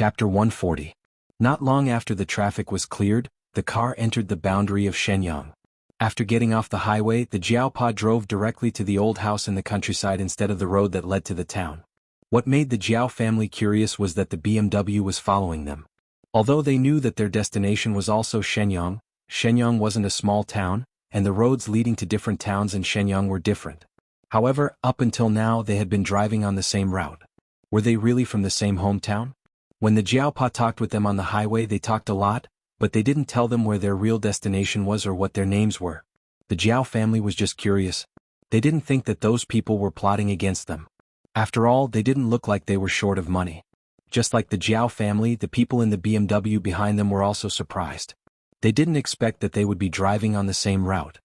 Chapter 140. Not long after the traffic was cleared, the car entered the boundary of Shenyang. After getting off the highway, the Jiaopa drove directly to the old house in the countryside instead of the road that led to the town. What made the Jiao family curious was that the BMW was following them. Although they knew that their destination was also Shenyang, Shenyang wasn't a small town, and the roads leading to different towns in Shenyang were different. However, up until now they had been driving on the same route. Were they really from the same hometown? When the Jiaopa talked with them on the highway, they talked a lot, but they didn't tell them where their real destination was or what their names were. The Jiao family was just curious. They didn't think that those people were plotting against them. After all, they didn't look like they were short of money. Just like the Jiao family, the people in the BMW behind them were also surprised. They didn't expect that they would be driving on the same route.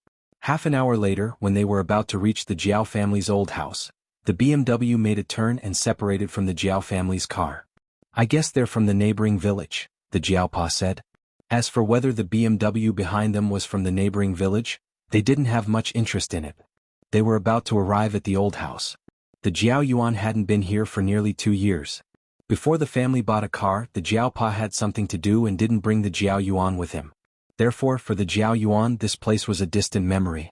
Half an hour later, when they were about to reach the Jiao family's old house, the BMW made a turn and separated from the Jiao family's car. "I guess they're from the neighboring village," the Jiaopa said. As for whether the BMW behind them was from the neighboring village, they didn't have much interest in it. They were about to arrive at the old house. The Jiao Yuan hadn't been here for nearly 2 years. Before the family bought a car, the Jiaopa had something to do and didn't bring the Jiao Yuan with him. Therefore, for the Jiao Yuan, this place was a distant memory.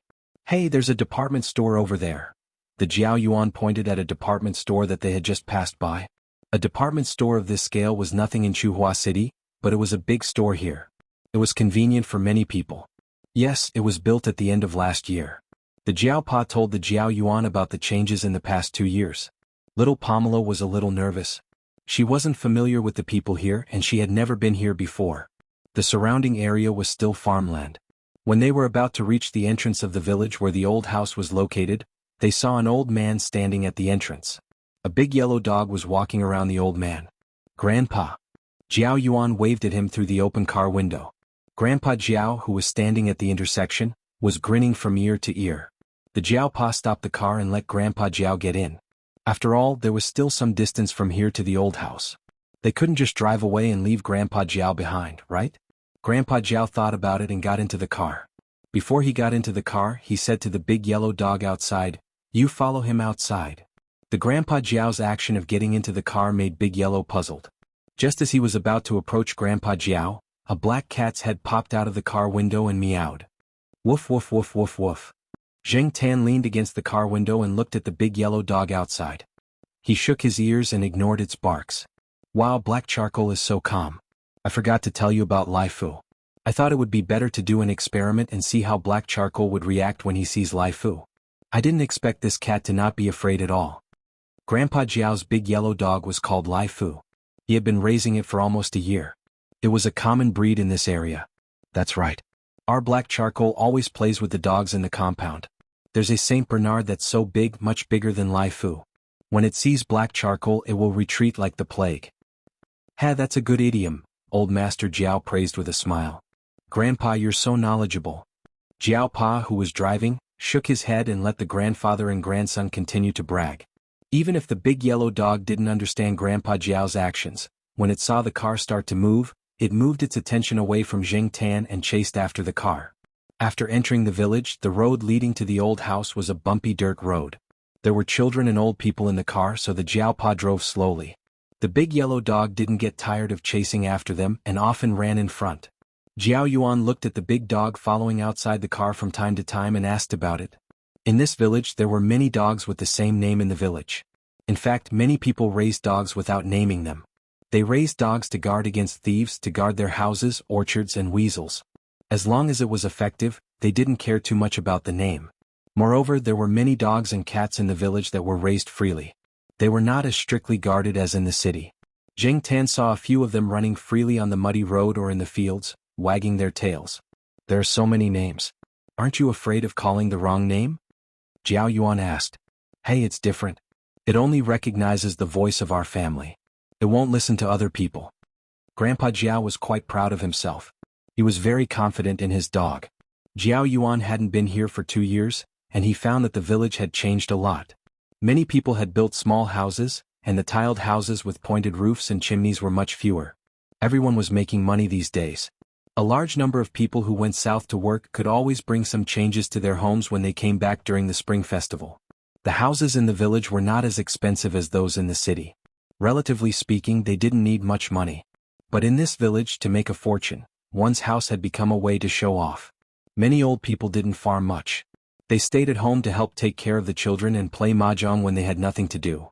"Hey, there's a department store over there." The Jiao Yuan pointed at a department store that they had just passed by. A department store of this scale was nothing in Chuhua City, but it was a big store here. It was convenient for many people. Yes, it was built at the end of last year. The Jiaopa told the Jiao Yuan about the changes in the past 2 years. Little Pamela was a little nervous. She wasn't familiar with the people here and she had never been here before. The surrounding area was still farmland. When they were about to reach the entrance of the village where the old house was located, they saw an old man standing at the entrance. A big yellow dog was walking around the old man. "Grandpa." Jiao Yuan waved at him through the open car window. Grandpa Jiao, who was standing at the intersection, was grinning from ear to ear. The Jiaopa stopped the car and let Grandpa Jiao get in. After all, there was still some distance from here to the old house. They couldn't just drive away and leave Grandpa Jiao behind, right? Grandpa Jiao thought about it and got into the car. Before he got into the car, he said to the big yellow dog outside, "You follow him outside." The Grandpa Jiao's action of getting into the car made Big Yellow puzzled. Just as he was about to approach Grandpa Jiao, a black cat's head popped out of the car window and meowed. "Woof woof woof woof woof." Zheng Tan leaned against the car window and looked at the big yellow dog outside. He shook his ears and ignored its barks. "Wow, black charcoal is so calm. I forgot to tell you about Lai Fu. I thought it would be better to do an experiment and see how black charcoal would react when he sees Lai Fu. I didn't expect this cat to not be afraid at all." Grandpa Jiao's big yellow dog was called Lai Fu. He had been raising it for almost a year. It was a common breed in this area. That's right. Our black charcoal always plays with the dogs in the compound. There's a Saint Bernard that's so big, much bigger than Lai Fu. When it sees black charcoal, it will retreat like the plague. "Ha, that's a good idiom," old Master Jiao praised with a smile. "Grandpa, you're so knowledgeable." Jiaopa, who was driving, shook his head and let the grandfather and grandson continue to brag. Even if the big yellow dog didn't understand Grandpa Jiao's actions, when it saw the car start to move, it moved its attention away from Zheng Tan and chased after the car. After entering the village, the road leading to the old house was a bumpy dirt road. There were children and old people in the car, so the Jiaopa drove slowly. The big yellow dog didn't get tired of chasing after them and often ran in front. Jiao Yuan looked at the big dog following outside the car from time to time and asked about it. In this village there were many dogs with the same name in the village. In fact, many people raised dogs without naming them. They raised dogs to guard against thieves, to guard their houses, orchards, and weasels. As long as it was effective, they didn't care too much about the name. Moreover, there were many dogs and cats in the village that were raised freely. They were not as strictly guarded as in the city. Zheng Tan saw a few of them running freely on the muddy road or in the fields, wagging their tails. "There are so many names. Aren't you afraid of calling the wrong name?" Jiao Yuan asked. "Hey, it's different. It only recognizes the voice of our family. It won't listen to other people." Grandpa Jiao was quite proud of himself. He was very confident in his dog. Jiao Yuan hadn't been here for 2 years, and he found that the village had changed a lot. Many people had built small houses, and the tiled houses with pointed roofs and chimneys were much fewer. Everyone was making money these days. A large number of people who went south to work could always bring some changes to their homes when they came back during the spring festival. The houses in the village were not as expensive as those in the city. Relatively speaking, they didn't need much money. But in this village, to make a fortune, one's house had become a way to show off. Many old people didn't farm much. They stayed at home to help take care of the children and play mahjong when they had nothing to do.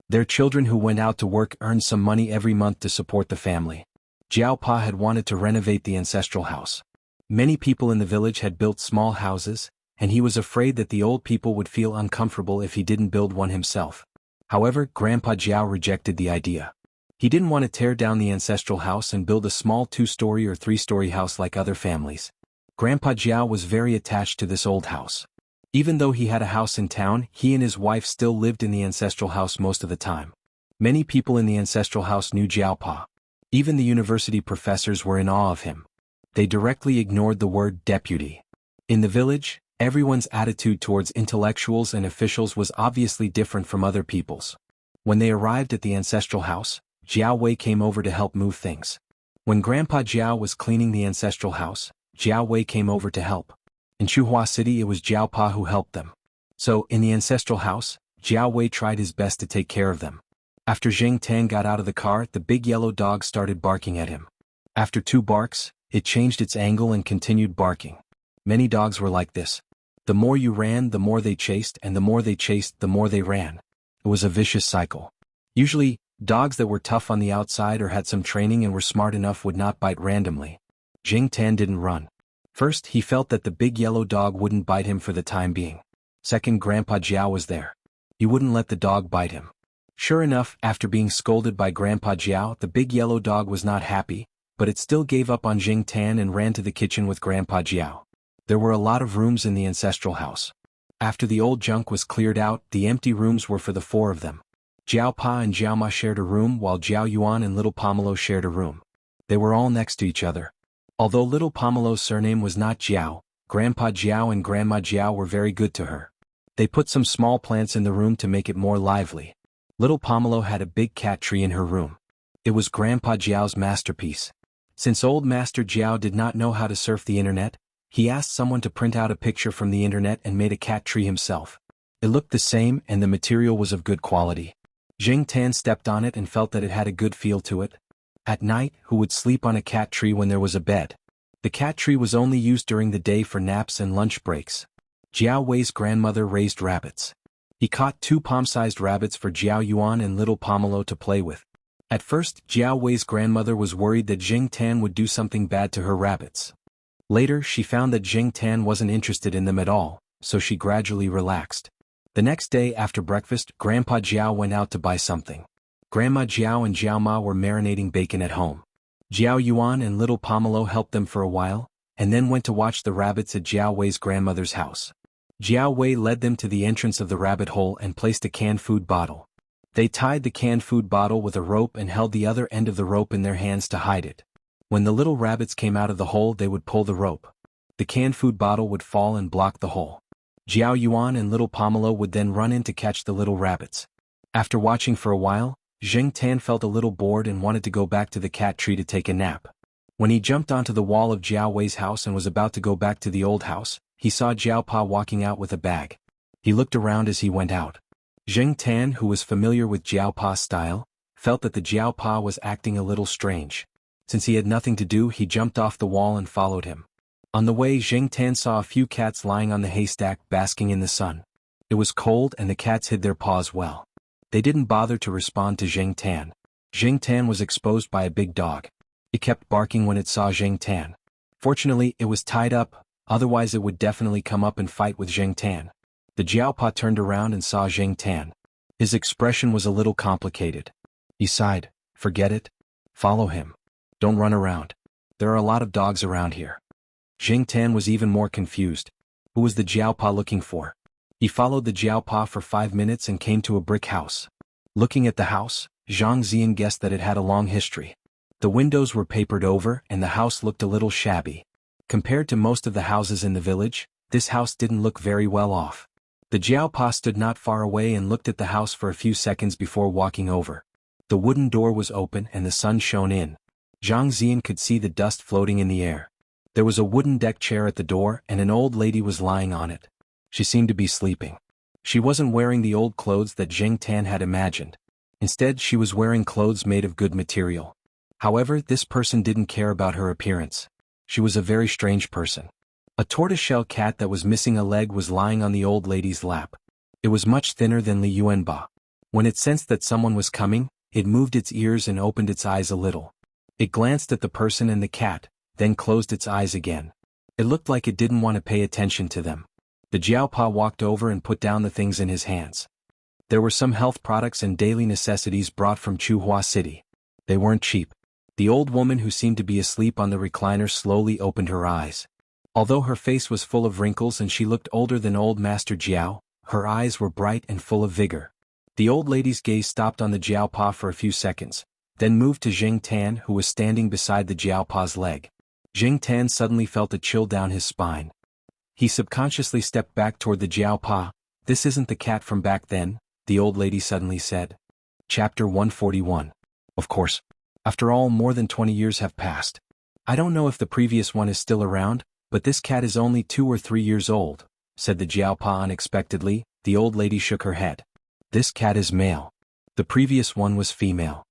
Their children who went out to work earned some money every month to support the family. Jiao Pa had wanted to renovate the ancestral house. Many people in the village had built small houses, and he was afraid that the old people would feel uncomfortable if he didn't build one himself. However, Grandpa Jiao rejected the idea. He didn't want to tear down the ancestral house and build a small 2-story or 3-story house like other families. Grandpa Jiao was very attached to this old house. Even though he had a house in town, he and his wife still lived in the ancestral house most of the time. Many people in the ancestral house knew Jiao Pa. Even the university professors were in awe of him. They directly ignored the word deputy. In the village, everyone's attitude towards intellectuals and officials was obviously different from other people's. When they arrived at the ancestral house, Jiao Wei came over to help move things. When Grandpa Jiao was cleaning the ancestral house, Jiao Wei came over to help. In Chuhua City, it was Jiao Pa who helped them. So, in the ancestral house, Jiao Wei tried his best to take care of them. After Zheng Tan got out of the car, the big yellow dog started barking at him. After 2 barks, it changed its angle and continued barking. Many dogs were like this. The more you ran, the more they chased, and the more they chased, the more they ran. It was a vicious cycle. Usually, dogs that were tough on the outside or had some training and were smart enough would not bite randomly. Zheng Tan didn't run. First, he felt that the big yellow dog wouldn't bite him for the time being. Second, Grandpa Jiao was there. He wouldn't let the dog bite him. Sure enough, after being scolded by Grandpa Jiao, the big yellow dog was not happy, but it still gave up on Zheng Tan and ran to the kitchen with Grandpa Jiao. There were a lot of rooms in the ancestral house. After the old junk was cleared out, the empty rooms were for the 4 of them. Jiao Pa and Jiao Ma shared a room while Jiao Yuan and Little Pomelo shared a room. They were all next to each other. Although Little Pomelo's surname was not Jiao, Grandpa Jiao and Grandma Jiao were very good to her. They put some small plants in the room to make it more lively. Little Pomelo had a big cat tree in her room. It was Grandpa Jiao's masterpiece. Since old Master Jiao did not know how to surf the internet, he asked someone to print out a picture from the internet and made a cat tree himself. It looked the same and the material was of good quality. Zheng Tan stepped on it and felt that it had a good feel to it. At night, who would sleep on a cat tree when there was a bed? The cat tree was only used during the day for naps and lunch breaks. Jiao Wei's grandmother raised rabbits. He caught 2 palm-sized rabbits for Jiao Yuan and Little Pomelo to play with. At first, Jiao Wei's grandmother was worried that Zheng Tan would do something bad to her rabbits. Later, she found that Zheng Tan wasn't interested in them at all, so she gradually relaxed. The next day after breakfast, Grandpa Jiao went out to buy something. Grandma Jiao and Jiao Ma were marinating bacon at home. Jiao Yuan and Little Pomelo helped them for a while, and then went to watch the rabbits at Jiao Wei's grandmother's house. Jiao Wei led them to the entrance of the rabbit hole and placed a canned food bottle. They tied the canned food bottle with a rope and held the other end of the rope in their hands to hide it. When the little rabbits came out of the hole, they would pull the rope. The canned food bottle would fall and block the hole. Jiao Yuan and Little Pomelo would then run in to catch the little rabbits. After watching for a while, Zheng Tan felt a little bored and wanted to go back to the cat tree to take a nap. When he jumped onto the wall of Jiao Wei's house and was about to go back to the old house, he saw Jiao Pa walking out with a bag. He looked around as he went out. Zheng Tan, who was familiar with Jiao Pa's style, felt that the Jiao Pa was acting a little strange. Since he had nothing to do, he jumped off the wall and followed him. On the way, Zheng Tan saw a few cats lying on the haystack basking in the sun. It was cold and the cats hid their paws well. They didn't bother to respond to Zheng Tan. Zheng Tan was exposed by a big dog. It kept barking when it saw Zheng Tan. Fortunately, it was tied up, otherwise it would definitely come up and fight with Zheng Tan. The Jiao Pa turned around and saw Zheng Tan. His expression was a little complicated. He sighed. Forget it. Follow him. Don't run around. There are a lot of dogs around here. Zheng Tan was even more confused. Who was the Jiao Pa looking for? He followed the Jiao Pa for 5 minutes and came to a brick house. Looking at the house, Zhang Zian guessed that it had a long history. The windows were papered over and the house looked a little shabby. Compared to most of the houses in the village, this house didn't look very well off. The Jiao Pa stood not far away and looked at the house for a few seconds before walking over. The wooden door was open and the sun shone in. Zhang Zian could see the dust floating in the air. There was a wooden deck chair at the door and an old lady was lying on it. She seemed to be sleeping. She wasn't wearing the old clothes that Zheng Tan had imagined. Instead, she was wearing clothes made of good material. However, this person didn't care about her appearance. She was a very strange person. A tortoiseshell cat that was missing a leg was lying on the old lady's lap. It was much thinner than Li Yuanba. When it sensed that someone was coming, it moved its ears and opened its eyes a little. It glanced at the person and the cat, then closed its eyes again. It looked like it didn't want to pay attention to them. The Jiaopa walked over and put down the things in his hands. There were some health products and daily necessities brought from Chuhua City. They weren't cheap. The old woman who seemed to be asleep on the recliner slowly opened her eyes. Although her face was full of wrinkles and she looked older than old Master Jiao, her eyes were bright and full of vigor. The old lady's gaze stopped on the Jiaopa for a few seconds, then moved to Jing Tan, who was standing beside the Jiaopa's leg. Jing Tan suddenly felt a chill down his spine. He subconsciously stepped back toward the Jiaopa. "This isn't the cat from back then," the old lady suddenly said. Chapter 141. Of course. After all, more than 20 years have passed. I don't know if the previous one is still around, but this cat is only 2 or 3 years old, said the Jiaopa unexpectedly. The old lady shook her head. This cat is male. The previous one was female.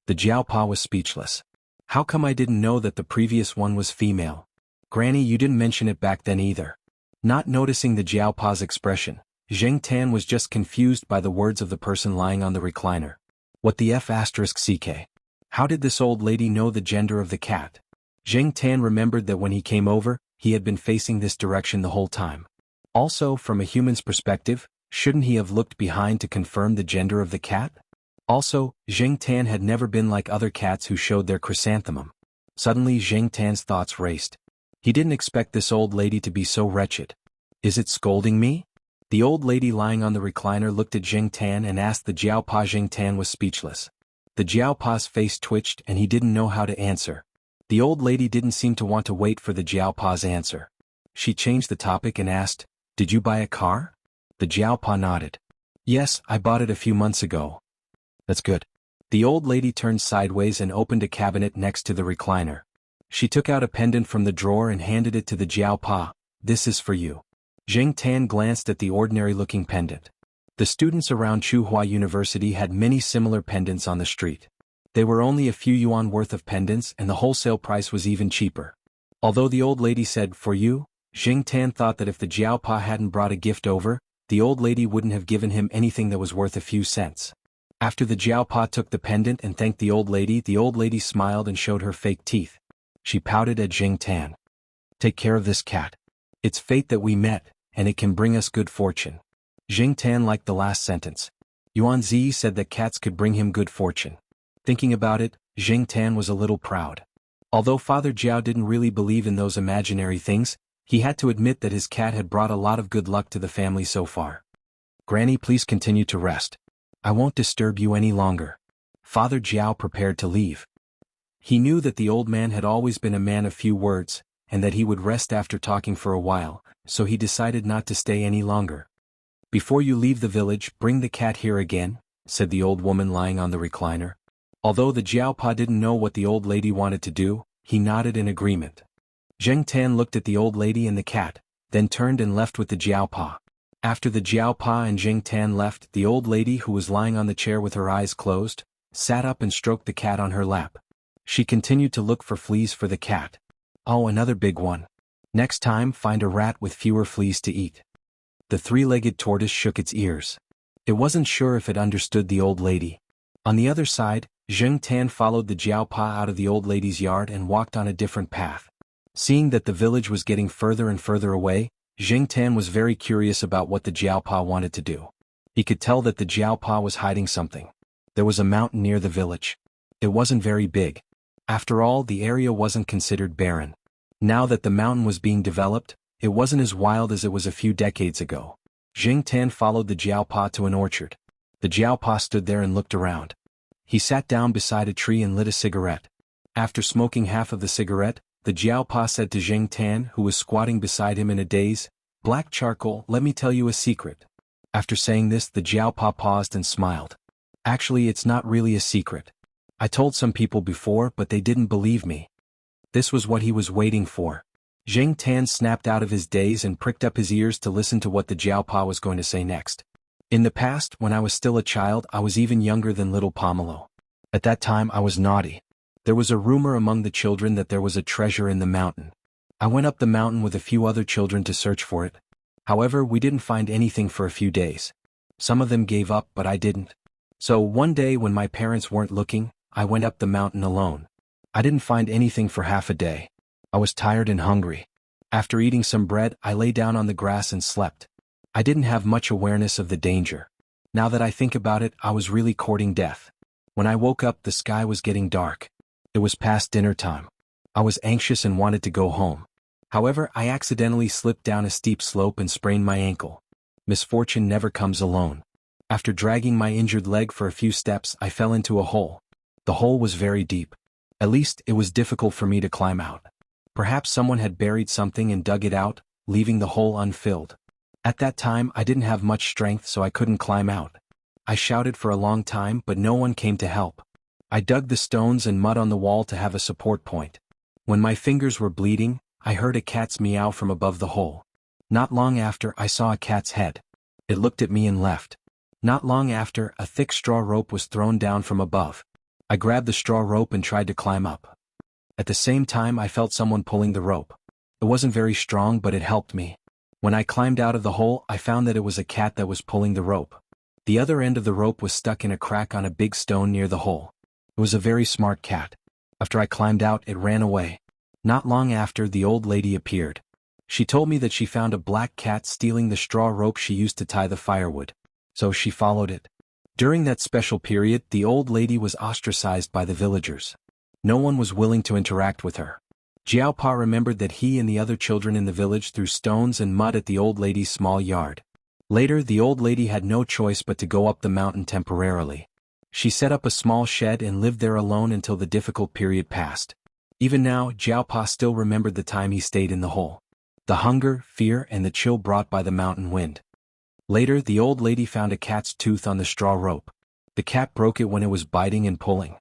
The Jiaopa was speechless. How come I didn't know that the previous one was female? Granny, you didn't mention it back then either. Not noticing the Jiaopa's expression, Zheng Tan was just confused by the words of the person lying on the recliner. What the F***ck? How did this old lady know the gender of the cat? Zheng Tan remembered that when he came over, he had been facing this direction the whole time. Also, from a human's perspective, shouldn't he have looked behind to confirm the gender of the cat? Also, Zheng Tan had never been like other cats who showed their chrysanthemum. Suddenly Zheng Tan's thoughts raced. He didn't expect this old lady to be so wretched. Is it scolding me? The old lady lying on the recliner looked at Zheng Tan and asked the Jiaopa. Zheng Tan was speechless. The Jiaopa's face twitched and he didn't know how to answer. The old lady didn't seem to want to wait for the Jiaopa's answer. She changed the topic and asked, "Did you buy a car?" The Jiaopa nodded. "Yes, I bought it a few months ago." "That's good." The old lady turned sideways and opened a cabinet next to the recliner. She took out a pendant from the drawer and handed it to the Jiaopa. "This is for you." Zheng Tan glanced at the ordinary-looking pendant. The students around Chuhua University had many similar pendants on the street. They were only a few yuan worth of pendants and the wholesale price was even cheaper. Although the old lady said, "For you," Zheng Tan thought that if the Jiaopa hadn't brought a gift over, the old lady wouldn't have given him anything that was worth a few cents. After the Jiaopa took the pendant and thanked the old lady smiled and showed her fake teeth. She pouted at Zheng Tan. "Take care of this cat. It's fate that we met, and it can bring us good fortune." Zheng Tan liked the last sentence. Yuan Zi said that cats could bring him good fortune. Thinking about it, Zheng Tan was a little proud. Although Father Jiao didn't really believe in those imaginary things, he had to admit that his cat had brought a lot of good luck to the family so far. "Granny, please continue to rest. I won't disturb you any longer." Father Jiao prepared to leave. He knew that the old man had always been a man of few words, and that he would rest after talking for a while, so he decided not to stay any longer. "Before you leave the village, bring the cat here again," said the old woman lying on the recliner. Although the Jiaopa didn't know what the old lady wanted to do, he nodded in agreement. Zheng Tan looked at the old lady and the cat, then turned and left with the Jiaopa. After the Jiaopa and Zheng Tan left, the old lady, who was lying on the chair with her eyes closed, sat up and stroked the cat on her lap. She continued to look for fleas for the cat. "Oh, another big one. Next time, find a rat with fewer fleas to eat." The three-legged tortoise shook its ears. It wasn't sure if it understood the old lady. On the other side, Zheng Tan followed the Jiaopa out of the old lady's yard and walked on a different path. Seeing that the village was getting further and further away, Zheng Tan was very curious about what the Jiaopa wanted to do. He could tell that the Jiaopa was hiding something. There was a mountain near the village. It wasn't very big. After all, the area wasn't considered barren. Now that the mountain was being developed, it wasn't as wild as it was a few decades ago. Zheng Tan followed the Jiaopa to an orchard. The Jiaopa stood there and looked around. He sat down beside a tree and lit a cigarette. After smoking half of the cigarette, the Jiaopa said to Zheng Tan, who was squatting beside him in a daze, "Black charcoal, let me tell you a secret." After saying this, the Jiaopa paused and smiled. "Actually, it's not really a secret. I told some people before, but they didn't believe me." This was what he was waiting for. Zheng Tan snapped out of his daze and pricked up his ears to listen to what the Jiaopa was going to say next. In the past, when I was still a child, I was even younger than little Pomelo. At that time I was naughty. There was a rumor among the children that there was a treasure in the mountain. I went up the mountain with a few other children to search for it. However, we didn't find anything for a few days. Some of them gave up, but I didn't. So one day when my parents weren't looking, I went up the mountain alone. I didn't find anything for half a day. I was tired and hungry. After eating some bread, I lay down on the grass and slept. I didn't have much awareness of the danger. Now that I think about it, I was really courting death. When I woke up, the sky was getting dark. It was past dinner time. I was anxious and wanted to go home. However, I accidentally slipped down a steep slope and sprained my ankle. Misfortune never comes alone. After dragging my injured leg for a few steps, I fell into a hole. The hole was very deep. At least, it was difficult for me to climb out. Perhaps someone had buried something and dug it out, leaving the hole unfilled. At that time, I didn't have much strength, so I couldn't climb out. I shouted for a long time, but no one came to help. I dug the stones and mud on the wall to have a support point. When my fingers were bleeding, I heard a cat's meow from above the hole. Not long after, I saw a cat's head. It looked at me and left. Not long after, a thick straw rope was thrown down from above. I grabbed the straw rope and tried to climb up. At the same time, I felt someone pulling the rope. It wasn't very strong, but it helped me. When I climbed out of the hole, I found that it was a cat that was pulling the rope. The other end of the rope was stuck in a crack on a big stone near the hole. It was a very smart cat. After I climbed out, it ran away. Not long after, the old lady appeared. She told me that she found a black cat stealing the straw rope she used to tie the firewood. So she followed it. During that special period, the old lady was ostracized by the villagers. No one was willing to interact with her. Jiaopa remembered that he and the other children in the village threw stones and mud at the old lady's small yard. Later, the old lady had no choice but to go up the mountain temporarily. She set up a small shed and lived there alone until the difficult period passed. Even now, Jiaopa still remembered the time he stayed in the hole. The hunger, fear, and the chill brought by the mountain wind. Later, the old lady found a cat's tooth on the straw rope. The cat broke it when it was biting and pulling.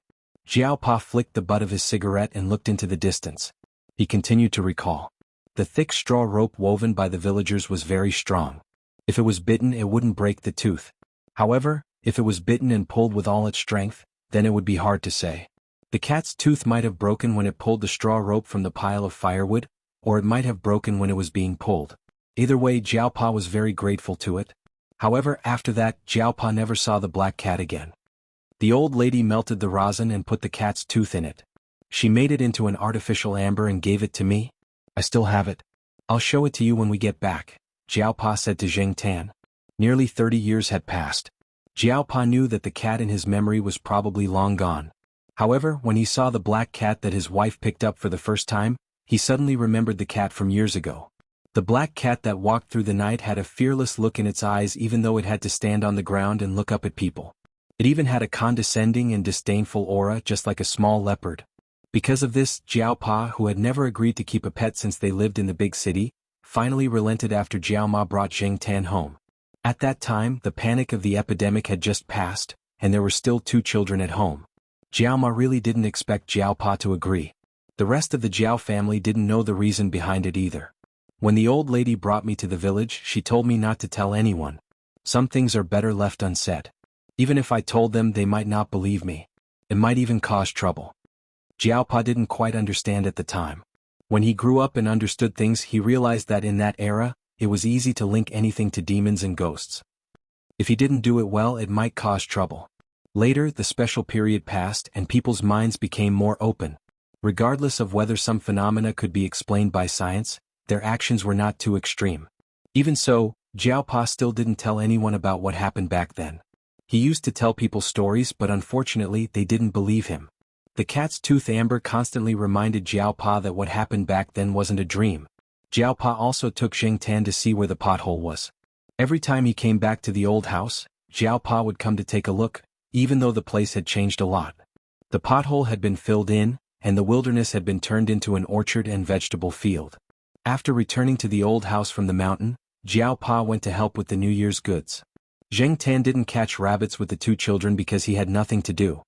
Jiaopa flicked the butt of his cigarette and looked into the distance. He continued to recall. The thick straw rope woven by the villagers was very strong. If it was bitten, it wouldn't break the tooth. However, if it was bitten and pulled with all its strength, then it would be hard to say. The cat's tooth might have broken when it pulled the straw rope from the pile of firewood, or it might have broken when it was being pulled. Either way, Jiaopa was very grateful to it. However, after that, Jiaopa never saw the black cat again. The old lady melted the rosin and put the cat's tooth in it. She made it into an artificial amber and gave it to me. I still have it. I'll show it to you when we get back, Jiaopa said to Zheng Tan. Nearly 30 years had passed. Jiaopa knew that the cat in his memory was probably long gone. However, when he saw the black cat that his wife picked up for the first time, he suddenly remembered the cat from years ago. The black cat that walked through the night had a fearless look in its eyes even though it had to stand on the ground and look up at people. It even had a condescending and disdainful aura just like a small leopard. Because of this, Jiaopa, who had never agreed to keep a pet since they lived in the big city, finally relented after Jiaoma brought Zheng Tan home. At that time, the panic of the epidemic had just passed, and there were still 2 children at home. Jiaoma really didn't expect Jiaopa to agree. The rest of the Jiao family didn't know the reason behind it either. When the old lady brought me to the village, she told me not to tell anyone. Some things are better left unsaid. Even if I told them, they might not believe me. It might even cause trouble. Jiaopa didn't quite understand at the time. When he grew up and understood things, he realized that in that era, it was easy to link anything to demons and ghosts. If he didn't do it well, it might cause trouble. Later, the special period passed and people's minds became more open. Regardless of whether some phenomena could be explained by science, their actions were not too extreme. Even so, Jiaopa still didn't tell anyone about what happened back then. He used to tell people stories, but unfortunately they didn't believe him. The cat's tooth amber constantly reminded Jiaopa that what happened back then wasn't a dream. Jiaopa also took Zheng Tan to see where the pothole was. Every time he came back to the old house, Jiaopa would come to take a look, even though the place had changed a lot. The pothole had been filled in, and the wilderness had been turned into an orchard and vegetable field. After returning to the old house from the mountain, Jiaopa went to help with the New Year's goods. Zheng Tan didn't catch rabbits with the 2 children because he had nothing to do.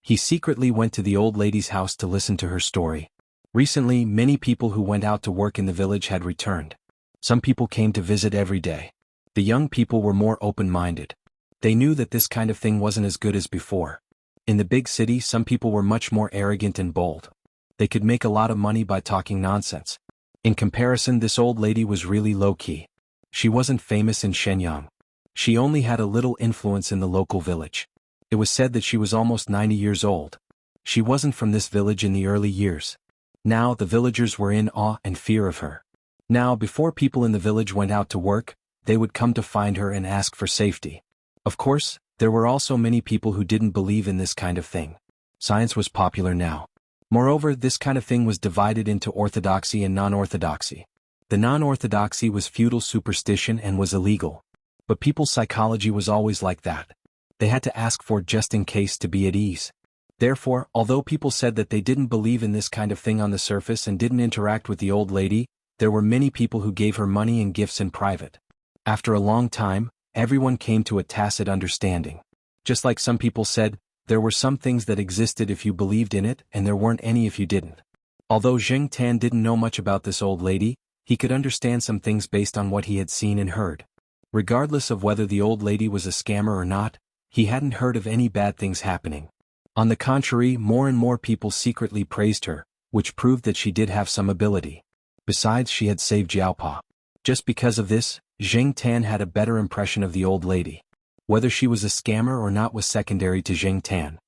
He secretly went to the old lady's house to listen to her story. Recently, many people who went out to work in the village had returned. Some people came to visit every day. The young people were more open-minded. They knew that this kind of thing wasn't as good as before. In the big city, some people were much more arrogant and bold. They could make a lot of money by talking nonsense. In comparison, this old lady was really low-key. She wasn't famous in Shenyang. She only had a little influence in the local village. It was said that she was almost 90 years old. She wasn't from this village in the early years. Now the villagers were in awe and fear of her. Now, before people in the village went out to work, they would come to find her and ask for safety. Of course, there were also many people who didn't believe in this kind of thing. Science was popular now. Moreover, this kind of thing was divided into orthodoxy and non-orthodoxy. The non-orthodoxy was feudal superstition and was illegal. But people's psychology was always like that. They had to ask for it just in case to be at ease. Therefore, although people said that they didn't believe in this kind of thing on the surface and didn't interact with the old lady, there were many people who gave her money and gifts in private. After a long time, everyone came to a tacit understanding. Just like some people said, there were some things that existed if you believed in it and there weren't any if you didn't. Although Zheng Tan didn't know much about this old lady, he could understand some things based on what he had seen and heard. Regardless of whether the old lady was a scammer or not, he hadn't heard of any bad things happening. On the contrary, more and more people secretly praised her, which proved that she did have some ability. Besides, she had saved Jiaopa. Just because of this, Zheng Tan had a better impression of the old lady. Whether she was a scammer or not was secondary to Zheng Tan.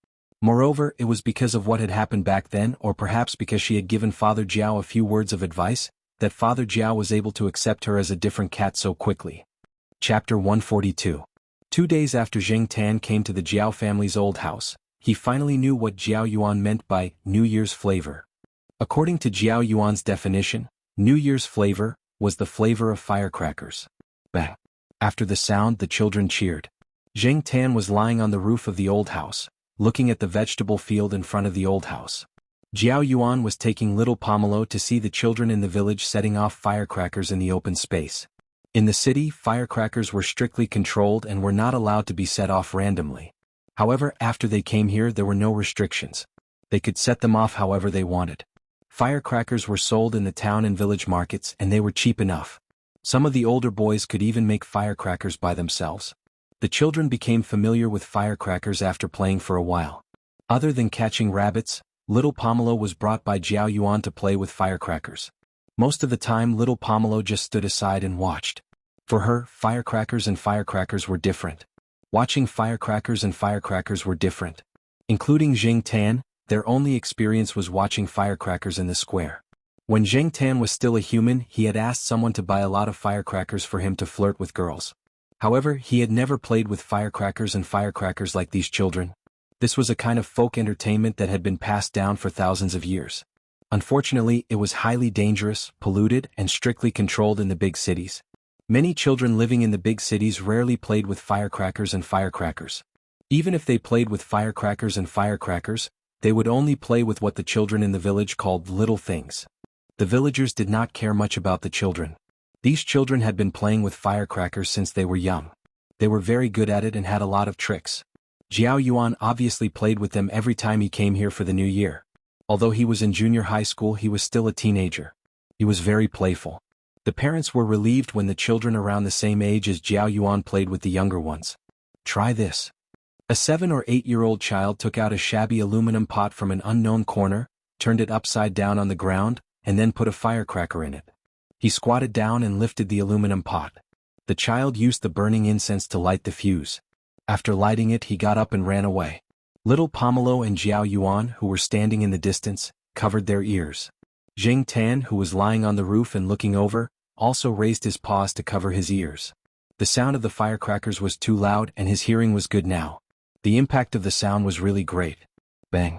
Moreover, it was because of what had happened back then, or perhaps because she had given Father Jiao a few words of advice, that Father Jiao was able to accept her as a different cat so quickly. Chapter 142. 2 days after Zheng Tan came to the Jiao family's old house, he finally knew what Jiao Yuan meant by New Year's flavor. According to Jiao Yuan's definition, New Year's flavor was the flavor of firecrackers. Bang! After the sound, the children cheered. Zheng Tan was lying on the roof of the old house, looking at the vegetable field in front of the old house. Jiao Yuan was taking little Pomelo to see the children in the village setting off firecrackers in the open space. In the city, firecrackers were strictly controlled and were not allowed to be set off randomly. However, after they came here, there were no restrictions. They could set them off however they wanted. Firecrackers were sold in the town and village markets, and they were cheap enough. Some of the older boys could even make firecrackers by themselves. The children became familiar with firecrackers after playing for a while. Other than catching rabbits, little Pomelo was brought by Jiao Yuan to play with firecrackers. Most of the time, little Pomelo just stood aside and watched. For her, firecrackers and firecrackers were different. Watching firecrackers and firecrackers were different. Including Zheng Tan, their only experience was watching firecrackers in the square. When Zheng Tan was still a human, he had asked someone to buy a lot of firecrackers for him to flirt with girls. However, he had never played with firecrackers and firecrackers like these children. This was a kind of folk entertainment that had been passed down for thousands of years. Unfortunately, it was highly dangerous, polluted, and strictly controlled in the big cities. Many children living in the big cities rarely played with firecrackers and firecrackers. Even if they played with firecrackers and firecrackers, they would only play with what the children in the village called little things. The villagers did not care much about the children. These children had been playing with firecrackers since they were young. They were very good at it and had a lot of tricks. Jiao Yuan obviously played with them every time he came here for the new year. Although he was in junior high school, he was still a teenager. He was very playful. The parents were relieved when the children around the same age as Jiao Yuan played with the younger ones. Try this. A 7 or 8-year-old child took out a shabby aluminum pot from an unknown corner, turned it upside down on the ground, and then put a firecracker in it. He squatted down and lifted the aluminum pot. The child used the burning incense to light the fuse. After lighting it, he got up and ran away. Little Pomelo and Jiao Yuan, who were standing in the distance, covered their ears. Zheng Tan, who was lying on the roof and looking over, also raised his paws to cover his ears. The sound of the firecrackers was too loud and his hearing was good now. The impact of the sound was really great. Bang!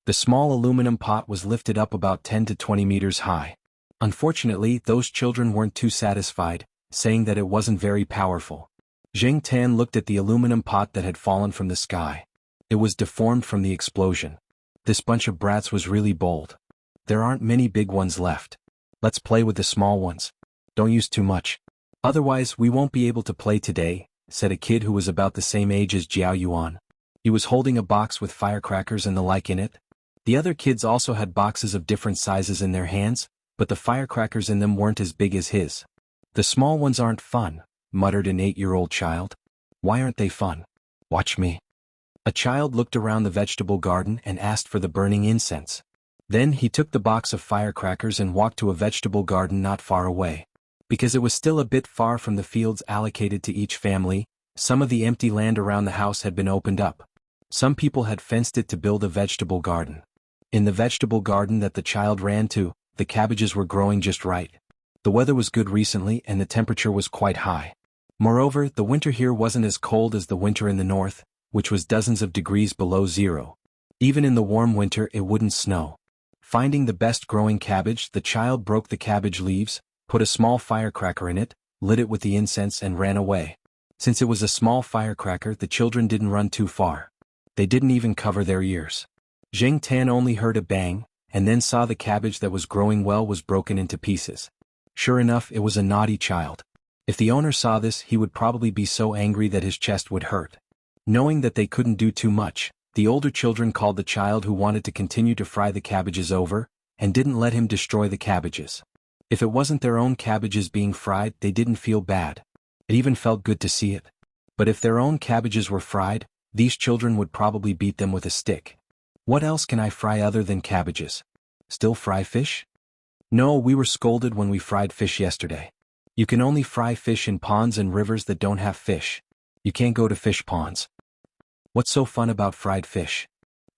The small aluminum pot was lifted up about 10 to 20 meters high. Unfortunately, those children weren't too satisfied, saying that it wasn't very powerful. Zheng Tan looked at the aluminum pot that had fallen from the sky. It was deformed from the explosion. This bunch of brats was really bold. There aren't many big ones left. Let's play with the small ones. Don't use too much. Otherwise, we won't be able to play today, said a kid who was about the same age as Jiao Yuan. He was holding a box with firecrackers and the like in it. The other kids also had boxes of different sizes in their hands, but the firecrackers in them weren't as big as his. The small ones aren't fun, muttered an 8-year-old child. Why aren't they fun? Watch me. A child looked around the vegetable garden and asked for the burning incense. Then he took the box of firecrackers and walked to a vegetable garden not far away. Because it was still a bit far from the fields allocated to each family, some of the empty land around the house had been opened up. Some people had fenced it to build a vegetable garden. In the vegetable garden that the child ran to, the cabbages were growing just right. The weather was good recently and the temperature was quite high. Moreover, the winter here wasn't as cold as the winter in the north, which was dozens of degrees below zero. Even in the warm winter it wouldn't snow. Finding the best growing cabbage, the child broke the cabbage leaves, put a small firecracker in it, lit it with the incense and ran away. Since it was a small firecracker, the children didn't run too far. They didn't even cover their ears. Zheng Tan only heard a bang, and then saw the cabbage that was growing well was broken into pieces. Sure enough, it was a naughty child. If the owner saw this, he would probably be so angry that his chest would hurt. Knowing that they couldn't do too much, the older children called the child who wanted to continue to fry the cabbages over, and didn't let him destroy the cabbages. If it wasn't their own cabbages being fried, they didn't feel bad. It even felt good to see it. But if their own cabbages were fried, these children would probably beat them with a stick. What else can I fry other than cabbages? Still fry fish? No, we were scolded when we fried fish yesterday. You can only fry fish in ponds and rivers that don't have fish. You can't go to fish ponds. What's so fun about fried fish?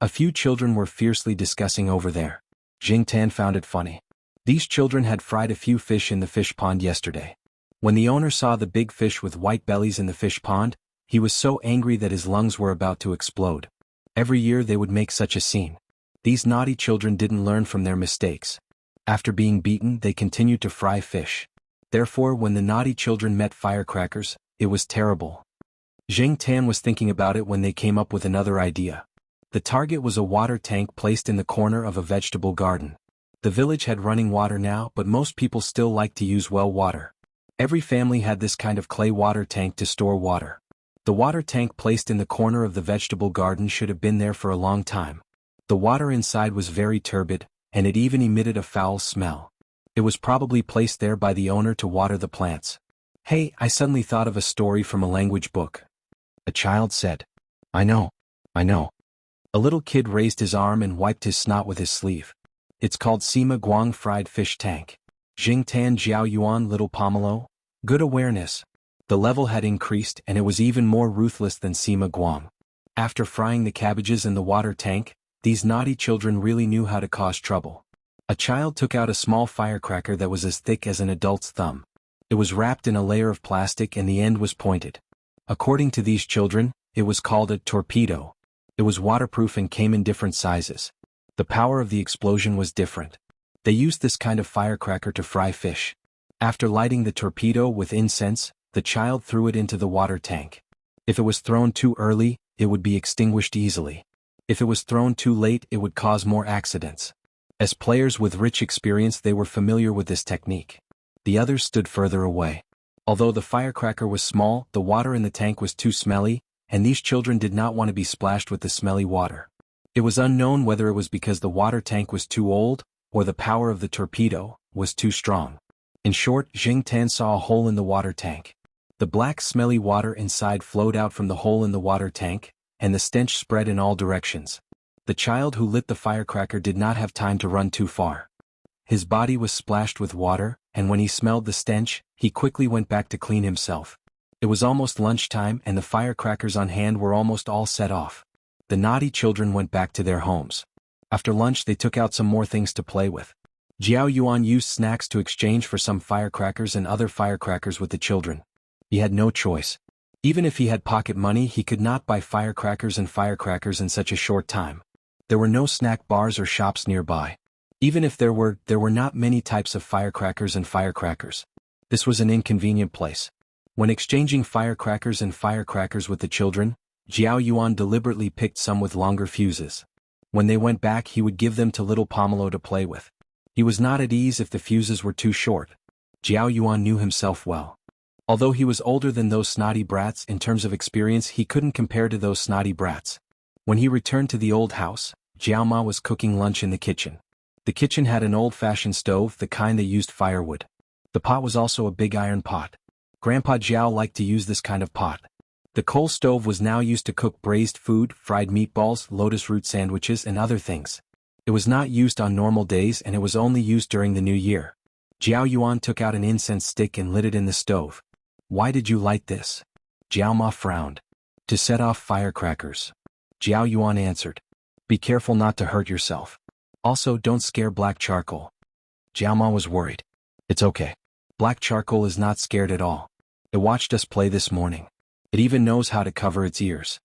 A few children were fiercely discussing over there. Jing Tan found it funny. These children had fried a few fish in the fish pond yesterday. When the owner saw the big fish with white bellies in the fish pond, he was so angry that his lungs were about to explode. Every year they would make such a scene. These naughty children didn't learn from their mistakes. After being beaten, they continued to fry fish. Therefore, when the naughty children met firecrackers, it was terrible. Zheng Tan was thinking about it when they came up with another idea. The target was a water tank placed in the corner of a vegetable garden. The village had running water now, but most people still liked to use well water. Every family had this kind of clay water tank to store water. The water tank placed in the corner of the vegetable garden should have been there for a long time. The water inside was very turbid, and it even emitted a foul smell. It was probably placed there by the owner to water the plants. Hey, I suddenly thought of a story from a language book. A child said. I know. A little kid raised his arm and wiped his snot with his sleeve. It's called Sima Guang Fried Fish Tank. Jing Tan Jiao Yuan Little Pomelo. Good awareness. The level had increased and it was even more ruthless than Sima Guang. After frying the cabbages in the water tank, these naughty children really knew how to cause trouble. A child took out a small firecracker that was as thick as an adult's thumb. It was wrapped in a layer of plastic and the end was pointed. According to these children, it was called a torpedo. It was waterproof and came in different sizes. The power of the explosion was different. They used this kind of firecracker to fry fish. After lighting the torpedo with incense, the child threw it into the water tank. If it was thrown too early, it would be extinguished easily. If it was thrown too late, it would cause more accidents. As players with rich experience, they were familiar with this technique. The others stood further away. Although the firecracker was small, the water in the tank was too smelly, and these children did not want to be splashed with the smelly water. It was unknown whether it was because the water tank was too old, or the power of the torpedo was too strong. In short, Jing Tan saw a hole in the water tank. The black smelly water inside flowed out from the hole in the water tank, and the stench spread in all directions. The child who lit the firecracker did not have time to run too far. His body was splashed with water, and when he smelled the stench, he quickly went back to clean himself. It was almost lunchtime and the firecrackers on hand were almost all set off. The naughty children went back to their homes. After lunch they took out some more things to play with. Jiao Yuan used snacks to exchange for some firecrackers and other firecrackers with the children. He had no choice. Even if he had pocket money, he could not buy firecrackers in such a short time. There were no snack bars or shops nearby. Even if there were not many types of firecrackers. This was an inconvenient place. When exchanging firecrackers with the children, Jiao Yuan deliberately picked some with longer fuses. When they went back, he would give them to little Pomelo to play with. He was not at ease if the fuses were too short. Jiao Yuan knew himself well. Although he was older than those snotty brats in terms of experience, he couldn't compare to those snotty brats. When he returned to the old house, Jiao Ma was cooking lunch in the kitchen. The kitchen had an old-fashioned stove, the kind that used firewood. The pot was also a big iron pot. Grandpa Jiao liked to use this kind of pot. The coal stove was now used to cook braised food, fried meatballs, lotus root sandwiches, and other things. It was not used on normal days and it was only used during the New Year. Jiao Yuan took out an incense stick and lit it in the stove. Why did you light this? Jiao Ma frowned. To set off firecrackers. Jiao Yuan answered. Be careful not to hurt yourself. Also, don't scare black charcoal. Jiao Ma was worried. It's okay. Black charcoal is not scared at all. It watched us play this morning. It even knows how to cover its ears.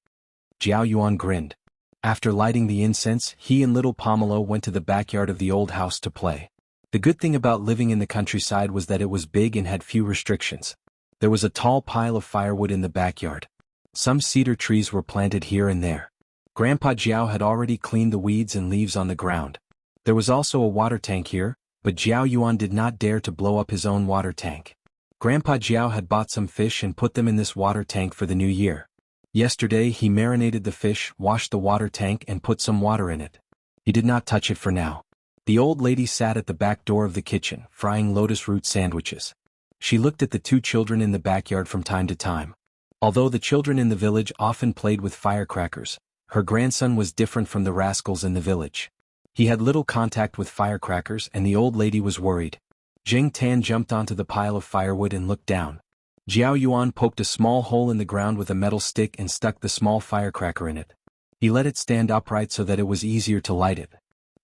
Jiao Yuan grinned. After lighting the incense, he and little Pomelo went to the backyard of the old house to play. The good thing about living in the countryside was that it was big and had few restrictions. There was a tall pile of firewood in the backyard. Some cedar trees were planted here and there. Grandpa Jiao had already cleaned the weeds and leaves on the ground. There was also a water tank here, but Jiao Yuan did not dare to blow up his own water tank. Grandpa Jiao had bought some fish and put them in this water tank for the new year. Yesterday he marinated the fish, washed the water tank and put some water in it. He did not touch it for now. The old lady sat at the back door of the kitchen, frying lotus root sandwiches. She looked at the two children in the backyard from time to time. Although the children in the village often played with firecrackers, her grandson was different from the rascals in the village. He had little contact with firecrackers and the old lady was worried. Jing Tan jumped onto the pile of firewood and looked down. Jiao Yuan poked a small hole in the ground with a metal stick and stuck the small firecracker in it. He let it stand upright so that it was easier to light it.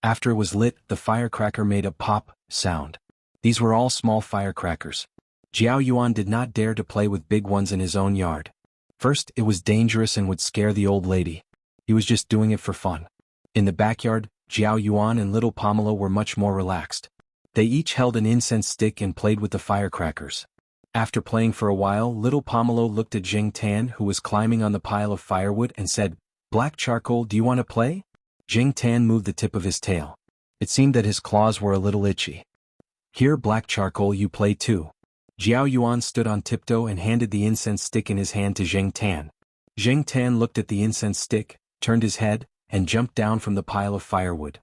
After it was lit, the firecracker made a pop sound. These were all small firecrackers. Jiao Yuan did not dare to play with big ones in his own yard. First, it was dangerous and would scare the old lady. He was just doing it for fun. In the backyard, Jiao Yuan and little Pomelo were much more relaxed. They each held an incense stick and played with the firecrackers. After playing for a while, little Pomelo looked at Jing Tan who was climbing on the pile of firewood and said, Black charcoal, do you want to play? Jing Tan moved the tip of his tail. It seemed that his claws were a little itchy. Here, Black charcoal, you play too. Jiao Yuan stood on tiptoe and handed the incense stick in his hand to Jing Tan. Jing Tan looked at the incense stick, turned his head, and jumped down from the pile of firewood.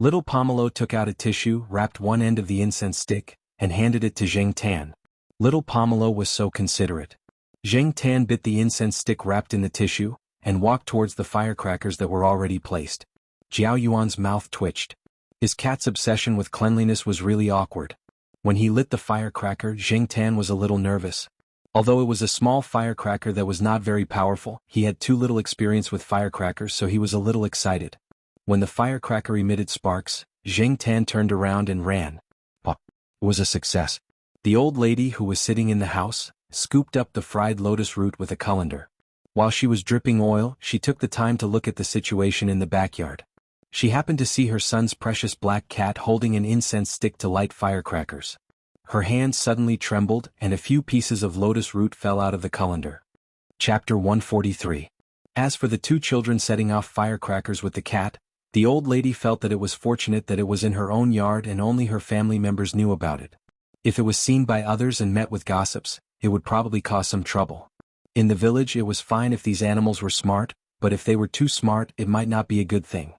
Little Pomelo took out a tissue, wrapped one end of the incense stick, and handed it to Jing Tan. Little Pomelo was so considerate. Jing Tan bit the incense stick wrapped in the tissue, and walked towards the firecrackers that were already placed. Jiao Yuan's mouth twitched. His cat's obsession with cleanliness was really awkward. When he lit the firecracker, Jing Tan was a little nervous. Although it was a small firecracker that was not very powerful, he had too little experience with firecrackers so he was a little excited. When the firecracker emitted sparks, Jing Tan turned around and ran. Pop! It was a success. The old lady who was sitting in the house, scooped up the fried lotus root with a colander. While she was dripping oil, she took the time to look at the situation in the backyard. She happened to see her son's precious black cat holding an incense stick to light firecrackers. Her hand suddenly trembled and a few pieces of lotus root fell out of the colander. Chapter 143. As for the two children setting off firecrackers with the cat, the old lady felt that it was fortunate that it was in her own yard and only her family members knew about it. If it was seen by others and met with gossips, it would probably cause some trouble. In the village it was fine if these animals were smart, but if they were too smart it might not be a good thing.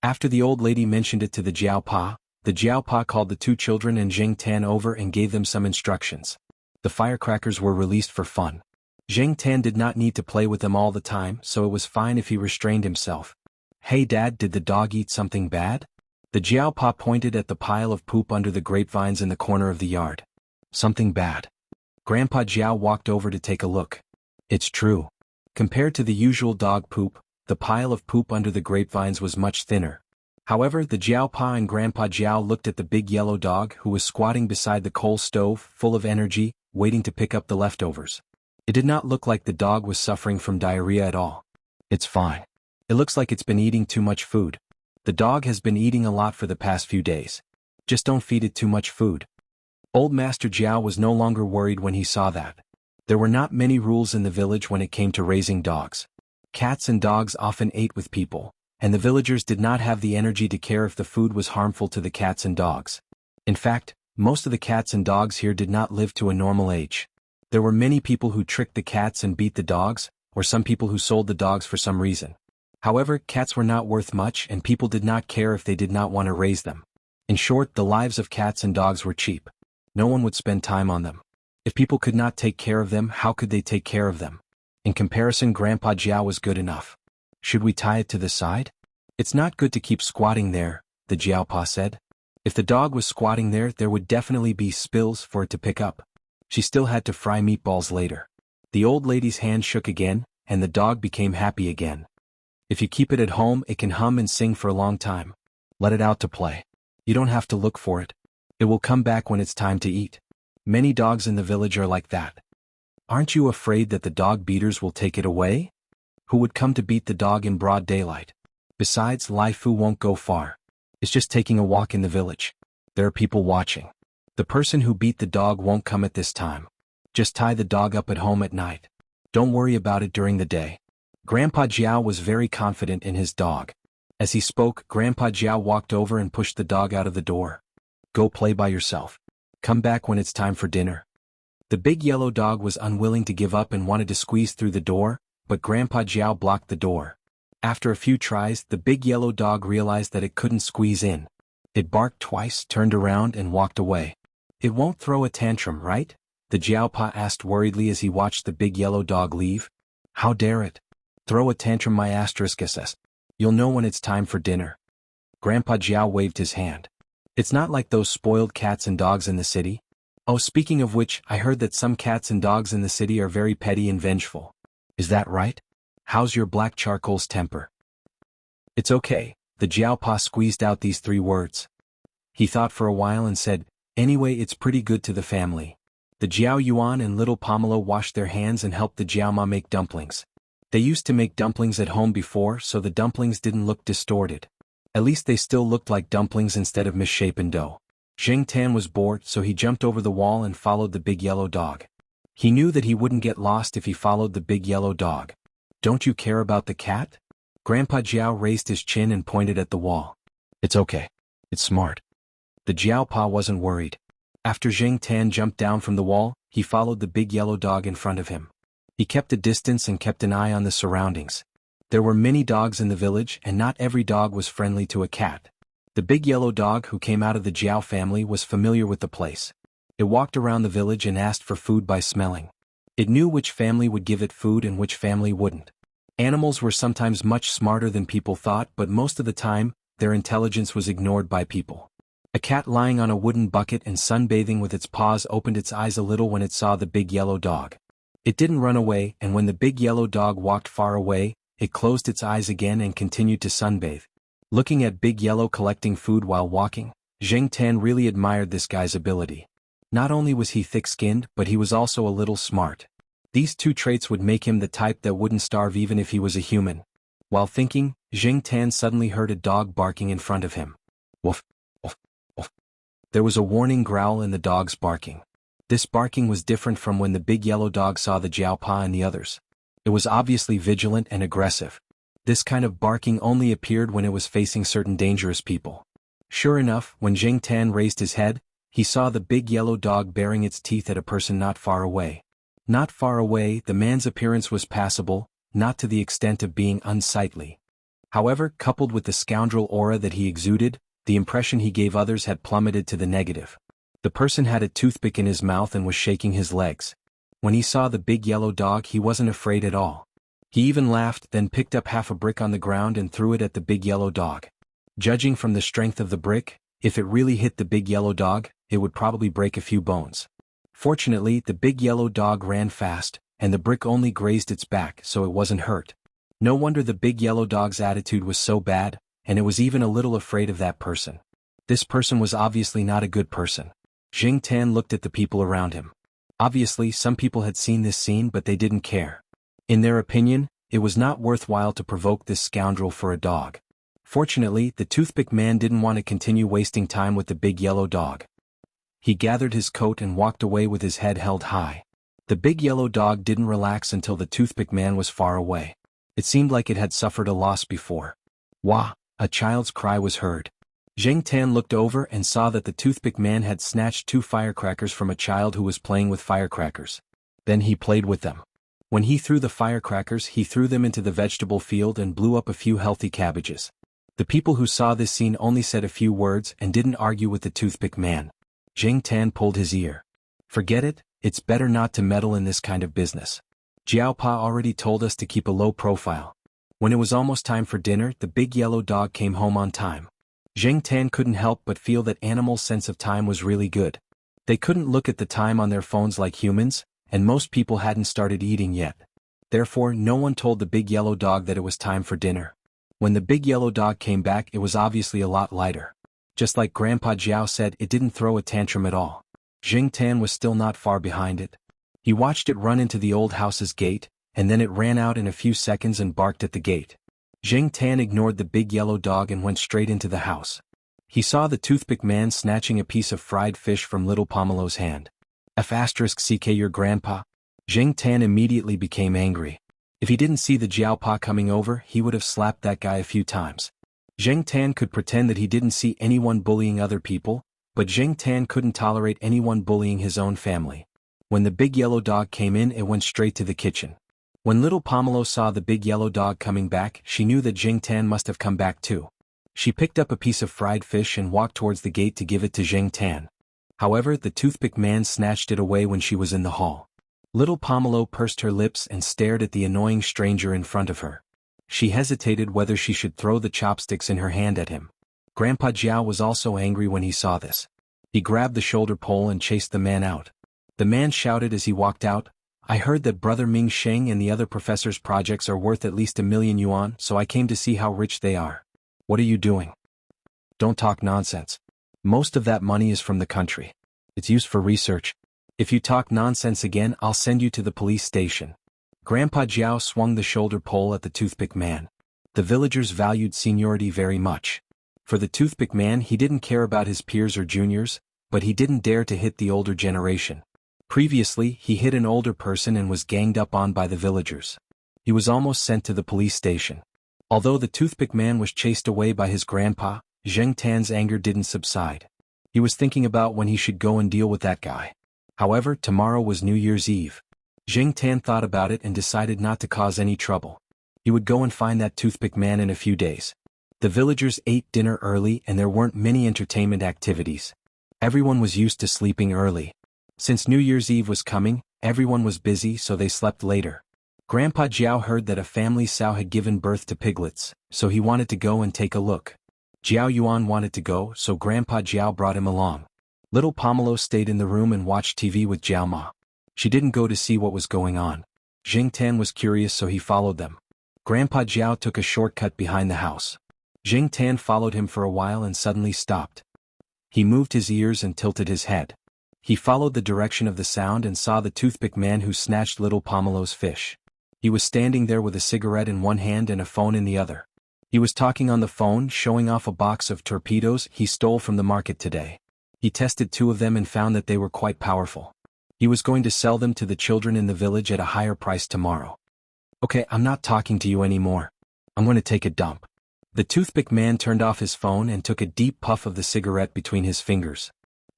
After the old lady mentioned it to the Jiao Pa called the two children and Jing Tan over and gave them some instructions. The firecrackers were released for fun. Jing Tan did not need to play with them all the time, so it was fine if he restrained himself. Hey Dad, did the dog eat something bad? The Jiao Pa pointed at the pile of poop under the grapevines in the corner of the yard. Something bad. Grandpa Jiao walked over to take a look. It's true. Compared to the usual dog poop, the pile of poop under the grapevines was much thinner. However, the Jiao Pa and Grandpa Jiao looked at the big yellow dog who was squatting beside the coal stove, full of energy, waiting to pick up the leftovers. It did not look like the dog was suffering from diarrhea at all. It's fine. It looks like it's been eating too much food. The dog has been eating a lot for the past few days. Just don't feed it too much food. Old Master Jiao was no longer worried when he saw that. There were not many rules in the village when it came to raising dogs. Cats and dogs often ate with people, and the villagers did not have the energy to care if the food was harmful to the cats and dogs. In fact, most of the cats and dogs here did not live to a normal age. There were many people who tricked the cats and beat the dogs, or some people who sold the dogs for some reason. However, cats were not worth much and people did not care if they did not want to raise them. In short, the lives of cats and dogs were cheap. No one would spend time on them. If people could not take care of them, how could they take care of them? In comparison, Grandpa Jiao was good enough. Should we tie it to the side? It's not good to keep squatting there, the Jiaopa said. If the dog was squatting there, there would definitely be spills for it to pick up. She still had to fry meatballs later. The old lady's hand shook again, and the dog became happy again. If you keep it at home, it can hum and sing for a long time. Let it out to play. You don't have to look for it. It will come back when it's time to eat. Many dogs in the village are like that. Aren't you afraid that the dog beaters will take it away? Who would come to beat the dog in broad daylight? Besides, Lai Fu won't go far. It's just taking a walk in the village. There are people watching. The person who beat the dog won't come at this time. Just tie the dog up at home at night. Don't worry about it during the day. Grandpa Jiao was very confident in his dog. As he spoke, Grandpa Jiao walked over and pushed the dog out of the door. Go play by yourself. Come back when it's time for dinner. The big yellow dog was unwilling to give up and wanted to squeeze through the door, but Grandpa Jiao blocked the door. After a few tries, the big yellow dog realized that it couldn't squeeze in. It barked twice, turned around, and walked away. It won't throw a tantrum, right? The Jiaopa asked worriedly as he watched the big yellow dog leave. How dare it? Throw a tantrum, my asterisk SS. You'll know when it's time for dinner. Grandpa Jiao waved his hand. It's not like those spoiled cats and dogs in the city. Oh, speaking of which, I heard that some cats and dogs in the city are very petty and vengeful. Is that right? How's your black charcoal's temper? It's okay. The Jiaopa squeezed out these 3 words. He thought for a while and said, anyway, it's pretty good to the family. The Jiao Yuan and little Pomelo washed their hands and helped the Jiaoma make dumplings. They used to make dumplings at home before, so the dumplings didn't look distorted. At least they still looked like dumplings instead of misshapen dough. Zheng Tan was bored, so he jumped over the wall and followed the big yellow dog. He knew that he wouldn't get lost if he followed the big yellow dog. Don't you care about the cat? Grandpa Jiao raised his chin and pointed at the wall. It's okay. It's smart. The Jiaopa wasn't worried. After Zheng Tan jumped down from the wall, he followed the big yellow dog in front of him. He kept a distance and kept an eye on the surroundings. There were many dogs in the village, and not every dog was friendly to a cat. The big yellow dog who came out of the Jiao family was familiar with the place. It walked around the village and asked for food by smelling. It knew which family would give it food and which family wouldn't. Animals were sometimes much smarter than people thought, but most of the time, their intelligence was ignored by people. A cat lying on a wooden bucket and sunbathing with its paws opened its eyes a little when it saw the big yellow dog. It didn't run away, and when the big yellow dog walked far away, it closed its eyes again and continued to sunbathe. Looking at Big Yellow collecting food while walking, Zheng Tan really admired this guy's ability. Not only was he thick-skinned, but he was also a little smart. These 2 traits would make him the type that wouldn't starve even if he was a human. While thinking, Zheng Tan suddenly heard a dog barking in front of him. Woof, woof, woof. There was a warning growl in the dog's barking. This barking was different from when the big yellow dog saw the Jiaopa and the others. It was obviously vigilant and aggressive. This kind of barking only appeared when it was facing certain dangerous people. Sure enough, when Zheng Tan raised his head, he saw the big yellow dog baring its teeth at a person not far away. Not far away, the man's appearance was passable, not to the extent of being unsightly. However, coupled with the scoundrel aura that he exuded, the impression he gave others had plummeted to the negative. The person had a toothpick in his mouth and was shaking his legs. When he saw the big yellow dog, he wasn't afraid at all. He even laughed, then picked up half a brick on the ground and threw it at the big yellow dog. Judging from the strength of the brick, if it really hit the big yellow dog, it would probably break a few bones. Fortunately, the big yellow dog ran fast, and the brick only grazed its back, so it wasn't hurt. No wonder the big yellow dog's attitude was so bad, and it was even a little afraid of that person. This person was obviously not a good person. Zheng Tan looked at the people around him. Obviously, some people had seen this scene, but they didn't care. In their opinion, it was not worthwhile to provoke this scoundrel for a dog. Fortunately, the toothpick man didn't want to continue wasting time with the big yellow dog. He gathered his coat and walked away with his head held high. The big yellow dog didn't relax until the toothpick man was far away. It seemed like it had suffered a loss before. Wah! A child's cry was heard. Zheng Tan looked over and saw that the toothpick man had snatched 2 firecrackers from a child who was playing with firecrackers. Then he played with them. When he threw the firecrackers, he threw them into the vegetable field and blew up a few healthy cabbages. The people who saw this scene only said a few words and didn't argue with the toothpick man. Zheng Tan pulled his ear. Forget it, It's better not to meddle in this kind of business. Jiao Pa already told us to keep a low profile. When it was almost time for dinner, the big yellow dog came home on time. Zheng Tan couldn't help but feel that animals' sense of time was really good. They couldn't look at the time on their phones like humans, and most people hadn't started eating yet. Therefore, no one told the big yellow dog that it was time for dinner. When the big yellow dog came back, it was obviously a lot lighter. Just like Grandpa Jiao said, it didn't throw a tantrum at all. Zheng Tan was still not far behind it. He watched it run into the old house's gate, and then it ran out in a few seconds and barked at the gate. Zheng Tan ignored the big yellow dog and went straight into the house. He saw the toothpick man snatching a piece of fried fish from little Pomelo's hand. F***ck your grandpa? Zheng Tan immediately became angry. If he didn't see the Jiao Pa coming over, he would have slapped that guy a few times. Zheng Tan could pretend that he didn't see anyone bullying other people, but Zheng Tan couldn't tolerate anyone bullying his own family. When the big yellow dog came in, it went straight to the kitchen. When little Pomelo saw the big yellow dog coming back, she knew that Zheng Tan must have come back too. She picked up a piece of fried fish and walked towards the gate to give it to Zheng Tan. However, the toothpick man snatched it away when she was in the hall. Little Pomelo pursed her lips and stared at the annoying stranger in front of her. She hesitated whether she should throw the chopsticks in her hand at him. Grandpa Jiao was also angry when he saw this. He grabbed the shoulder pole and chased the man out. The man shouted as he walked out, "I heard that Brother Ming Sheng and the other professor's projects are worth at least 1,000,000 yuan, so I came to see how rich they are. What are you doing? Don't talk nonsense. Most of that money is from the country. It's used for research. If you talk nonsense again, I'll send you to the police station." Grandpa Jiao swung the shoulder pole at the toothpick man. The villagers valued seniority very much. For the toothpick man, he didn't care about his peers or juniors, but he didn't dare to hit the older generation. Previously, he hit an older person and was ganged up on by the villagers. He was almost sent to the police station. Although the toothpick man was chased away by his grandpa, Zheng Tan's anger didn't subside. He was thinking about when he should go and deal with that guy. However, tomorrow was New Year's Eve. Zheng Tan thought about it and decided not to cause any trouble. He would go and find that toothpick man in a few days. The villagers ate dinner early and there weren't many entertainment activities. Everyone was used to sleeping early. Since New Year's Eve was coming, everyone was busy, so they slept later. Grandpa Jiao heard that a family sow had given birth to piglets, so he wanted to go and take a look. Jiao Yuan wanted to go, so Grandpa Jiao brought him along. Little Pomelo stayed in the room and watched TV with Jiao Ma. She didn't go to see what was going on. Zheng Tan was curious, so he followed them. Grandpa Jiao took a shortcut behind the house. Zheng Tan followed him for a while and suddenly stopped. He moved his ears and tilted his head. He followed the direction of the sound and saw the toothpick man who snatched little Pomelo's fish. He was standing there with a cigarette in one hand and a phone in the other. He was talking on the phone, showing off a box of torpedoes he stole from the market today. He tested 2 of them and found that they were quite powerful. He was going to sell them to the children in the village at a higher price tomorrow. "Okay, I'm not talking to you anymore. I'm going to take a dump." The toothpick man turned off his phone and took a deep puff of the cigarette between his fingers.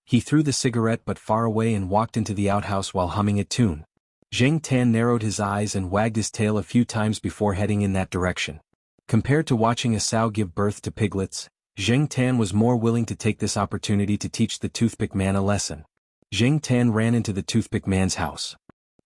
He threw the cigarette but far away and walked into the outhouse while humming a tune. Zheng Tan narrowed his eyes and wagged his tail a few times before heading in that direction. Compared to watching a sow give birth to piglets, Zheng Tan was more willing to take this opportunity to teach the toothpick man a lesson. Zheng Tan ran into the toothpick man's house.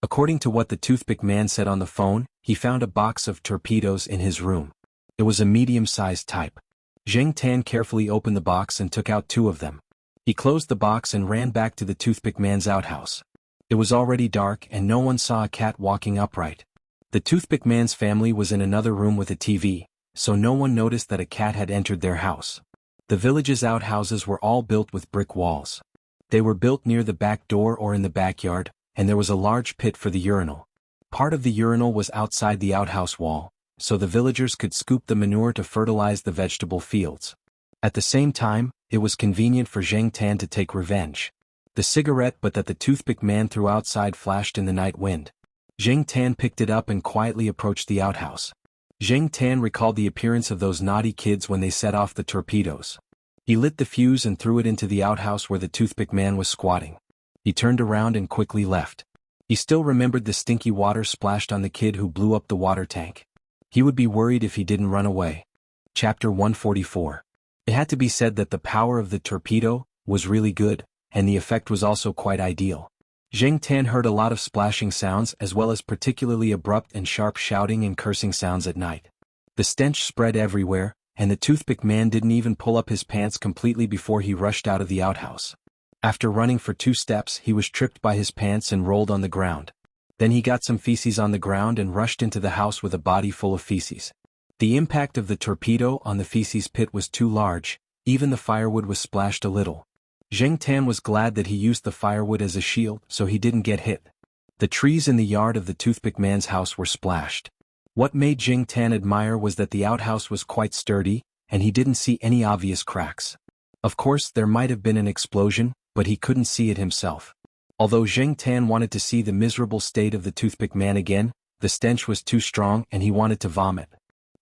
According to what the toothpick man said on the phone, he found a box of torpedoes in his room. It was a medium-sized type. Zheng Tan carefully opened the box and took out 2 of them. He closed the box and ran back to the toothpick man's outhouse. It was already dark and no one saw a cat walking upright. The toothpick man's family was in another room with a TV, so no one noticed that a cat had entered their house. The village's outhouses were all built with brick walls. They were built near the back door or in the backyard, and there was a large pit for the urinal. Part of the urinal was outside the outhouse wall, so the villagers could scoop the manure to fertilize the vegetable fields. At the same time, it was convenient for Zheng Tan to take revenge. The cigarette but that the toothpick man threw outside flashed in the night wind. Zheng Tan picked it up and quietly approached the outhouse. Zheng Tan recalled the appearance of those naughty kids when they set off the torpedoes. He lit the fuse and threw it into the outhouse where the toothpick man was squatting. He turned around and quickly left. He still remembered the stinky water splashed on the kid who blew up the water tank. He would be worried if he didn't run away. Chapter 144. It had to be said that the power of the torpedo was really good, and the effect was also quite ideal. Zheng Tan heard a lot of splashing sounds as well as particularly abrupt and sharp shouting and cursing sounds at night. The stench spread everywhere, and the toothpick man didn't even pull up his pants completely before he rushed out of the outhouse. After running for 2 steps, he was tripped by his pants and rolled on the ground. Then he got some feces on the ground and rushed into the house with a body full of feces. The impact of the torpedo on the feces pit was too large, even the firewood was splashed a little. Zheng Tan was glad that he used the firewood as a shield so he didn't get hit. The trees in the yard of the toothpick man's house were splashed. What made Zheng Tan admire was that the outhouse was quite sturdy, and he didn't see any obvious cracks. Of course, there might have been an explosion, but he couldn't see it himself. Although Zheng Tan wanted to see the miserable state of the toothpick man again, the stench was too strong and he wanted to vomit.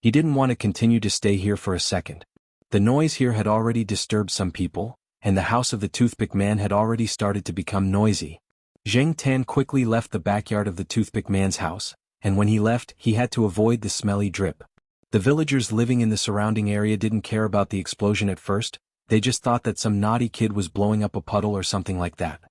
He didn't want to continue to stay here for a second. The noise here had already disturbed some people, and the house of the toothpick man had already started to become noisy. Zheng Tan quickly left the backyard of the toothpick man's house, and when he left, he had to avoid the smelly drip. The villagers living in the surrounding area didn't care about the explosion at first, they just thought that some naughty kid was blowing up a puddle or something like that.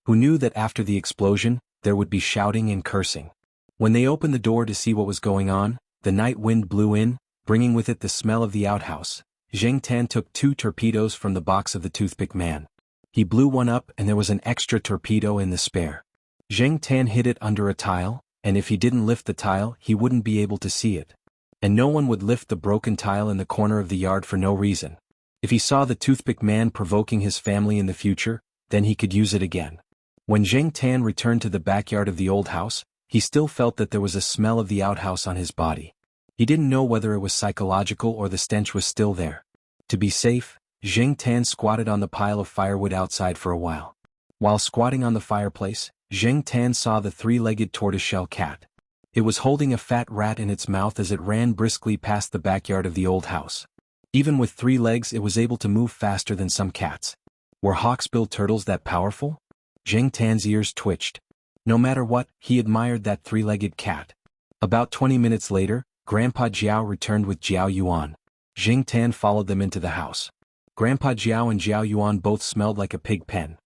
Who knew that after the explosion, there would be shouting and cursing. When they opened the door to see what was going on, the night wind blew in, bringing with it the smell of the outhouse. Zheng Tan took 2 torpedoes from the box of the toothpick man. He blew one up and there was an extra torpedo in the spare. Zheng Tan hid it under a tile, and if he didn't lift the tile, he wouldn't be able to see it. And no one would lift the broken tile in the corner of the yard for no reason. If he saw the toothpick man provoking his family in the future, then he could use it again. When Zheng Tan returned to the backyard of the old house, he still felt that there was a smell of the outhouse on his body. He didn't know whether it was psychological or the stench was still there. To be safe, Zheng Tan squatted on the pile of firewood outside for a while. While squatting on the fireplace, Zheng Tan saw the 3-legged tortoiseshell cat. It was holding a fat rat in its mouth as it ran briskly past the backyard of the old house. Even with 3 legs, it was able to move faster than some cats. Were hawksbill turtles that powerful? Zheng Tan's ears twitched. No matter what, he admired that 3-legged cat. About 20 minutes later, Grandpa Jiao returned with Jiao Yuan. Zheng Tan followed them into the house. Grandpa Jiao and Jiao Yuan both smelled like a pig pen.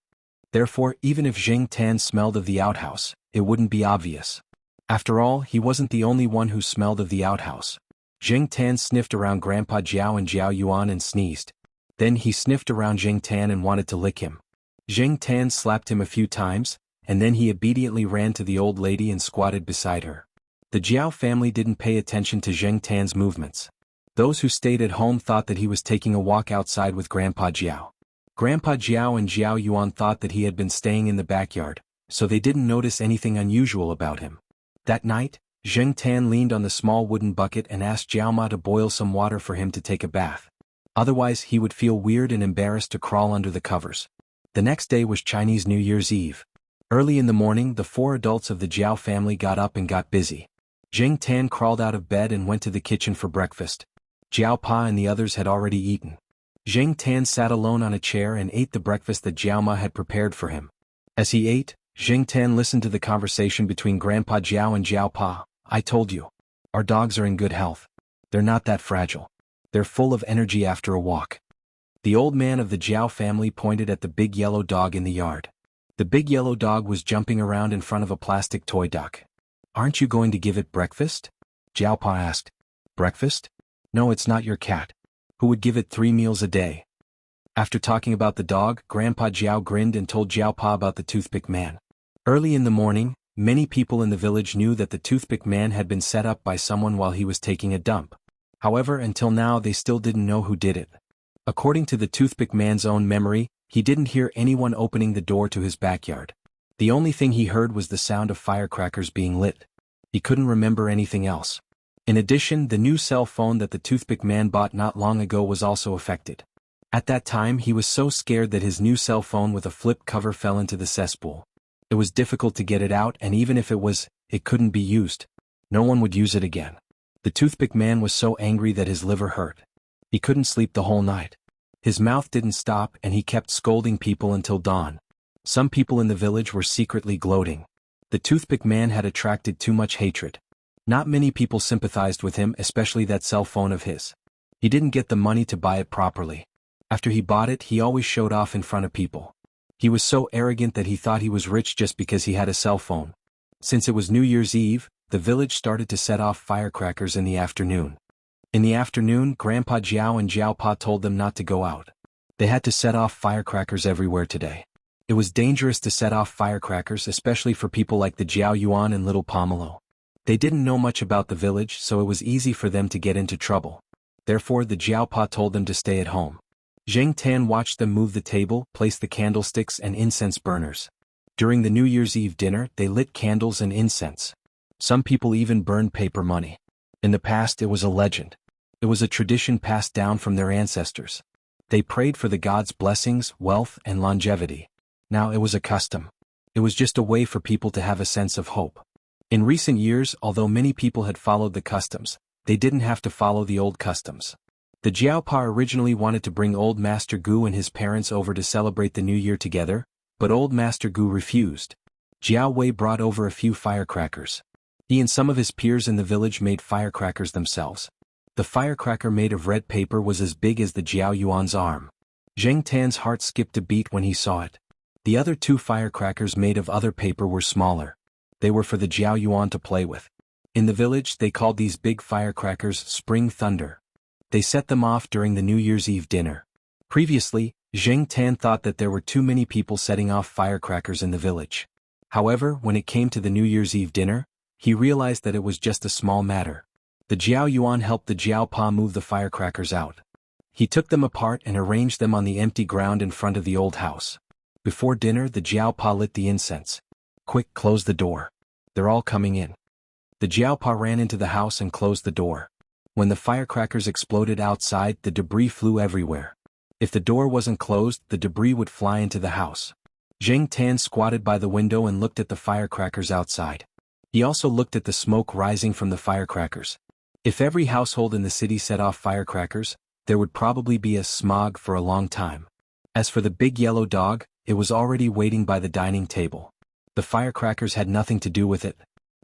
Therefore, even if Zheng Tan smelled of the outhouse, it wouldn't be obvious. After all, he wasn't the only one who smelled of the outhouse. Zheng Tan sniffed around Grandpa Jiao and Jiao Yuan and sneezed. Then he sniffed around Zheng Tan and wanted to lick him. Zheng Tan slapped him a few times, and then he obediently ran to the old lady and squatted beside her. The Jiao family didn't pay attention to Zheng Tan's movements. Those who stayed at home thought that he was taking a walk outside with Grandpa Jiao. Grandpa Jiao and Jiao Yuan thought that he had been staying in the backyard, so they didn't notice anything unusual about him. That night, Zheng Tan leaned on the small wooden bucket and asked Jiao Ma to boil some water for him to take a bath. Otherwise he would feel weird and embarrassed to crawl under the covers. The next day was Chinese New Year's Eve. Early in the morning, the 4 adults of the Jiao family got up and got busy. Zheng Tan crawled out of bed and went to the kitchen for breakfast. Jiao Pa and the others had already eaten. Zheng Tan sat alone on a chair and ate the breakfast that Jiao Ma had prepared for him. As he ate, Zheng Tan listened to the conversation between Grandpa Jiao and Jiao Pa. I told you. Our dogs are in good health. They're not that fragile. They're full of energy after a walk. The old man of the Jiao family pointed at the big yellow dog in the yard. The big yellow dog was jumping around in front of a plastic toy duck. Aren't you going to give it breakfast? Jiao Pa asked. Breakfast? No, it's not your cat. Who would give it 3 meals a day? After talking about the dog, Grandpa Jiao grinned and told Jiao Pa about the toothpick man. Early in the morning, many people in the village knew that the toothpick man had been set up by someone while he was taking a dump. However, until now they still didn't know who did it. According to the toothpick man's own memory, he didn't hear anyone opening the door to his backyard. The only thing he heard was the sound of firecrackers being lit. He couldn't remember anything else. In addition, the new cell phone that the toothpick man bought not long ago was also affected. At that time he was so scared that his new cell phone with a flip cover fell into the cesspool. It was difficult to get it out, and even if it couldn't be used. No one would use it again. The toothpick man was so angry that his liver hurt. He couldn't sleep the whole night. His mouth didn't stop and he kept scolding people until dawn. Some people in the village were secretly gloating. The toothpick man had attracted too much hatred. Not many people sympathized with him, especially that cell phone of his. He didn't get the money to buy it properly. After he bought it, he always showed off in front of people. He was so arrogant that he thought he was rich just because he had a cell phone. Since it was New Year's Eve, the village started to set off firecrackers in the afternoon. In the afternoon, Grandpa Jiao and Jiao Pa told them not to go out. They had to set off firecrackers everywhere today. It was dangerous to set off firecrackers, especially for people like the Jiao Yuan and little Pomelo. They didn't know much about the village, so it was easy for them to get into trouble. Therefore the Jiao Pa told them to stay at home. Zheng Tan watched them move the table, place the candlesticks and incense burners. During the New Year's Eve dinner, they lit candles and incense. Some people even burned paper money. In the past it was a legend. It was a tradition passed down from their ancestors. They prayed for the gods' blessings, wealth, and longevity. Now it was a custom. It was just a way for people to have a sense of hope. In recent years, although many people had followed the customs, they didn't have to follow the old customs. The Jiaopa originally wanted to bring Old Master Gu and his parents over to celebrate the New Year together, but Old Master Gu refused. Jiao Wei brought over a few firecrackers. He and some of his peers in the village made firecrackers themselves. The firecracker made of red paper was as big as the Jiao Yuan's arm. Zheng Tan's heart skipped a beat when he saw it. The other two firecrackers made of other paper were smaller. They were for the Jiao Yuan to play with. In the village they called these big firecrackers Spring Thunder. They set them off during the New Year's Eve dinner. Previously, Zheng Tan thought that there were too many people setting off firecrackers in the village. However, when it came to the New Year's Eve dinner, he realized that it was just a small matter. The Jiao Yuan helped the Jiao Pa move the firecrackers out. He took them apart and arranged them on the empty ground in front of the old house. Before dinner the Jiao Pa lit the incense. "Quick, close the door. They're all coming in." The Jiao Pa ran into the house and closed the door. When the firecrackers exploded outside, the debris flew everywhere. If the door wasn't closed, the debris would fly into the house. Zheng Tan squatted by the window and looked at the firecrackers outside. He also looked at the smoke rising from the firecrackers. If every household in the city set off firecrackers, there would probably be a smog for a long time. As for the big yellow dog, it was already waiting by the dining table. The firecrackers had nothing to do with it.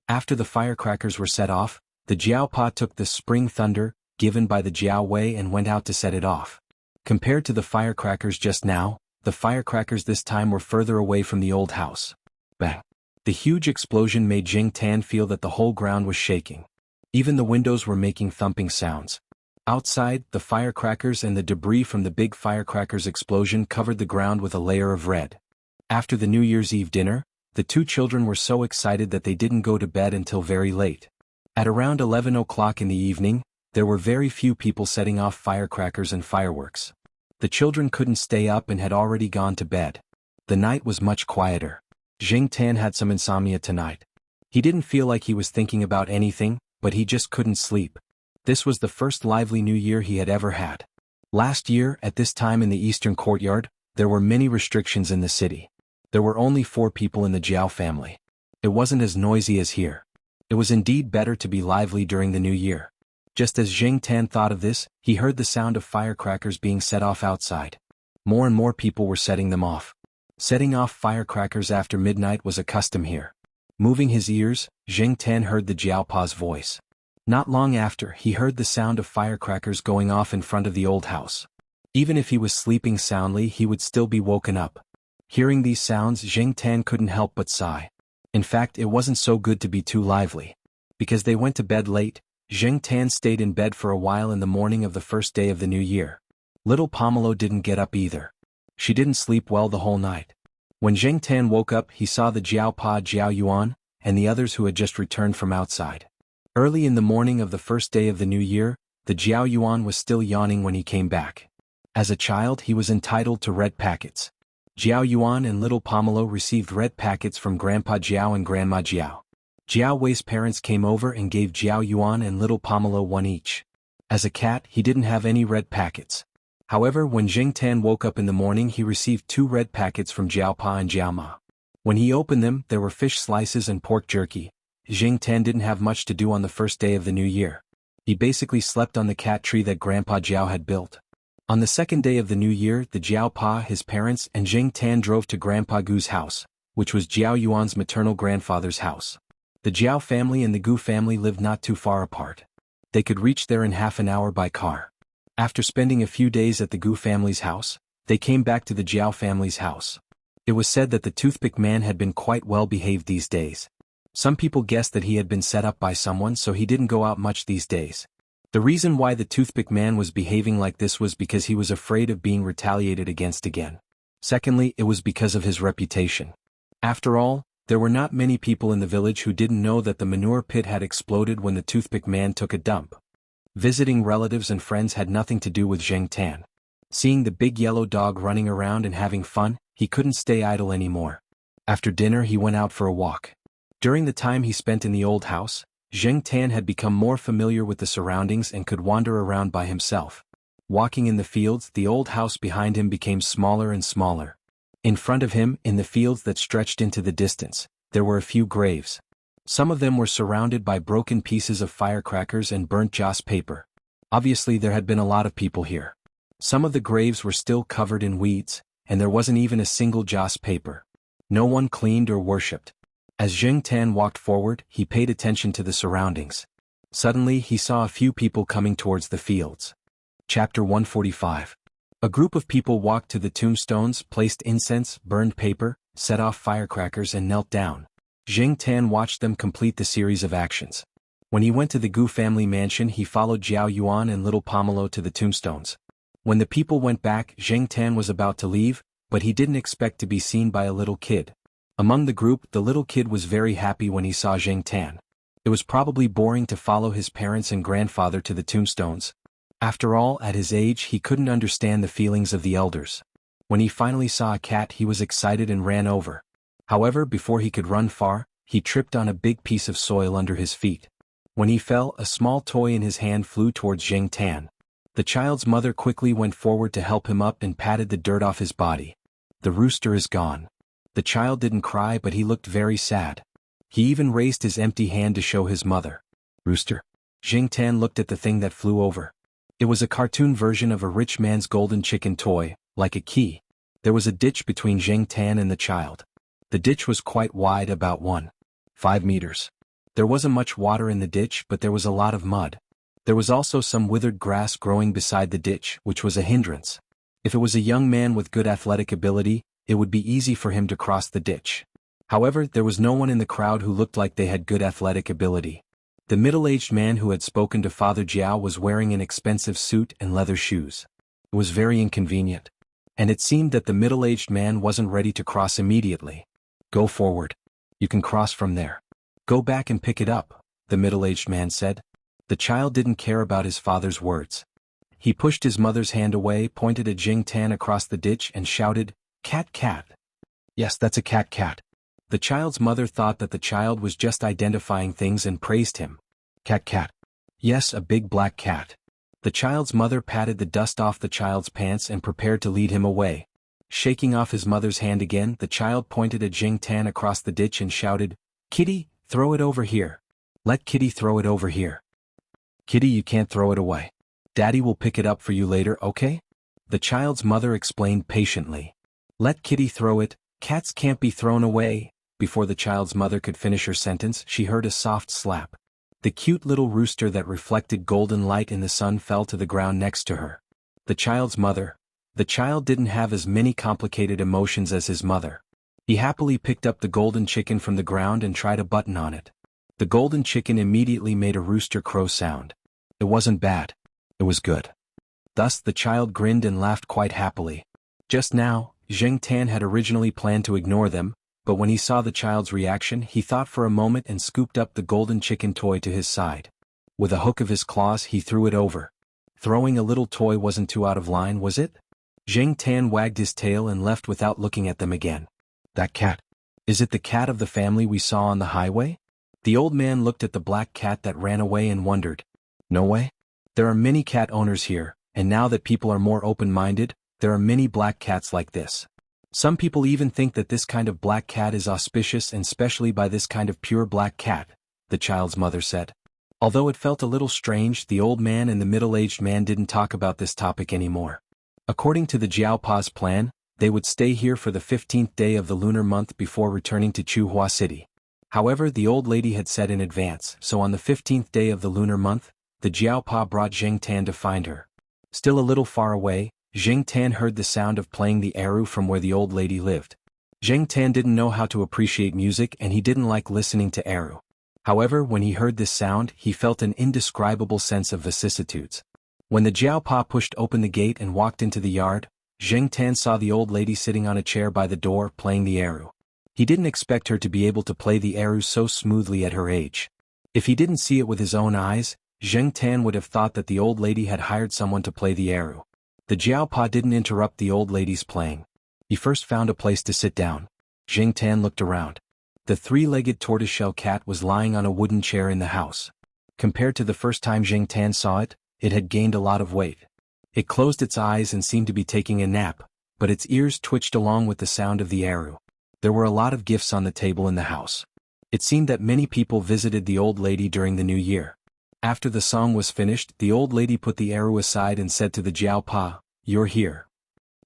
After the firecrackers were set off, the Jiao Pa took the Spring Thunder, given by the Jiao Wei, and went out to set it off. Compared to the firecrackers just now, the firecrackers this time were further away from the old house. Bang! The huge explosion made Zheng Tan feel that the whole ground was shaking. Even the windows were making thumping sounds. Outside, the firecrackers and the debris from the big firecrackers explosion covered the ground with a layer of red. After the New Year's Eve dinner, the two children were so excited that they didn't go to bed until very late. At around 11 o'clock in the evening, there were very few people setting off firecrackers and fireworks. The children couldn't stay up and had already gone to bed. The night was much quieter. Zheng Tan had some insomnia tonight. He didn't feel like he was thinking about anything, but he just couldn't sleep. This was the first lively New Year he had ever had. Last year, at this time in the eastern courtyard, there were many restrictions in the city. There were only 4 people in the Jiao family. It wasn't as noisy as here. It was indeed better to be lively during the New Year. Just as Zheng Tan thought of this, he heard the sound of firecrackers being set off outside. More and more people were setting them off. Setting off firecrackers after midnight was a custom here. Moving his ears, Zheng Tan heard the Jiao Pa's voice. Not long after, he heard the sound of firecrackers going off in front of the old house. Even if he was sleeping soundly, he would still be woken up. Hearing these sounds, Zheng Tan couldn't help but sigh. In fact, it wasn't so good to be too lively. Because they went to bed late, Zheng Tan stayed in bed for a while in the morning of the first day of the new year. Little Pomelo didn't get up either. She didn't sleep well the whole night. When Zheng Tan woke up, he saw the Jiao Pa, Jiao Yuan, and the others who had just returned from outside. Early in the morning of the first day of the new year, the Jiao Yuan was still yawning when he came back. As a child, he was entitled to red packets. Jiao Yuan and little Pomelo received red packets from Grandpa Jiao and Grandma Jiao. Jiao Wei's parents came over and gave Jiao Yuan and little Pomelo one each. As a cat, he didn't have any red packets. However, when Zheng Tan woke up in the morning, he received 2 red packets from Jiao Pa and Jiao Ma. When he opened them, there were fish slices and pork jerky. Zheng Tan didn't have much to do on the first day of the new year. He basically slept on the cat tree that Grandpa Jiao had built. On the second day of the new year, the Jiao Pa, his parents, and Zheng Tan drove to Grandpa Gu's house, which was Jiao Yuan's maternal grandfather's house. The Jiao family and the Gu family lived not too far apart. They could reach there in half an hour by car. After spending a few days at the Gu family's house, they came back to the Jiao family's house. It was said that the toothpick man had been quite well behaved these days. Some people guessed that he had been set up by someone, so he didn't go out much these days. The reason why the toothpick man was behaving like this was because he was afraid of being retaliated against again. Secondly, it was because of his reputation. After all, there were not many people in the village who didn't know that the manure pit had exploded when the toothpick man took a dump. Visiting relatives and friends had nothing to do with Zheng Tan. Seeing the big yellow dog running around and having fun, he couldn't stay idle anymore. After dinner he went out for a walk. During the time he spent in the old house, Zheng Tan had become more familiar with the surroundings and could wander around by himself. Walking in the fields, the old house behind him became smaller and smaller. In front of him, in the fields that stretched into the distance, there were a few graves. Some of them were surrounded by broken pieces of firecrackers and burnt joss paper. Obviously there had been a lot of people here. Some of the graves were still covered in weeds, and there wasn't even a single joss paper. No one cleaned or worshipped. As Zheng Tan walked forward, he paid attention to the surroundings. Suddenly he saw a few people coming towards the fields. Chapter 145. A group of people walked to the tombstones, placed incense, burned paper, set off firecrackers and knelt down. Zheng Tan watched them complete the series of actions. When he went to the Gu family mansion, he followed Jiao Yuan and little Pomelo to the tombstones. When the people went back, Zheng Tan was about to leave, but he didn't expect to be seen by a little kid. Among the group, the little kid was very happy when he saw Zheng Tan. It was probably boring to follow his parents and grandfather to the tombstones. After all, at his age he couldn't understand the feelings of the elders. When he finally saw a cat, he was excited and ran over. However, before he could run far, he tripped on a big piece of soil under his feet. When he fell, a small toy in his hand flew towards Zheng Tan. The child's mother quickly went forward to help him up and patted the dirt off his body. The rooster is gone. The child didn't cry, but he looked very sad. He even raised his empty hand to show his mother. Rooster? Zheng Tan looked at the thing that flew over. It was a cartoon version of a rich man's golden chicken toy, like a key. There was a ditch between Zheng Tan and the child. The ditch was quite wide, about 1.5 meters. There wasn't much water in the ditch, but there was a lot of mud. There was also some withered grass growing beside the ditch, which was a hindrance. If it was a young man with good athletic ability, it would be easy for him to cross the ditch. However, there was no one in the crowd who looked like they had good athletic ability. The middle-aged man who had spoken to Father Jiao was wearing an expensive suit and leather shoes. It was very inconvenient. And it seemed that the middle-aged man wasn't ready to cross immediately. Go forward. You can cross from there. Go back and pick it up, the middle-aged man said. The child didn't care about his father's words. He pushed his mother's hand away, pointed at Zheng Tan across the ditch and shouted, "Cat, cat." Yes, that's a cat, cat. The child's mother thought that the child was just identifying things and praised him. Cat, cat. Yes, a big black cat. The child's mother patted the dust off the child's pants and prepared to lead him away. Shaking off his mother's hand again, the child pointed at Zheng Tan across the ditch and shouted, "Kitty, throw it over here. Let Kitty throw it over here. Kitty, you can't throw it away. Daddy will pick it up for you later, okay?" The child's mother explained patiently. Let Kitty throw it, cats can't be thrown away. Before the child's mother could finish her sentence, she heard a soft slap. The cute little rooster that reflected golden light in the sun fell to the ground next to her. The child's mother. The child didn't have as many complicated emotions as his mother. He happily picked up the golden chicken from the ground and tried a button on it. The golden chicken immediately made a rooster crow sound. It wasn't bad. It was good. Thus the child grinned and laughed quite happily. Just now, Zheng Tan had originally planned to ignore them, but when he saw the child's reaction, he thought for a moment and scooped up the golden chicken toy to his side. With a hook of his claws he threw it over. Throwing a little toy wasn't too out of line, was it? Zheng Tan wagged his tail and left without looking at them again. That cat. Is it the cat of the family we saw on the highway? The old man looked at the black cat that ran away and wondered. No way. There are many cat owners here, and now that people are more open-minded, there are many black cats like this. Some people even think that this kind of black cat is auspicious, and especially by this kind of pure black cat, the child's mother said. Although it felt a little strange, the old man and the middle-aged man didn't talk about this topic anymore. According to the Jiaopa's plan, they would stay here for the 15th day of the lunar month before returning to Chuhua City. However, the old lady had said in advance, so on the 15th day of the lunar month, the Jiaopa brought Zheng Tan to find her. Still a little far away, Zheng Tan heard the sound of playing the eru from where the old lady lived. Zheng Tan didn't know how to appreciate music and he didn't like listening to Eru. However, when he heard this sound, he felt an indescribable sense of vicissitudes. When the Jiaopa pushed open the gate and walked into the yard, Zheng Tan saw the old lady sitting on a chair by the door playing the Eru. He didn't expect her to be able to play the Eru so smoothly at her age. If he didn't see it with his own eyes, Zheng Tan would have thought that the old lady had hired someone to play the Eru. The Jiaopa didn't interrupt the old lady's playing. He first found a place to sit down. Zheng Tan looked around. The three-legged tortoiseshell cat was lying on a wooden chair in the house. Compared to the first time Zheng Tan saw it, it had gained a lot of weight. It closed its eyes and seemed to be taking a nap, but its ears twitched along with the sound of the Eru. There were a lot of gifts on the table in the house. It seemed that many people visited the old lady during the new year. After the song was finished, the old lady put the Eru aside and said to the Jiaopa, "You're here."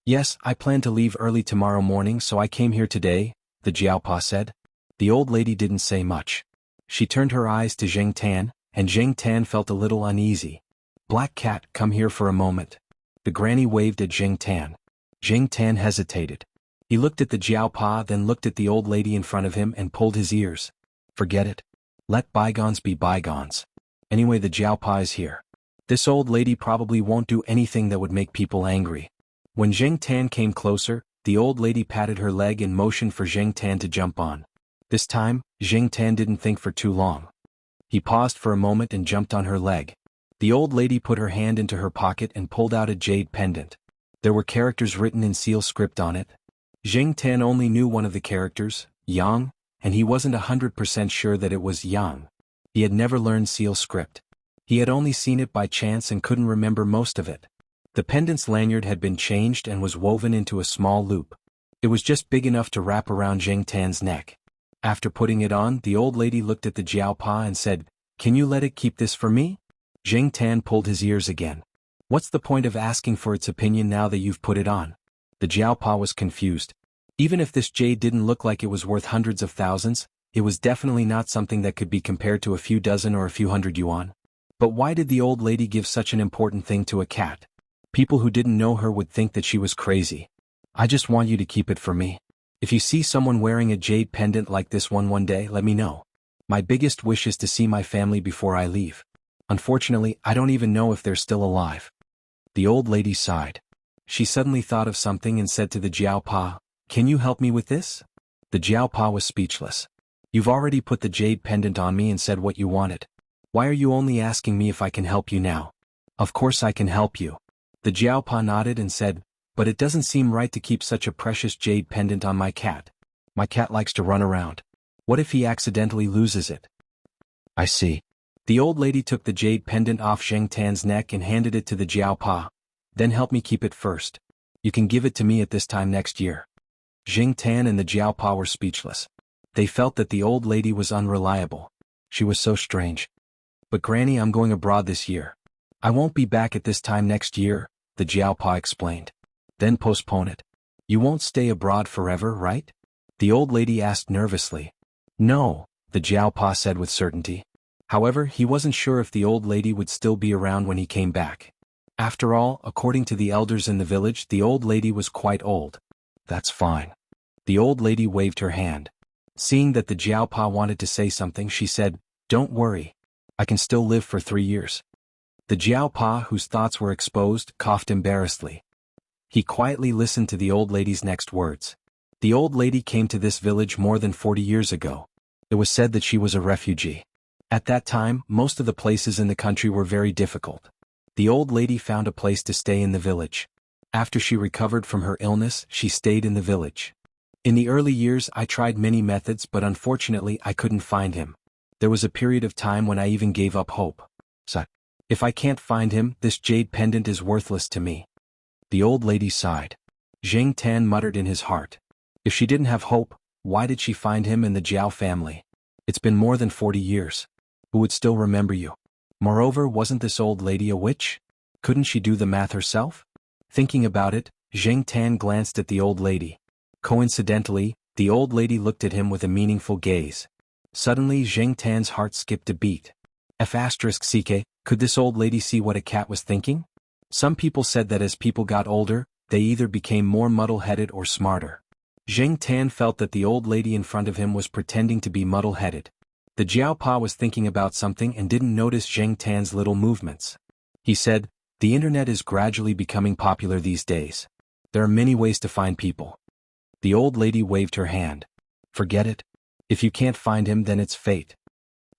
"Yes, I plan to leave early tomorrow morning, so I came here today," the Jiaopa said. The old lady didn't say much. She turned her eyes to Zheng Tan, and Zheng Tan felt a little uneasy. "Black cat, come here for a moment." The granny waved at Zheng Tan. Zheng Tan hesitated. He looked at the Jiaopa, then looked at the old lady in front of him and pulled his ears. "Forget it. Let bygones be bygones. Anyway, the Jiaopa is here. This old lady probably won't do anything that would make people angry." When Zheng Tan came closer, the old lady patted her leg and motioned for Zheng Tan to jump on. This time, Zheng Tan didn't think for too long. He paused for a moment and jumped on her leg. The old lady put her hand into her pocket and pulled out a jade pendant. There were characters written in seal script on it. Zheng Tan only knew one of the characters, Yang, and he wasn't 100% sure that it was Yang. He had never learned seal script. He had only seen it by chance and couldn't remember most of it. The pendant's lanyard had been changed and was woven into a small loop. It was just big enough to wrap around Zheng Tan's neck. After putting it on, the old lady looked at the Jiaopa and said, "Can you let it keep this for me?" Zheng Tan pulled his ears again. "What's the point of asking for its opinion now that you've put it on?" The Jiaopa was confused. Even if this jade didn't look like it was worth hundreds of thousands, it was definitely not something that could be compared to a few dozen or a few hundred yuan. But why did the old lady give such an important thing to a cat? People who didn't know her would think that she was crazy. "I just want you to keep it for me. If you see someone wearing a jade pendant like this one day, let me know. My biggest wish is to see my family before I leave. Unfortunately, I don't even know if they're still alive." The old lady sighed. She suddenly thought of something and said to the Jiaopa, "Can you help me with this?" The Jiaopa was speechless. "You've already put the jade pendant on me and said what you wanted. Why are you only asking me if I can help you now?" "Of course I can help you." The Jiaopa nodded and said, "But it doesn't seem right to keep such a precious jade pendant on my cat. My cat likes to run around. What if he accidentally loses it?" "I see." The old lady took the jade pendant off Zheng Tan's neck and handed it to the Jiaopa. "Then help me keep it first. You can give it to me at this time next year." Zheng Tan and the Jiaopa were speechless. They felt that the old lady was unreliable. She was so strange. "But Granny, I'm going abroad this year. I won't be back at this time next year," the Jiaopa explained. "Then postpone it. You won't stay abroad forever, right?" the old lady asked nervously. "No," the Jiaopa said with certainty. However, he wasn't sure if the old lady would still be around when he came back. After all, according to the elders in the village, the old lady was quite old. "That's fine." The old lady waved her hand. Seeing that the Jiaopa wanted to say something, she said, "Don't worry. I can still live for 3 years." The Jiaopa, whose thoughts were exposed, coughed embarrassedly. He quietly listened to the old lady's next words. The old lady came to this village more than 40 years ago. It was said that she was a refugee. At that time, most of the places in the country were very difficult. The old lady found a place to stay in the village. After she recovered from her illness, she stayed in the village. "In the early years, I tried many methods, but unfortunately I couldn't find him. There was a period of time when I even gave up hope. So, if I can't find him, this jade pendant is worthless to me." The old lady sighed. Zheng Tan muttered in his heart. If she didn't have hope, why did she find him in the Jiao family? It's been more than 40 years. Who would still remember you? Moreover, wasn't this old lady a witch? Couldn't she do the math herself? Thinking about it, Zheng Tan glanced at the old lady. Coincidentally, the old lady looked at him with a meaningful gaze. Suddenly Zheng Tan's heart skipped a beat. F***ck, could this old lady see what a cat was thinking? Some people said that as people got older, they either became more muddle-headed or smarter. Zheng Tan felt that the old lady in front of him was pretending to be muddle-headed. The Jiaopa was thinking about something and didn't notice Zheng Tan's little movements. He said, "The internet is gradually becoming popular these days. There are many ways to find people." The old lady waved her hand. "Forget it. If you can't find him, then it's fate."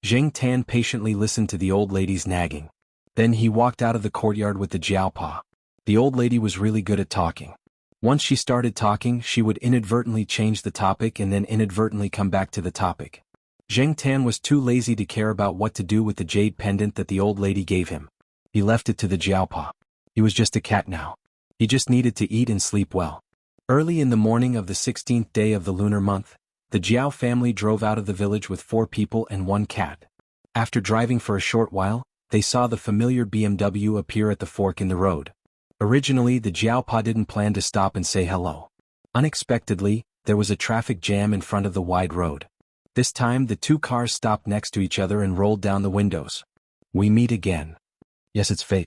Zheng Tan patiently listened to the old lady's nagging. Then he walked out of the courtyard with the Jiaopa. The old lady was really good at talking. Once she started talking, she would inadvertently change the topic and then inadvertently come back to the topic. Zheng Tan was too lazy to care about what to do with the jade pendant that the old lady gave him. He left it to the Jiaopa. He was just a cat now. He just needed to eat and sleep well. Early in the morning of the 16th day of the lunar month, the Jiao family drove out of the village with 4 people and 1 cat. After driving for a short while, they saw the familiar BMW appear at the fork in the road. Originally, the Jiaopa didn't plan to stop and say hello. Unexpectedly, there was a traffic jam in front of the wide road. This time, the 2 cars stopped next to each other and rolled down the windows. "We meet again. Yes, it's fate."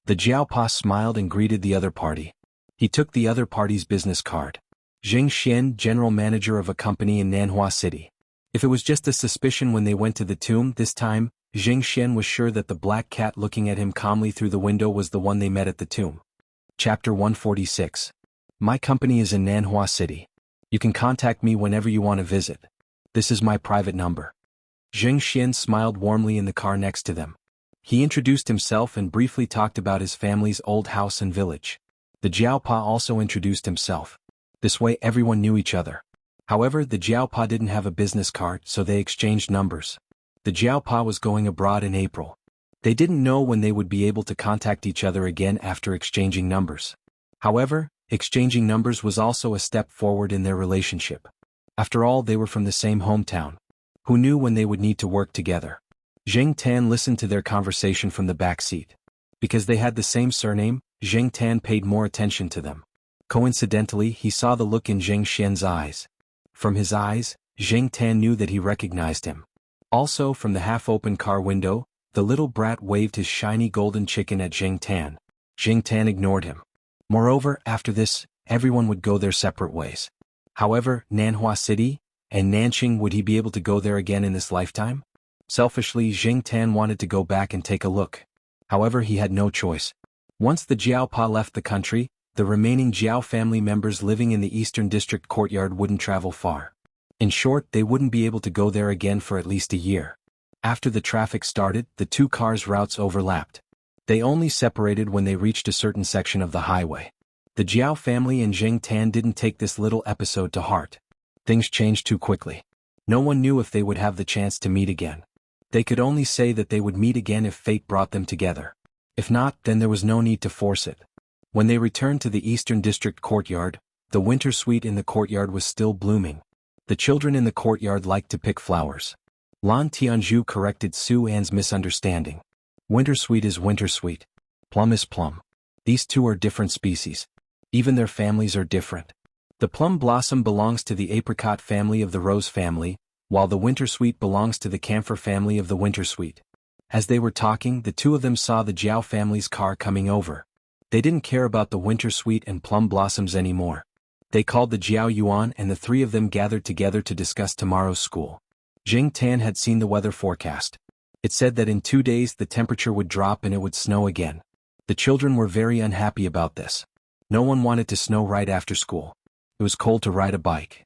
The Jiaopa smiled and greeted the other party. He took the other party's business card. Zheng Xian, general manager of a company in Nanhua City. If it was just a suspicion when they went to the tomb, this time, Zheng Xian was sure that the black cat looking at him calmly through the window was the one they met at the tomb. Chapter 146. My company is in Nanhua City. You can contact me whenever you want to visit. This is my private number. Zheng Xian smiled warmly in the car next to them. He introduced himself and briefly talked about his family's old house and village. The Jiaopa also introduced himself. This way everyone knew each other. However, the Jiaopa didn't have a business card, so they exchanged numbers. The Jiaopa was going abroad in April. They didn't know when they would be able to contact each other again after exchanging numbers. However, exchanging numbers was also a step forward in their relationship. After all, they were from the same hometown. Who knew when they would need to work together? Zheng Tan listened to their conversation from the back seat. Because they had the same surname, Zheng Tan paid more attention to them. Coincidentally, he saw the look in Zheng Xian's eyes. From his eyes, Zheng Tan knew that he recognized him. Also, from the half-open car window, the little brat waved his shiny golden chicken at Zheng Tan. Zheng Tan ignored him. Moreover, after this, everyone would go their separate ways. However, Nanhua City and Nanqing, would he be able to go there again in this lifetime? Selfishly, Zheng Tan wanted to go back and take a look. However, he had no choice. Once the Jiaopa left the country, the remaining Jiao family members living in the Eastern District courtyard wouldn't travel far. In short, they wouldn't be able to go there again for at least a year. After the traffic started, the 2 cars' routes overlapped. They only separated when they reached a certain section of the highway. The Jiao family and Zheng Tan didn't take this little episode to heart. Things changed too quickly. No one knew if they would have the chance to meet again. They could only say that they would meet again if fate brought them together. If not, then there was no need to force it. When they returned to the Eastern District courtyard, the winter sweet in the courtyard was still blooming. The children in the courtyard liked to pick flowers. Lan Tianzhu corrected Su An's misunderstanding. Winter sweet is winter sweet. Plum is plum. These 2 are different species. Even their families are different. The plum blossom belongs to the apricot family of the rose family, while the winter sweet belongs to the camphor family of the winter sweet. As they were talking, the 2 of them saw the Jiao family's car coming over. They didn't care about the winter sweet and plum blossoms anymore. They called the Jiao Yuan and the 3 of them gathered together to discuss tomorrow's school. Zheng Tan had seen the weather forecast. It said that in 2 days the temperature would drop and it would snow again. The children were very unhappy about this. No one wanted to snow right after school. It was cold to ride a bike.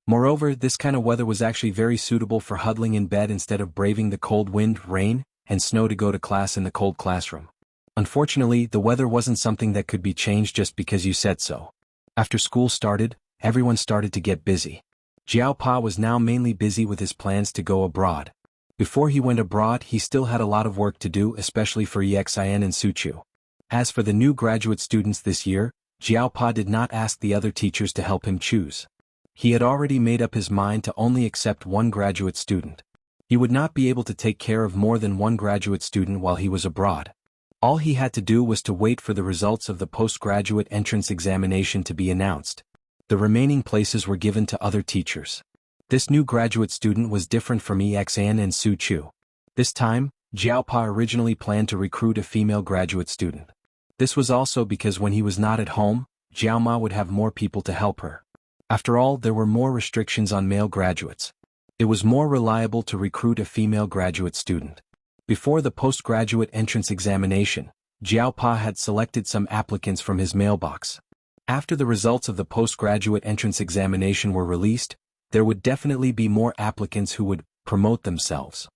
Moreover, this kind of weather was actually very suitable for huddling in bed instead of braving the cold wind, rain, and snow to go to class in the cold classroom. Unfortunately, the weather wasn't something that could be changed just because you said so. After school started, everyone started to get busy. Jiao Pa was now mainly busy with his plans to go abroad. Before he went abroad, he still had a lot of work to do, especially for Yexian and Suchu. As for the new graduate students this year, Jiao Pa did not ask the other teachers to help him choose. He had already made up his mind to only accept 1 graduate student. He would not be able to take care of more than 1 graduate student while he was abroad. All he had to do was to wait for the results of the postgraduate entrance examination to be announced. The remaining places were given to other teachers. This new graduate student was different from Exan and Su Chu. This time, Jiao Pa originally planned to recruit a female graduate student. This was also because when he was not at home, Jiao Ma would have more people to help her. After all, there were more restrictions on male graduates. It was more reliable to recruit a female graduate student. Before the postgraduate entrance examination, Jiao Pa had selected some applicants from his mailbox. After the results of the postgraduate entrance examination were released, there would definitely be more applicants who would promote themselves.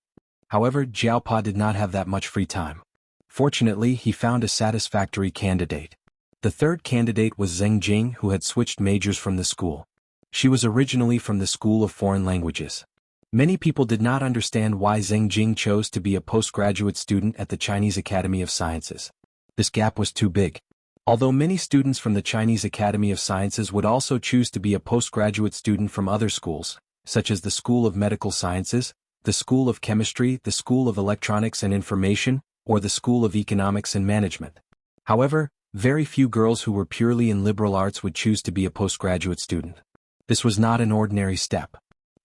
However, Jiao Pa did not have that much free time. Fortunately, he found a satisfactory candidate. The third candidate was Zheng Jing, who had switched majors from the school. She was originally from the School of Foreign Languages. Many people did not understand why Zheng Jing chose to be a postgraduate student at the Chinese Academy of Sciences. This gap was too big. Although many students from the Chinese Academy of Sciences would also choose to be a postgraduate student from other schools, such as the School of Medical Sciences, the School of Chemistry, the School of Electronics and Information, or the School of Economics and Management. However, very few girls who were purely in liberal arts would choose to be a postgraduate student. This was not an ordinary step.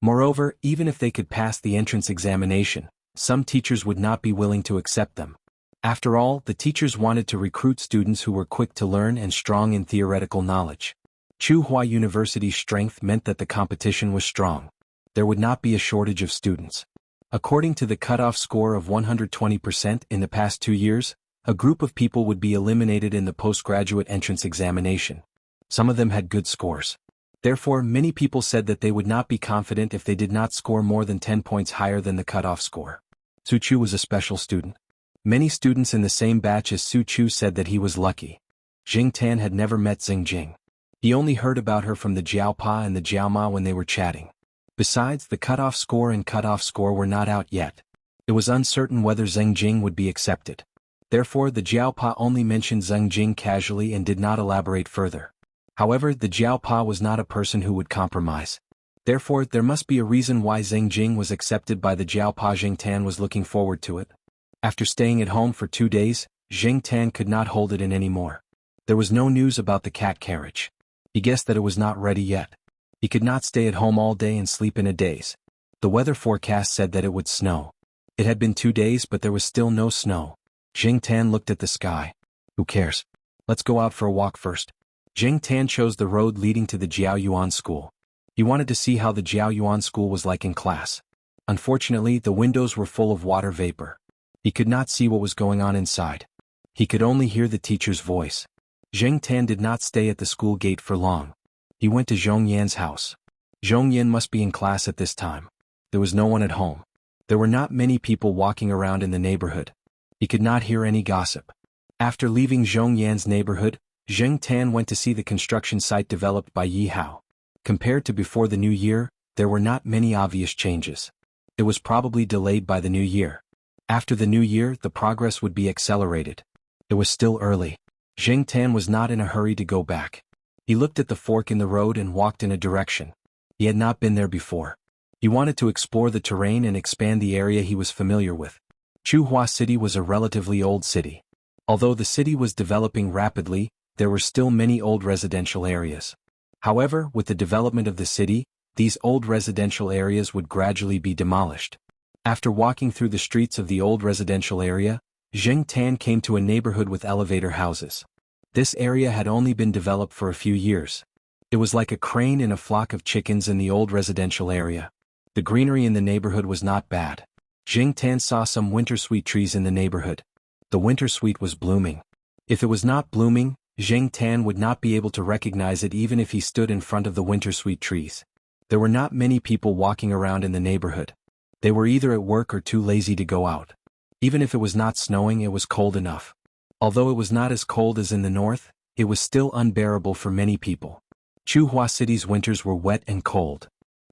Moreover, even if they could pass the entrance examination, some teachers would not be willing to accept them. After all, the teachers wanted to recruit students who were quick to learn and strong in theoretical knowledge. Tsinghua University's strength meant that the competition was strong. There would not be a shortage of students. According to the cutoff score of 120% in the past 2 years, a group of people would be eliminated in the postgraduate entrance examination. Some of them had good scores. Therefore, many people said that they would not be confident if they did not score more than 10 points higher than the cutoff score. Su Chu was a special student. Many students in the same batch as Su Chu said that he was lucky. Jing Tan had never met Zheng Jing. He only heard about her from the Jiao Pa and the Jiao Ma when they were chatting. Besides, the cutoff score and cutoff score were not out yet. It was uncertain whether Zheng Jing would be accepted. Therefore, the Jiao Pa only mentioned Zheng Jing casually and did not elaborate further. However, the Jiao Pa was not a person who would compromise. Therefore, there must be a reason why Zheng Jing was accepted by the Jiao Pa. Jing Tan was looking forward to it. After staying at home for 2 days, Jing Tan could not hold it in anymore. There was no news about the cat carriage. He guessed that it was not ready yet. He could not stay at home all day and sleep in a daze. The weather forecast said that it would snow. It had been 2 days, but there was still no snow. Jing Tan looked at the sky. Who cares? Let's go out for a walk first. Jing Tan chose the road leading to the Jiaoyuan school. He wanted to see how the Jiaoyuan school was like in class. Unfortunately, the windows were full of water vapor. He could not see what was going on inside. He could only hear the teacher's voice. Jing Tan did not stay at the school gate for long. He went to Zhong Yan's house. Zhong Yan must be in class at this time. There was no one at home. There were not many people walking around in the neighborhood. He could not hear any gossip. After leaving Zhong Yan's neighborhood, Jing Tan went to see the construction site developed by Yi Hao. Compared to before the new year, there were not many obvious changes. It was probably delayed by the new year. After the new year, the progress would be accelerated. It was still early. Jing Tan was not in a hurry to go back. He looked at the fork in the road and walked in a direction. He had not been there before. He wanted to explore the terrain and expand the area he was familiar with. Tsinghua City was a relatively old city. Although the city was developing rapidly, there were still many old residential areas. However, with the development of the city, these old residential areas would gradually be demolished. After walking through the streets of the old residential area, Jing Tan came to a neighborhood with elevator houses. This area had only been developed for a few years. It was like a crane and a flock of chickens in the old residential area. The greenery in the neighborhood was not bad. Jing Tan saw some wintersweet trees in the neighborhood. The wintersweet was blooming. If it was not blooming, Jing Tan would not be able to recognize it even if he stood in front of the wintersweet trees. There were not many people walking around in the neighborhood. They were either at work or too lazy to go out. Even if it was not snowing, it was cold enough. Although it was not as cold as in the north, it was still unbearable for many people. Tsinghua City's winters were wet and cold.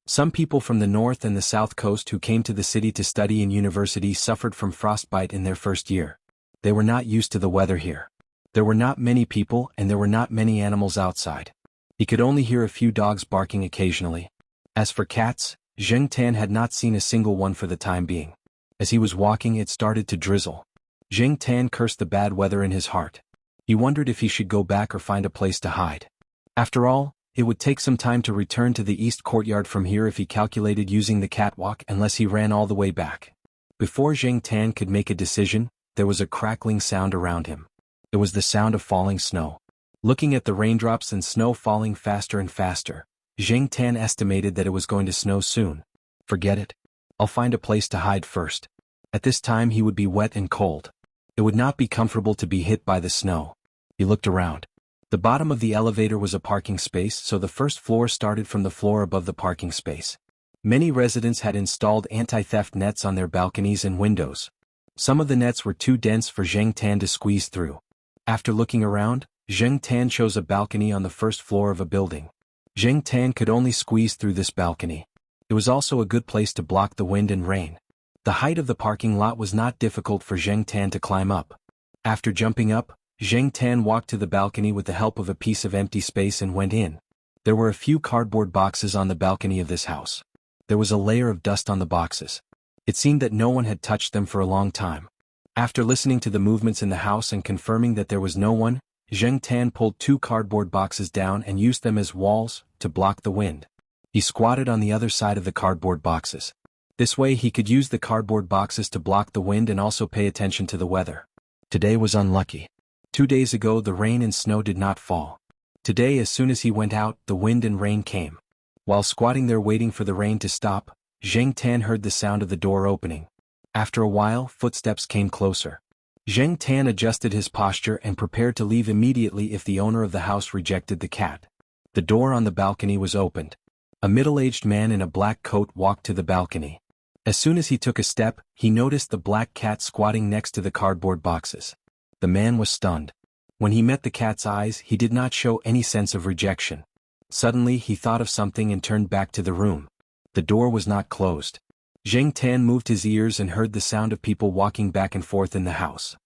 Some people from the north and the south coast who came to the city to study in university suffered from frostbite in their first year. They were not used to the weather here. There were not many people and there were not many animals outside. He could only hear a few dogs barking occasionally. As for cats, Jing Tan had not seen a single one for the time being. As he was walking, it started to drizzle. Jing Tan cursed the bad weather in his heart. He wondered if he should go back or find a place to hide. After all, it would take some time to return to the east courtyard from here if he calculated using the catwalk unless he ran all the way back. Before Jing Tan could make a decision, there was a crackling sound around him. It was the sound of falling snow. Looking at the raindrops and snow falling faster and faster, Zheng Tan estimated that it was going to snow soon. Forget it. I'll find a place to hide first. At this time he would be wet and cold. It would not be comfortable to be hit by the snow. He looked around. The bottom of the elevator was a parking space, so the first floor started from the floor above the parking space. Many residents had installed anti-theft nets on their balconies and windows. Some of the nets were too dense for Zheng Tan to squeeze through. After looking around, Zheng Tan chose a balcony on the first floor of a building. Zheng Tan could only squeeze through this balcony. It was also a good place to block the wind and rain. The height of the parking lot was not difficult for Zheng Tan to climb up. After jumping up, Zheng Tan walked to the balcony with the help of a piece of empty space and went in. There were a few cardboard boxes on the balcony of this house. There was a layer of dust on the boxes. It seemed that no one had touched them for a long time. After listening to the movements in the house and confirming that there was no one, Zheng Tan pulled 2 cardboard boxes down and used them as walls to block the wind. He squatted on the other side of the cardboard boxes. This way he could use the cardboard boxes to block the wind and also pay attention to the weather. Today was unlucky. 2 days ago the rain and snow did not fall. Today as soon as he went out, the wind and rain came. While squatting there waiting for the rain to stop, Zheng Tan heard the sound of the door opening. After a while, footsteps came closer. Zheng Tan adjusted his posture and prepared to leave immediately if the owner of the house rejected the cat. The door on the balcony was opened. A middle-aged man in a black coat walked to the balcony. As soon as he took a step, he noticed the black cat squatting next to the cardboard boxes. The man was stunned. When he met the cat's eyes, he did not show any sense of rejection. Suddenly he thought of something and turned back to the room. The door was not closed. Zheng Tan moved his ears and heard the sound of people walking back and forth in the house.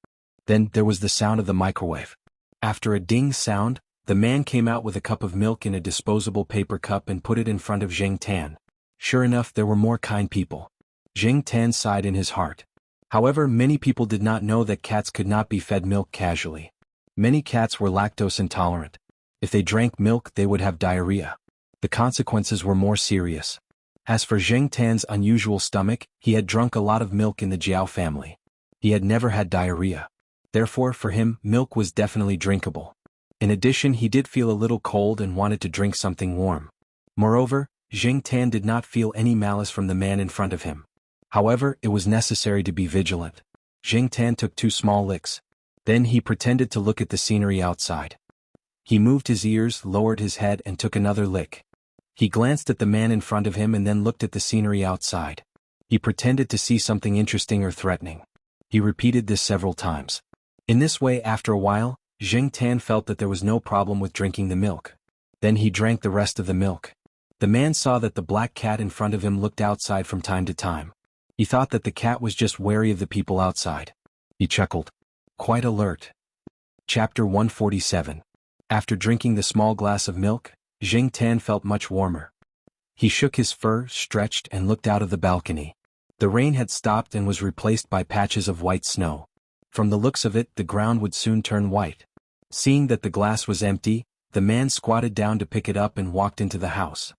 Then there was the sound of the microwave. After a ding sound, the man came out with a cup of milk in a disposable paper cup and put it in front of Zheng Tan. Sure enough, there were more kind people. Zheng Tan sighed in his heart. However, many people did not know that cats could not be fed milk casually. Many cats were lactose intolerant. If they drank milk, they would have diarrhea. The consequences were more serious. As for Zheng Tan's unusual stomach, he had drunk a lot of milk in the Jiao family. He had never had diarrhea. Therefore, for him, milk was definitely drinkable. In addition, he did feel a little cold and wanted to drink something warm. Moreover, Zheng Tan did not feel any malice from the man in front of him. However, it was necessary to be vigilant. Zheng Tan took 2 small licks. Then he pretended to look at the scenery outside. He moved his ears, lowered his head and took another lick. He glanced at the man in front of him and then looked at the scenery outside. He pretended to see something interesting or threatening. He repeated this several times. In this way, after a while, Zheng Tan felt that there was no problem with drinking the milk. Then he drank the rest of the milk. The man saw that the black cat in front of him looked outside from time to time. He thought that the cat was just wary of the people outside. He chuckled. Quite alert. Chapter 147. After drinking the small glass of milk, Zheng Tan felt much warmer. He shook his fur, stretched and looked out of the balcony. The rain had stopped and was replaced by patches of white snow. From the looks of it, the ground would soon turn white. Seeing that the glass was empty, the man squatted down to pick it up and walked into the house.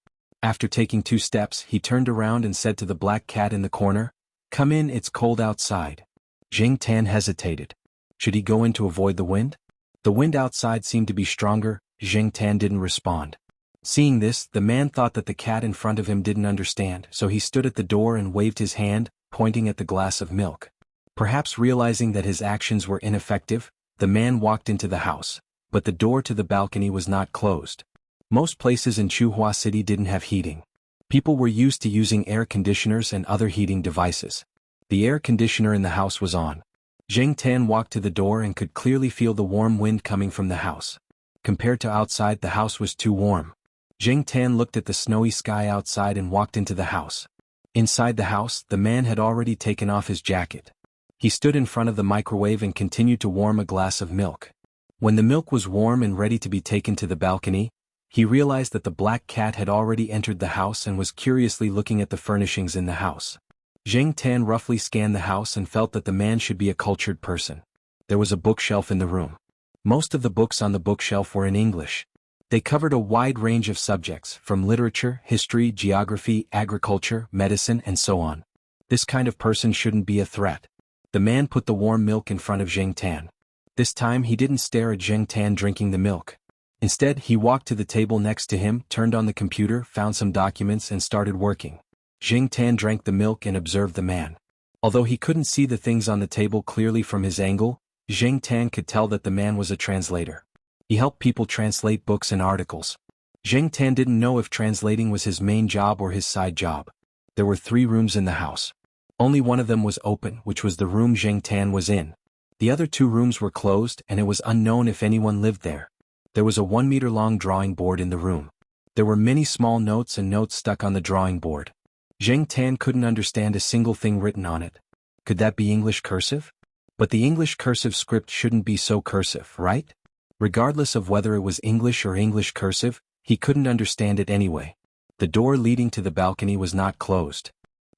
After taking 2 steps, he turned around and said to the black cat in the corner, "Come in, it's cold outside." Zheng Tan hesitated. Should he go in to avoid the wind? The wind outside seemed to be stronger. Zheng Tan didn't respond. Seeing this, the man thought that the cat in front of him didn't understand, so he stood at the door and waved his hand, pointing at the glass of milk. Perhaps realizing that his actions were ineffective, the man walked into the house, but the door to the balcony was not closed. Most places in Chuhua City didn't have heating. People were used to using air conditioners and other heating devices. The air conditioner in the house was on. Zheng Tan walked to the door and could clearly feel the warm wind coming from the house. Compared to outside, the house was too warm. Zheng Tan looked at the snowy sky outside and walked into the house. Inside the house, the man had already taken off his jacket. He stood in front of the microwave and continued to warm a glass of milk. When the milk was warm and ready to be taken to the balcony, he realized that the black cat had already entered the house and was curiously looking at the furnishings in the house. Zheng Tan roughly scanned the house and felt that the man should be a cultured person. There was a bookshelf in the room. Most of the books on the bookshelf were in English. They covered a wide range of subjects, from literature, history, geography, agriculture, medicine, and so on. This kind of person shouldn't be a threat. The man put the warm milk in front of Zheng Tan. This time he didn't stare at Zheng Tan drinking the milk. Instead, he walked to the table next to him, turned on the computer, found some documents and started working. Jing Tan drank the milk and observed the man. Although he couldn't see the things on the table clearly from his angle, Jing Tan could tell that the man was a translator. He helped people translate books and articles. Jing Tan didn't know if translating was his main job or his side job. There were 3 rooms in the house. Only one of them was open, which was the room Jing Tan was in. The other 2 rooms were closed and it was unknown if anyone lived there. There was a 1-meter-long drawing board in the room. There were many small notes and notes stuck on the drawing board. Jing Tan couldn't understand a single thing written on it. Could that be English cursive? But the English cursive script shouldn't be so cursive, right? Regardless of whether it was English or English cursive, he couldn't understand it anyway. The door leading to the balcony was not closed.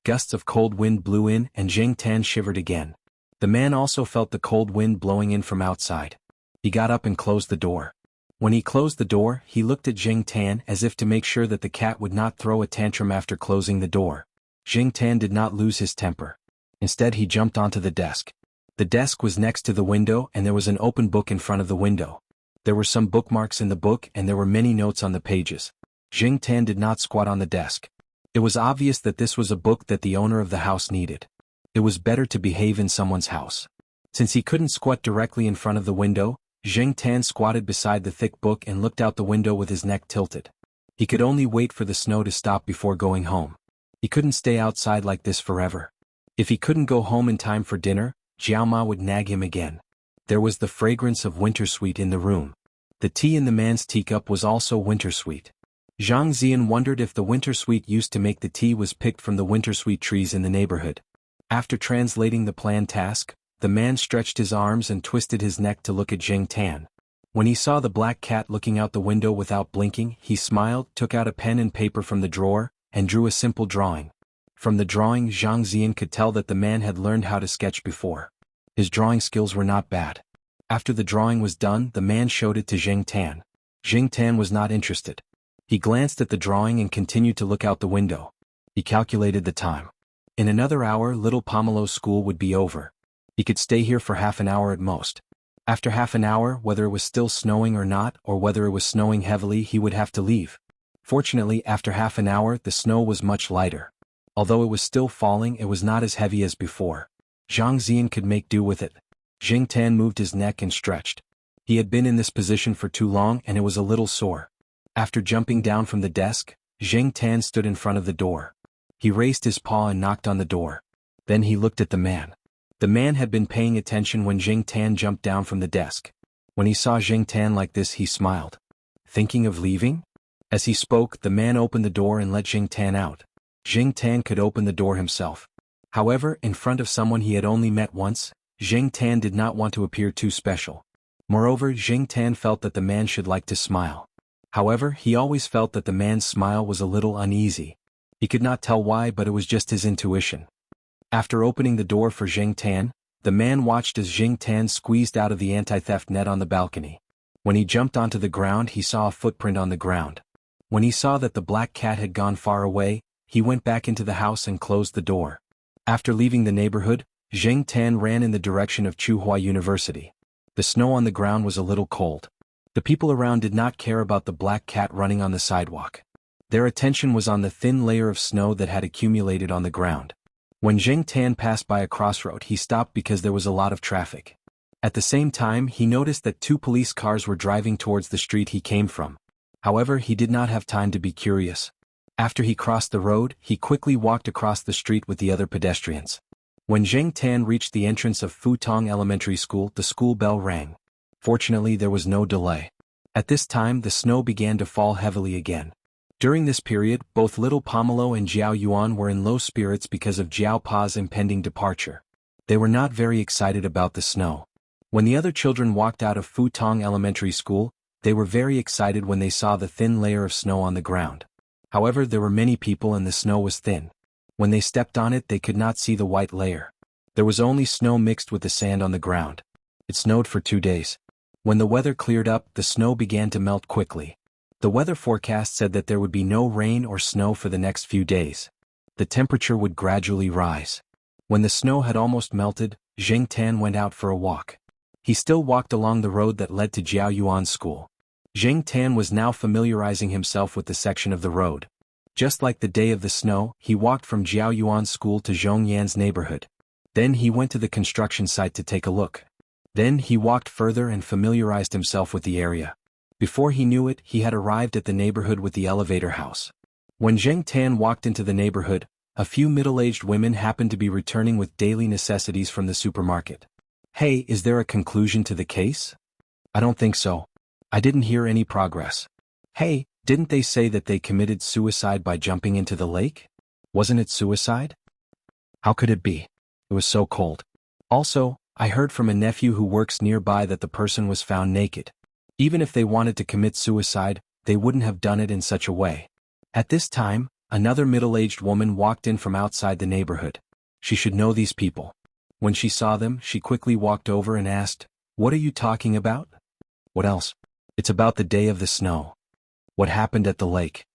Gusts of cold wind blew in and Jing Tan shivered again. The man also felt the cold wind blowing in from outside. He got up and closed the door. When he closed the door, he looked at Jing Tan as if to make sure that the cat would not throw a tantrum after closing the door. Jing Tan did not lose his temper. Instead, he jumped onto the desk. The desk was next to the window and there was an open book in front of the window. There were some bookmarks in the book and there were many notes on the pages. Jing Tan did not squat on the desk. It was obvious that this was a book that the owner of the house needed. It was better to behave in someone's house. Since he couldn't squat directly in front of the window, Jing Tan squatted beside the thick book and looked out the window with his neck tilted. He could only wait for the snow to stop before going home. He couldn't stay outside like this forever. If he couldn't go home in time for dinner, Jiao Ma would nag him again. There was the fragrance of wintersweet in the room. The tea in the man's teacup was also wintersweet. Zhang Zian wondered if the wintersweet used to make the tea was picked from the wintersweet trees in the neighborhood. After translating the planned task, the man stretched his arms and twisted his neck to look at Jing Tan. When he saw the black cat looking out the window without blinking, he smiled, took out a pen and paper from the drawer, and drew a simple drawing. From the drawing, Zhang Zian could tell that the man had learned how to sketch before. His drawing skills were not bad. After the drawing was done, the man showed it to Jing Tan. Jing Tan was not interested. He glanced at the drawing and continued to look out the window. He calculated the time. In another hour, little Pomelo's school would be over. He could stay here for half an hour at most. After half an hour, whether it was still snowing or not, or whether it was snowing heavily, he would have to leave. Fortunately, after half an hour, the snow was much lighter. Although it was still falling, it was not as heavy as before. Zhang Zian could make do with it. Jing Tan moved his neck and stretched. He had been in this position for too long and it was a little sore. After jumping down from the desk, Jing Tan stood in front of the door. He raised his paw and knocked on the door. Then he looked at the man. The man had been paying attention when Jing Tan jumped down from the desk. When he saw Jing Tan like this, he smiled. Thinking of leaving? As he spoke, the man opened the door and let Jing Tan out. Jing Tan could open the door himself. However, in front of someone he had only met once, Jing Tan did not want to appear too special. Moreover, Jing Tan felt that the man should like to smile. However, he always felt that the man's smile was a little uneasy. He could not tell why, but it was just his intuition. After opening the door for Jing Tan, the man watched as Jing Tan squeezed out of the anti-theft net on the balcony. When he jumped onto the ground, he saw a footprint on the ground. When he saw that the black cat had gone far away, he went back into the house and closed the door. After leaving the neighborhood, Jing Tan ran in the direction of Tsinghua University. The snow on the ground was a little cold. The people around did not care about the black cat running on the sidewalk. Their attention was on the thin layer of snow that had accumulated on the ground. When Jing Tan passed by a crossroad, he stopped because there was a lot of traffic. At the same time, he noticed that 2 police cars were driving towards the street he came from. However, he did not have time to be curious. After he crossed the road, he quickly walked across the street with the other pedestrians. When Jing Tan reached the entrance of Futong Elementary School, the school bell rang. Fortunately, there was no delay. At this time, the snow began to fall heavily again. During this period, both little Pomelo and Jiao Yuan were in low spirits because of Jiao Pa's impending departure. They were not very excited about the snow. When the other children walked out of Futong Elementary School, they were very excited when they saw the thin layer of snow on the ground. However, there were many people and the snow was thin. When they stepped on it, they could not see the white layer. There was only snow mixed with the sand on the ground. It snowed for 2 days. When the weather cleared up, the snow began to melt quickly. The weather forecast said that there would be no rain or snow for the next few days. The temperature would gradually rise. When the snow had almost melted, Jing Tan went out for a walk. He still walked along the road that led to Jiao Yuan's school. Zheng Tan was now familiarizing himself with the section of the road. Just like the day of the snow, he walked from Jiao Yuan's school to Zhong Yan's neighborhood. Then he went to the construction site to take a look. Then he walked further and familiarized himself with the area. Before he knew it, he had arrived at the neighborhood with the elevator house. When Zheng Tan walked into the neighborhood, a few middle-aged women happened to be returning with daily necessities from the supermarket. "Hey, is there a conclusion to the case?" "I don't think so. I didn't hear any progress." "Hey, didn't they say that they committed suicide by jumping into the lake? Wasn't it suicide?" "How could it be? It was so cold. Also, I heard from a nephew who works nearby that the person was found naked. Even if they wanted to commit suicide, they wouldn't have done it in such a way." At this time, another middle-aged woman walked in from outside the neighborhood. She should know these people. When she saw them, she quickly walked over and asked, "What are you talking about?" "What else? It's about the day of the snow. What happened at the lake."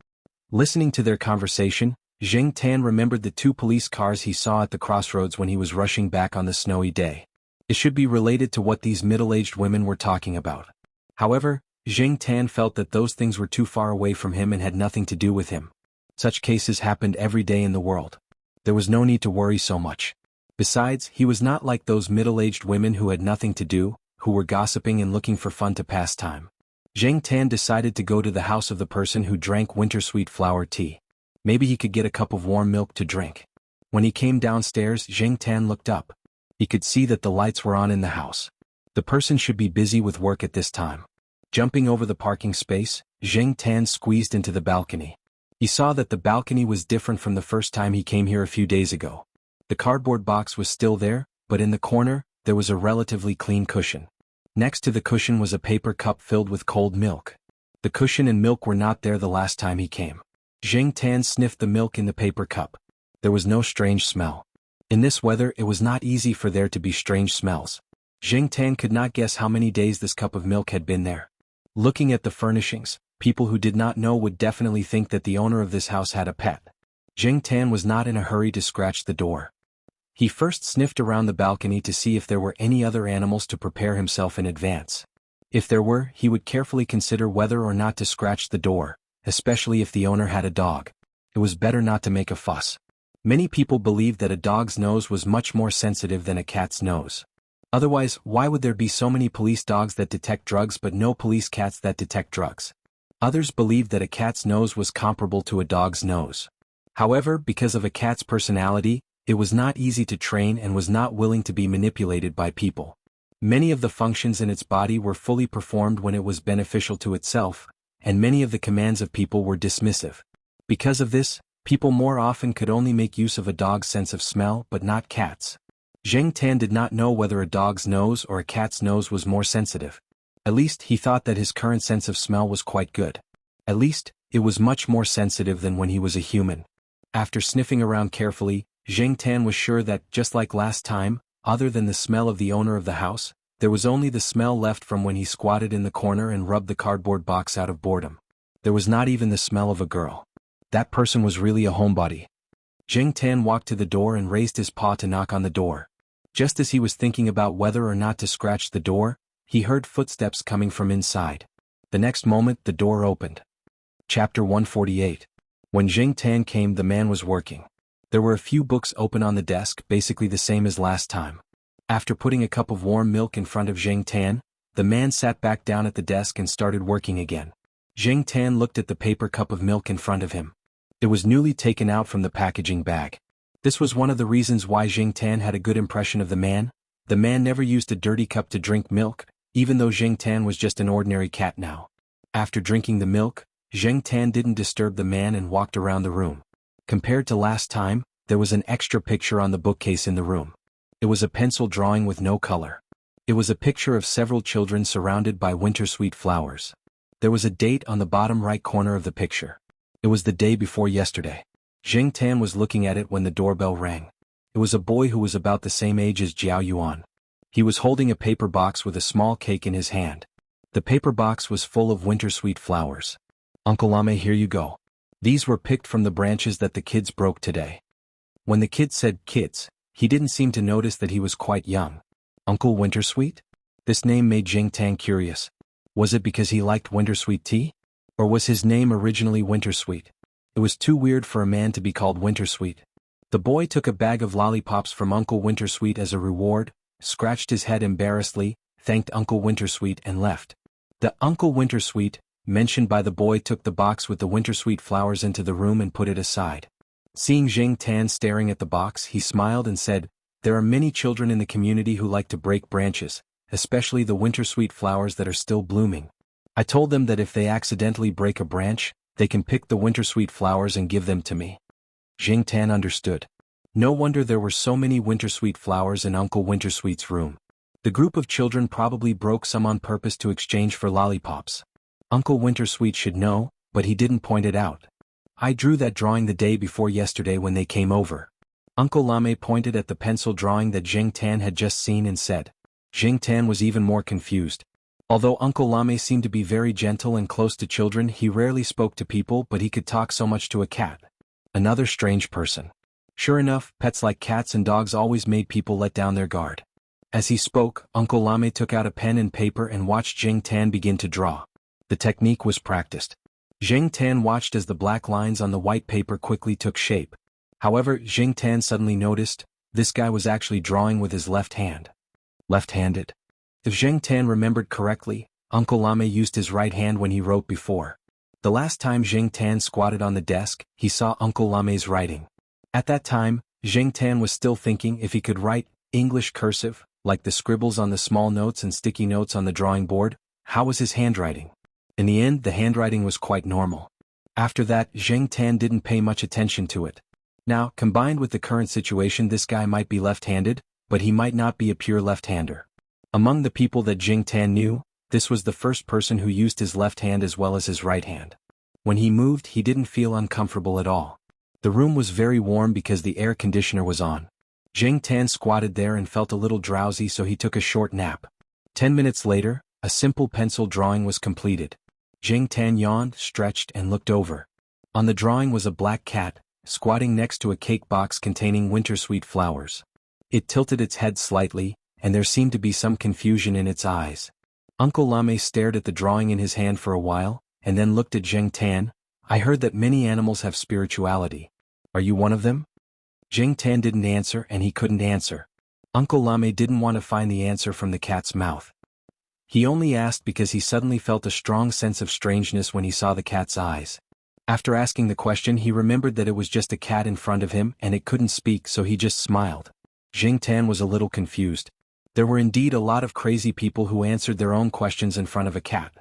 Listening to their conversation, Zheng Tan remembered the two police cars he saw at the crossroads when he was rushing back on the snowy day. It should be related to what these middle-aged women were talking about. However, Zheng Tan felt that those things were too far away from him and had nothing to do with him. Such cases happened every day in the world. There was no need to worry so much. Besides, he was not like those middle-aged women who had nothing to do, who were gossiping and looking for fun to pass time. Zheng Tan decided to go to the house of the person who drank winter sweet flower tea. Maybe he could get a cup of warm milk to drink. When he came downstairs, Zheng Tan looked up. He could see that the lights were on in the house. The person should be busy with work at this time. Jumping over the parking space, Zheng Tan squeezed into the balcony. He saw that the balcony was different from the first time he came here a few days ago. The cardboard box was still there, but in the corner, there was a relatively clean cushion. Next to the cushion was a paper cup filled with cold milk. The cushion and milk were not there the last time he came. Zheng Tan sniffed the milk in the paper cup. There was no strange smell. In this weather, it was not easy for there to be strange smells. Zheng Tan could not guess how many days this cup of milk had been there. Looking at the furnishings, people who did not know would definitely think that the owner of this house had a pet. Zheng Tan was not in a hurry to scratch the door. He first sniffed around the balcony to see if there were any other animals to prepare himself in advance. If there were, he would carefully consider whether or not to scratch the door, especially if the owner had a dog. It was better not to make a fuss. Many people believed that a dog's nose was much more sensitive than a cat's nose. Otherwise, why would there be so many police dogs that detect drugs but no police cats that detect drugs? Others believed that a cat's nose was comparable to a dog's nose. However, because of a cat's personality, it was not easy to train and was not willing to be manipulated by people. Many of the functions in its body were fully performed when it was beneficial to itself, and many of the commands of people were dismissive. Because of this, people more often could only make use of a dog's sense of smell but not cats. Zheng Tan did not know whether a dog's nose or a cat's nose was more sensitive. At least he thought that his current sense of smell was quite good. At least, it was much more sensitive than when he was a human. After sniffing around carefully, Zheng Tan was sure that, just like last time, other than the smell of the owner of the house, there was only the smell left from when he squatted in the corner and rubbed the cardboard box out of boredom. There was not even the smell of a girl. That person was really a homebody. Zheng Tan walked to the door and raised his paw to knock on the door. Just as he was thinking about whether or not to scratch the door, he heard footsteps coming from inside. The next moment, the door opened. Chapter 148. When Zheng Tan came, the man was working. There were a few books open on the desk, basically the same as last time. After putting a cup of warm milk in front of Zheng Tan, the man sat back down at the desk and started working again. Zheng Tan looked at the paper cup of milk in front of him. It was newly taken out from the packaging bag. This was one of the reasons why Zheng Tan had a good impression of the man. The man never used a dirty cup to drink milk, even though Zheng Tan was just an ordinary cat now. After drinking the milk, Zheng Tan didn't disturb the man and walked around the room. Compared to last time, there was an extra picture on the bookcase in the room. It was a pencil drawing with no color. It was a picture of several children surrounded by winter-sweet flowers. There was a date on the bottom right corner of the picture. It was the day before yesterday. Zheng Tan was looking at it when the doorbell rang. It was a boy who was about the same age as Jiao Yuan. He was holding a paper box with a small cake in his hand. The paper box was full of winter-sweet flowers. "Uncle Lame, here you go. These were picked from the branches that the kids broke today." When the kid said kids, he didn't seem to notice that he was quite young. Uncle Wintersweet? This name made Zheng Tan curious. Was it because he liked Wintersweet tea? Or was his name originally Wintersweet? It was too weird for a man to be called Wintersweet. The boy took a bag of lollipops from Uncle Wintersweet as a reward, scratched his head embarrassedly, thanked Uncle Wintersweet and left. The Uncle Wintersweet, mentioned by the boy, took the box with the Wintersweet flowers into the room and put it aside. Seeing Jing Tan staring at the box, he smiled and said, "There are many children in the community who like to break branches, especially the Wintersweet flowers that are still blooming. I told them that if they accidentally break a branch, they can pick the Wintersweet flowers and give them to me." Jing Tan understood. No wonder there were so many Wintersweet flowers in Uncle Wintersweet's room. The group of children probably broke some on purpose to exchange for lollipops. Uncle Wintersweet should know, but he didn't point it out. "I drew that drawing the day before yesterday when they came over." Uncle Lame pointed at the pencil drawing that Jing Tan had just seen and said. Jing Tan was even more confused. Although Uncle Lame seemed to be very gentle and close to children, he rarely spoke to people, but he could talk so much to a cat. Another strange person. Sure enough, pets like cats and dogs always made people let down their guard. As he spoke, Uncle Lame took out a pen and paper and watched Jing Tan begin to draw. The technique was practiced. Jing Tan watched as the black lines on the white paper quickly took shape. However, Jing Tan suddenly noticed, this guy was actually drawing with his left hand. Left-handed? If Jing Tan remembered correctly, Uncle Lame used his right hand when he wrote before. The last time Jing Tan squatted on the desk, he saw Uncle Lame's writing. At that time, Jing Tan was still thinking if he could write English cursive, like the scribbles on the small notes and sticky notes on the drawing board. How was his handwriting? In the end, the handwriting was quite normal. After that, Jing Tan didn't pay much attention to it. Now, combined with the current situation, this guy might be left-handed, but he might not be a pure left-hander. Among the people that Jing Tan knew, this was the first person who used his left hand as well as his right hand. When he moved, he didn't feel uncomfortable at all. The room was very warm because the air conditioner was on. Jing Tan squatted there and felt a little drowsy, so he took a short nap. 10 minutes later, a simple pencil drawing was completed. Jing Tan yawned, stretched, and looked over. On the drawing was a black cat, squatting next to a cake box containing Wintersweet flowers. It tilted its head slightly, and there seemed to be some confusion in its eyes. Uncle Lame stared at the drawing in his hand for a while, and then looked at Jing Tan. "I heard that many animals have spirituality. Are you one of them?" Jing Tan didn't answer, and he couldn't answer. Uncle Lame didn't want to find the answer from the cat's mouth. He only asked because he suddenly felt a strong sense of strangeness when he saw the cat's eyes. After asking the question, he remembered that it was just a cat in front of him and it couldn't speak, so he just smiled. Jing Tan was a little confused. There were indeed a lot of crazy people who answered their own questions in front of a cat.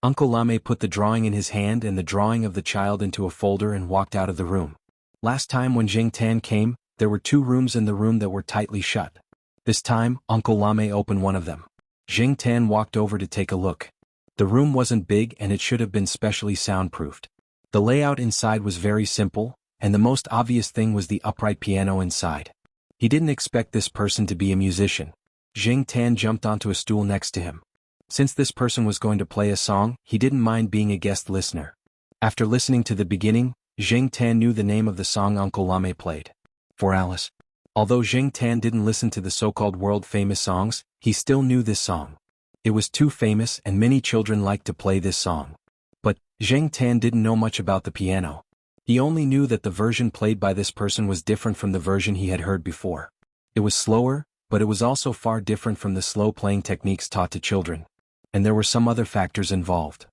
Uncle Lame put the drawing in his hand and the drawing of the child into a folder and walked out of the room. Last time when Jing Tan came, there were 2 rooms in the room that were tightly shut. This time, Uncle Lame opened one of them. Jing Tan walked over to take a look. The room wasn't big and it should have been specially soundproofed. The layout inside was very simple, and the most obvious thing was the upright piano inside. He didn't expect this person to be a musician. Jing Tan jumped onto a stool next to him. Since this person was going to play a song, he didn't mind being a guest listener. After listening to the beginning, Jing Tan knew the name of the song Uncle Lame played. For Alice. Although Jing Tan didn't listen to the so-called world-famous songs, he still knew this song. It was too famous and many children liked to play this song. But Jing Tan didn't know much about the piano. He only knew that the version played by this person was different from the version he had heard before. It was slower, but it was also far different from the slow playing techniques taught to children. And there were some other factors involved.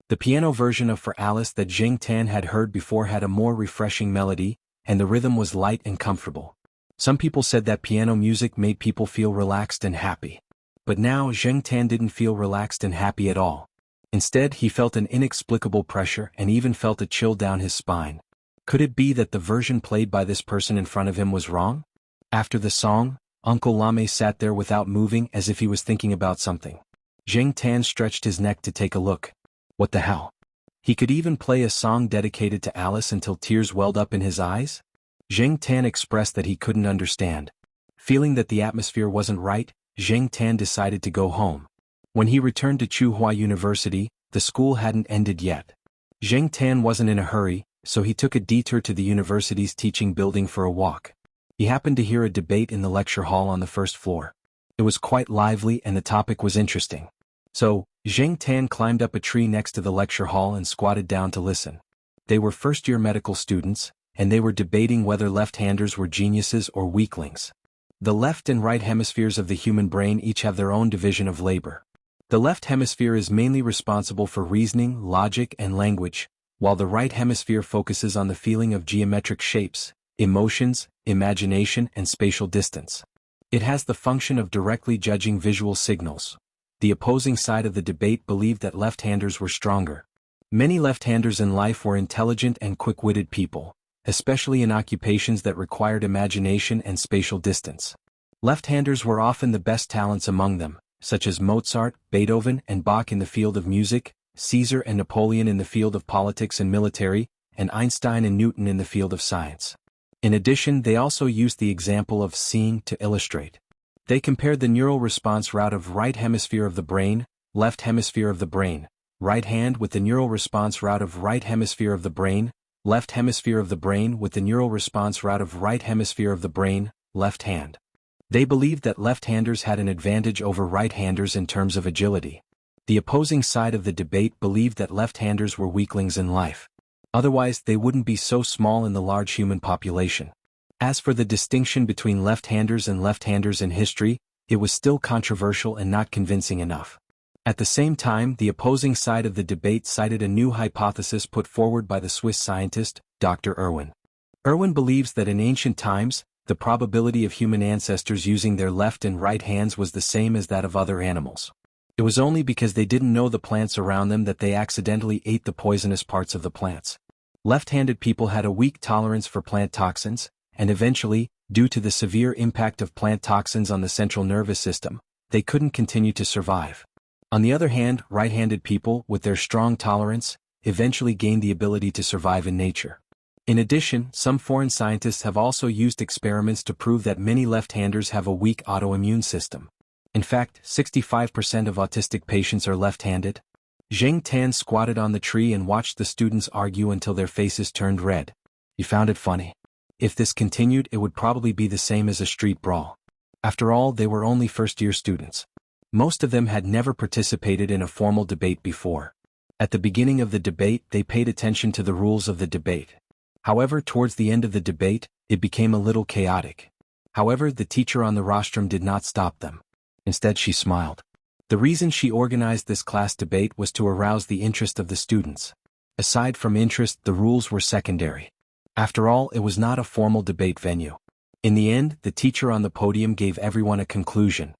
The piano version of For Alice that Jing Tan had heard before had a more refreshing melody, and the rhythm was light and comfortable. Some people said that piano music made people feel relaxed and happy. But now Jing Tan didn't feel relaxed and happy at all. Instead, he felt an inexplicable pressure and even felt a chill down his spine. Could it be that the version played by this person in front of him was wrong? After the song, Uncle Lame sat there without moving as if he was thinking about something. Jing Tan stretched his neck to take a look. What the hell? He could even play a song dedicated to Alice until tears welled up in his eyes? Jing Tan expressed that he couldn't understand. Feeling that the atmosphere wasn't right, Jing Tan decided to go home. When he returned to Tsinghua University, the school hadn't ended yet. Jing Tan wasn't in a hurry, so he took a detour to the university's teaching building for a walk. He happened to hear a debate in the lecture hall on the first floor. It was quite lively and the topic was interesting. So, Zheng Tan climbed up a tree next to the lecture hall and squatted down to listen. They were first-year medical students, and they were debating whether left-handers were geniuses or weaklings. The left and right hemispheres of the human brain each have their own division of labor. The left hemisphere is mainly responsible for reasoning, logic, and language, while the right hemisphere focuses on the feeling of geometric shapes, emotions, imagination, and spatial distance. It has the function of directly judging visual signals. The opposing side of the debate believed that left-handers were stronger. Many left-handers in life were intelligent and quick-witted people, especially in occupations that required imagination and spatial distance. Left-handers were often the best talents among them, such as Mozart, Beethoven, and Bach in the field of music, Caesar and Napoleon in the field of politics and military, and Einstein and Newton in the field of science. In addition, they also used the example of seeing to illustrate. They compared the neural response route of right hemisphere of the brain, left hemisphere of the brain, right hand with the neural response route of right hemisphere of the brain, left hemisphere of the brain with the neural response route of right hemisphere of the brain, left hand. They believed that left-handers had an advantage over right-handers in terms of agility. The opposing side of the debate believed that left-handers were weaklings in life. Otherwise, they wouldn't be so small in the large human population. As for the distinction between left-handers and left-handers in history, it was still controversial and not convincing enough. At the same time, the opposing side of the debate cited a new hypothesis put forward by the Swiss scientist, Dr. Irwin. Irwin believes that in ancient times, the probability of human ancestors using their left and right hands was the same as that of other animals. It was only because they didn't know the plants around them that they accidentally ate the poisonous parts of the plants. Left-handed people had a weak tolerance for plant toxins, and eventually, due to the severe impact of plant toxins on the central nervous system, they couldn't continue to survive. On the other hand, right-handed people, with their strong tolerance, eventually gained the ability to survive in nature. In addition, some foreign scientists have also used experiments to prove that many left-handers have a weak autoimmune system. In fact, 65% of autistic patients are left-handed. Zheng Tan squatted on the tree and watched the students argue until their faces turned red. He found it funny. If this continued, it would probably be the same as a street brawl. After all, they were only first-year students. Most of them had never participated in a formal debate before. At the beginning of the debate, they paid attention to the rules of the debate. However, towards the end of the debate, it became a little chaotic. However, the teacher on the rostrum did not stop them. Instead, she smiled. The reason she organized this class debate was to arouse the interest of the students. Aside from interest, the rules were secondary. After all, it was not a formal debate venue. In the end, the teacher on the podium gave everyone a conclusion.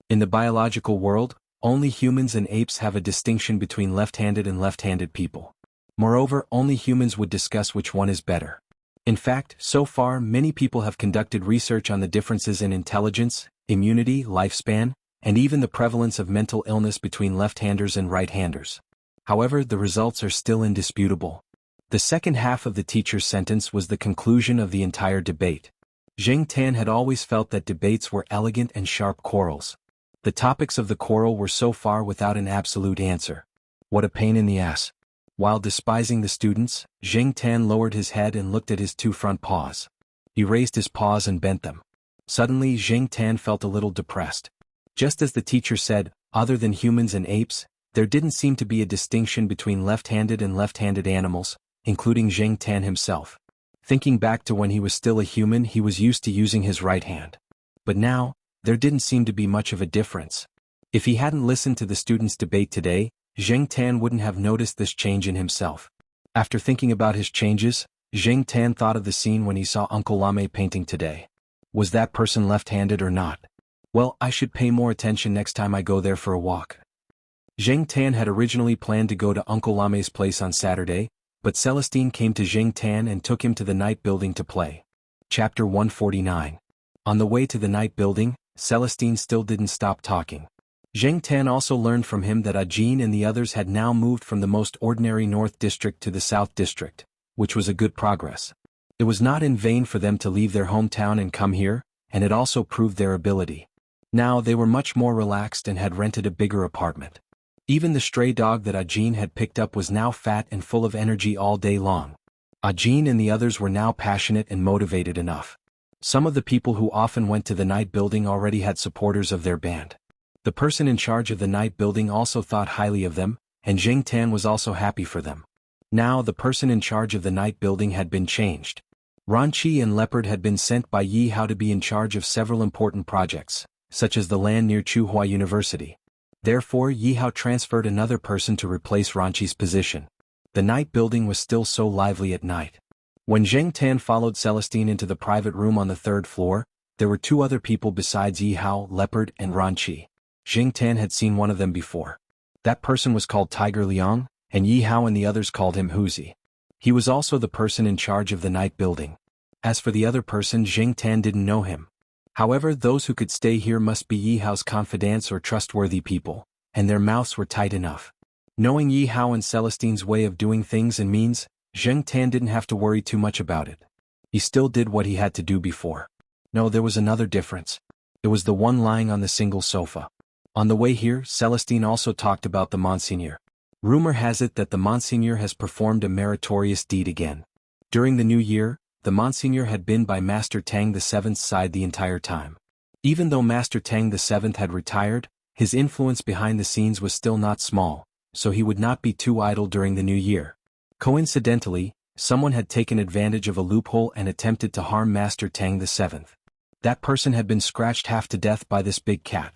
In the biological world, only humans and apes have a distinction between left-handed and left-handed people. Moreover, only humans would discuss which one is better. In fact, so far many people have conducted research on the differences in intelligence, immunity, lifespan, and even the prevalence of mental illness between left-handers and right-handers. However, the results are still indisputable. The second half of the teacher's sentence was the conclusion of the entire debate. Zheng Tan had always felt that debates were elegant and sharp quarrels. The topics of the quarrel were so far without an absolute answer. What a pain in the ass. While despising the students, Zheng Tan lowered his head and looked at his two front paws. He raised his paws and bent them. Suddenly Zheng Tan felt a little depressed. Just as the teacher said, other than humans and apes, there didn't seem to be a distinction between left-handed and left-handed animals, including Zheng Tan himself. Thinking back to when he was still a human, he was used to using his right hand. But now, there didn't seem to be much of a difference. If he hadn't listened to the students' debate today, Zheng Tan wouldn't have noticed this change in himself. After thinking about his changes, Zheng Tan thought of the scene when he saw Uncle Lame painting today. Was that person left-handed or not? Well, I should pay more attention next time I go there for a walk. Zheng Tan had originally planned to go to Uncle Lame's place on Saturday, but Celestine came to Zheng Tan and took him to the night building to play. Chapter 149. On the way to the night building, Celestine still didn't stop talking. Zheng Tan also learned from him that Ajin and the others had now moved from the most ordinary North District to the South District, which was a good progress. It was not in vain for them to leave their hometown and come here, and it also proved their ability. Now they were much more relaxed and had rented a bigger apartment. Even the stray dog that Ajin had picked up was now fat and full of energy all day long. Ajin and the others were now passionate and motivated enough. Some of the people who often went to the night building already had supporters of their band. The person in charge of the night building also thought highly of them, and Jing Tan was also happy for them. Now the person in charge of the night building had been changed. Ran Qi and Leopard had been sent by Yi Hao to be in charge of several important projects, such as the land near Tsinghua University. Therefore Yi Hao transferred another person to replace Ran Qi's position. The night building was still so lively at night. When Jing Tan followed Celestine into the private room on the third floor, there were two other people besides Yi Hao, Leopard, and Ran Qi. Jing Tan had seen one of them before. That person was called Tiger Liang, and Yi Hao and the others called him Huzi. He was also the person in charge of the night building. As for the other person, Jing Tan didn't know him. However, those who could stay here must be Yi Hao's confidants or trustworthy people, and their mouths were tight enough. Knowing Yi Hao and Celestine's way of doing things and means, Jing Tan didn't have to worry too much about it. He still did what he had to do before. No, there was another difference. It was the one lying on the single sofa. On the way here, Celestine also talked about the Monseigneur. Rumor has it that the Monseigneur has performed a meritorious deed again. During the new year, the Monseigneur had been by Master Tang VII's side the entire time. Even though Master Tang VII had retired, his influence behind the scenes was still not small, so he would not be too idle during the new year. Coincidentally, someone had taken advantage of a loophole and attempted to harm Master Tang VII. That person had been scratched half to death by this big cat.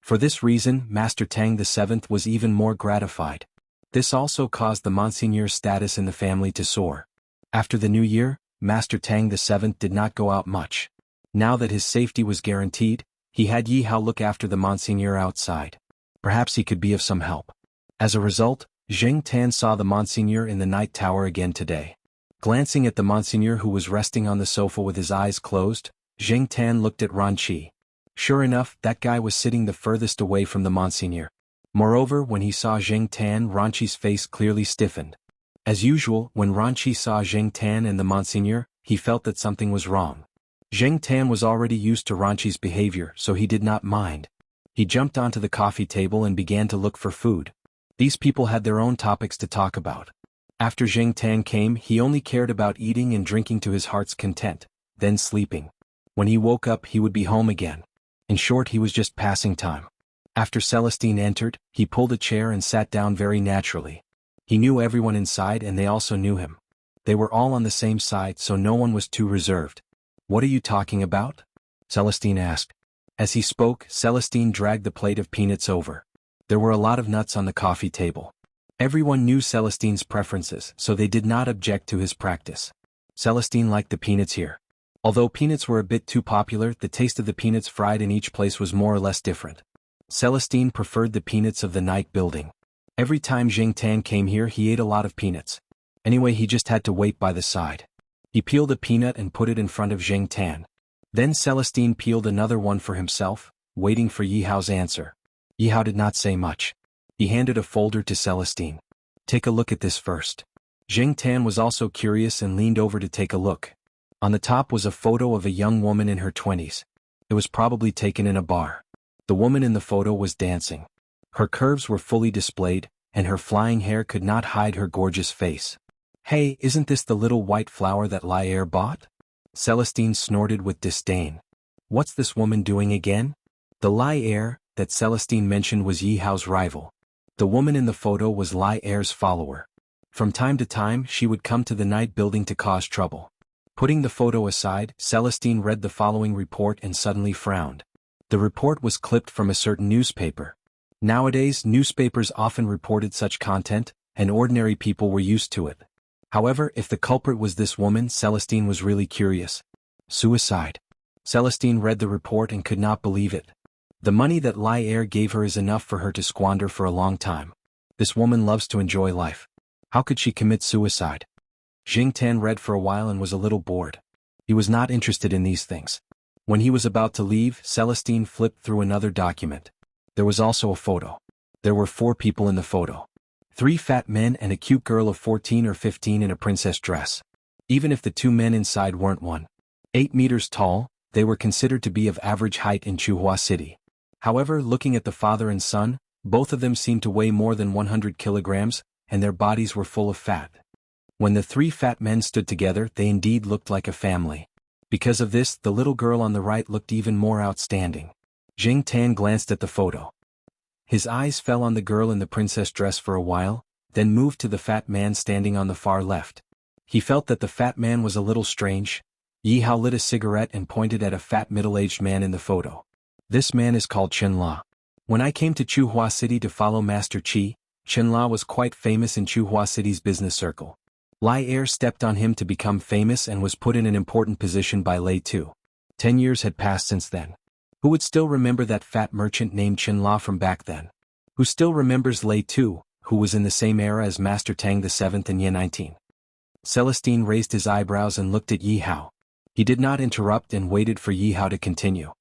For this reason, Master Tang VII was even more gratified. This also caused the Monseigneur's status in the family to soar. After the new year, Master Tang VII did not go out much. Now that his safety was guaranteed, he had Yi Hao look after the Monseigneur outside. Perhaps he could be of some help. As a result, Jing Tan saw the Monseigneur in the night tower again today. Glancing at the Monseigneur who was resting on the sofa with his eyes closed, Jing Tan looked at Ran Qi. Sure enough, that guy was sitting the furthest away from the Monseigneur. Moreover, when he saw Jing Tan, Ran Qi's face clearly stiffened. As usual, when Ran Qi saw Jing Tan and the Monseigneur, he felt that something was wrong. Jing Tan was already used to Ran Qi's behavior, so he did not mind. He jumped onto the coffee table and began to look for food. These people had their own topics to talk about. After Jing Tan came, he only cared about eating and drinking to his heart's content, then sleeping. When he woke up, he would be home again. In short, he was just passing time. After Celestine entered, he pulled a chair and sat down very naturally. He knew everyone inside and they also knew him. They were all on the same side, so no one was too reserved. "What are you talking about?" Celestine asked. As he spoke, Celestine dragged the plate of peanuts over. There were a lot of nuts on the coffee table. Everyone knew Celestine's preferences, so they did not object to his practice. Celestine liked the peanuts here. Although peanuts were a bit too popular, the taste of the peanuts fried in each place was more or less different. Celestine preferred the peanuts of the night building. Every time Jing Tan came here, he ate a lot of peanuts. Anyway, he just had to wait by the side. He peeled a peanut and put it in front of Jing Tan. Then Celestine peeled another one for himself, waiting for Yi Hao's answer. Yi Hao did not say much. He handed a folder to Celestine. "Take a look at this first." Jing Tan was also curious and leaned over to take a look. On the top was a photo of a young woman in her 20s. It was probably taken in a bar. The woman in the photo was dancing. Her curves were fully displayed, and her flying hair could not hide her gorgeous face. "Hey, isn't this the little white flower that Lai Er bought?" Celestine snorted with disdain. "What's this woman doing again?" The Lai Er that Celestine mentioned was Yi Hao's rival. The woman in the photo was Lai Er's follower. From time to time, she would come to the night building to cause trouble. Putting the photo aside, Celestine read the following report and suddenly frowned. The report was clipped from a certain newspaper. Nowadays, newspapers often reported such content, and ordinary people were used to it. However, if the culprit was this woman, Celestine was really curious. Suicide. Celestine read the report and could not believe it. The money that Lai Er gave her is enough for her to squander for a long time. This woman loves to enjoy life. How could she commit suicide? Jing Tan read for a while and was a little bored. He was not interested in these things. When he was about to leave, Celestine flipped through another document. There was also a photo. There were 4 people in the photo. 3 fat men and a cute girl of 14 or 15 in a princess dress. Even if the 2 men inside weren't 1.8 meters tall, they were considered to be of average height in Tsinghua City. However, looking at the father and son, both of them seemed to weigh more than 100 kilograms, and their bodies were full of fat. When the 3 fat men stood together, they indeed looked like a family. Because of this, the little girl on the right looked even more outstanding. Jing Tan glanced at the photo. His eyes fell on the girl in the princess dress for a while, then moved to the fat man standing on the far left. He felt that the fat man was a little strange. Yi Hao lit a cigarette and pointed at a fat middle-aged man in the photo. This man is called Chen La. When I came to Chuhua City to follow Master Qi, Chen La was quite famous in Chuhua City's business circle. Lai Er stepped on him to become famous and was put in an important position by Lei Tu. 10 years had passed since then. Who would still remember that fat merchant named Chen La from back then? Who still remembers Lei Tu, who was in the same era as Master Tang VII and Ye 19? Celestine raised his eyebrows and looked at Yi Hao. He did not interrupt and waited for Yi Hao to continue.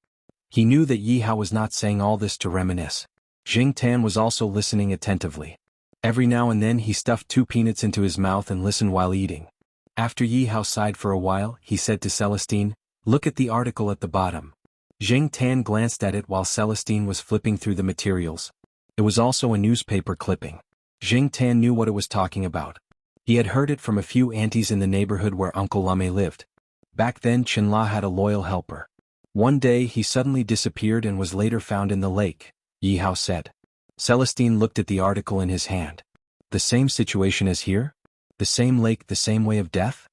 He knew that Yi Hao was not saying all this to reminisce. Jing Tan was also listening attentively. Every now and then he stuffed 2 peanuts into his mouth and listened while eating. After Yi Hao sighed for a while, he said to Celestine, "Look at the article at the bottom." Jing Tan glanced at it while Celestine was flipping through the materials. It was also a newspaper clipping. Jing Tan knew what it was talking about. He had heard it from a few aunties in the neighborhood where Uncle Lame lived. Back then Chen La had a loyal helper. One day he suddenly disappeared and was later found in the lake, Yi Hao said. Celestine looked at the article in his hand. The same situation as here? The same lake, the same way of death?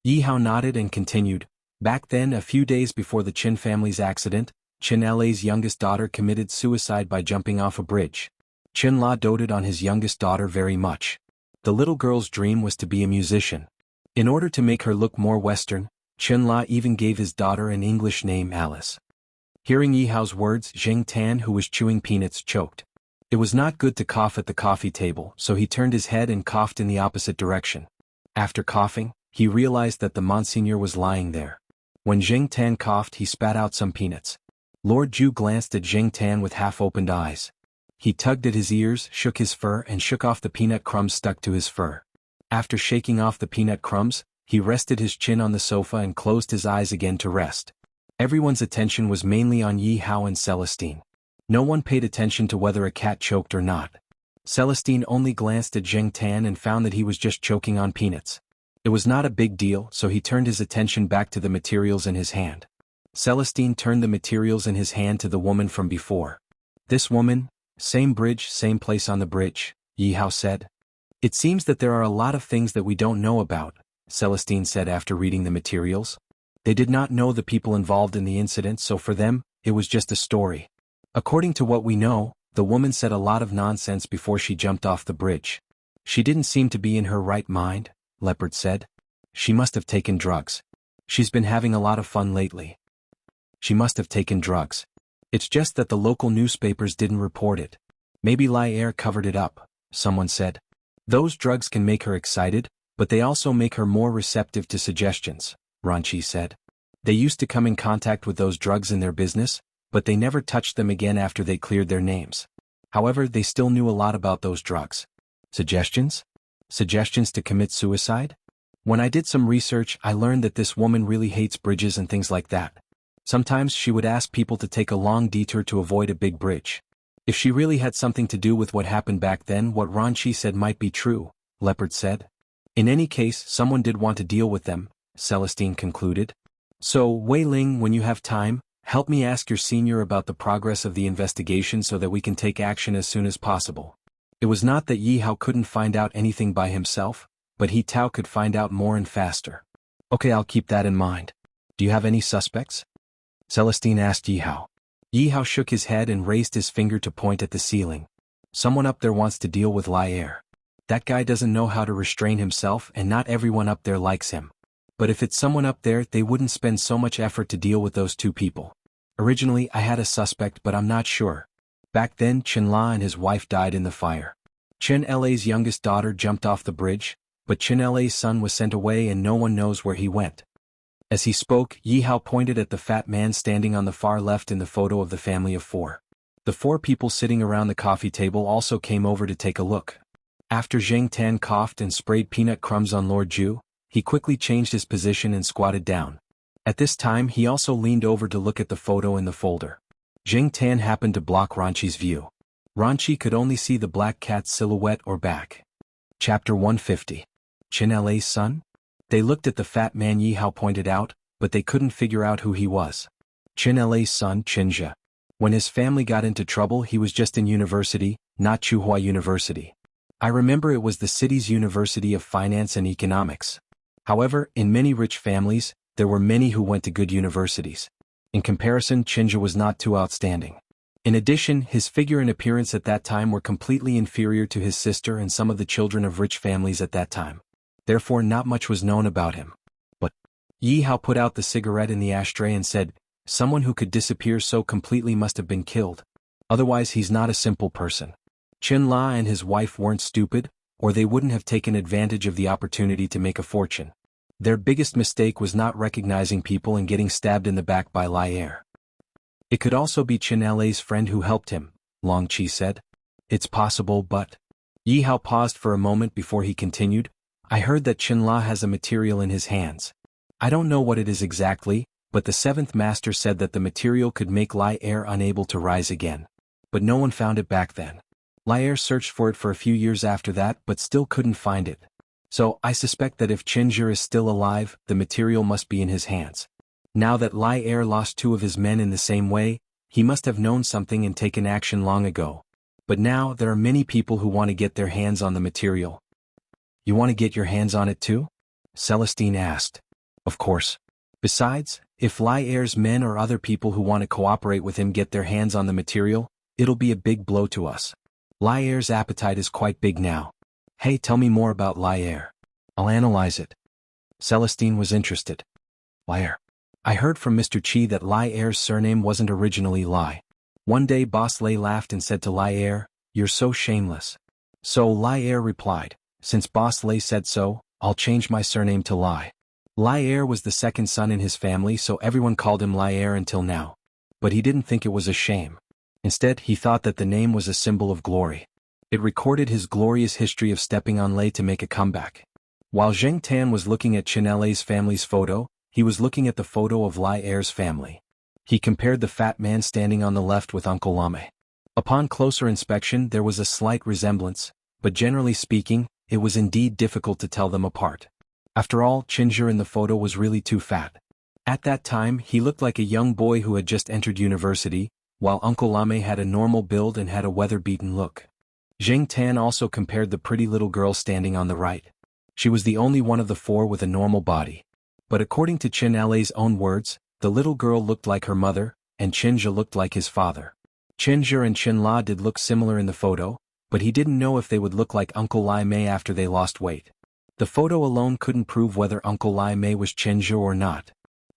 Yi Hao nodded and continued. Back then, a few days before the Qin family's accident, Qin La's youngest daughter committed suicide by jumping off a bridge. Qin La doted on his youngest daughter very much. The little girl's dream was to be a musician. In order to make her look more Western, Qin La even gave his daughter an English name, Alice. Hearing Yi Hao's words, Jing Tan, who was chewing peanuts, choked. It was not good to cough at the coffee table, so he turned his head and coughed in the opposite direction. After coughing, he realized that the Monsignor was lying there. When Jing Tan coughed, he spat out some peanuts. Lord Ju glanced at Jing Tan with half-opened eyes. He tugged at his ears, shook his fur and shook off the peanut crumbs stuck to his fur. After shaking off the peanut crumbs, he rested his chin on the sofa and closed his eyes again to rest. Everyone's attention was mainly on Yi Hao and Celestine. No one paid attention to whether a cat choked or not. Celestine only glanced at Jing Tan and found that he was just choking on peanuts. It was not a big deal, so he turned his attention back to the materials in his hand. Celestine turned the materials in his hand to the woman from before. This woman, same bridge, same place on the bridge, Yi Hao said. It seems that there are a lot of things that we don't know about, Celestine said after reading the materials. They did not know the people involved in the incident, so for them, it was just a story. According to what we know, the woman said a lot of nonsense before she jumped off the bridge. She didn't seem to be in her right mind, Leopard said. She must have taken drugs. She's been having a lot of fun lately. She must have taken drugs. It's just that the local newspapers didn't report it. Maybe Lai Er covered it up, someone said. Those drugs can make her excited, but they also make her more receptive to suggestions, Ranchi said. They used to come in contact with those drugs in their business, but they never touched them again after they cleared their names. However, they still knew a lot about those drugs. Suggestions? Suggestions to commit suicide? When I did some research, I learned that this woman really hates bridges and things like that. Sometimes she would ask people to take a long detour to avoid a big bridge. If she really had something to do with what happened back then, what Ranchi said might be true, Leopard said. In any case, someone did want to deal with them, Celestine concluded. So, Wei Ling, when you have time, help me ask your senior about the progress of the investigation so that we can take action as soon as possible. It was not that Yi Hao couldn't find out anything by himself, but He Tao could find out more and faster. Okay, I'll keep that in mind. Do you have any suspects? Celestine asked Yi Hao. Yi Hao shook his head and raised his finger to point at the ceiling. Someone up there wants to deal with Lai Er. That guy doesn't know how to restrain himself and not everyone up there likes him. But if it's someone up there, they wouldn't spend so much effort to deal with those 2 people. Originally, I had a suspect, but I'm not sure. Back then, Chen La and his wife died in the fire. Chen La's youngest daughter jumped off the bridge, but Chen La's son was sent away and no one knows where he went. As he spoke, Yi Hao pointed at the fat man standing on the far left in the photo of the family of 4. The 4 people sitting around the coffee table also came over to take a look. After Jing Tan coughed and sprayed peanut crumbs on Lord Ju, he quickly changed his position and squatted down. At this time he also leaned over to look at the photo in the folder. Jing Tan happened to block Ranchi's view. Ranchi could only see the black cat's silhouette or back. Chapter 150. Chen La's son? They looked at the fat man Yi Hao pointed out, but they couldn't figure out who he was. Chen La's son, Chen Jia. When his family got into trouble he was just in university, not Tsinghua University. I remember it was the city's University of Finance and Economics. However, in many rich families, there were many who went to good universities. In comparison, Chinja was not too outstanding. In addition, his figure and appearance at that time were completely inferior to his sister and some of the children of rich families at that time. Therefore not much was known about him. But Yi Hao put out the cigarette in the ashtray and said, "Someone who could disappear so completely must have been killed. Otherwise he's not a simple person. Chen La and his wife weren't stupid, or they wouldn't have taken advantage of the opportunity to make a fortune. Their biggest mistake was not recognizing people and getting stabbed in the back by Lai Er. It could also be Chen La's friend who helped him," Long Qi said. "It's possible, but..." Yi Hao paused for a moment before he continued, "I heard that Chen La has a material in his hands. I don't know what it is exactly, but the seventh master said that the material could make Lai Er unable to rise again. But no one found it back then. Lai Er searched for it for a few years after that but still couldn't find it. So I suspect that if Chinja is still alive, the material must be in his hands. Now that Lai Er lost 2 of his men in the same way, he must have known something and taken action long ago. But now there are many people who want to get their hands on the material." "You want to get your hands on it too?" Celestine asked. "Of course. Besides, if Lai Er's men or other people who want to cooperate with him get their hands on the material, it'll be a big blow to us. Lai Er's appetite is quite big now. Hey, tell me more about Lai Er. I'll analyze it." Celestine was interested. "Lai Er. I heard from Mr. Qi that Lai Er's surname wasn't originally Lai. One day Boss Lei laughed and said to Lai Er, 'You're so shameless.' So Lai Er replied, 'Since Boss Lei said so, I'll change my surname to Lai.' Lai Er was the second son in his family, so everyone called him Lai Er until now. But he didn't think it was a shame. Instead, he thought that the name was a symbol of glory. It recorded his glorious history of stepping on Lei to make a comeback. While Zheng Tan was looking at Chen Lei's family's photo, he was looking at the photo of Lai Er's family. He compared the fat man standing on the left with Uncle Lame. Upon closer inspection there was a slight resemblance, but generally speaking, it was indeed difficult to tell them apart. After all, Chinja in the photo was really too fat. At that time he looked like a young boy who had just entered university, while Uncle Lame had a normal build and had a weather-beaten look. Zheng Tan also compared the pretty little girl standing on the right. She was the only one of the 4 with a normal body. But according to Chen Lei's own words, the little girl looked like her mother, and Chinja looked like his father. Chinja and Chen La did look similar in the photo, but he didn't know if they would look like Uncle Lai Mei after they lost weight. The photo alone couldn't prove whether Uncle Lai Mei was Chinja or not.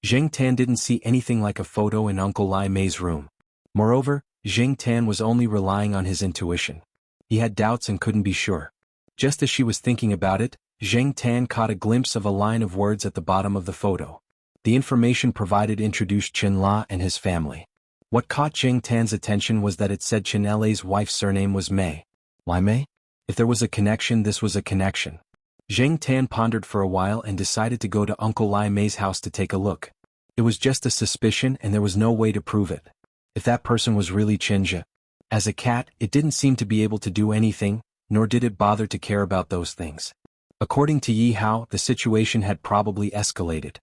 Zheng Tan didn't see anything like a photo in Uncle Lai Mei's room. Moreover, Zheng Tan was only relying on his intuition. He had doubts and couldn't be sure. Just as she was thinking about it, Zheng Tan caught a glimpse of a line of words at the bottom of the photo. The information provided introduced Chen La and his family. What caught Zheng Tan's attention was that it said Chen Lei's wife's surname was Mei. Lai Mei? If there was a connection, this was a connection. Zheng Tan pondered for a while and decided to go to Uncle Lai Mei's house to take a look. It was just a suspicion and there was no way to prove it. If that person was really Chinja. As a cat, it didn't seem to be able to do anything, nor did it bother to care about those things. According to Yi Hao, the situation had probably escalated.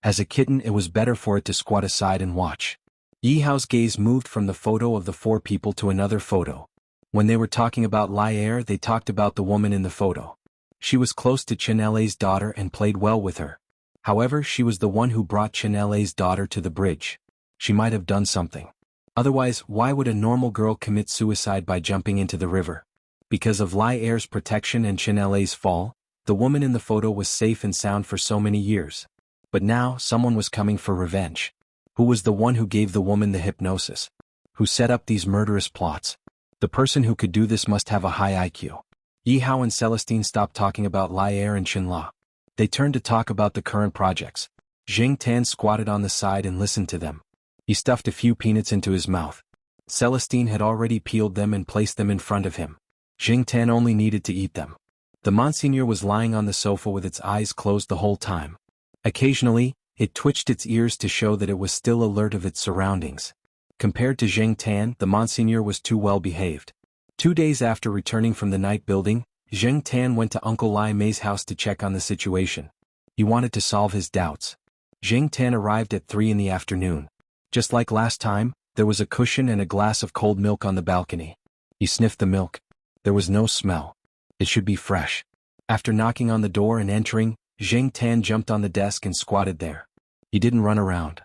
As a kitten, it was better for it to squat aside and watch. Yi Hao's gaze moved from the photo of the 4 people to another photo. When they were talking about Lai Er, they talked about the woman in the photo. She was close to Chen Lei's daughter and played well with her. However, she was the one who brought Chen Lei's daughter to the bridge. She might have done something. Otherwise, why would a normal girl commit suicide by jumping into the river? Because of Lai Er's protection and Chen Lei's fall, the woman in the photo was safe and sound for so many years. But now, someone was coming for revenge. Who was the one who gave the woman the hypnosis? Who set up these murderous plots? The person who could do this must have a high IQ. Yi Hao and Celestine stopped talking about Lai Er and Chen La. They turned to talk about the current projects. Zheng Tan squatted on the side and listened to them. He stuffed a few peanuts into his mouth. Celestine had already peeled them and placed them in front of him. Zheng Tan only needed to eat them. The Monsignor was lying on the sofa with its eyes closed the whole time. Occasionally, it twitched its ears to show that it was still alert of its surroundings. Compared to Zheng Tan, the Monsignor was too well behaved. 2 days after returning from the night building, Zheng Tan went to Uncle Lai Mei's house to check on the situation. He wanted to solve his doubts. Zheng Tan arrived at 3 in the afternoon. Just like last time, There was a cushion and a glass of cold milk on the balcony. He sniffed the milk. There was no smell. It should be fresh. After knocking on the door and entering, Zheng Tan jumped on the desk and squatted there. He didn't run around.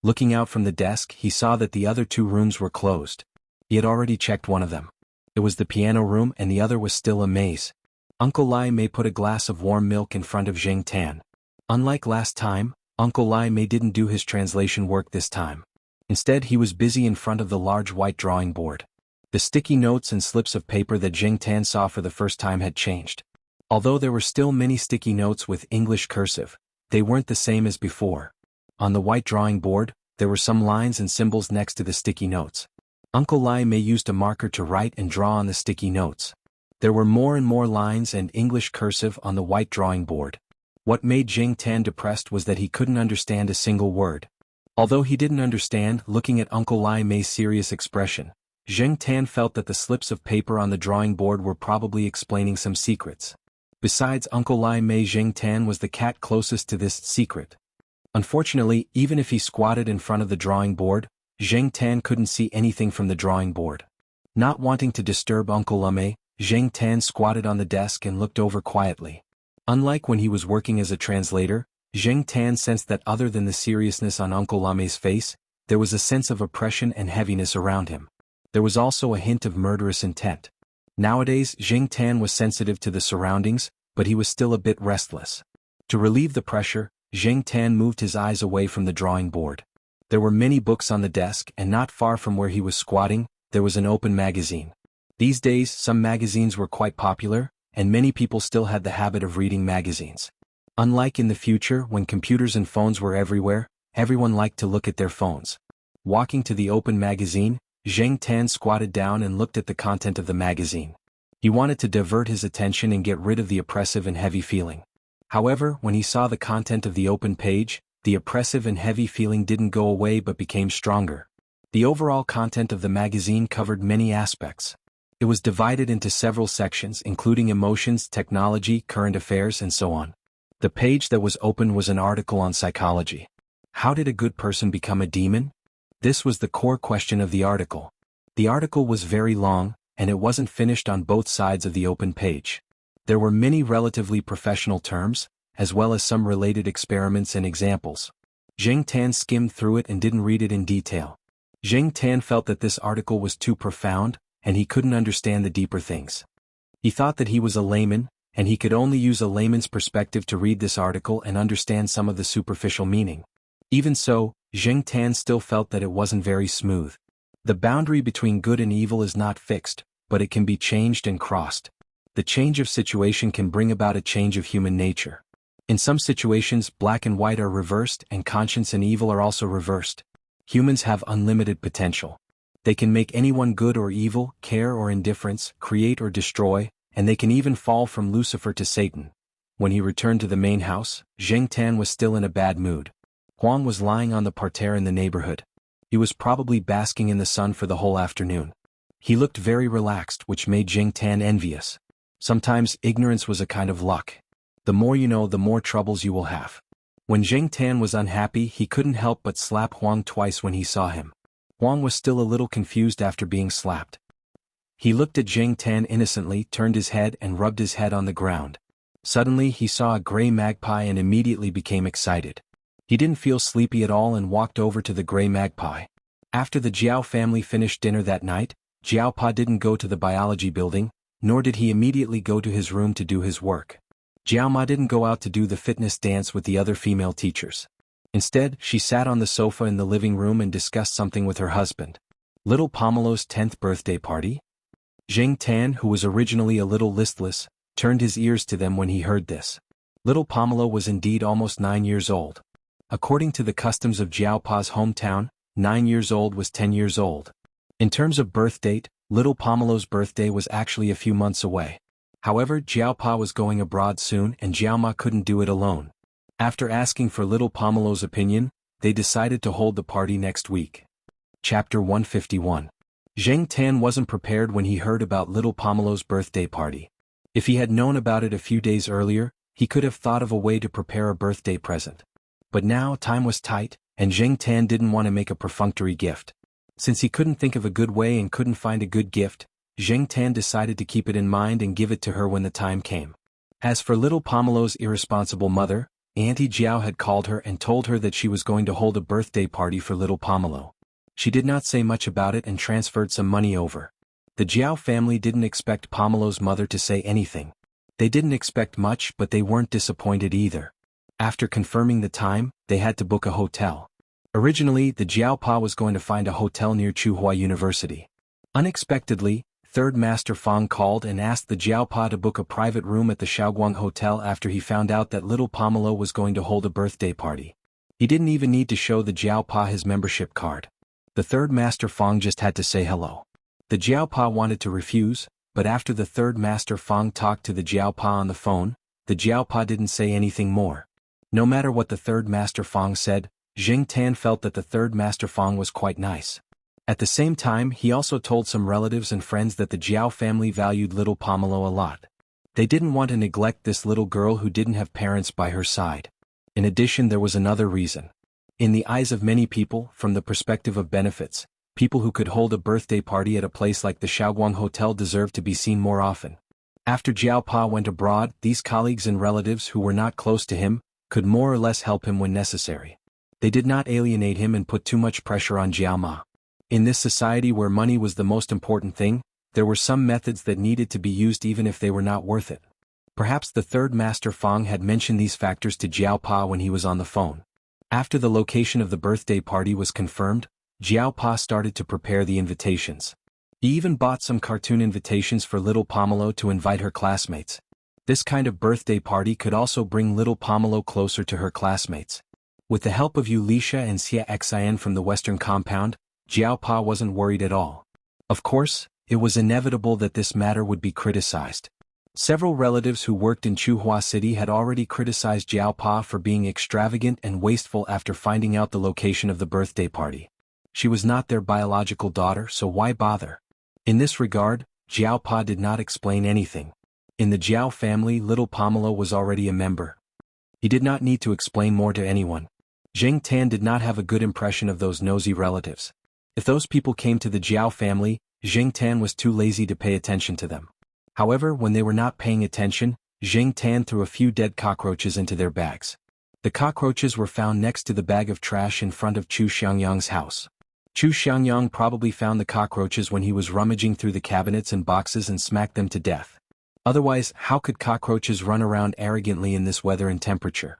Looking out from the desk, he saw that the other 2 rooms were closed. He had already checked one of them. It was the piano room and the other was still a maze. Uncle Lai Mei put a glass of warm milk in front of Zheng Tan. Unlike last time, Uncle Lai Mei didn't do his translation work this time. Instead, he was busy in front of the large white drawing board. The sticky notes and slips of paper that Zheng Tan saw for the first time had changed. Although there were still many sticky notes with English cursive, they weren't the same as before. On the white drawing board, there were some lines and symbols next to the sticky notes. Uncle Lai Mei used a marker to write and draw on the sticky notes. There were more and more lines and English cursive on the white drawing board. What made Zheng Tan depressed was that he couldn't understand a single word. Although he didn't understand, looking at Uncle Lai Mei's serious expression, Zheng Tan felt that the slips of paper on the drawing board were probably explaining some secrets. Besides Uncle Lai Mei, Zheng Tan was the cat closest to this secret. Unfortunately, even if he squatted in front of the drawing board, Zheng Tan couldn't see anything from the drawing board. Not wanting to disturb Uncle Lai Mei, Zheng Tan squatted on the desk and looked over quietly. Unlike when he was working as a translator, Zheng Tan sensed that other than the seriousness on Uncle Lai Mei's face, there was a sense of oppression and heaviness around him. There was also a hint of murderous intent. Nowadays, Zheng Tan was sensitive to the surroundings, but he was still a bit restless. To relieve the pressure, Zheng Tan moved his eyes away from the drawing board. There were many books on the desk and not far from where he was squatting, there was an open magazine. These days, some magazines were quite popular, and many people still had the habit of reading magazines. Unlike in the future when computers and phones were everywhere, everyone liked to look at their phones. Walking to the open magazine, Zheng Tan squatted down and looked at the content of the magazine. He wanted to divert his attention and get rid of the oppressive and heavy feeling. However, when he saw the content of the open page, the oppressive and heavy feeling didn't go away but became stronger. The overall content of the magazine covered many aspects. It was divided into several sections including emotions, technology, current affairs, and so on. The page that was open was an article on psychology. How did a good person become a demon? This was the core question of the article. The article was very long, and it wasn't finished on both sides of the open page. There were many relatively professional terms, as well as some related experiments and examples. Zheng Tan skimmed through it and didn't read it in detail. Zheng Tan felt that this article was too profound, and he couldn't understand the deeper things. He thought that he was a layman, and he could only use a layman's perspective to read this article and understand some of the superficial meaning. Even so, Zheng Tan still felt that it wasn't very smooth. The boundary between good and evil is not fixed, but it can be changed and crossed. The change of situation can bring about a change of human nature. In some situations, black and white are reversed and conscience and evil are also reversed. Humans have unlimited potential. They can make anyone good or evil, care or indifference, create or destroy, and they can even fall from Lucifer to Satan. When he returned to the main house, Zheng Tan was still in a bad mood. Huang was lying on the parterre in the neighborhood. He was probably basking in the sun for the whole afternoon. He looked very relaxed, which made Zheng Tan envious. Sometimes ignorance was a kind of luck. The more you know, the more troubles you will have. When Zheng Tan was unhappy, he couldn't help but slap Huang twice when he saw him. Huang was still a little confused after being slapped. He looked at Zheng Tan innocently, turned his head and rubbed his head on the ground. Suddenly he saw a gray magpie and immediately became excited. He didn't feel sleepy at all and walked over to the gray magpie. After the Jiao family finished dinner that night, Jiao Pa didn't go to the biology building, nor did he immediately go to his room to do his work. Jiao Ma didn't go out to do the fitness dance with the other female teachers. Instead, she sat on the sofa in the living room and discussed something with her husband. Little Pomelo's 10th birthday party? Zheng Tan, who was originally a little listless, turned his ears to them when he heard this. Little Pomelo was indeed almost 9 years old. According to the customs of Jiao Pa's hometown, 9 years old was 10 years old. In terms of birth date, little Pomelo's birthday was actually a few months away. However, Jiao Pa was going abroad soon and Jiao Ma couldn't do it alone. After asking for little Pomelo's opinion, they decided to hold the party next week. Chapter 151. Zheng Tan wasn't prepared when he heard about little Pomelo's birthday party. If he had known about it a few days earlier, he could have thought of a way to prepare a birthday present. But now time was tight, and Zheng Tan didn't want to make a perfunctory gift. Since he couldn't think of a good way and couldn't find a good gift, Zheng Tan decided to keep it in mind and give it to her when the time came. As for little Pomelo's irresponsible mother, Auntie Jiao had called her and told her that she was going to hold a birthday party for little Pomelo. She did not say much about it and transferred some money over. The Jiao family didn't expect Pomelo's mother to say anything. They didn't expect much, but they weren't disappointed either. After confirming the time, they had to book a hotel. Originally, the Jiao Pa was going to find a hotel near Tsinghua University. Unexpectedly, Third Master Fang called and asked the Jiao Pa to book a private room at the Shaoguang Hotel after he found out that little Pomelo was going to hold a birthday party. He didn't even need to show the Jiao Pa his membership card. The Third Master Fang just had to say hello. The Jiao Pa wanted to refuse, but after the Third Master Fang talked to the Jiao Pa on the phone, the Jiao Pa didn't say anything more. No matter what the Third Master Fang said, Zheng Tan felt that the Third Master Fang was quite nice. At the same time, he also told some relatives and friends that the Jiao family valued little Pomelo a lot. They didn't want to neglect this little girl who didn't have parents by her side. In addition, there was another reason. In the eyes of many people, from the perspective of benefits, people who could hold a birthday party at a place like the Shaoguang Hotel deserved to be seen more often. After Jiao Pa went abroad, these colleagues and relatives who were not close to him could more or less help him when necessary. They did not alienate him and put too much pressure on Jiao Ma. In this society where money was the most important thing, there were some methods that needed to be used even if they were not worth it. Perhaps the Third Master Fang had mentioned these factors to Jiao Pa when he was on the phone. After the location of the birthday party was confirmed, Jiao Pa started to prepare the invitations. He even bought some cartoon invitations for little Pomelo to invite her classmates. This kind of birthday party could also bring little Pomelo closer to her classmates. With the help of Yulisha and Xia Xian from the Western compound, Jiao Pa wasn't worried at all. Of course, it was inevitable that this matter would be criticized. Several relatives who worked in Tsinghua City had already criticized Jiao Pa for being extravagant and wasteful after finding out the location of the birthday party. She was not their biological daughter, so why bother? In this regard, Jiao Pa did not explain anything. In the Jiao family, little Pomelo was already a member. He did not need to explain more to anyone. Zheng Tan did not have a good impression of those nosy relatives. If those people came to the Jiao family, Zheng Tan was too lazy to pay attention to them. However, when they were not paying attention, Zheng Tan threw a few dead cockroaches into their bags. The cockroaches were found next to the bag of trash in front of Chu Xiangyang's house. Chu Xiangyang probably found the cockroaches when he was rummaging through the cabinets and boxes and smacked them to death. Otherwise, how could cockroaches run around arrogantly in this weather and temperature?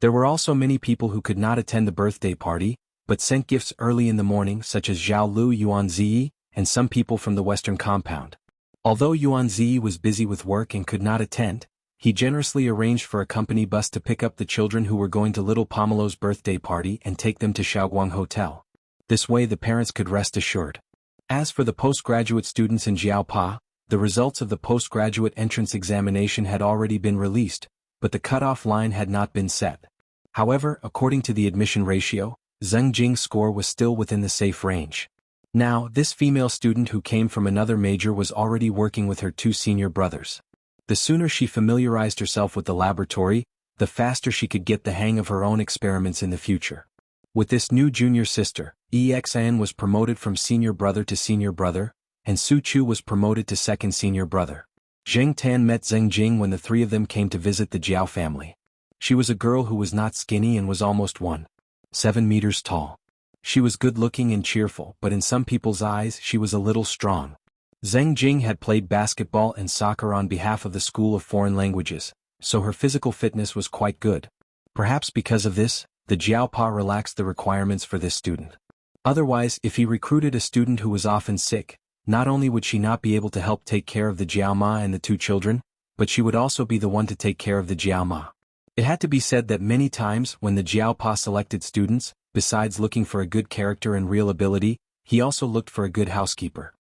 There were also many people who could not attend the birthday party, but sent gifts early in the morning, such as Zhao Lu Yuanzi and some people from the Western compound. Although Yuanzi was busy with work and could not attend, he generously arranged for a company bus to pick up the children who were going to little Pomelo's birthday party and take them to Shaoguang Hotel. This way the parents could rest assured. As for the postgraduate students in Jiao Pa, the results of the postgraduate entrance examination had already been released, but the cutoff line had not been set. However, according to the admission ratio, Zheng Jing's score was still within the safe range. Now, this female student who came from another major was already working with her two senior brothers. The sooner she familiarized herself with the laboratory, the faster she could get the hang of her own experiments in the future. With this new junior sister, Exan was promoted from senior brother to senior brother, and Su Chu was promoted to second senior brother. Zheng Tan met Zheng Jing when the three of them came to visit the Jiao family. She was a girl who was not skinny and was almost 1.7 meters tall. She was good-looking and cheerful, but in some people's eyes she was a little strong. Zheng Jing had played basketball and soccer on behalf of the School of Foreign Languages, so her physical fitness was quite good. Perhaps because of this, the Jiao Pa relaxed the requirements for this student. Otherwise, if he recruited a student who was often sick, not only would she not be able to help take care of the Jiao Ma and the two children, but she would also be the one to take care of the Jiao Ma. It had to be said that many times when the Jiao Pa selected students, besides looking for a good character and real ability, he also looked for a good housekeeper.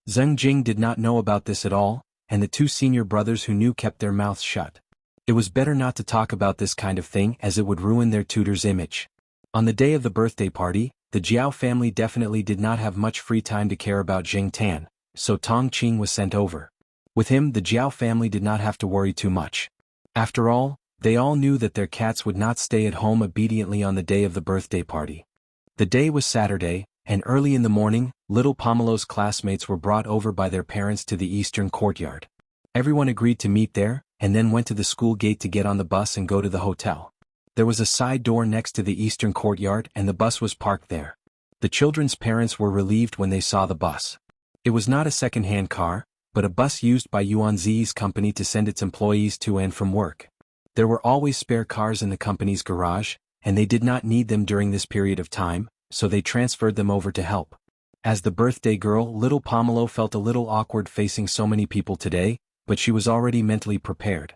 Zheng Jing did not know about this at all, and the two senior brothers who knew kept their mouths shut. It was better not to talk about this kind of thing as it would ruin their tutor's image. On the day of the birthday party, the Jiao family definitely did not have much free time to care about Zheng Tan, so Tong Qing was sent over. With him, the Jiao family did not have to worry too much. After all, they all knew that their cats would not stay at home obediently on the day of the birthday party. The day was Saturday, and early in the morning, little Pomelo's classmates were brought over by their parents to the eastern courtyard. Everyone agreed to meet there, and then went to the school gate to get on the bus and go to the hotel. There was a side door next to the eastern courtyard and the bus was parked there. The children's parents were relieved when they saw the bus. It was not a second-hand car, but a bus used by Yuanzi's company to send its employees to and from work. There were always spare cars in the company's garage, and they did not need them during this period of time, so they transferred them over to help. As the birthday girl, little Pomelo felt a little awkward facing so many people today, but she was already mentally prepared.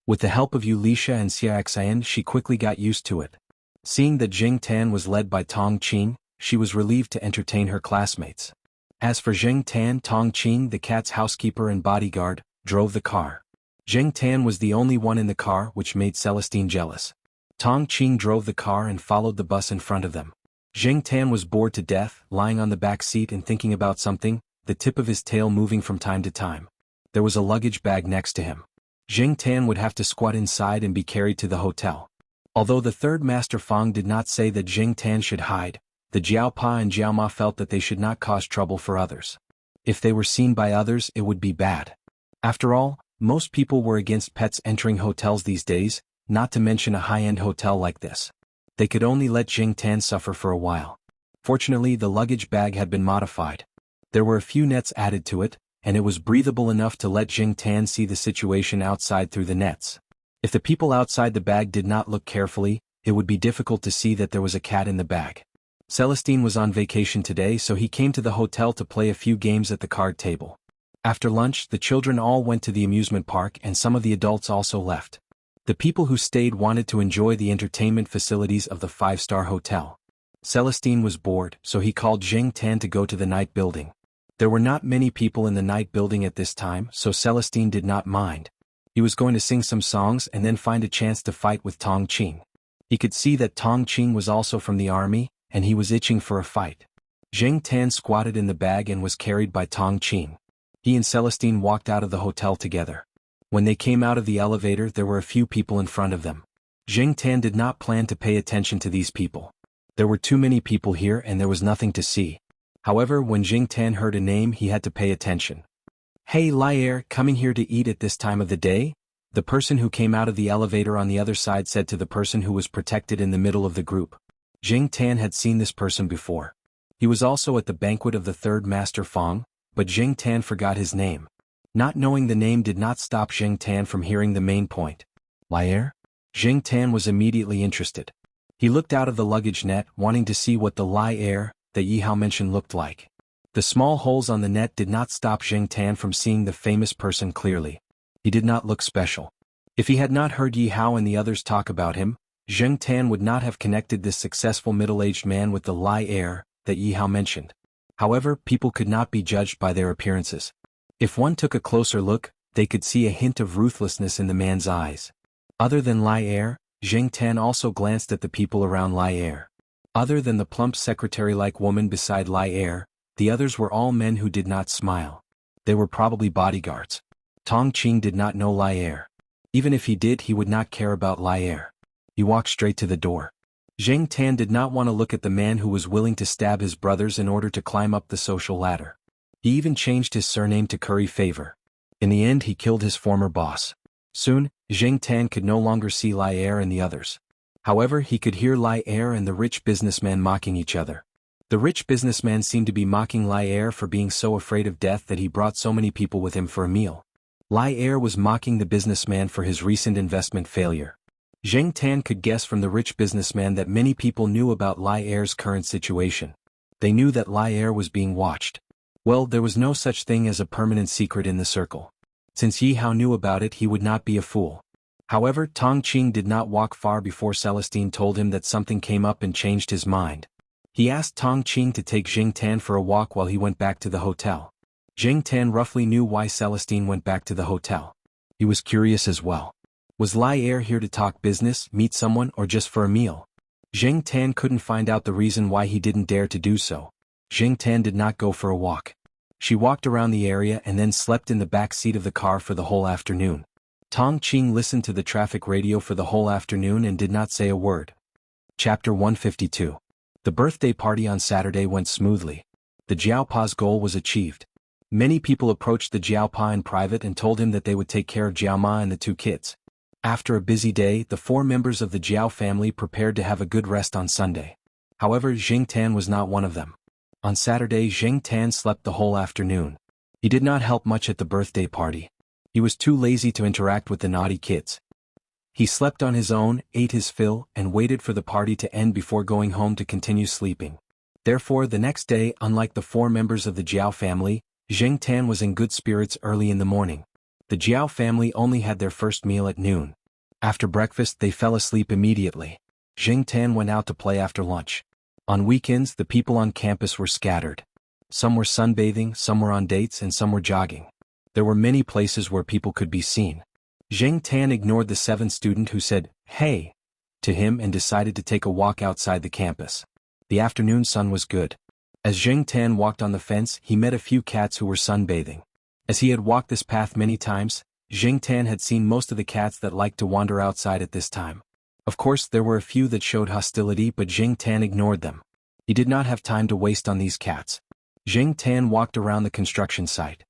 With the help of Yulisha and Xiaoxian, she quickly got used to it. Seeing that Jing Tan was led by Tong Qing, she was relieved to entertain her classmates. As for Jing Tan, Tong Qing, the cat's housekeeper and bodyguard, drove the car. Jing Tan was the only one in the car, which made Celestine jealous. Tong Qing drove the car and followed the bus in front of them. Jing Tan was bored to death, lying on the back seat and thinking about something, the tip of his tail moving from time to time. There was a luggage bag next to him. Jing Tan would have to squat inside and be carried to the hotel. Although the third master Fang did not say that Jing Tan should hide, the Jiaopa and Jiaoma felt that they should not cause trouble for others. If they were seen by others, it would be bad. After all, most people were against pets entering hotels these days, not to mention a high-end hotel like this. They could only let Jing Tan suffer for a while. Fortunately, the luggage bag had been modified. There were a few nets added to it, and it was breathable enough to let Jing Tan see the situation outside through the nets. If the people outside the bag did not look carefully, it would be difficult to see that there was a cat in the bag. Celestine was on vacation today, so he came to the hotel to play a few games at the card table. After lunch, the children all went to the amusement park and some of the adults also left. The people who stayed wanted to enjoy the entertainment facilities of the five-star hotel. Celestine was bored, so he called Jing Tan to go to the night building. There were not many people in the night building at this time, so Celestine did not mind. He was going to sing some songs and then find a chance to fight with Tong Qing. He could see that Tong Qing was also from the army, and he was itching for a fight. Jing Tan squatted in the bag and was carried by Tong Qing. He and Celestine walked out of the hotel together. When they came out of the elevator, there were a few people in front of them. Jing Tan did not plan to pay attention to these people. There were too many people here and there was nothing to see. However, when Jing Tan heard a name, he had to pay attention. "Hey Lier, coming here to eat at this time of the day?" The person who came out of the elevator on the other side said to the person who was protected in the middle of the group. Jing Tan had seen this person before. He was also at the banquet of the third master Fang, but Jing Tan forgot his name. Not knowing the name did not stop Jing Tan from hearing the main point. "Lier?" Jing Tan was immediately interested. He looked out of the luggage net, wanting to see what the Lier that Yi Hao mentioned looked like. The small holes on the net did not stop Jing Tan from seeing the famous person clearly. He did not look special. If he had not heard Yi Hao and the others talk about him, Jing Tan would not have connected this successful middle-aged man with the Lier that Yi Hao mentioned. However, people could not be judged by their appearances. If one took a closer look, they could see a hint of ruthlessness in the man's eyes. Other than Lier, Jing Tan also glanced at the people around Lier. Other than the plump secretary-like woman beside Lier, the others were all men who did not smile. They were probably bodyguards. Tong Qing did not know Lier. Even if he did, he would not care about Lier. He walked straight to the door. Jing Tan did not want to look at the man who was willing to stab his brothers in order to climb up the social ladder. He even changed his surname to Curry Favor. In the end, he killed his former boss. Soon, Jing Tan could no longer see Lier and the others. However, he could hear Lier and the rich businessman mocking each other. The rich businessman seemed to be mocking Lier for being so afraid of death that he brought so many people with him for a meal. Lier was mocking the businessman for his recent investment failure. Jing Tan could guess from the rich businessman that many people knew about Lier's current situation. They knew that Lier was being watched. Well, there was no such thing as a permanent secret in the circle. Since Yi Hao knew about it, he would not be a fool. However, Tong Qing did not walk far before Celestine told him that something came up and changed his mind. He asked Tong Qing to take Jing Tan for a walk while he went back to the hotel. Jing Tan roughly knew why Celestine went back to the hotel. He was curious as well. Was Lier here to talk business, meet someone, or just for a meal? Jing Tan couldn't find out the reason why he didn't dare to do so. Jing Tan did not go for a walk. She walked around the area and then slept in the back seat of the car for the whole afternoon. Tong Qing listened to the traffic radio for the whole afternoon and did not say a word. Chapter 152. The birthday party on Saturday went smoothly. The Jiaopa's goal was achieved. Many people approached the Jiaopa in private and told him that they would take care of Jiaoma and the two kids. After a busy day, the 4 members of the Jiao family prepared to have a good rest on Sunday. However, Jing Tan was not one of them. On Saturday, Jing Tan slept the whole afternoon. He did not help much at the birthday party. He was too lazy to interact with the naughty kids. He slept on his own, ate his fill, and waited for the party to end before going home to continue sleeping. Therefore, the next day, unlike the 4 members of the Jiao family, Jing Tan was in good spirits early in the morning. The Jiao family only had their first meal at noon. After breakfast, they fell asleep immediately. Jing Tan went out to play after lunch. On weekends, the people on campus were scattered. Some were sunbathing, some were on dates, and some were jogging. There were many places where people could be seen. Jing Tan ignored the 7th student who said, "Hey," to him and decided to take a walk outside the campus. The afternoon sun was good. As Jing Tan walked on the fence, he met a few cats who were sunbathing. As he had walked this path many times, Jing Tan had seen most of the cats that liked to wander outside at this time. Of course, there were a few that showed hostility, but Jing Tan ignored them. He did not have time to waste on these cats. Jing Tan walked around the construction site.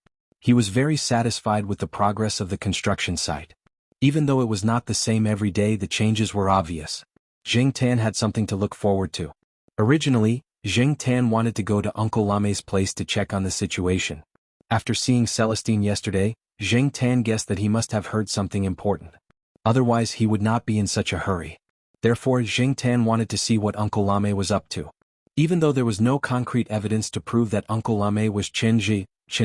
He was very satisfied with the progress of the construction site. Even though it was not the same every day, the changes were obvious. Jing Tan had something to look forward to. Originally, Jing Tan wanted to go to Uncle Lame's place to check on the situation. After seeing Celestine yesterday, Jing Tan guessed that he must have heard something important. Otherwise, he would not be in such a hurry. Therefore, Jing Tan wanted to see what Uncle Lame was up to. Even though there was no concrete evidence to prove that Uncle Lame was Chen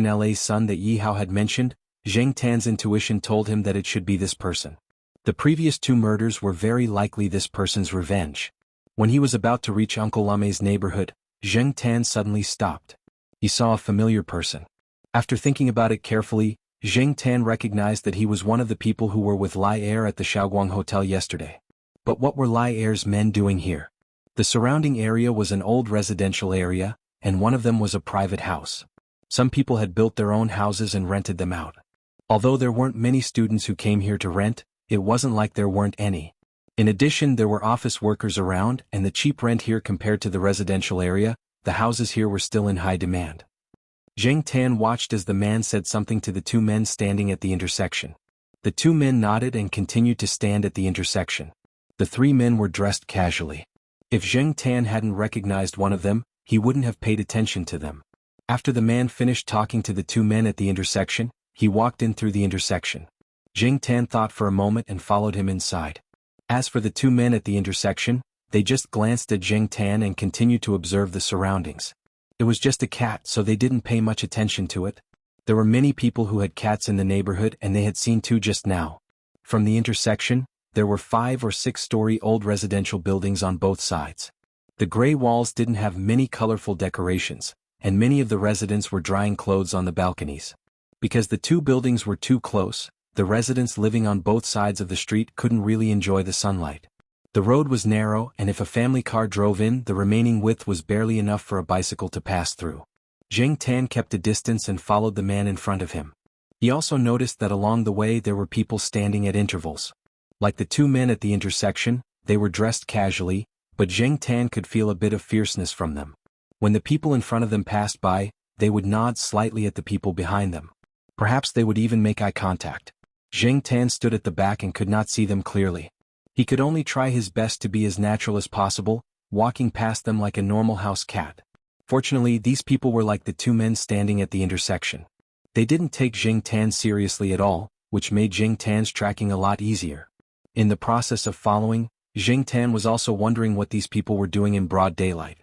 La's son that Yi Hao had mentioned, Jing Tan's intuition told him that it should be this person. The previous 2 murders were very likely this person's revenge. When he was about to reach Uncle Lame's neighborhood, Jing Tan suddenly stopped. He saw a familiar person. After thinking about it carefully, Jing Tan recognized that he was one of the people who were with Lai Er at the Shaoguang Hotel yesterday. But what were Lai Er's men doing here? The surrounding area was an old residential area, and one of them was a private house. Some people had built their own houses and rented them out. Although there weren't many students who came here to rent, it wasn't like there weren't any. In addition, there were office workers around, and the cheap rent here compared to the residential area, the houses here were still in high demand. Jing Tan watched as the man said something to the 2 men standing at the intersection. The 2 men nodded and continued to stand at the intersection. The 3 men were dressed casually. If Jing Tan hadn't recognized one of them, he wouldn't have paid attention to them. After the man finished talking to the 2 men at the intersection, he walked in through the intersection. Jing Tan thought for a moment and followed him inside. As for the 2 men at the intersection, they just glanced at Jing Tan and continued to observe the surroundings. It was just a cat, so they didn't pay much attention to it. There were many people who had cats in the neighborhood, and they had seen 2 just now. From the intersection, there were 5 or 6-story old residential buildings on both sides. The gray walls didn't have many colorful decorations, and many of the residents were drying clothes on the balconies. Because the 2 buildings were too close, the residents living on both sides of the street couldn't really enjoy the sunlight. The road was narrow, and if a family car drove in, the remaining width was barely enough for a bicycle to pass through. Jing Tan kept a distance and followed the man in front of him. He also noticed that along the way there were people standing at intervals. Like the 2 men at the intersection, they were dressed casually, but Jing Tan could feel a bit of fierceness from them. When the people in front of them passed by, they would nod slightly at the people behind them. Perhaps they would even make eye contact. Jing Tan stood at the back and could not see them clearly. He could only try his best to be as natural as possible, walking past them like a normal house cat. Fortunately, these people were like the 2 men standing at the intersection. They didn't take Jing Tan seriously at all, which made Jing Tan's tracking a lot easier. In the process of following, Jing Tan was also wondering what these people were doing in broad daylight.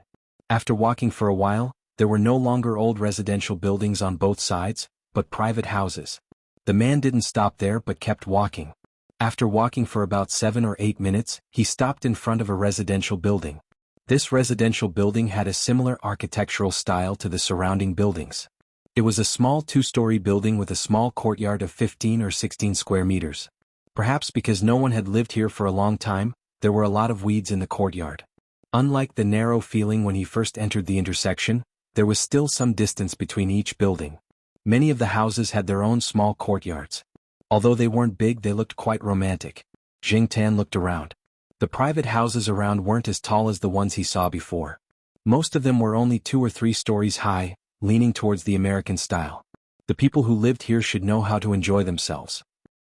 After walking for a while, there were no longer old residential buildings on both sides, but private houses. The man didn't stop there but kept walking. After walking for about 7 or 8 minutes, he stopped in front of a residential building. This residential building had a similar architectural style to the surrounding buildings. It was a small 2-story building with a small courtyard of 15 or 16 square meters. Perhaps because no one had lived here for a long time, there were a lot of weeds in the courtyard. Unlike the narrow feeling when he first entered the intersection, there was still some distance between each building. Many of the houses had their own small courtyards. Although they weren't big, they looked quite romantic. Jing Tan looked around. The private houses around weren't as tall as the ones he saw before. Most of them were only 2 or 3 stories high, leaning towards the American style. The people who lived here should know how to enjoy themselves.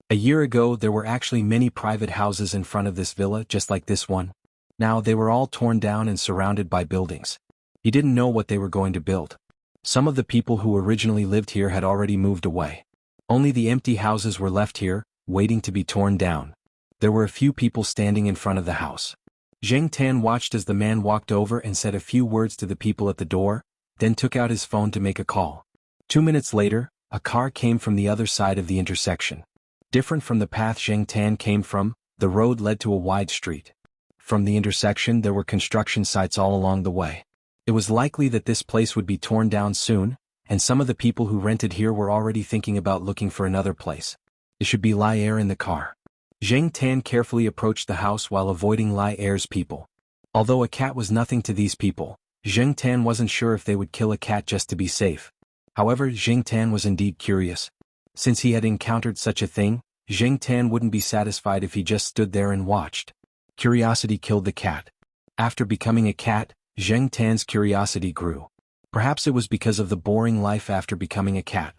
A year ago there were actually many private houses in front of this villa just like this one. Now they were all torn down and surrounded by buildings. He didn't know what they were going to build. Some of the people who originally lived here had already moved away. Only the empty houses were left here, waiting to be torn down. There were a few people standing in front of the house. Zheng Tan watched as the man walked over and said a few words to the people at the door, then took out his phone to make a call. 2 minutes later, a car came from the other side of the intersection. Different from the path Zheng Tan came from, the road led to a wide street. From the intersection there were construction sites all along the way. It was likely that this place would be torn down soon, and some of the people who rented here were already thinking about looking for another place. It should be Lai Er in the car. Zheng Tan carefully approached the house while avoiding Lai Er's people. Although a cat was nothing to these people, Zheng Tan wasn't sure if they would kill a cat just to be safe. However, Zheng Tan was indeed curious. Since he had encountered such a thing, Zheng Tan wouldn't be satisfied if he just stood there and watched. Curiosity killed the cat. After becoming a cat, Zheng Tan's curiosity grew. Perhaps it was because of the boring life after becoming a cat.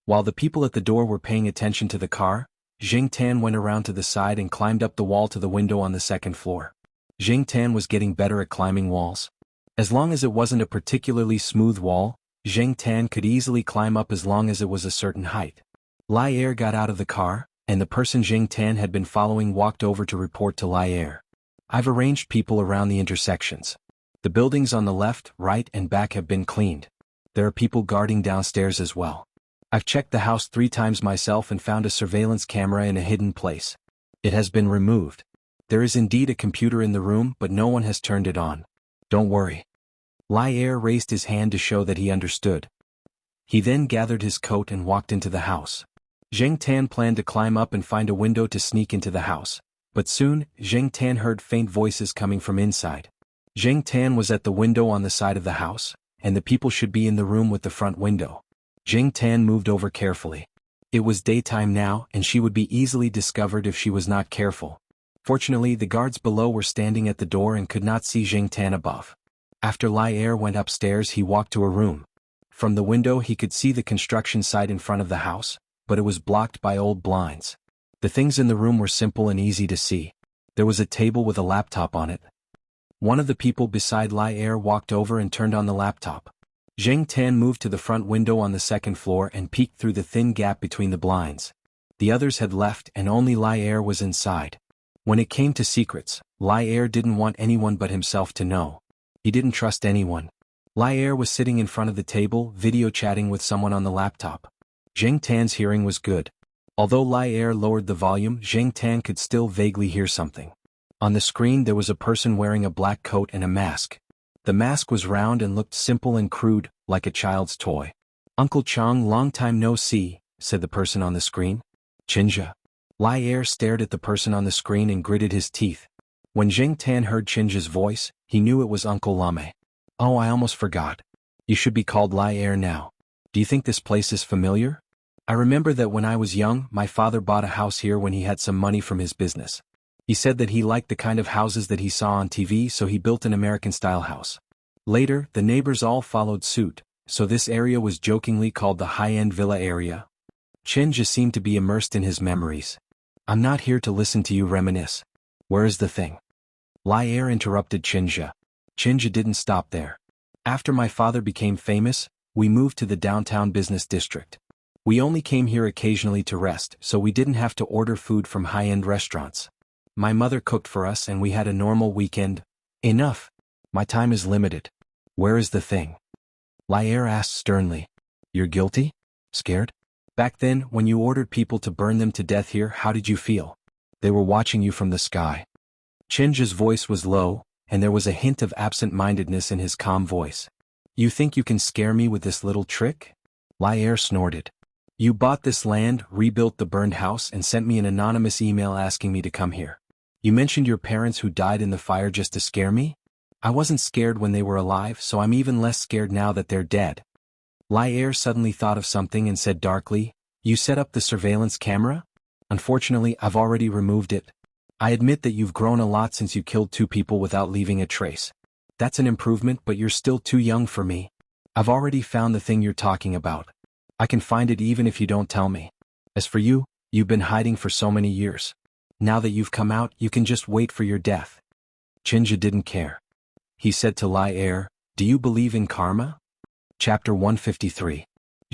While the people at the door were paying attention to the car, Zheng Tan went around to the side and climbed up the wall to the window on the second floor. Zheng Tan was getting better at climbing walls. As long as it wasn't a particularly smooth wall, Zheng Tan could easily climb up as long as it was a certain height. Lai Er got out of the car, and the person Zheng Tan had been following walked over to report to Lai Er. I've arranged people around the intersections. The buildings on the left, right, and back have been cleaned. There are people guarding downstairs as well. I've checked the house 3 times myself and found a surveillance camera in a hidden place. It has been removed. There is indeed a computer in the room, but no one has turned it on. Don't worry. Lai Er raised his hand to show that he understood. He then gathered his coat and walked into the house. Zheng Tan planned to climb up and find a window to sneak into the house, but soon, Zheng Tan heard faint voices coming from inside. Zheng Tan was at the window on the side of the house, and the people should be in the room with the front window. Zheng Tan moved over carefully. It was daytime now, and she would be easily discovered if she was not careful. Fortunately, the guards below were standing at the door and could not see Zheng Tan above. After Lai Er went upstairs, he walked to a room. From the window he could see the construction site in front of the house, but it was blocked by old blinds. The things in the room were simple and easy to see. There was a table with a laptop on it. One of the people beside Lai Er walked over and turned on the laptop. Zheng Tan moved to the front window on the second floor and peeked through the thin gap between the blinds. The others had left and only Lai Er was inside. When it came to secrets, Lai Er didn't want anyone but himself to know. He didn't trust anyone. Lai Er was sitting in front of the table, video chatting with someone on the laptop. Zheng Tan's hearing was good. Although Lai Er lowered the volume, Zheng Tan could still vaguely hear something. On the screen there was a person wearing a black coat and a mask. The mask was round and looked simple and crude, like a child's toy. "Uncle Chang, long time no see," said the person on the screen. "Chinja." Lai Er stared at the person on the screen and gritted his teeth. When Zheng Tan heard Chinja's voice, he knew it was Uncle Lame. "Oh, I almost forgot. You should be called Lai Er now. Do you think this place is familiar? I remember that when I was young, my father bought a house here when he had some money from his business. He said that he liked the kind of houses that he saw on TV, so he built an American-style house. Later, the neighbors all followed suit, so this area was jokingly called the high-end villa area." Chinja seemed to be immersed in his memories. "I'm not here to listen to you reminisce. Where is the thing?" Lai Er interrupted Chinja. Chinja didn't stop there. "After my father became famous, we moved to the downtown business district. We only came here occasionally to rest, so we didn't have to order food from high-end restaurants. My mother cooked for us and we had a normal weekend." "Enough. My time is limited. Where is the thing?" Lai Er asked sternly. "You're guilty? Scared? Back then, when you ordered people to burn them to death here, how did you feel? They were watching you from the sky." Chinja's voice was low, and there was a hint of absent-mindedness in his calm voice. "You think you can scare me with this little trick?" Lai Er snorted. "You bought this land, rebuilt the burned house, and sent me an anonymous email asking me to come here. You mentioned your parents who died in the fire just to scare me? I wasn't scared when they were alive, so I'm even less scared now that they're dead." Lai Er suddenly thought of something and said darkly, "You set up the surveillance camera? Unfortunately, I've already removed it. I admit that you've grown a lot since you killed 2 people without leaving a trace. That's an improvement, but you're still too young for me. I've already found the thing you're talking about. I can find it even if you don't tell me. As for you, you've been hiding for so many years. Now that you've come out, you can just wait for your death. Chinja didn't care. He said to Lai Er, "Do you believe in karma?" Chapter 153.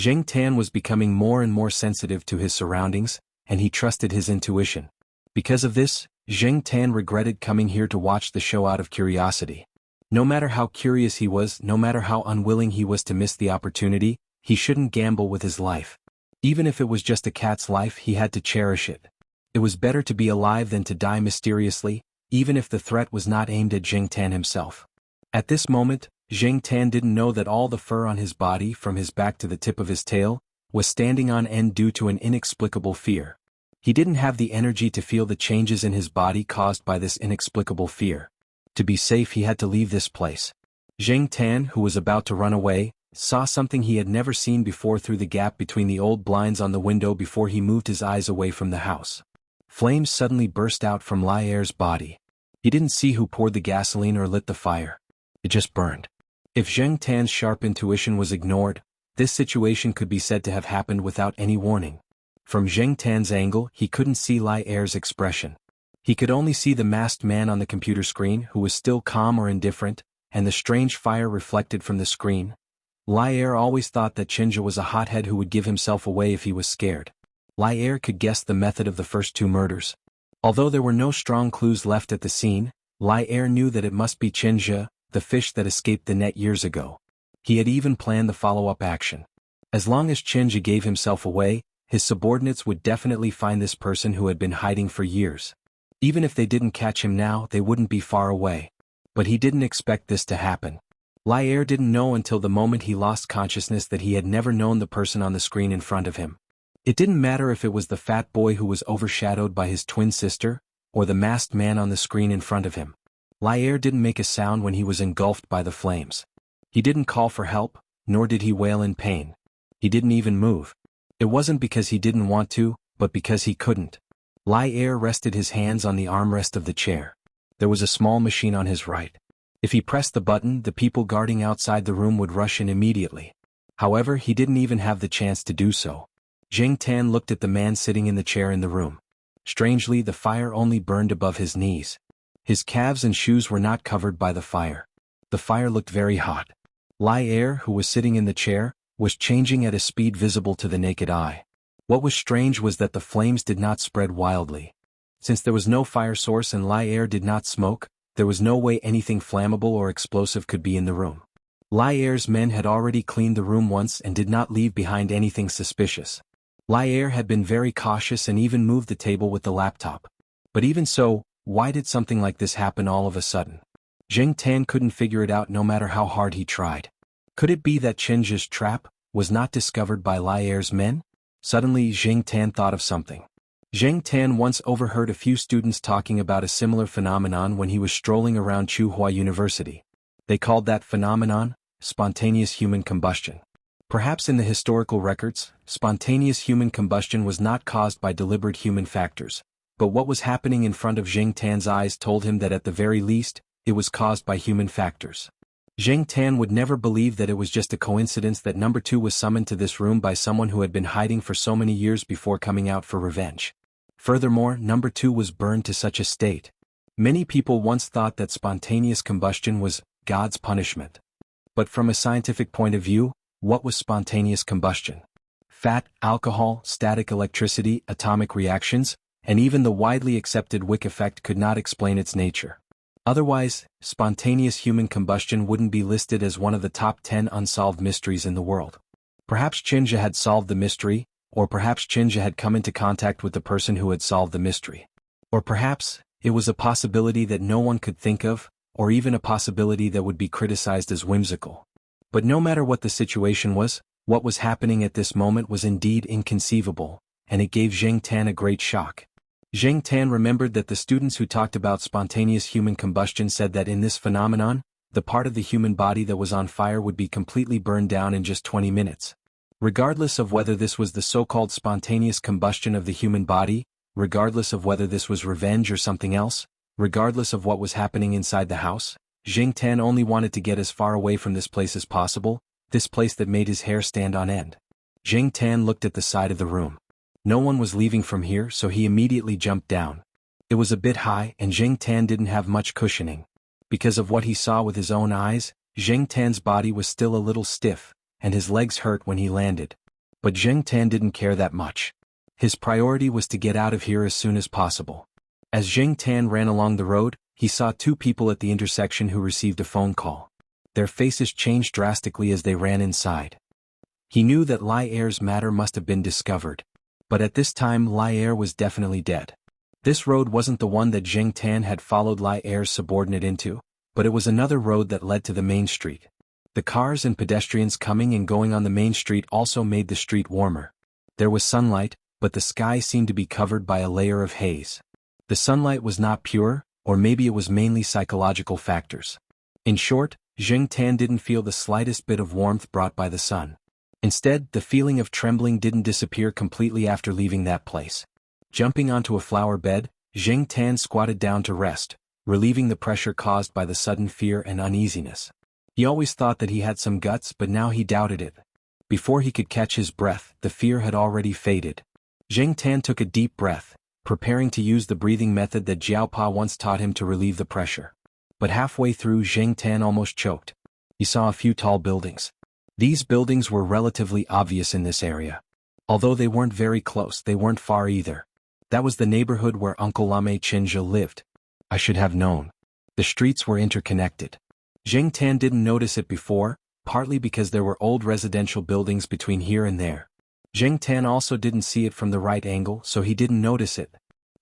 Zheng Tan was becoming more and more sensitive to his surroundings, and he trusted his intuition. Because of this, Zheng Tan regretted coming here to watch the show out of curiosity. No matter how curious he was, no matter how unwilling he was to miss the opportunity, he shouldn't gamble with his life. Even if it was just a cat's life, he had to cherish it. It was better to be alive than to die mysteriously, even if the threat was not aimed at Zheng Tan himself. At this moment, Zheng Tan didn't know that all the fur on his body, from his back to the tip of his tail, was standing on end due to an inexplicable fear. He didn't have the energy to feel the changes in his body caused by this inexplicable fear. To be safe, he had to leave this place. Zheng Tan, who was about to run away, saw something he had never seen before through the gap between the old blinds on the window before he moved his eyes away from the house. Flames suddenly burst out from Lai Er's body. He didn't see who poured the gasoline or lit the fire. It just burned. If Zheng Tan's sharp intuition was ignored, this situation could be said to have happened without any warning. From Zheng Tan's angle, he couldn't see Lai Er's expression. He could only see the masked man on the computer screen, who was still calm or indifferent, and the strange fire reflected from the screen. Lai Er always thought that Chinja was a hothead who would give himself away if he was scared. Lai Er could guess the method of the first two murders. Although there were no strong clues left at the scene, Lai Er knew that it must be Chinja, the fish that escaped the net years ago. He had even planned the follow-up action. As long as Chinja gave himself away, his subordinates would definitely find this person who had been hiding for years. Even if they didn't catch him now, they wouldn't be far away. But he didn't expect this to happen. Lai Er didn't know until the moment he lost consciousness that he had never known the person on the screen in front of him. It didn't matter if it was the fat boy who was overshadowed by his twin sister, or the masked man on the screen in front of him. Lai Er didn't make a sound when he was engulfed by the flames. He didn't call for help, nor did he wail in pain. He didn't even move. It wasn't because he didn't want to, but because he couldn't. Lai Er rested his hands on the armrest of the chair. There was a small machine on his right. If he pressed the button, the people guarding outside the room would rush in immediately. However, he didn't even have the chance to do so. Zheng Tan looked at the man sitting in the chair in the room. Strangely, the fire only burned above his knees. His calves and shoes were not covered by the fire. The fire looked very hot. Lai Er, who was sitting in the chair, was changing at a speed visible to the naked eye. What was strange was that the flames did not spread wildly. Since there was no fire source and Lai Er did not smoke, there was no way anything flammable or explosive could be in the room. Lai Er's men had already cleaned the room once and did not leave behind anything suspicious. Lai Er had been very cautious and even moved the table with the laptop. But even so, why did something like this happen all of a sudden? Zheng Tan couldn't figure it out no matter how hard he tried. Could it be that Chinja's trap was not discovered by Lai Er's men? Suddenly Zheng Tan thought of something. Zheng Tan once overheard a few students talking about a similar phenomenon when he was strolling around Tsinghua University. They called that phenomenon spontaneous human combustion. Perhaps in the historical records, spontaneous human combustion was not caused by deliberate human factors, but what was happening in front of Zheng Tan's eyes told him that at the very least, it was caused by human factors. Zheng Tan would never believe that it was just a coincidence that number 2 was summoned to this room by someone who had been hiding for so many years before coming out for revenge. Furthermore, number 2 was burned to such a state. Many people once thought that spontaneous combustion was God's punishment. But from a scientific point of view, what was spontaneous combustion? Fat, alcohol, static electricity, atomic reactions, and even the widely accepted Wick effect could not explain its nature. Otherwise, spontaneous human combustion wouldn't be listed as one of the top 10 unsolved mysteries in the world. Perhaps Chinja had solved the mystery, or perhaps Chinja had come into contact with the person who had solved the mystery. Or perhaps, it was a possibility that no one could think of, or even a possibility that would be criticized as whimsical. But no matter what the situation was, what was happening at this moment was indeed inconceivable, and it gave Zheng Tan a great shock. Zheng Tan remembered that the students who talked about spontaneous human combustion said that in this phenomenon, the part of the human body that was on fire would be completely burned down in just 20 minutes. Regardless of whether this was the so-called spontaneous combustion of the human body, regardless of whether this was revenge or something else, regardless of what was happening inside the house, Jing Tan only wanted to get as far away from this place as possible, this place that made his hair stand on end. Jing Tan looked at the side of the room. No one was leaving from here, so he immediately jumped down. It was a bit high and Jing Tan didn't have much cushioning. Because of what he saw with his own eyes, Jing Tan's body was still a little stiff, and his legs hurt when he landed. But Jing Tan didn't care that much. His priority was to get out of here as soon as possible. As Jing Tan ran along the road, he saw two people at the intersection who received a phone call. Their faces changed drastically as they ran inside. He knew that Lai Er's matter must have been discovered. But at this time Lai Er was definitely dead. This road wasn't the one that Jing Tan had followed Lai Er's subordinate into, but it was another road that led to the main street. The cars and pedestrians coming and going on the main street also made the street warmer. There was sunlight, but the sky seemed to be covered by a layer of haze. The sunlight was not pure, or maybe it was mainly psychological factors. In short, Jing Tan didn't feel the slightest bit of warmth brought by the sun. Instead, the feeling of trembling didn't disappear completely after leaving that place. Jumping onto a flower bed, Jing Tan squatted down to rest, relieving the pressure caused by the sudden fear and uneasiness. He always thought that he had some guts, but now he doubted it. Before he could catch his breath, the fear had already faded. Jing Tan took a deep breath, preparing to use the breathing method that Jiao Pa once taught him to relieve the pressure. But halfway through, Jing Tan almost choked. He saw a few tall buildings. These buildings were relatively obvious in this area. Although they weren't very close, they weren't far either. That was the neighborhood where Uncle Lame Chinja lived. I should have known. The streets were interconnected. Jing Tan didn't notice it before, partly because there were old residential buildings between here and there. Jing Tan also didn't see it from the right angle, so he didn't notice it.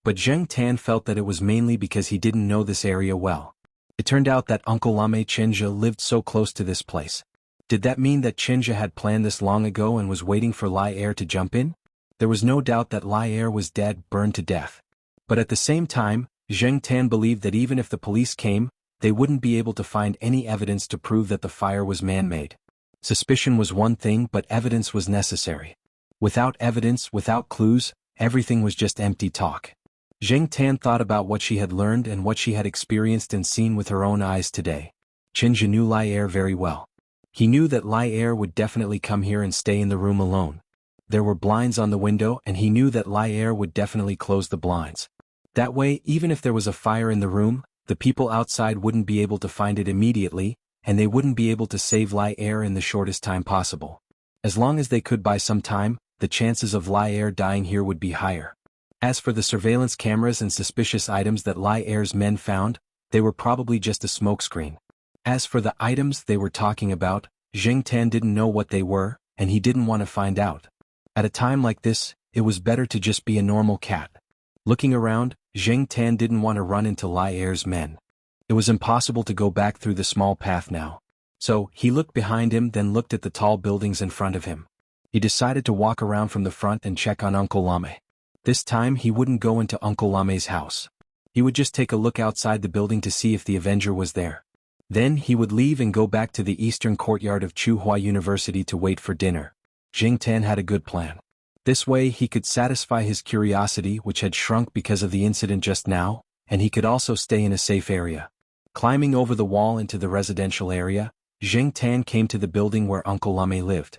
But Jing Tan felt that it was mainly because he didn't know this area well. It turned out that Uncle Lame Chinja lived so close to this place. Did that mean that Chinja had planned this long ago and was waiting for Lai Er to jump in? There was no doubt that Lai Er was dead, burned to death. But at the same time, Jing Tan believed that even if the police came, they wouldn't be able to find any evidence to prove that the fire was man-made. Suspicion was one thing, but evidence was necessary. Without evidence, without clues, everything was just empty talk. Jing Tan thought about what she had learned and what she had experienced and seen with her own eyes today. Chinja knew Lai Er very well. He knew that Lai Er would definitely come here and stay in the room alone. There were blinds on the window and he knew that Lai Er would definitely close the blinds. That way, even if there was a fire in the room, the people outside wouldn't be able to find it immediately, and they wouldn't be able to save Lai Er in the shortest time possible. As long as they could buy some time, the chances of Lai Er dying here would be higher. As for the surveillance cameras and suspicious items that Lai Er's men found, they were probably just a smokescreen. As for the items they were talking about, Jing Tan didn't know what they were, and he didn't want to find out. At a time like this, it was better to just be a normal cat. Looking around, Jing Tan didn't want to run into Lai Er's men. It was impossible to go back through the small path now. So, he looked behind him, then looked at the tall buildings in front of him. He decided to walk around from the front and check on Uncle Lame. This time he wouldn't go into Uncle Lame's house. He would just take a look outside the building to see if the Avenger was there. Then he would leave and go back to the eastern courtyard of Tsinghua University to wait for dinner. Jing Tan had a good plan. This way he could satisfy his curiosity, which had shrunk because of the incident just now, and he could also stay in a safe area. Climbing over the wall into the residential area, Jing Tan came to the building where Uncle Lame lived.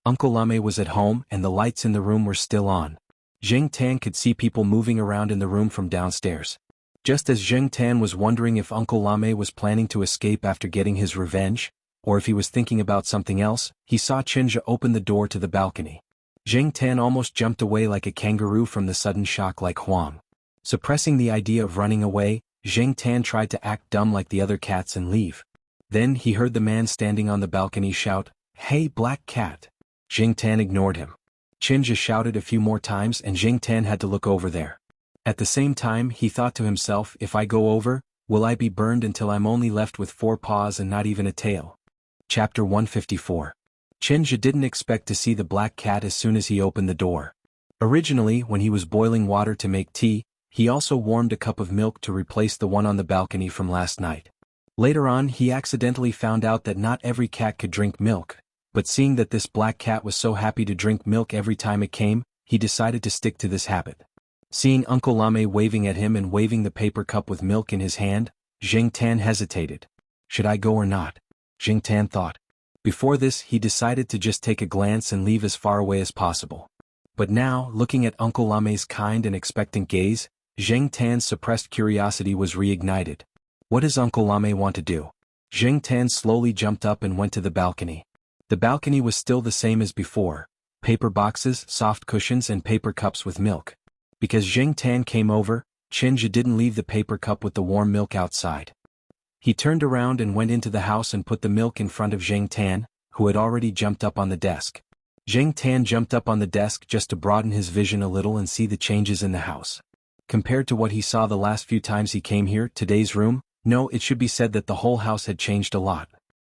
Uncle Lame was at home and the lights in the room were still on. Jing Tan could see people moving around in the room from downstairs. Just as Jing Tan was wondering if Uncle Lame was planning to escape after getting his revenge, or if he was thinking about something else, he saw Chinja open the door to the balcony. Jing Tan almost jumped away like a kangaroo from the sudden shock like Huang. Suppressing the idea of running away, Jing Tan tried to act dumb like the other cats and leave. Then he heard the man standing on the balcony shout, "Hey, black cat!" Jing Tan ignored him. Chinja shouted a few more times and Jing Tan had to look over there. At the same time, he thought to himself, if I go over, will I be burned until I'm only left with 4 paws and not even a tail? Chapter 154. Chinja didn't expect to see the black cat as soon as he opened the door. Originally, when he was boiling water to make tea, he also warmed a cup of milk to replace the one on the balcony from last night. Later on, he accidentally found out that not every cat could drink milk, but seeing that this black cat was so happy to drink milk every time it came, he decided to stick to this habit. Seeing Uncle Lame waving at him and waving the paper cup with milk in his hand, Jing Tan hesitated. Should I go or not? Jing Tan thought. Before this, he decided to just take a glance and leave as far away as possible. But now, looking at Uncle Lame's kind and expectant gaze, Jing Tan's suppressed curiosity was reignited. What does Uncle Lame want to do? Jing Tan slowly jumped up and went to the balcony. The balcony was still the same as before: paper boxes, soft cushions and paper cups with milk. Because Jing Tan came over, Chinja didn't leave the paper cup with the warm milk outside. He turned around and went into the house and put the milk in front of Jing Tan, who had already jumped up on the desk. Jing Tan jumped up on the desk just to broaden his vision a little and see the changes in the house. Compared to what he saw the last few times he came here, today's room, no, it should be said that the whole house had changed a lot.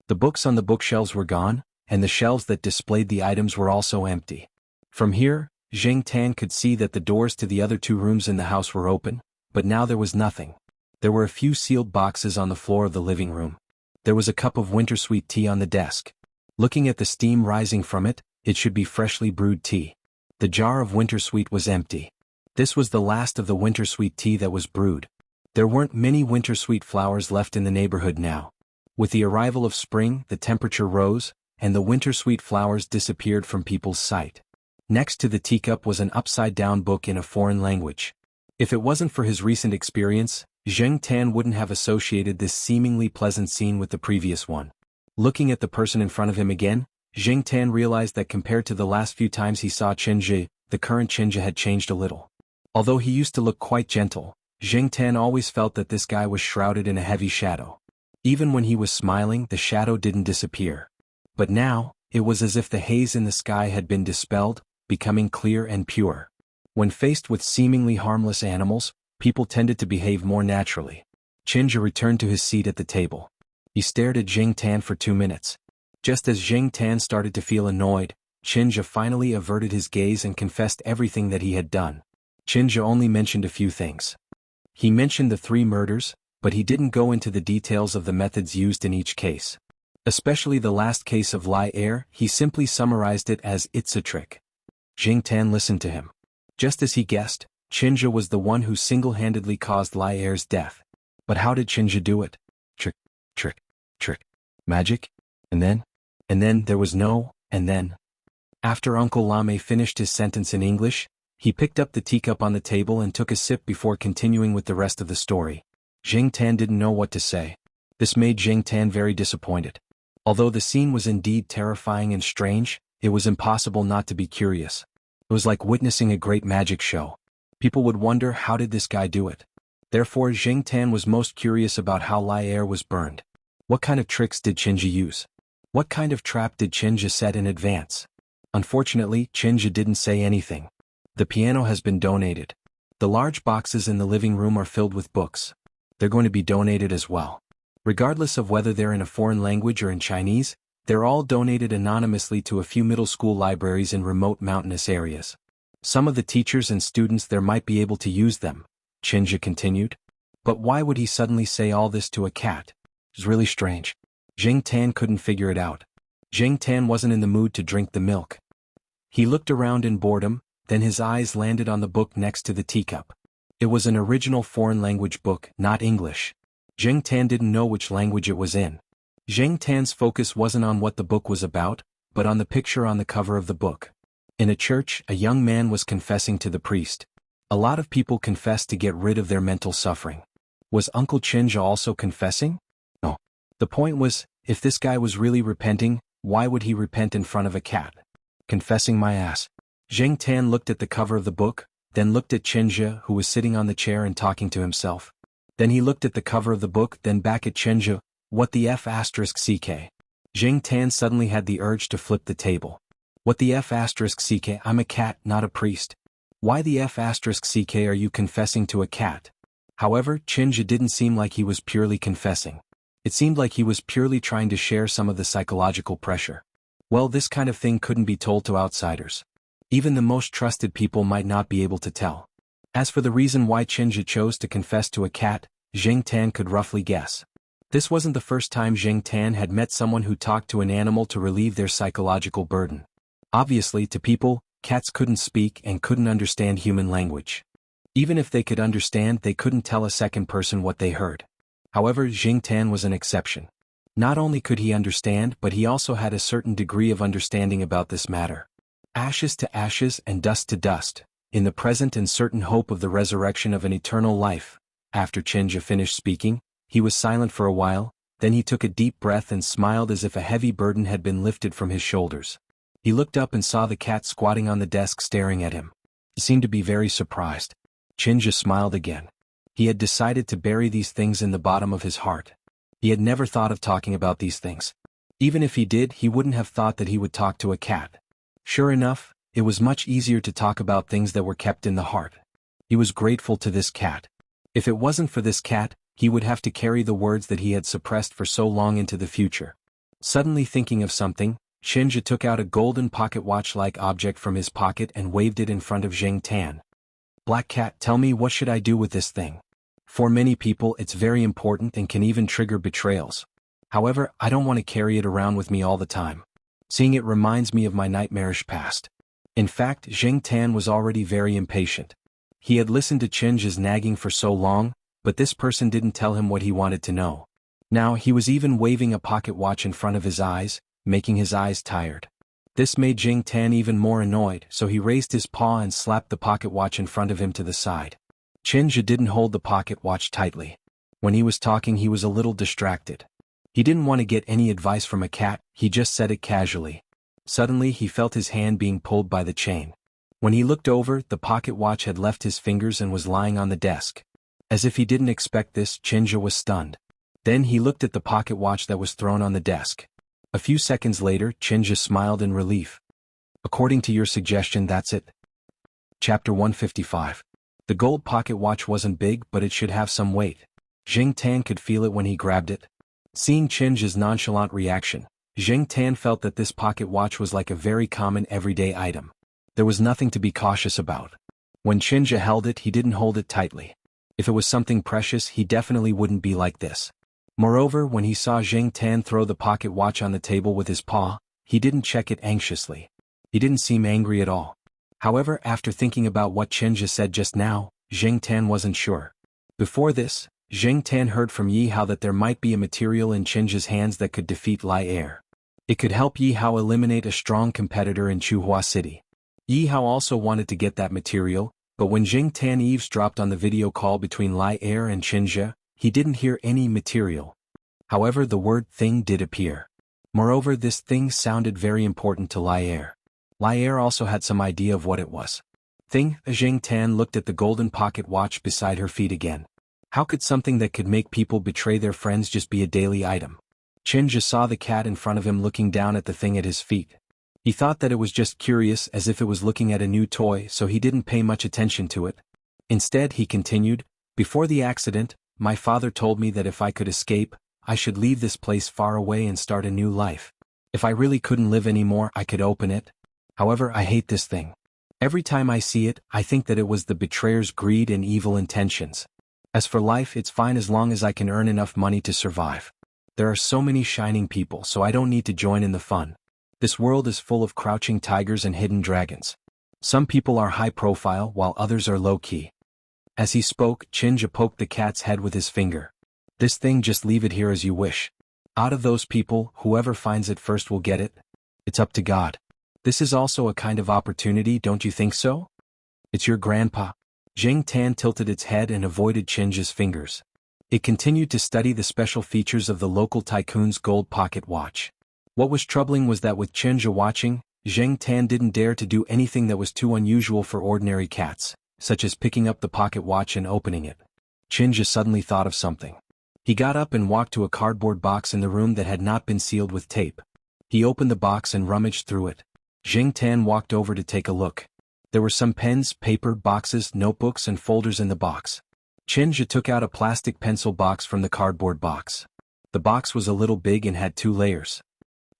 The books on the bookshelves were gone, and the shelves that displayed the items were also empty. From here, Jing Tan could see that the doors to the other two rooms in the house were open, but now there was nothing. There were a few sealed boxes on the floor of the living room. There was a cup of winter sweet tea on the desk. Looking at the steam rising from it, it should be freshly brewed tea. The jar of winter sweet was empty. This was the last of the winter sweet tea that was brewed. There weren't many winter sweet flowers left in the neighborhood now. With the arrival of spring, the temperature rose, and the winter sweet flowers disappeared from people's sight. Next to the teacup was an upside-down book in a foreign language. If it wasn't for his recent experience, Jing Tan wouldn't have associated this seemingly pleasant scene with the previous one. Looking at the person in front of him again, Jing Tan realized that compared to the last few times he saw Chinja, the current Chinja had changed a little. Although he used to look quite gentle, Jing Tan always felt that this guy was shrouded in a heavy shadow. Even when he was smiling, the shadow didn't disappear. But now, it was as if the haze in the sky had been dispelled, becoming clear and pure. When faced with seemingly harmless animals, people tended to behave more naturally. Chinja returned to his seat at the table. He stared at Jing Tan for 2 minutes. Just as Jing Tan started to feel annoyed, Chinja finally averted his gaze and confessed everything that he had done. Chinja only mentioned a few things. He mentioned the 3 murders, but he didn't go into the details of the methods used in each case. Especially the last case of Lai Er, he simply summarized it as, "It's a trick." Jing Tan listened to him. Just as he guessed, Chinja was the one who single-handedly caused Lai Er's death. But how did Chinja do it? Trick, trick, trick. Magic? And then there was no, and then. After Uncle Lame finished his sentence in English, he picked up the teacup on the table and took a sip before continuing with the rest of the story. Jing Tan didn't know what to say. This made Jing Tan very disappointed. Although the scene was indeed terrifying and strange, it was impossible not to be curious. It was like witnessing a great magic show. People would wonder, how did this guy do it? Therefore, Jing Tan was most curious about how Lai Er was burned. What kind of tricks did Chinja use? What kind of trap did Chinja set in advance? Unfortunately, Chinja didn't say anything. The piano has been donated. The large boxes in the living room are filled with books. They're going to be donated as well. Regardless of whether they're in a foreign language or in Chinese, they're all donated anonymously to a few middle school libraries in remote mountainous areas. Some of the teachers and students there might be able to use them, Chinja continued. But why would he suddenly say all this to a cat? It was really strange. Jing Tan couldn't figure it out. Jing Tan wasn't in the mood to drink the milk. He looked around in boredom, then his eyes landed on the book next to the teacup. It was an original foreign language book, not English. Jing Tan didn't know which language it was in. Jing Tan's focus wasn't on what the book was about, but on the picture on the cover of the book. In a church, a young man was confessing to the priest. A lot of people confess to get rid of their mental suffering. Was Uncle Chinja also confessing? No. The point was, if this guy was really repenting, why would he repent in front of a cat? Confessing my ass. Jing Tan looked at the cover of the book, then looked at Chinja, who was sitting on the chair and talking to himself. Then he looked at the cover of the book, then back at Chinja. What the F***ck? Jing Tan suddenly had the urge to flip the table. What the F***ck? I'm a cat, not a priest. Why the F***ck are you confessing to a cat? However, Chinja didn't seem like he was purely confessing. It seemed like he was purely trying to share some of the psychological pressure. Well, this kind of thing couldn't be told to outsiders. Even the most trusted people might not be able to tell. As for the reason why Chinja chose to confess to a cat, Jing Tan could roughly guess. This wasn't the first time Jing Tan had met someone who talked to an animal to relieve their psychological burden. Obviously, to people, cats couldn't speak and couldn't understand human language. Even if they could understand, they couldn't tell a second person what they heard. However, Jing Tan was an exception. Not only could he understand, but he also had a certain degree of understanding about this matter. Ashes to ashes and dust to dust, in the present and certain hope of the resurrection of an eternal life. After Chinja finished speaking, he was silent for a while, then he took a deep breath and smiled as if a heavy burden had been lifted from his shoulders. He looked up and saw the cat squatting on the desk staring at him. He seemed to be very surprised. Chinja smiled again. He had decided to bury these things in the bottom of his heart. He had never thought of talking about these things. Even if he did, he wouldn't have thought that he would talk to a cat. Sure enough, it was much easier to talk about things that were kept in the heart. He was grateful to this cat. If it wasn't for this cat, he would have to carry the words that he had suppressed for so long into the future. Suddenly thinking of something, Chinja took out a golden pocket watch-like object from his pocket and waved it in front of Zheng Tan. Black Cat, tell me, what should I do with this thing? For many people it's very important and can even trigger betrayals. However, I don't want to carry it around with me all the time. Seeing it reminds me of my nightmarish past. In fact, Zheng Tan was already very impatient. He had listened to Chinja's nagging for so long, but this person didn't tell him what he wanted to know. Now he was even waving a pocket watch in front of his eyes, making his eyes tired. This made Zheng Tan even more annoyed, so he raised his paw and slapped the pocket watch in front of him to the side. Chinja didn't hold the pocket watch tightly. When he was talking, he was a little distracted. He didn't want to get any advice from a cat, he just said it casually. Suddenly he felt his hand being pulled by the chain. When he looked over, the pocket watch had left his fingers and was lying on the desk. As if he didn't expect this, Chinja was stunned. Then he looked at the pocket watch that was thrown on the desk. A few seconds later, Chinja smiled in relief. According to your suggestion, that's it. Chapter 155. The gold pocket watch wasn't big, but it should have some weight. Zheng Tan could feel it when he grabbed it. Seeing Chinja's nonchalant reaction, Zheng Tan felt that this pocket watch was like a very common everyday item. There was nothing to be cautious about. When Chinja held it, he didn't hold it tightly. If it was something precious, he definitely wouldn't be like this. Moreover, when he saw Zheng Tan throw the pocket watch on the table with his paw, he didn't check it anxiously. He didn't seem angry at all. However, after thinking about what Chinja said just now, Zheng Tan wasn't sure. Before this, Zheng Tan heard from Yi Hao that there might be a material in Chinja's hands that could defeat Lai Er. It could help Yi Hao eliminate a strong competitor in Chuhua City. Yi Hao also wanted to get that material, but when Zheng Tan eavesdropped on the video call between Lai Er and Chinja, he didn't hear any material. However, the word thing did appear. Moreover, this thing sounded very important to Lai Er. Lai Er also had some idea of what it was. Thing. Zheng Tan looked at the golden pocket watch beside her feet again. How could something that could make people betray their friends just be a daily item? Chinja saw the cat in front of him looking down at the thing at his feet. He thought that it was just curious, as if it was looking at a new toy, so he didn't pay much attention to it. Instead, he continued, before the accident, my father told me that if I could escape, I should leave this place far away and start a new life. If I really couldn't live anymore, I could open it. However, I hate this thing. Every time I see it, I think that it was the betrayer's greed and evil intentions. As for life, it's fine as long as I can earn enough money to survive. There are so many shining people, so I don't need to join in the fun. This world is full of crouching tigers and hidden dragons. Some people are high profile while others are low key. As he spoke, Chinja poked the cat's head with his finger. This thing, just leave it here as you wish. Out of those people, whoever finds it first will get it. It's up to God. This is also a kind of opportunity, don't you think so? It's your grandpa. Zheng Tan tilted its head and avoided Chinja's fingers. It continued to study the special features of the local tycoon's gold pocket watch. What was troubling was that with Chinja watching, Zheng Tan didn't dare to do anything that was too unusual for ordinary cats, such as picking up the pocket watch and opening it. Chinja suddenly thought of something. He got up and walked to a cardboard box in the room that had not been sealed with tape. He opened the box and rummaged through it. Zheng Tan walked over to take a look. There were some pens, paper, boxes, notebooks and folders in the box. Chinja took out a plastic pencil box from the cardboard box. The box was a little big and had 2 layers.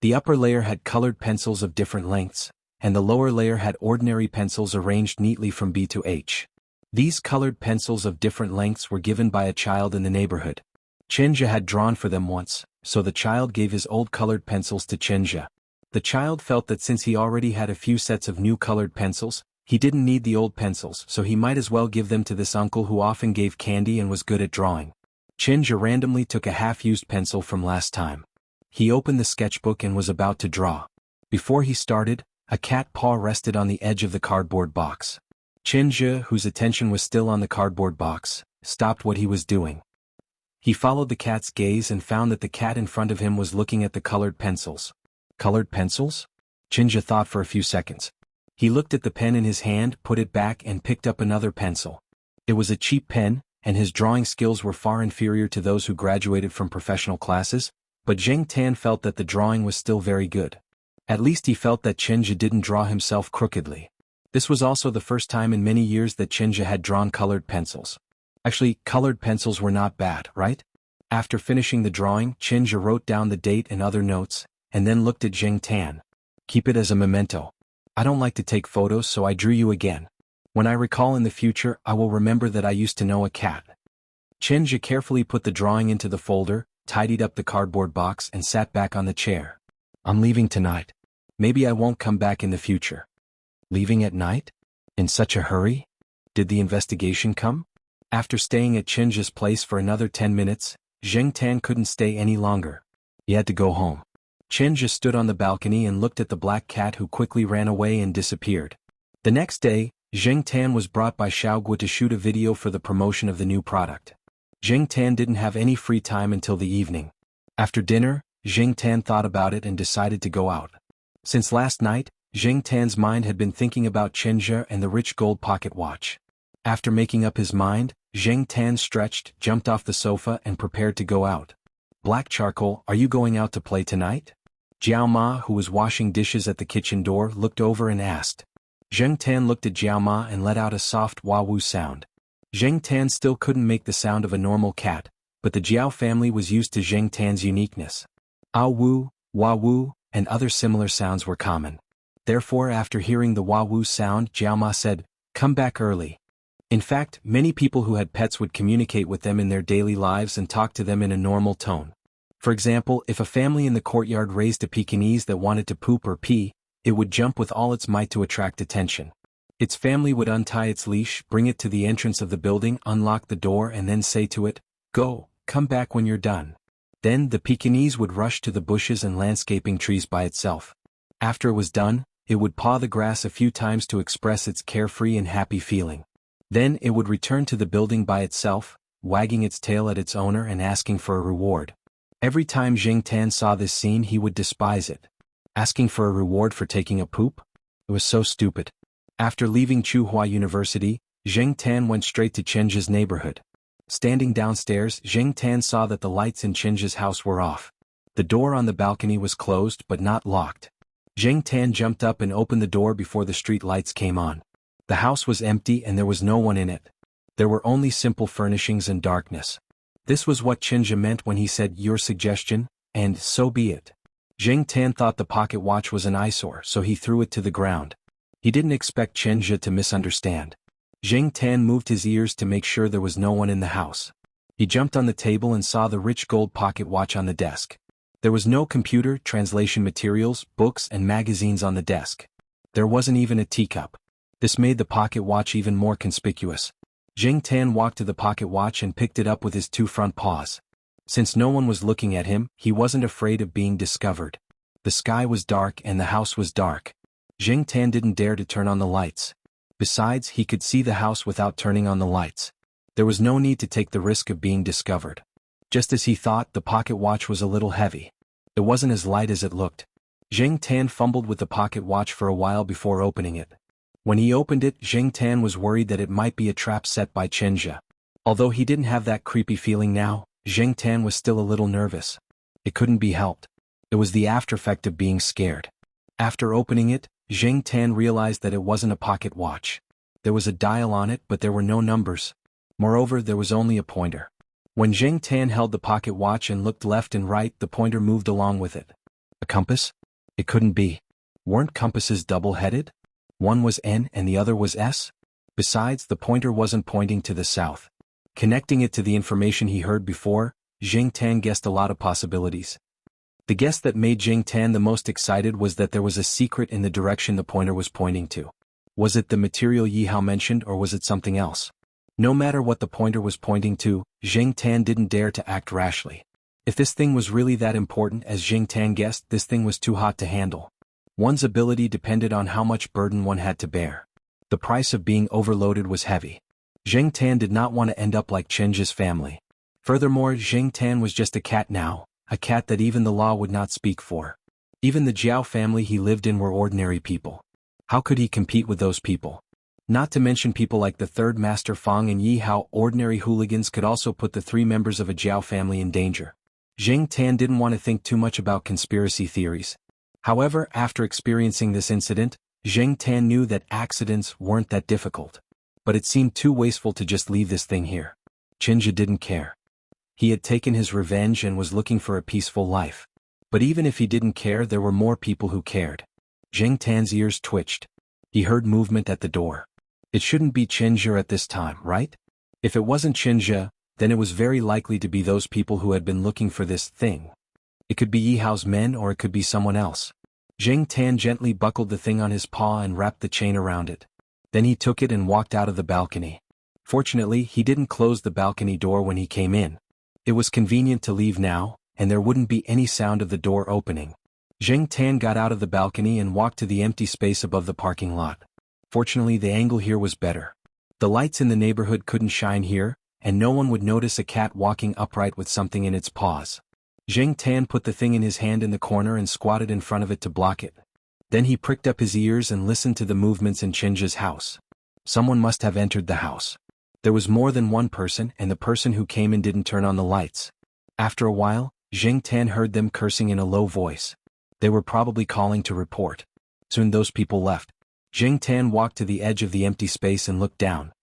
The upper layer had colored pencils of different lengths, and the lower layer had ordinary pencils arranged neatly from B to H. These colored pencils of different lengths were given by a child in the neighborhood. Chinja had drawn for them once, so the child gave his old colored pencils to Chinja. The child felt that since he already had a few sets of new colored pencils, he didn't need the old pencils, so he might as well give them to this uncle who often gave candy and was good at drawing. Chinja randomly took a half-used pencil from last time. He opened the sketchbook and was about to draw. Before he started, a cat paw rested on the edge of the cardboard box. Chenja, whose attention was still on the cardboard box, stopped what he was doing. He followed the cat's gaze and found that the cat in front of him was looking at the colored pencils. Colored pencils? Chenja thought for a few seconds. He looked at the pen in his hand, put it back and picked up another pencil. It was a cheap pen, and his drawing skills were far inferior to those who graduated from professional classes, but Zheng Tan felt that the drawing was still very good. At least he felt that Chenja didn't draw himself crookedly. This was also the first time in many years that Chenja had drawn colored pencils. Actually, colored pencils were not bad, right? After finishing the drawing, Chenja wrote down the date and other notes, and then looked at Zheng Tan. Keep it as a memento. I don't like to take photos, so I drew you again. When I recall in the future, I will remember that I used to know a cat. Chenja carefully put the drawing into the folder, tidied up the cardboard box and sat back on the chair. I'm leaving tonight. Maybe I won't come back in the future. Leaving at night? In such a hurry? Did the investigation come? After staying at Chenja's place for another 10 minutes, Zheng Tan couldn't stay any longer. He had to go home. Chenja stood on the balcony and looked at the black cat who quickly ran away and disappeared. The next day, Zheng Tan was brought by Xiaoguo to shoot a video for the promotion of the new product. Zheng Tan didn't have any free time until the evening. After dinner, Zheng Tan thought about it and decided to go out. Since last night, Zheng Tan's mind had been thinking about Chenja and the rich gold pocket watch. After making up his mind, Zheng Tan stretched, jumped off the sofa and prepared to go out. Black Charcoal, are you going out to play tonight? Jiao Ma, who was washing dishes at the kitchen door, looked over and asked. Zheng Tan looked at Jiao Ma and let out a soft wah-woo sound. Zheng Tan still couldn't make the sound of a normal cat, but the Jiao family was used to Zheng Tan's uniqueness. Ah-woo, wah-woo, and other similar sounds were common. Therefore, after hearing the wah-woo sound, Jiao Ma said, "Come back early." In fact, many people who had pets would communicate with them in their daily lives and talk to them in a normal tone. For example, if a family in the courtyard raised a Pekingese that wanted to poop or pee, it would jump with all its might to attract attention. Its family would untie its leash, bring it to the entrance of the building, unlock the door and then say to it, "Go, come back when you're done." Then the Pekingese would rush to the bushes and landscaping trees by itself. After it was done, it would paw the grass a few times to express its carefree and happy feeling. Then it would return to the building by itself, wagging its tail at its owner and asking for a reward. Every time Zheng Tan saw this scene he would despise it. Asking for a reward for taking a poop? It was so stupid. After leaving Tsinghua University, Zheng Tan went straight to Chenja's neighborhood. Standing downstairs, Zheng Tan saw that the lights in Chenja's house were off. The door on the balcony was closed but not locked. Zheng Tan jumped up and opened the door before the street lights came on. The house was empty and there was no one in it. There were only simple furnishings and darkness. This was what Chenja meant when he said "your suggestion," and so be it. Zheng Tan thought the pocket watch was an eyesore, so he threw it to the ground. He didn't expect Chenja to misunderstand. Zheng Tan moved his ears to make sure there was no one in the house. He jumped on the table and saw the rich gold pocket watch on the desk. There was no computer, translation materials, books and magazines on the desk. There wasn't even a teacup. This made the pocket watch even more conspicuous. Zheng Tan walked to the pocket watch and picked it up with his two front paws. Since no one was looking at him, he wasn't afraid of being discovered. The sky was dark and the house was dark. Zheng Tan didn't dare to turn on the lights. Besides, he could see the house without turning on the lights. There was no need to take the risk of being discovered. Just as he thought, the pocket watch was a little heavy. It wasn't as light as it looked. Zheng Tan fumbled with the pocket watch for a while before opening it. When he opened it, Zheng Tan was worried that it might be a trap set by Chenja. Although he didn't have that creepy feeling now, Zheng Tan was still a little nervous. It couldn't be helped. It was the aftereffect of being scared. After opening it, Zheng Tan realized that it wasn't a pocket watch. There was a dial on it, but there were no numbers. Moreover, there was only a pointer. When Zheng Tan held the pocket watch and looked left and right, the pointer moved along with it. A compass? It couldn't be. Weren't compasses double-headed? One was N and the other was S? Besides, the pointer wasn't pointing to the south. Connecting it to the information he heard before, Zheng Tan guessed a lot of possibilities. The guess that made Zheng Tan the most excited was that there was a secret in the direction the pointer was pointing to. Was it the material Yi Hao mentioned or was it something else? No matter what the pointer was pointing to, Zheng Tan didn't dare to act rashly. If this thing was really that important as Jing Tan guessed, this thing was too hot to handle. One's ability depended on how much burden one had to bear. The price of being overloaded was heavy. Jing Tan did not want to end up like Chenji's family. Furthermore, Jing Tan was just a cat now, a cat that even the law would not speak for. Even the Jiao family he lived in were ordinary people. How could he compete with those people? Not to mention people like the third master Fang and Yi Hao. Ordinary hooligans could also put the three members of a Jiao family in danger. Jing Tan didn't want to think too much about conspiracy theories. However, after experiencing this incident, Jing Tan knew that accidents weren't that difficult. But it seemed too wasteful to just leave this thing here. Chenji didn't care. He had taken his revenge and was looking for a peaceful life. But even if he didn't care, there were more people who cared. Jing Tan's ears twitched. He heard movement at the door. It shouldn't be Chenji at this time, right? If it wasn't Chenji, then it was very likely to be those people who had been looking for this thing. It could be Yi Hao's men or it could be someone else. Jing Tan gently buckled the thing on his paw and wrapped the chain around it. Then he took it and walked out of the balcony. Fortunately, he didn't close the balcony door when he came in. It was convenient to leave now, and there wouldn't be any sound of the door opening. Jing Tan got out of the balcony and walked to the empty space above the parking lot. Fortunately, the angle here was better. The lights in the neighborhood couldn't shine here, and no one would notice a cat walking upright with something in its paws. Jing Tan put the thing in his hand in the corner and squatted in front of it to block it. Then he pricked up his ears and listened to the movements in Chenji's house. Someone must have entered the house. There was more than one person, and the person who came in didn't turn on the lights. After a while, Jing Tan heard them cursing in a low voice. They were probably calling to report. Soon those people left. Jing Tan walked to the edge of the empty space and looked down.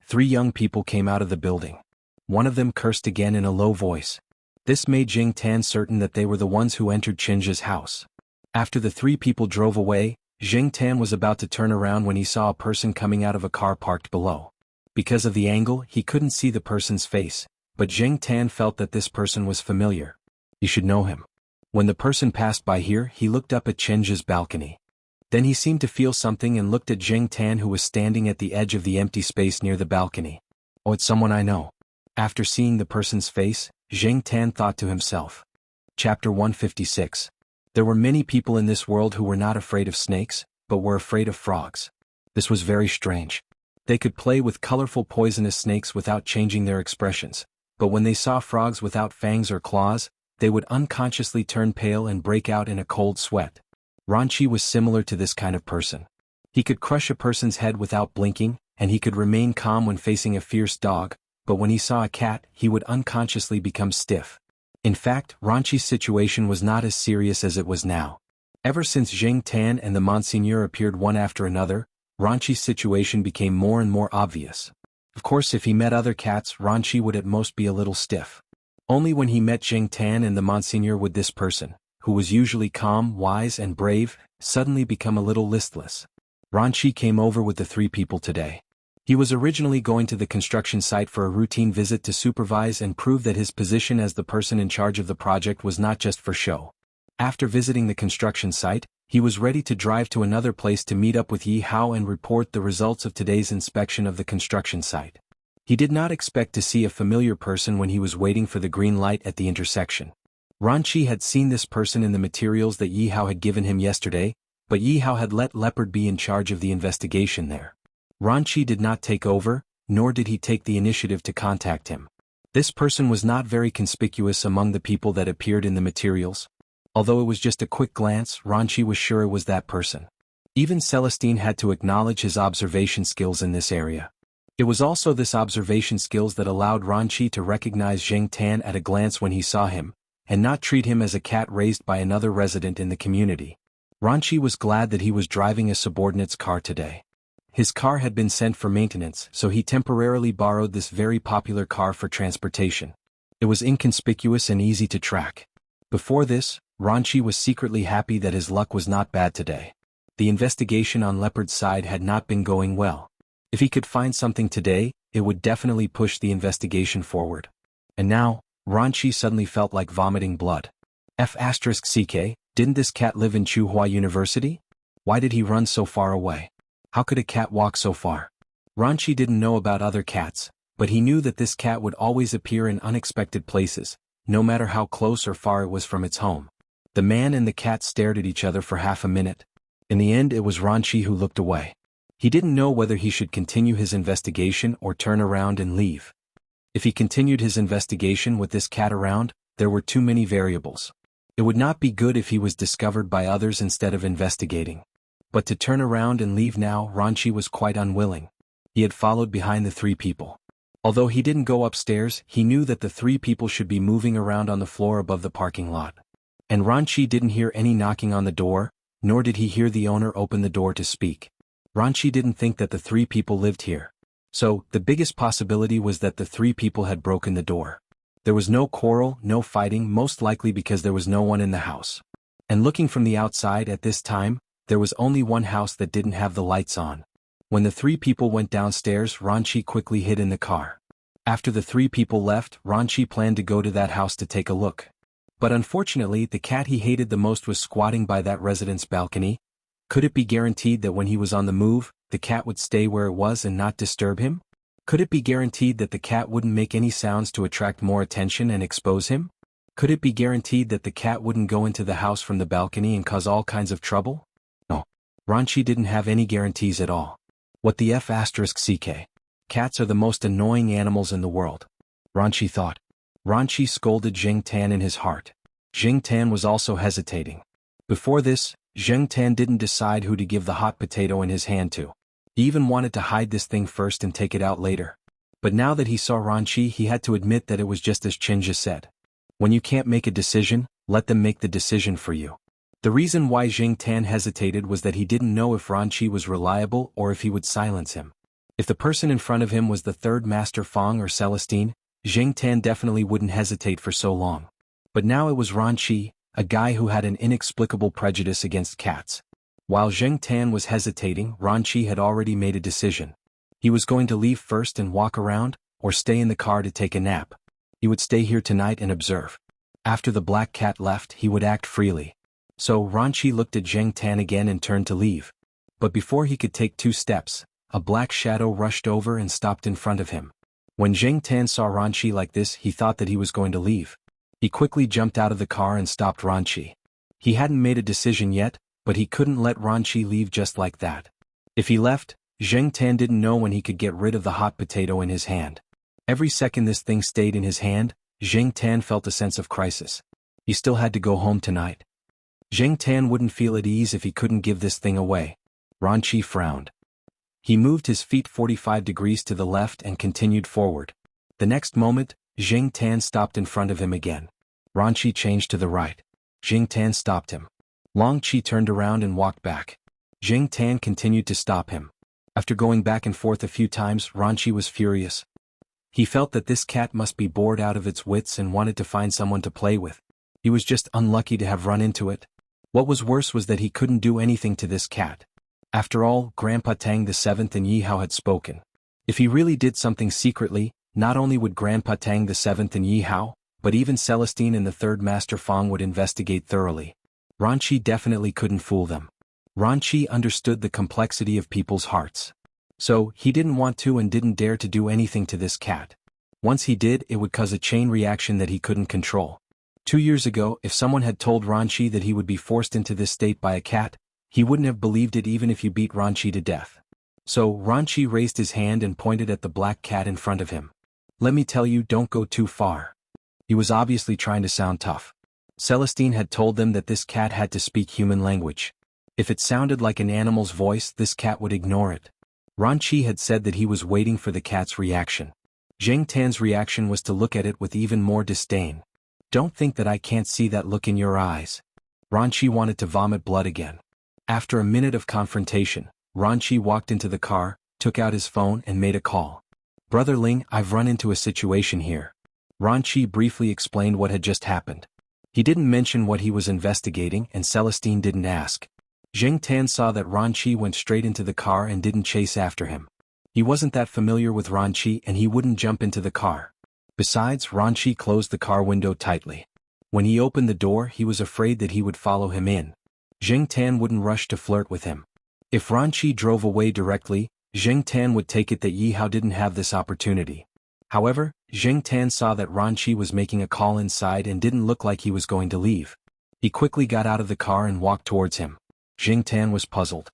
3 young people came out of the building. One of them cursed again in a low voice. This made Jing Tan certain that they were the ones who entered Chenji's house. After the 3 people drove away, Jing Tan was about to turn around when he saw a person coming out of a car parked below. Because of the angle, he couldn't see the person's face, but Jing Tan felt that this person was familiar. He should know him. When the person passed by here, he looked up at Chenji's balcony. Then he seemed to feel something and looked at Jing Tan, who was standing at the edge of the empty space near the balcony. Oh, it's someone I know. After seeing the person's face, Jing Tan thought to himself. Chapter 156. There were many people in this world who were not afraid of snakes, but were afraid of frogs. This was very strange. They could play with colorful poisonous snakes without changing their expressions, but when they saw frogs without fangs or claws, they would unconsciously turn pale and break out in a cold sweat. Ranchi was similar to this kind of person. He could crush a person's head without blinking, and he could remain calm when facing a fierce dog, but when he saw a cat, he would unconsciously become stiff. In fact, Ranchi's situation was not as serious as it was now. Ever since Jing Tan and the Monseigneur appeared one after another, Ranchi's situation became more and more obvious. Of course, if he met other cats, Ranchi would at most be a little stiff. Only when he met Jing Tan and the Monseigneur would this person, who was usually calm, wise and brave, suddenly become a little listless. Ranchi came over with the 3 people today. He was originally going to the construction site for a routine visit to supervise and prove that his position as the person in charge of the project was not just for show. After visiting the construction site, he was ready to drive to another place to meet up with Yi Hao and report the results of today's inspection of the construction site. He did not expect to see a familiar person when he was waiting for the green light at the intersection. Ranchi had seen this person in the materials that Yi Hao had given him yesterday, but Yi Hao had let Leopard be in charge of the investigation there. Ranchi did not take over, nor did he take the initiative to contact him. This person was not very conspicuous among the people that appeared in the materials. Although it was just a quick glance, Ranchi was sure it was that person. Even Celestine had to acknowledge his observation skills in this area. It was also this observation skills that allowed Ranchi to recognize Jing Tan at a glance when he saw him, and not treat him as a cat raised by another resident in the community. Ranchi was glad that he was driving a subordinate's car today. His car had been sent for maintenance, so he temporarily borrowed this very popular car for transportation. It was inconspicuous and easy to track. Before this, Ranchi was secretly happy that his luck was not bad today. The investigation on Leopard's side had not been going well. If he could find something today, it would definitely push the investigation forward. And now, Ranchi suddenly felt like vomiting blood. F***ck, didn't this cat live in Tsinghua University? Why did he run so far away? How could a cat walk so far? Ranchi didn't know about other cats, but he knew that this cat would always appear in unexpected places, no matter how close or far it was from its home. The man and the cat stared at each other for half a minute. In the end, it was Ranchi who looked away. He didn't know whether he should continue his investigation or turn around and leave. If he continued his investigation with this cat around, there were too many variables. It would not be good if he was discovered by others instead of investigating. But to turn around and leave now, Ranchi was quite unwilling. He had followed behind the three people. Although he didn't go upstairs, he knew that the three people should be moving around on the floor above the parking lot. And Ranchi didn't hear any knocking on the door, nor did he hear the owner open the door to speak. Ranchi didn't think that the three people lived here. So, the biggest possibility was that the three people had broken the door. There was no quarrel, no fighting, most likely because there was no one in the house. And looking from the outside at this time, there was only one house that didn't have the lights on. When the three people went downstairs, Ranchi quickly hid in the car. After the three people left, Ranchi planned to go to that house to take a look. But unfortunately, the cat he hated the most was squatting by that resident's balcony. Could it be guaranteed that when he was on the move, the cat would stay where it was and not disturb him? Could it be guaranteed that the cat wouldn't make any sounds to attract more attention and expose him? Could it be guaranteed that the cat wouldn't go into the house from the balcony and cause all kinds of trouble? No. Ranchi didn't have any guarantees at all. What the f***ck? Cats are the most annoying animals in the world. Ranchi thought. Ranchi scolded Jing Tan in his heart. Jing Tan was also hesitating. Before this, Jing Tan didn't decide who to give the hot potato in his hand to. He even wanted to hide this thing first and take it out later. But now that he saw Ranchi, he had to admit that it was just as Chinja said. When you can't make a decision, let them make the decision for you. The reason why Jing Tan hesitated was that he didn't know if Ranchi was reliable or if he would silence him. If the person in front of him was the third Master Fong or Celestine, Jing Tan definitely wouldn't hesitate for so long. But now it was Ranchi, a guy who had an inexplicable prejudice against cats. While Jing Tan was hesitating, Ranchi had already made a decision. He was going to leave first and walk around, or stay in the car to take a nap. He would stay here tonight and observe. After the black cat left, he would act freely. So Ranchi looked at Jing Tan again and turned to leave. But before he could take 2 steps, a black shadow rushed over and stopped in front of him. When Jing Tan saw Ranchi like this, he thought that he was going to leave. He quickly jumped out of the car and stopped Ranchi. He hadn't made a decision yet, but he couldn't let Ranchi leave just like that. If he left, Jing Tan didn't know when he could get rid of the hot potato in his hand. Every second this thing stayed in his hand, Jing Tan felt a sense of crisis. He still had to go home tonight. Jing Tan wouldn't feel at ease if he couldn't give this thing away. Ranchi frowned. He moved his feet 45 degrees to the left and continued forward. The next moment, Jing Tan stopped in front of him again. Ranchi changed to the right. Jing Tan stopped him. Long Chi turned around and walked back. Jing Tan continued to stop him. After going back and forth a few times, Ranchi was furious. He felt that this cat must be bored out of its wits and wanted to find someone to play with. He was just unlucky to have run into it. What was worse was that he couldn't do anything to this cat. After all, Grandpa Tang the 7th and Yihao had spoken. If he really did something secretly, not only would Grandpa Tang the 7th and Yihao, but even Celestine and the 3rd Master Fong would investigate thoroughly. Ranchi definitely couldn't fool them. Ranchi understood the complexity of people's hearts. So, he didn't want to and didn't dare to do anything to this cat. Once he did, it would cause a chain reaction that he couldn't control. 2 years ago, if someone had told Ranchi that he would be forced into this state by a cat, he wouldn't have believed it even if you beat Ranchi to death. So, Ranchi raised his hand and pointed at the black cat in front of him. Let me tell you, don't go too far. He was obviously trying to sound tough. Celestine had told them that this cat had to speak human language. If it sounded like an animal's voice, this cat would ignore it. Ranchi had said that he was waiting for the cat's reaction. Jing Tan's reaction was to look at it with even more disdain. Don't think that I can't see that look in your eyes. Ranchi wanted to vomit blood again. After a minute of confrontation, Ranchi walked into the car, took out his phone and made a call. Brother Ling, I've run into a situation here. Ranchi briefly explained what had just happened. He didn't mention what he was investigating and Celestine didn't ask. Jing Tan saw that Ranchi went straight into the car and didn't chase after him. He wasn't that familiar with Ranchi and he wouldn't jump into the car. Besides, Ranchi closed the car window tightly. When he opened the door, he was afraid that he would follow him in. Jing Tan wouldn't rush to flirt with him. If Ranchi drove away directly, Jing Tan would take it that Yihao didn't have this opportunity. However, Zheng Tan saw that Ran Qi was making a call inside and didn't look like he was going to leave. He quickly got out of the car and walked towards him. Zheng Tan was puzzled.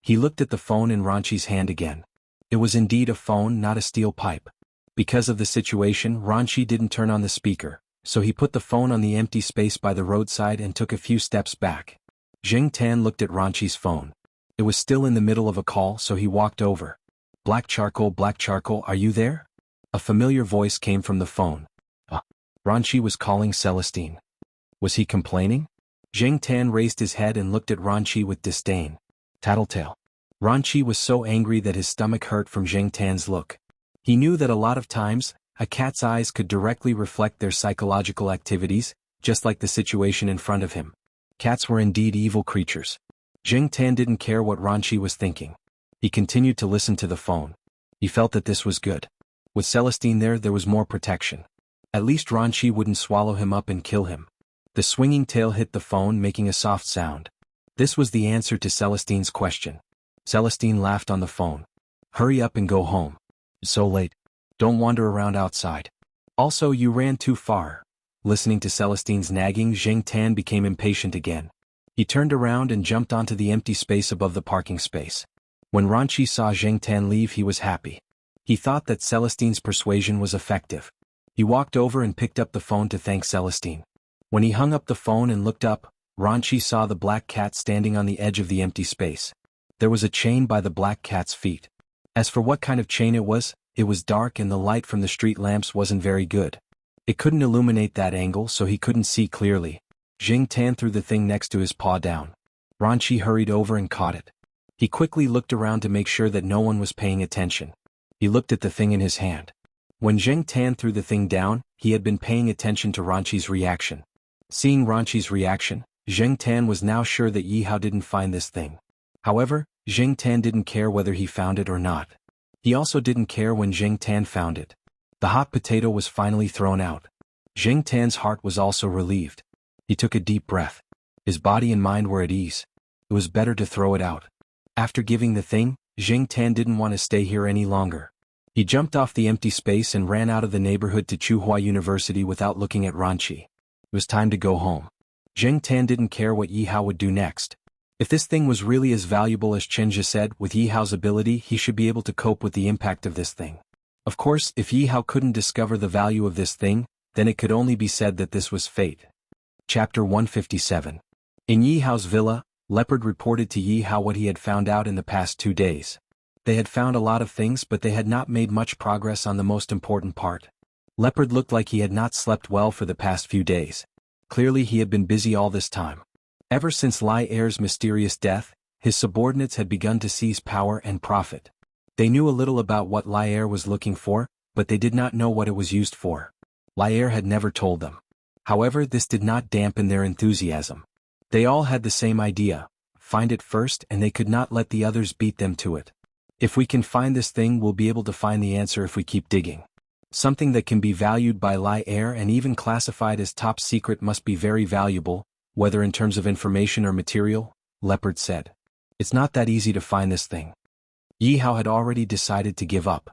He looked at the phone in Ran Qi's hand again. It was indeed a phone, not a steel pipe. Because of the situation, Ran Qi didn't turn on the speaker, so he put the phone on the empty space by the roadside and took a few steps back. Zheng Tan looked at Ran Qi's phone. It was still in the middle of a call, so he walked over. Black charcoal, are you there? A familiar voice came from the phone. Ran Qi was calling Celestine. Was he complaining? Zheng Tan raised his head and looked at Ran Qi with disdain. Tattletale. Ran Qi was so angry that his stomach hurt from Zheng Tan's look. He knew that a lot of times, a cat's eyes could directly reflect their psychological activities, just like the situation in front of him. Cats were indeed evil creatures. Zheng Tan didn't care what Ran Qi was thinking. He continued to listen to the phone. He felt that this was good. With Celestine there was more protection. At least Ran Qi wouldn't swallow him up and kill him. The swinging tail hit the phone, making a soft sound. This was the answer to Celestine's question. Celestine laughed on the phone. Hurry up and go home. It's so late. Don't wander around outside. Also, you ran too far. Listening to Celestine's nagging, Zheng Tan became impatient again. He turned around and jumped onto the empty space above the parking space. When Ran Qi saw Zheng Tan leave, he was happy. He thought that Celestine's persuasion was effective. He walked over and picked up the phone to thank Celestine. When he hung up the phone and looked up, Ran Qi saw the black cat standing on the edge of the empty space. There was a chain by the black cat's feet. As for what kind of chain it was dark and the light from the street lamps wasn't very good. It couldn't illuminate that angle, so he couldn't see clearly. Zheng Tan threw the thing next to his paw down. Ran Qi hurried over and caught it. He quickly looked around to make sure that no one was paying attention. He looked at the thing in his hand. When Zheng Tan threw the thing down, he had been paying attention to Ran Qi's reaction. Seeing Ran Qi's reaction, Zheng Tan was now sure that Yi Hao didn't find this thing. However, Zheng Tan didn't care whether he found it or not. He also didn't care when Zheng Tan found it. The hot potato was finally thrown out. Zheng Tan's heart was also relieved. He took a deep breath. His body and mind were at ease. It was better to throw it out. After giving the thing, Zheng Tan didn't want to stay here any longer. He jumped off the empty space and ran out of the neighborhood to Tsinghua University without looking at Ran Qi. It was time to go home. Zheng Tan didn't care what Yi Hao would do next. If this thing was really as valuable as Chen Zhe said, with Yi Hao's ability he should be able to cope with the impact of this thing. Of course, if Yi Hao couldn't discover the value of this thing, then it could only be said that this was fate. Chapter 157. In Yi Hao's villa, Leopard reported to Yi Hao what he had found out in the past 2 days. They had found a lot of things, but they had not made much progress on the most important part. Leopard looked like he had not slept well for the past few days. Clearly he had been busy all this time. Ever since Lai Er's mysterious death, his subordinates had begun to seize power and profit. They knew a little about what Lai Er was looking for, but they did not know what it was used for. Lai Er had never told them. However, this did not dampen their enthusiasm. They all had the same idea: find it first, and they could not let the others beat them to it. If we can find this thing, we'll be able to find the answer if we keep digging. Something that can be valued by Lai Er and even classified as top secret must be very valuable, whether in terms of information or material, Leopard said. It's not that easy to find this thing. Yi Hao had already decided to give up.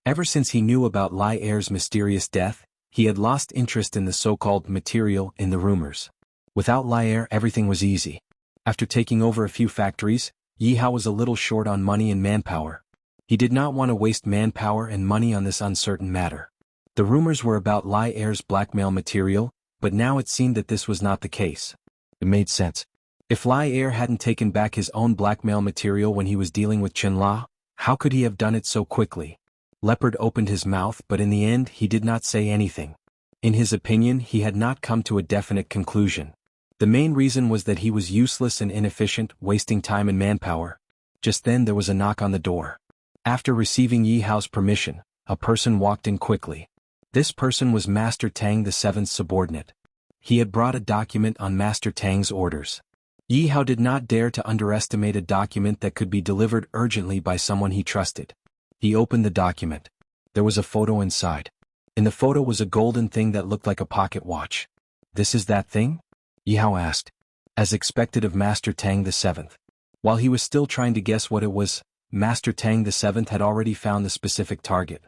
Ever since he knew about Lai Er's mysterious death, he had lost interest in the so-called material in the rumors. Without Lai Er, everything was easy. After taking over a few factories, Yi Hao was a little short on money and manpower. He did not want to waste manpower and money on this uncertain matter. The rumors were about Lai Er's blackmail material, but now it seemed that this was not the case. It made sense. If Lai Er hadn't taken back his own blackmail material when he was dealing with Chen La, how could he have done it so quickly? Leopard opened his mouth, but in the end he did not say anything. In his opinion, he had not come to a definite conclusion. The main reason was that he was useless and inefficient, wasting time and manpower. Just then there was a knock on the door. After receiving Yi Hao's permission, a person walked in quickly. This person was Master Tang the Seventh's subordinate. He had brought a document on Master Tang's orders. Yi Hao did not dare to underestimate a document that could be delivered urgently by someone he trusted. He opened the document. There was a photo inside. In the photo was a golden thing that looked like a pocket watch. This is that thing? Yi Hao asked. As expected of Master Tang the Seventh. While he was still trying to guess what it was, Master Tang the Seventh had already found the specific target.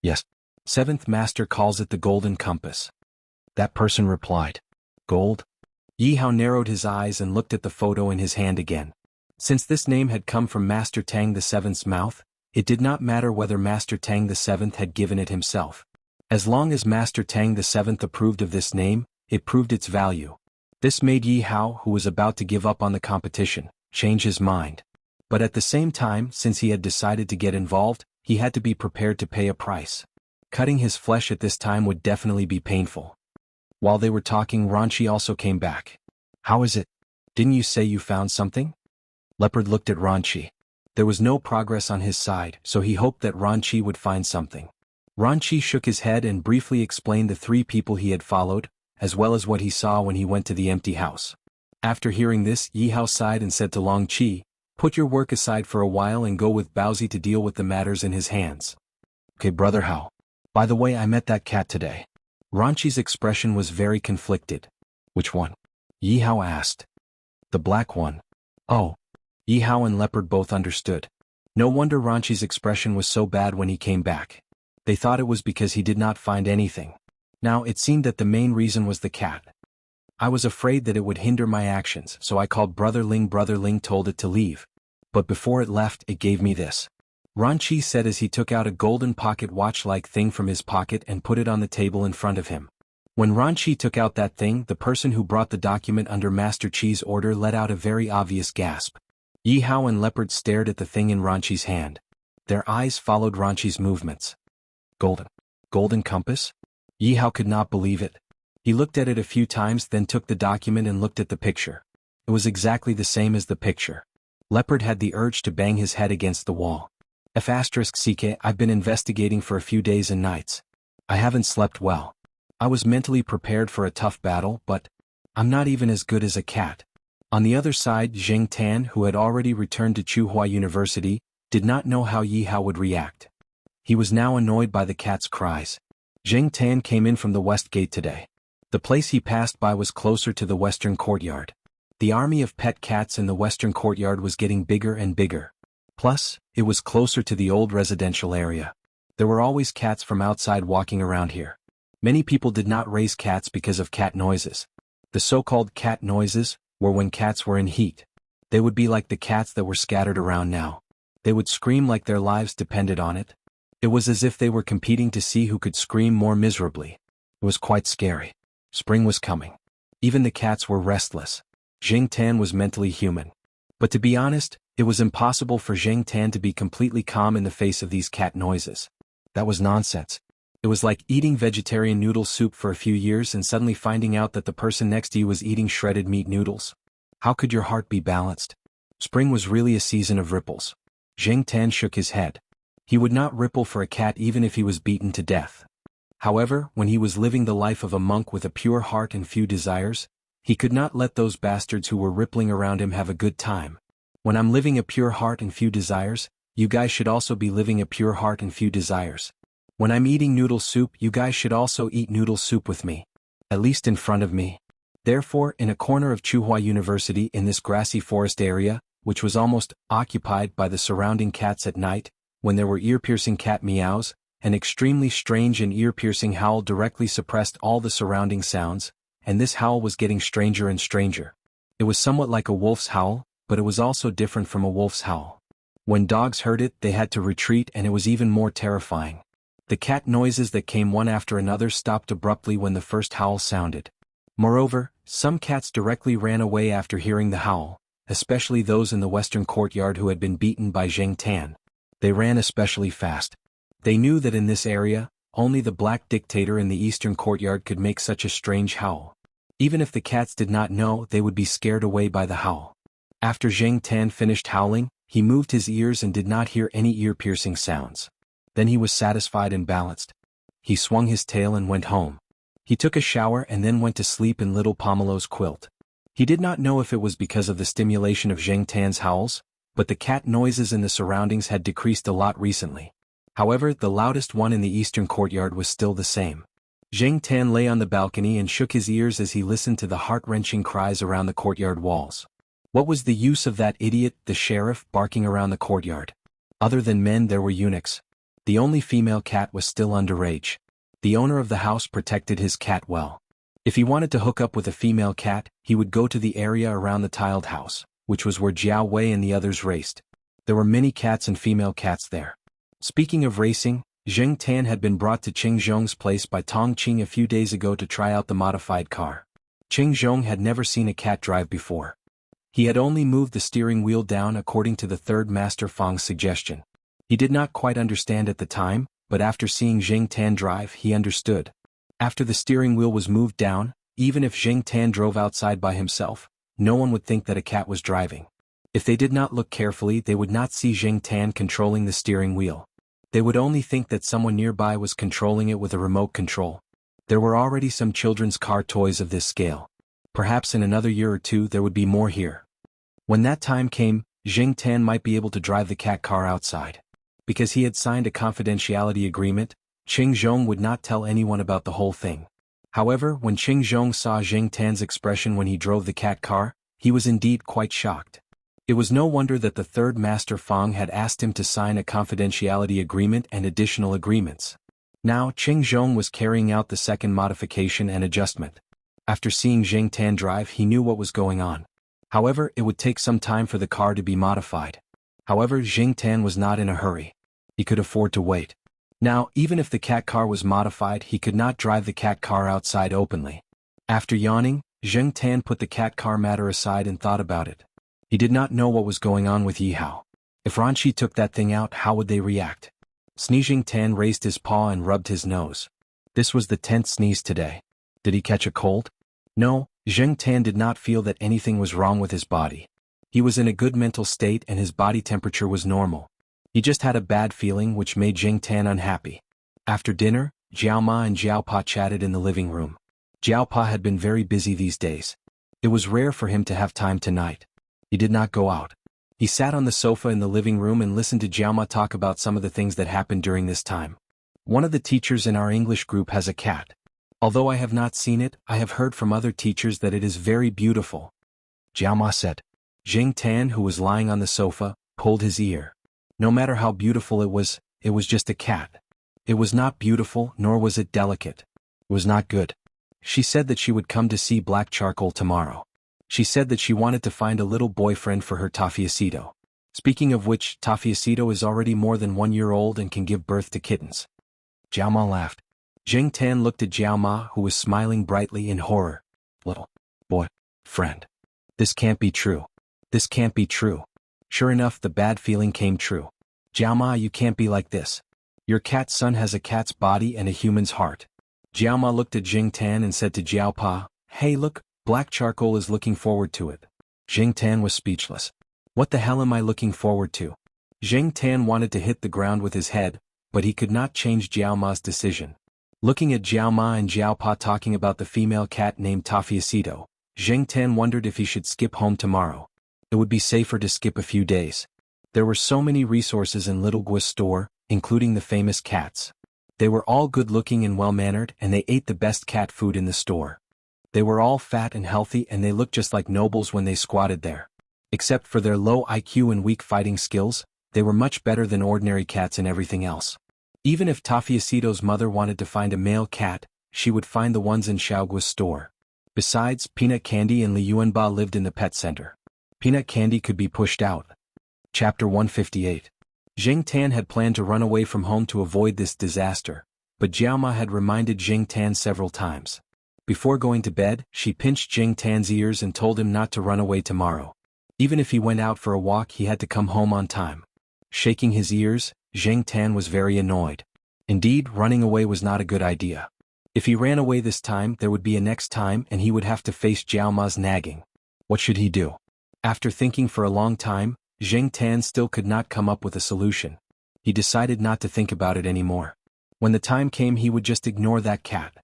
Yes. Seventh master calls it the golden compass. That person replied. Gold? Yi Hao narrowed his eyes and looked at the photo in his hand again. Since this name had come from Master Tang the Seventh's mouth, it did not matter whether Master Tang the Seventh had given it himself. As long as Master Tang the Seventh approved of this name, it proved its value. This made Yi Hao, who was about to give up on the competition, change his mind. But at the same time, since he had decided to get involved, he had to be prepared to pay a price. Cutting his flesh at this time would definitely be painful. While they were talking, Ranchi also came back. How is it? Didn't you say you found something? Leopard looked at Ranchi. There was no progress on his side, so he hoped that Ranchi would find something. Ranchi shook his head and briefly explained the 3 people he had followed, as well as what he saw when he went to the empty house. After hearing this, Yi Hao sighed and said to Long Qi, "Put your work aside for a while and go with Baozi to deal with the matters in his hands." "Okay, Brother Hao. By the way, I met that cat today." Ranchi's expression was very conflicted. "Which one?" Yi Hao asked. "The black one." "Oh." Yi Hao and Leopard both understood. No wonder Ranchi's expression was so bad when he came back. They thought it was because he did not find anything. Now it seemed that the main reason was the cat. "I was afraid that it would hinder my actions, so I called Brother Ling. Brother Ling told it to leave. But before it left, it gave me this," Ranchi said as he took out a golden pocket watch-like thing from his pocket and put it on the table in front of him. When Ranchi took out that thing, the person who brought the document under Master Chi's order let out a very obvious gasp. Yi Hao and Leopard stared at the thing in Ranchi's hand. Their eyes followed Ranchi's movements. Golden compass? Yi Hao could not believe it. He looked at it a few times, then took the document and looked at the picture. It was exactly the same as the picture. Leopard had the urge to bang his head against the wall. F***ck, I've been investigating for a few days and nights. I haven't slept well. I was mentally prepared for a tough battle, but I'm not even as good as a cat. On the other side, Zheng Tan, who had already returned to Tsinghua University, did not know how Yi Hao would react. He was now annoyed by the cat's cries. Zheng Tan came in from the west gate today. The place he passed by was closer to the western courtyard. The army of pet cats in the western courtyard was getting bigger and bigger. Plus, it was closer to the old residential area. There were always cats from outside walking around here. Many people did not raise cats because of cat noises. The so-called cat noises were when cats were in heat. They would be like the cats that were scattered around now. They would scream like their lives depended on it. It was as if they were competing to see who could scream more miserably. It was quite scary. Spring was coming. Even the cats were restless. Zheng Tan was mentally human. But to be honest, it was impossible for Zheng Tan to be completely calm in the face of these cat noises. That was nonsense. It was like eating vegetarian noodle soup for a few years and suddenly finding out that the person next to you was eating shredded meat noodles. How could your heart be balanced? Spring was really a season of ripples. Zheng Tan shook his head. He would not ripple for a cat even if he was beaten to death. However, when he was living the life of a monk with a pure heart and few desires, he could not let those bastards who were rippling around him have a good time. When I'm living a pure heart and few desires, you guys should also be living a pure heart and few desires. When I'm eating noodle soup, you guys should also eat noodle soup with me. At least in front of me. Therefore, in a corner of Tsinghua University in this grassy forest area, which was almost occupied by the surrounding cats at night, when there were ear-piercing cat meows, an extremely strange and ear-piercing howl directly suppressed all the surrounding sounds, and this howl was getting stranger and stranger. It was somewhat like a wolf's howl, but it was also different from a wolf's howl. When dogs heard it, they had to retreat, and it was even more terrifying. The cat noises that came one after another stopped abruptly when the first howl sounded. Moreover, some cats directly ran away after hearing the howl, especially those in the western courtyard who had been beaten by Zheng Tan. They ran especially fast. They knew that in this area, only the black dictator in the eastern courtyard could make such a strange howl. Even if the cats did not know, they would be scared away by the howl. After Zheng Tan finished howling, he moved his ears and did not hear any ear-piercing sounds. Then he was satisfied and balanced. He swung his tail and went home. He took a shower and then went to sleep in little Pomelo's quilt. He did not know if it was because of the stimulation of Zheng Tan's howls, but the cat noises in the surroundings had decreased a lot recently. However, the loudest one in the eastern courtyard was still the same. Zheng Tan lay on the balcony and shook his ears as he listened to the heart-wrenching cries around the courtyard walls. What was the use of that idiot, the sheriff, barking around the courtyard? Other than men there were eunuchs. The only female cat was still underage. The owner of the house protected his cat well. If he wanted to hook up with a female cat, he would go to the area around the tiled house, which was where Jiao Wei and the others raced. There were many cats and female cats there. Speaking of racing, Zheng Tan had been brought to Qing Zhong's place by Tong Qing a few days ago to try out the modified car. Qing Zhong had never seen a cat drive before. He had only moved the steering wheel down according to the third master Fang's suggestion. He did not quite understand at the time, but after seeing Zheng Tan drive he understood. After the steering wheel was moved down, even if Zheng Tan drove outside by himself, no one would think that a cat was driving. If they did not look carefully they would not see Zheng Tan controlling the steering wheel. They would only think that someone nearby was controlling it with a remote control. There were already some children's car toys of this scale. Perhaps in another year or two there would be more here. When that time came, Zheng Tan might be able to drive the cat car outside. Because he had signed a confidentiality agreement, Qing Zhong would not tell anyone about the whole thing. However, when Qing Zhong saw Zheng Tan's expression when he drove the cat car, he was indeed quite shocked. It was no wonder that the third master Fang had asked him to sign a confidentiality agreement and additional agreements. Now Qing Zhong was carrying out the second modification and adjustment. After seeing Zheng Tan drive he knew what was going on. However, it would take some time for the car to be modified. However, Zheng Tan was not in a hurry. He could afford to wait. Now, even if the cat car was modified he could not drive the cat car outside openly. After yawning, Zheng Tan put the cat car matter aside and thought about it. He did not know what was going on with Yihao. If Ranqi took that thing out how would they react? Zheng Tan raised his paw and rubbed his nose. This was the 10th sneeze today. Did he catch a cold? No, Zheng Tan did not feel that anything was wrong with his body. He was in a good mental state and his body temperature was normal. He just had a bad feeling which made Zheng Tan unhappy. After dinner, Jiao Ma and Jiao Pa chatted in the living room. Jiao Pa had been very busy these days. It was rare for him to have time tonight. He did not go out. He sat on the sofa in the living room and listened to Jiao Ma talk about some of the things that happened during this time. One of the teachers in our English group has a cat. Although I have not seen it, I have heard from other teachers that it is very beautiful. Jiao Ma said. Zheng Tan, who was lying on the sofa, pulled his ear. No matter how beautiful it was just a cat. It was not beautiful, nor was it delicate. It was not good. She said that she would come to see Black Charcoal tomorrow. She said that she wanted to find a little boyfriend for her Tafiacito. Speaking of which, Tafiacito is already more than 1 year old and can give birth to kittens. Jiao Ma laughed. Zheng Tan looked at Jiao Ma, who was smiling brightly in horror. Little boy friend. This can't be true. This can't be true. Sure enough, the bad feeling came true. Jiao Ma, you can't be like this. Your cat's son has a cat's body and a human's heart. Jiao Ma looked at Zheng Tan and said to Jiao Pa, hey look, Black Charcoal is looking forward to it. Zheng Tan was speechless. What the hell am I looking forward to? Zheng Tan wanted to hit the ground with his head, but he could not change Jiao Ma's decision. Looking at Jiao Ma and Jiao Pa talking about the female cat named Tafiacito, Zheng Tan wondered if he should skip home tomorrow. It would be safer to skip a few days. There were so many resources in Little Gua's store, including the famous cats. They were all good-looking and well-mannered and they ate the best cat food in the store. They were all fat and healthy and they looked just like nobles when they squatted there. Except for their low IQ and weak fighting skills, they were much better than ordinary cats in everything else. Even if Tafiacito's mother wanted to find a male cat, she would find the ones in Xiaogua's store. Besides, Peanut Candy and Li Yuanba lived in the pet center. Peanut Candy could be pushed out. Chapter 158. Zheng Tan had planned to run away from home to avoid this disaster, but Jiao Ma had reminded Zheng Tan several times. Before going to bed, she pinched Zheng Tan's ears and told him not to run away tomorrow. Even if he went out for a walk he had to come home on time. Shaking his ears, Zheng Tan was very annoyed. Indeed, running away was not a good idea. If he ran away this time there would be a next time and he would have to face Jiao Ma's nagging. What should he do? After thinking for a long time, Zheng Tan still could not come up with a solution. He decided not to think about it anymore. When the time came he would just ignore that cat.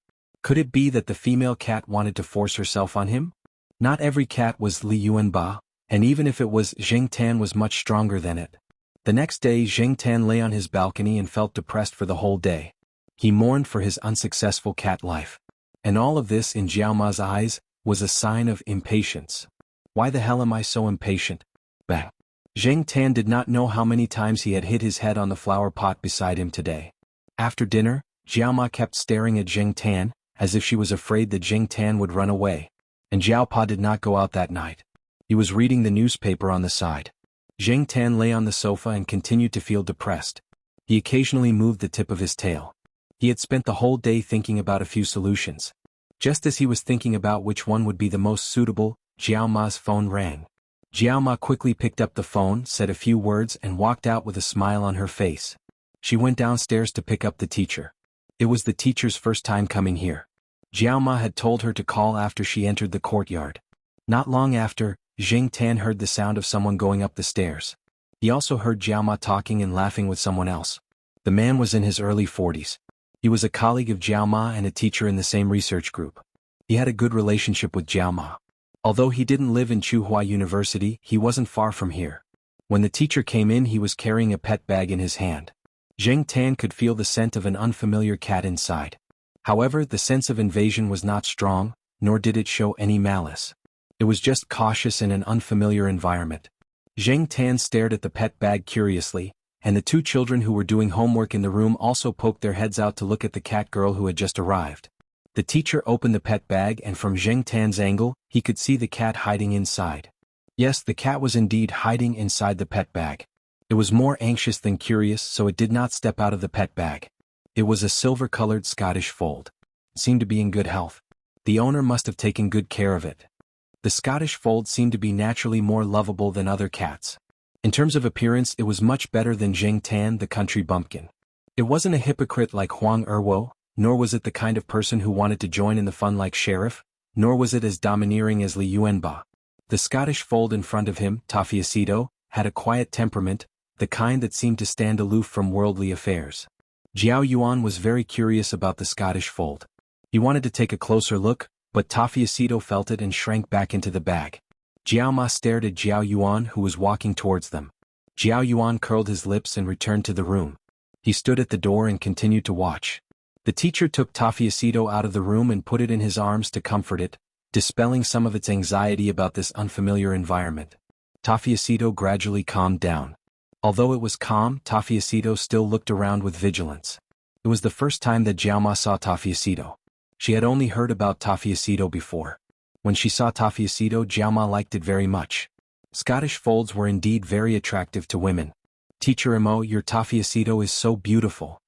Could it be that the female cat wanted to force herself on him? Not every cat was Li Yuanba, and even if it was, Zheng Tan was much stronger than it. The next day Zheng Tan lay on his balcony and felt depressed for the whole day. He mourned for his unsuccessful cat life. And all of this in Jiao Ma's eyes was a sign of impatience. Why the hell am I so impatient? Bang. Zheng Tan did not know how many times he had hit his head on the flower pot beside him today. After dinner, Jiao Ma kept staring at Zheng Tan, as if she was afraid that Zheng Tan would run away. And Jiao Pa did not go out that night. He was reading the newspaper on the side. Zheng Tan lay on the sofa and continued to feel depressed. He occasionally moved the tip of his tail. He had spent the whole day thinking about a few solutions. Just as he was thinking about which one would be the most suitable, Jiao Ma's phone rang. Jiao Ma quickly picked up the phone, said a few words and walked out with a smile on her face. She went downstairs to pick up the teacher. It was the teacher's first time coming here. Jiao Ma had told her to call after she entered the courtyard. Not long after, Zheng Tan heard the sound of someone going up the stairs. He also heard Jiao Ma talking and laughing with someone else. The man was in his early 40s. He was a colleague of Jiao Ma and a teacher in the same research group. He had a good relationship with Jiao Ma. Although he didn't live in Tsinghua University, he wasn't far from here. When the teacher came in, he was carrying a pet bag in his hand. Zheng Tan could feel the scent of an unfamiliar cat inside. However, the sense of invasion was not strong, nor did it show any malice. It was just cautious in an unfamiliar environment. Zheng Tan stared at the pet bag curiously, and the two children who were doing homework in the room also poked their heads out to look at the cat girl who had just arrived. The teacher opened the pet bag and from Zheng Tan's angle, he could see the cat hiding inside. Yes, the cat was indeed hiding inside the pet bag. It was more anxious than curious, so it did not step out of the pet bag. It was a silver-colored Scottish fold. It seemed to be in good health. The owner must have taken good care of it. The Scottish fold seemed to be naturally more lovable than other cats. In terms of appearance, it was much better than Zheng Tan, the country bumpkin. It wasn't a hypocrite like Huang Erwo, nor was it the kind of person who wanted to join in the fun like Sheriff, nor was it as domineering as Li Yuanba. The Scottish fold in front of him, Tafiacito, had a quiet temperament, the kind that seemed to stand aloof from worldly affairs. Jiao Yuan was very curious about the Scottish fold. He wanted to take a closer look, but Tafiacito felt it and shrank back into the bag. Jiao Ma stared at Jiao Yuan, who was walking towards them. Jiao Yuan curled his lips and returned to the room. He stood at the door and continued to watch. The teacher took Tafiacito out of the room and put it in his arms to comfort it, dispelling some of its anxiety about this unfamiliar environment. Tafiacito gradually calmed down. Although it was calm, Tafiacito still looked around with vigilance. It was the first time that Jiao Ma saw Tafiacito. She had only heard about Tafiacito before. When she saw Tafiacito, Jiao Ma liked it very much. Scottish folds were indeed very attractive to women. Teacher Imo, your Tafiacito is so beautiful.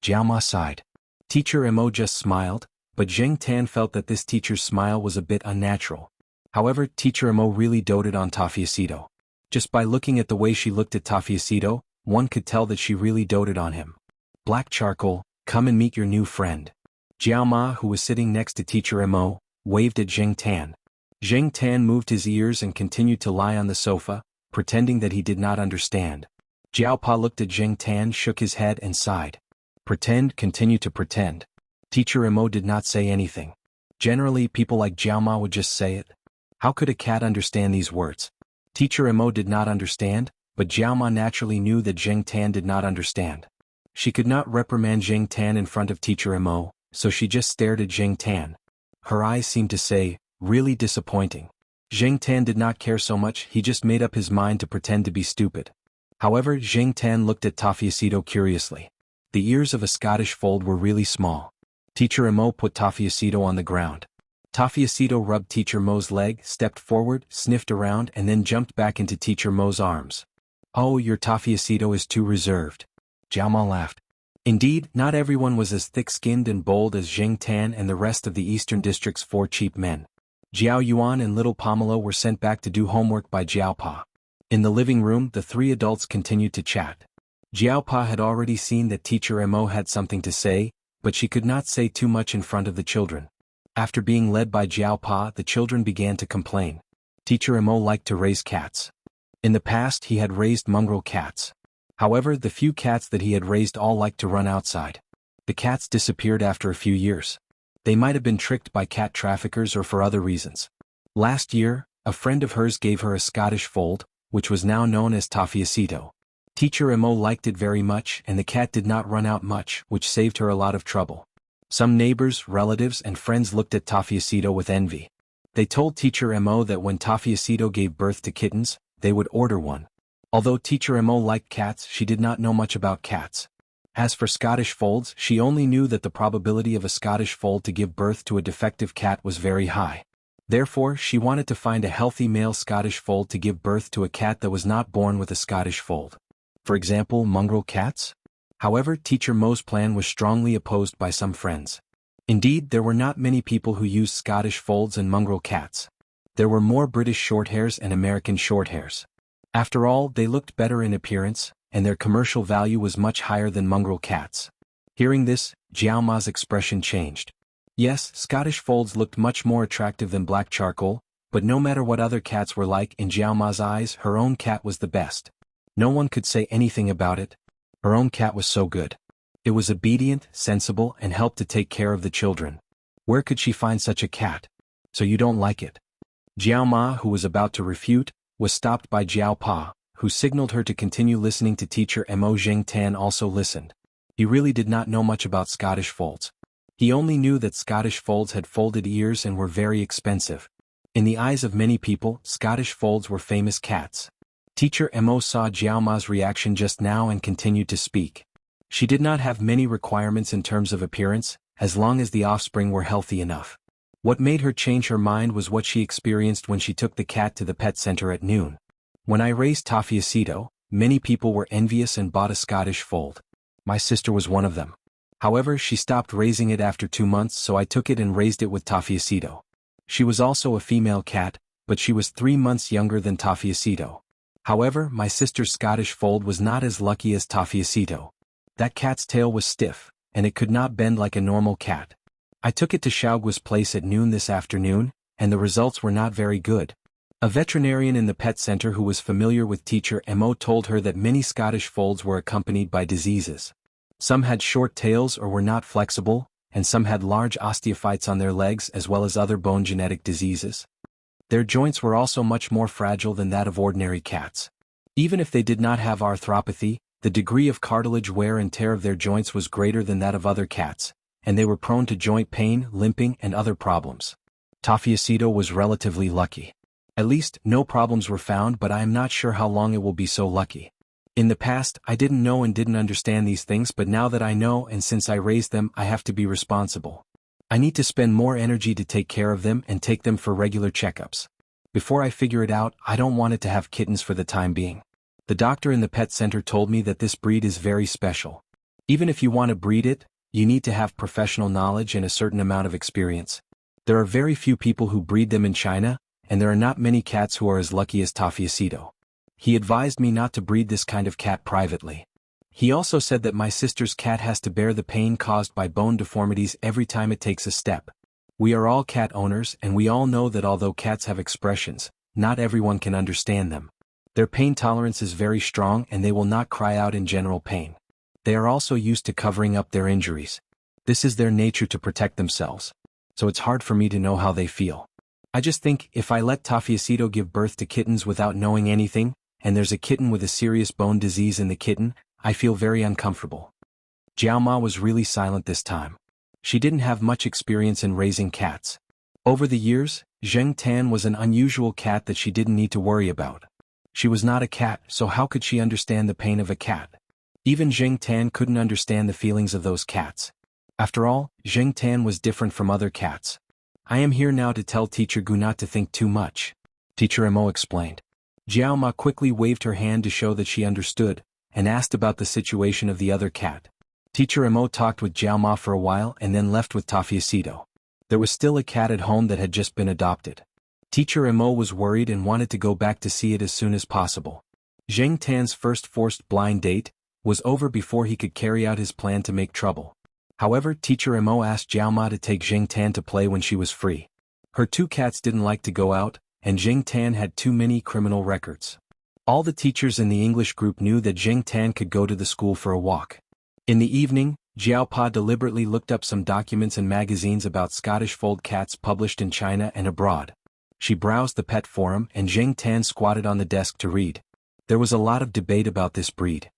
Jiao Ma sighed. Teacher Imo just smiled, but Zheng Tan felt that this teacher's smile was a bit unnatural. However, Teacher Imo really doted on Tafiacito. Just by looking at the way she looked at Tafiacito, one could tell that she really doted on him. Black Charcoal, come and meet your new friend. Jiao Ma, who was sitting next to Teacher Imo, waved at Zheng Tan. Zheng Tan moved his ears and continued to lie on the sofa, pretending that he did not understand. Jiao Pa looked at Zheng Tan, shook his head and sighed. Pretend, continue to pretend. Teacher Imo did not say anything. Generally, people like Jiao Ma would just say it. How could a cat understand these words? Teacher Imo did not understand, but Jiao Ma naturally knew that Zheng Tan did not understand. She could not reprimand Zheng Tan in front of Teacher Imo, so she just stared at Zheng Tan. Her eyes seemed to say, really disappointing. Zheng Tan did not care so much, he just made up his mind to pretend to be stupid. However, Zheng Tan looked at Tafiacito curiously. The ears of a Scottish fold were really small. Teacher Imo put Tafiacito on the ground. Tafiacito rubbed Teacher Mo's leg, stepped forward, sniffed around and then jumped back into Teacher Mo's arms. Oh, your Tafiacito is too reserved. Jiao Ma laughed. Indeed, not everyone was as thick-skinned and bold as Zheng Tan and the rest of the Eastern District's 4 cheap men. Jiao Yuan and little Pamela were sent back to do homework by Jiao Pa. In the living room, the 3 adults continued to chat. Jiao Pa had already seen that Teacher Imo had something to say, but she could not say too much in front of the children. After being led by Jiao Pa, the children began to complain. Teacher Imo liked to raise cats. In the past, he had raised mongrel cats. However, the few cats that he had raised all liked to run outside. The cats disappeared after a few years. They might have been tricked by cat traffickers or for other reasons. Last year, a friend of hers gave her a Scottish fold, which was now known as Tafiacito. Teacher Imo liked it very much and the cat did not run out much, which saved her a lot of trouble. Some neighbors, relatives and friends looked at Tafiacito with envy. They told Teacher Imo that when Tafiacito gave birth to kittens, they would order one. Although Teacher Mo liked cats, she did not know much about cats. As for Scottish folds, she only knew that the probability of a Scottish fold to give birth to a defective cat was very high. Therefore, she wanted to find a healthy male Scottish fold to give birth to a cat that was not born with a Scottish fold. For example, mongrel cats? However, Teacher Mo's plan was strongly opposed by some friends. Indeed, there were not many people who used Scottish folds and mongrel cats. There were more British Shorthairs and American Shorthairs. After all, they looked better in appearance, and their commercial value was much higher than mongrel cats. Hearing this, Jiao Ma's expression changed. Yes, Scottish folds looked much more attractive than black charcoal, but no matter what other cats were like, in Jiao Ma's eyes, her own cat was the best. No one could say anything about it. Her own cat was so good. It was obedient, sensible, and helped to take care of the children. Where could she find such a cat? So you don't like it? Jiao Ma, who was about to refute, was stopped by Jiao Pa, who signaled her to continue listening to Teacher Mo. Zheng Tan also listened. He really did not know much about Scottish folds. He only knew that Scottish folds had folded ears and were very expensive. In the eyes of many people, Scottish folds were famous cats. Teacher Mo saw Jiao Ma's reaction just now and continued to speak. She did not have many requirements in terms of appearance, as long as the offspring were healthy enough. What made her change her mind was what she experienced when she took the cat to the pet center at noon. When I raised Tafiacito, many people were envious and bought a Scottish fold. My sister was one of them. However, she stopped raising it after 2 months, so I took it and raised it with Tafiacito. She was also a female cat, but she was 3 months younger than Tafiacito. However, my sister's Scottish fold was not as lucky as Tafiacito. That cat's tail was stiff, and it could not bend like a normal cat. I took it to Xiaoguo's place at noon this afternoon, and the results were not very good. A veterinarian in the pet center who was familiar with Teacher Mo told her that many Scottish folds were accompanied by diseases. Some had short tails or were not flexible, and some had large osteophytes on their legs as well as other bone genetic diseases. Their joints were also much more fragile than that of ordinary cats. Even if they did not have arthropathy, the degree of cartilage wear and tear of their joints was greater than that of other cats, and they were prone to joint pain, limping, and other problems. Tafiacito was relatively lucky. At least, no problems were found, but I am not sure how long it will be so lucky. In the past, I didn't know and didn't understand these things, but now that I know and since I raised them, I have to be responsible. I need to spend more energy to take care of them and take them for regular checkups. Before I figure it out, I don't want it to have kittens for the time being. The doctor in the pet center told me that this breed is very special. Even if you want to breed it, you need to have professional knowledge and a certain amount of experience. There are very few people who breed them in China, and there are not many cats who are as lucky as Tafiacito. He advised me not to breed this kind of cat privately. He also said that my sister's cat has to bear the pain caused by bone deformities every time it takes a step. We are all cat owners, and we all know that although cats have expressions, not everyone can understand them. Their pain tolerance is very strong and they will not cry out in general pain. They are also used to covering up their injuries. This is their nature to protect themselves. So it's hard for me to know how they feel. I just think if I let Tafiacito give birth to kittens without knowing anything, and there's a kitten with a serious bone disease in the kitten, I feel very uncomfortable. Jiao Ma was really silent this time. She didn't have much experience in raising cats. Over the years, Zheng Tan was an unusual cat that she didn't need to worry about. She was not a cat, so how could she understand the pain of a cat? Even Zheng Tan couldn't understand the feelings of those cats. After all, Zheng Tan was different from other cats. I am here now to tell Teacher Gu not to think too much, Teacher Mo explained. Jiao Ma quickly waved her hand to show that she understood, and asked about the situation of the other cat. Teacher Mo talked with Jiao Ma for a while and then left with Tafiacito. There was still a cat at home that had just been adopted. Teacher Mo was worried and wanted to go back to see it as soon as possible. Zheng Tan's first forced blind date was over before he could carry out his plan to make trouble. However, Teacher Mo asked Jiao Ma to take Zheng Tan to play when she was free. Her 2 cats didn't like to go out, and Zheng Tan had too many criminal records. All the teachers in the English group knew that Zheng Tan could go to the school for a walk. In the evening, Jiao Pa deliberately looked up some documents and magazines about Scottish fold cats published in China and abroad. She browsed the pet forum and Zheng Tan squatted on the desk to read. There was a lot of debate about this breed.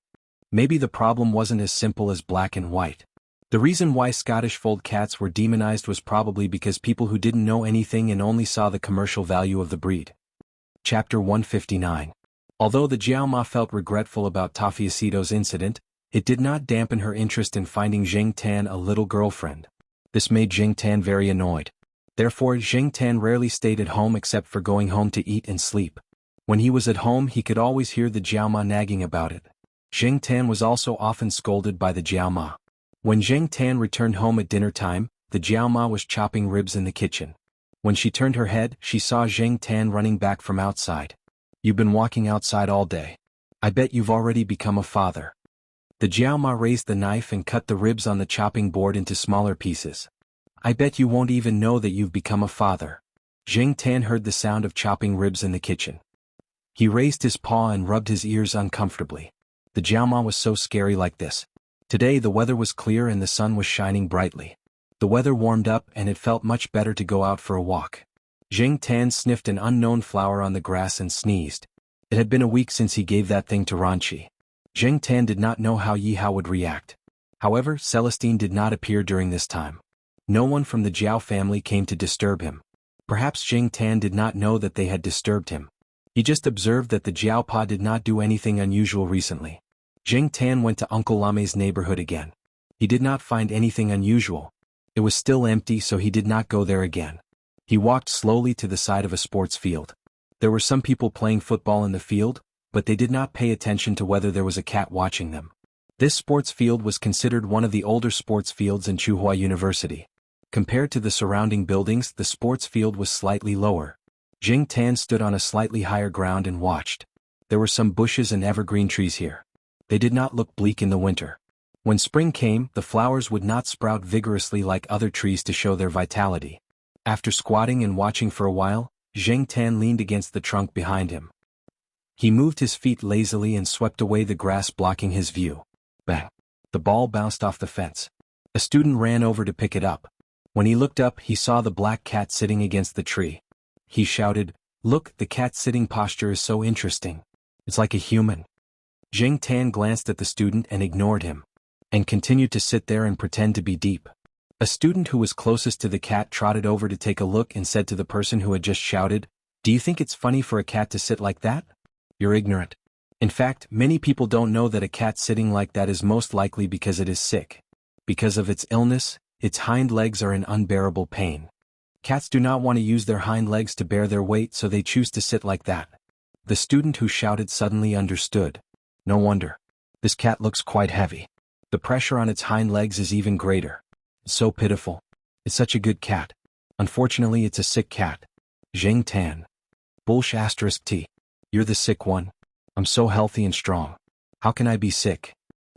Maybe the problem wasn't as simple as black and white. The reason why Scottish fold cats were demonized was probably because people who didn't know anything and only saw the commercial value of the breed. Chapter 159. Although the Jiaoma felt regretful about Tafiacito's incident, it did not dampen her interest in finding Jing Tan a little girlfriend. This made Jing Tan very annoyed. Therefore, Jing Tan rarely stayed at home except for going home to eat and sleep. When he was at home, he could always hear the Jiaoma nagging about it. Jing Tan was also often scolded by the Jiaoma. When Jing Tan returned home at dinner time, the Jiaoma was chopping ribs in the kitchen. When she turned her head, she saw Jing Tan running back from outside. "You've been walking outside all day. I bet you've already become a father." The Jiaoma raised the knife and cut the ribs on the chopping board into smaller pieces. "I bet you won't even know that you've become a father." Jing Tan heard the sound of chopping ribs in the kitchen. He raised his paw and rubbed his ears uncomfortably. The Jiaoma was so scary like this. Today the weather was clear and the sun was shining brightly. The weather warmed up and it felt much better to go out for a walk. Jing Tan sniffed an unknown flower on the grass and sneezed. It had been a week since he gave that thing to Ranchi. Jing Tan did not know how Yi Hao would react. However, Celestine did not appear during this time. No one from the Jiao family came to disturb him. Perhaps Jing Tan did not know that they had disturbed him. He just observed that the Jiaopa did not do anything unusual recently. Jing Tan went to Uncle Lame's neighborhood again. He did not find anything unusual. It was still empty, so he did not go there again. He walked slowly to the side of a sports field. There were some people playing football in the field, but they did not pay attention to whether there was a cat watching them. This sports field was considered one of the older sports fields in Tsinghua University. Compared to the surrounding buildings, the sports field was slightly lower. Jing Tan stood on a slightly higher ground and watched. There were some bushes and evergreen trees here. They did not look bleak in the winter. When spring came, the flowers would not sprout vigorously like other trees to show their vitality. After squatting and watching for a while, Jing Tan leaned against the trunk behind him. He moved his feet lazily and swept away the grass blocking his view. Bang! The ball bounced off the fence. A student ran over to pick it up. When he looked up, he saw the black cat sitting against the tree. He shouted, "Look, the cat's sitting posture is so interesting. It's like a human." Jing Tan glanced at the student and ignored him, and continued to sit there and pretend to be deep. A student who was closest to the cat trotted over to take a look and said to the person who had just shouted, "Do you think it's funny for a cat to sit like that? You're ignorant. In fact, many people don't know that a cat sitting like that is most likely because it is sick. Because of its illness, its hind legs are in unbearable pain. Cats do not want to use their hind legs to bear their weight, so they choose to sit like that." The student who shouted suddenly understood. No wonder. This cat looks quite heavy. The pressure on its hind legs is even greater. It's so pitiful. It's such a good cat. Unfortunately, it's a sick cat. Jing Tan. Bullsh **T. You're the sick one. I'm so healthy and strong. How can I be sick?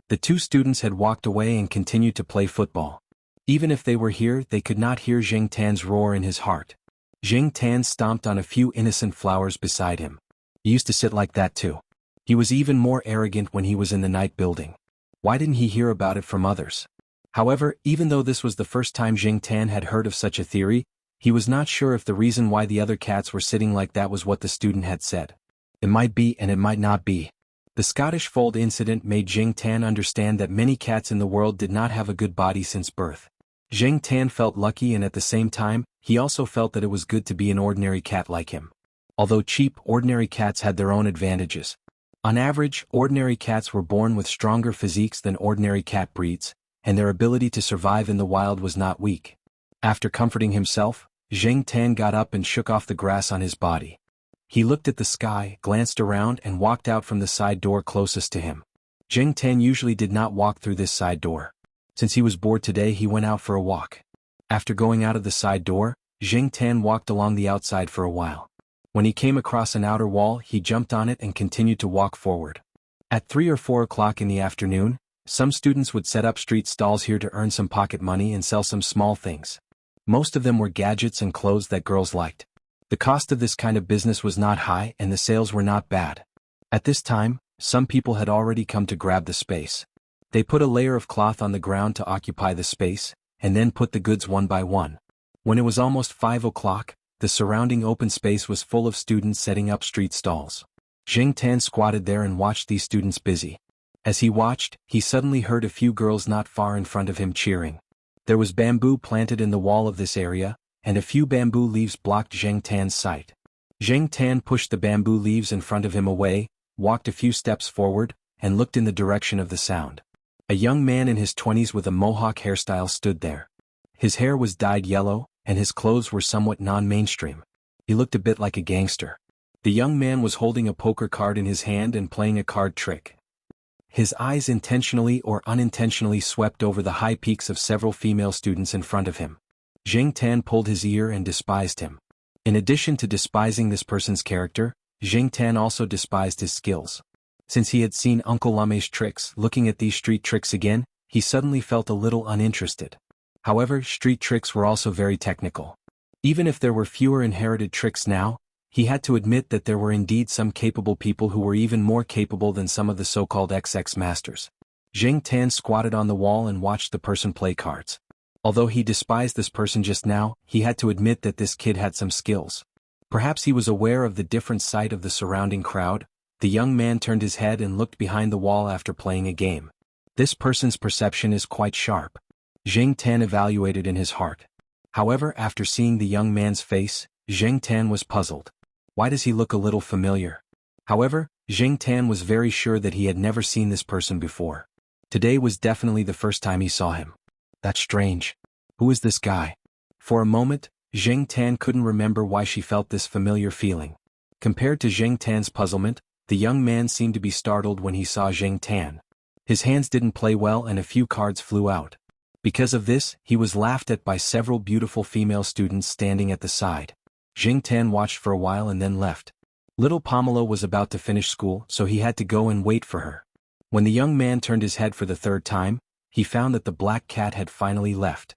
The two students had walked away and continued to play football. Even if they were here, they could not hear Jing Tan's roar in his heart. Jing Tan stomped on a few innocent flowers beside him. He used to sit like that too. He was even more arrogant when he was in the night building. Why didn't he hear about it from others? However, even though this was the first time Jing Tan had heard of such a theory, he was not sure if the reason why the other cats were sitting like that was what the student had said. It might be and it might not be. The Scottish Fold incident made Jing Tan understand that many cats in the world did not have a good body since birth. Jing Tan felt lucky, and at the same time, he also felt that it was good to be an ordinary cat like him. Although cheap, ordinary cats had their own advantages. On average, ordinary cats were born with stronger physiques than ordinary cat breeds, and their ability to survive in the wild was not weak. After comforting himself, Jing Tan got up and shook off the grass on his body. He looked at the sky, glanced around, and walked out from the side door closest to him. Jing Tan usually did not walk through this side door. Since he was bored today, he went out for a walk. After going out of the side door, Jing Tan walked along the outside for a while. When he came across an outer wall, he jumped on it and continued to walk forward. At 3 or 4 o'clock in the afternoon, some students would set up street stalls here to earn some pocket money and sell some small things. Most of them were gadgets and clothes that girls liked. The cost of this kind of business was not high and the sales were not bad. At this time, some people had already come to grab the space. They put a layer of cloth on the ground to occupy the space, and then put the goods one by one. When it was almost 5 o'clock, the surrounding open space was full of students setting up street stalls. Jing Tan squatted there and watched these students busy. As he watched, he suddenly heard a few girls not far in front of him cheering. There was bamboo planted in the wall of this area, and a few bamboo leaves blocked Jing Tan's sight. Jing Tan pushed the bamboo leaves in front of him away, walked a few steps forward, and looked in the direction of the sound. A young man in his 20s with a mohawk hairstyle stood there. His hair was dyed yellow, and his clothes were somewhat non-mainstream. He looked a bit like a gangster. The young man was holding a poker card in his hand and playing a card trick. His eyes intentionally or unintentionally swept over the high peaks of several female students in front of him. Zheng Tan pulled his ear and despised him. In addition to despising this person's character, Zheng Tan also despised his skills. Since he had seen Uncle Lame's tricks, looking at these street tricks again, he suddenly felt a little uninterested. However, street tricks were also very technical. Even if there were fewer inherited tricks now, he had to admit that there were indeed some capable people who were even more capable than some of the so-called XX masters. Zheng Tan squatted on the wall and watched the person play cards. Although he despised this person just now, he had to admit that this kid had some skills. Perhaps he was aware of the different sight of the surrounding crowd. The young man turned his head and looked behind the wall after playing a game. This person's perception is quite sharp. Zheng Tan evaluated in his heart. However, after seeing the young man's face, Zheng Tan was puzzled. Why does he look a little familiar? However, Zheng Tan was very sure that he had never seen this person before. Today was definitely the first time he saw him. That's strange. Who is this guy? For a moment, Zheng Tan couldn't remember why she felt this familiar feeling. Compared to Zheng Tan's puzzlement, the young man seemed to be startled when he saw Zheng Tan. His hands didn't play well and a few cards flew out. Because of this, he was laughed at by several beautiful female students standing at the side. Zheng Tan watched for a while and then left. Little Pamela was about to finish school, so he had to go and wait for her. When the young man turned his head for the third time, he found that the black cat had finally left.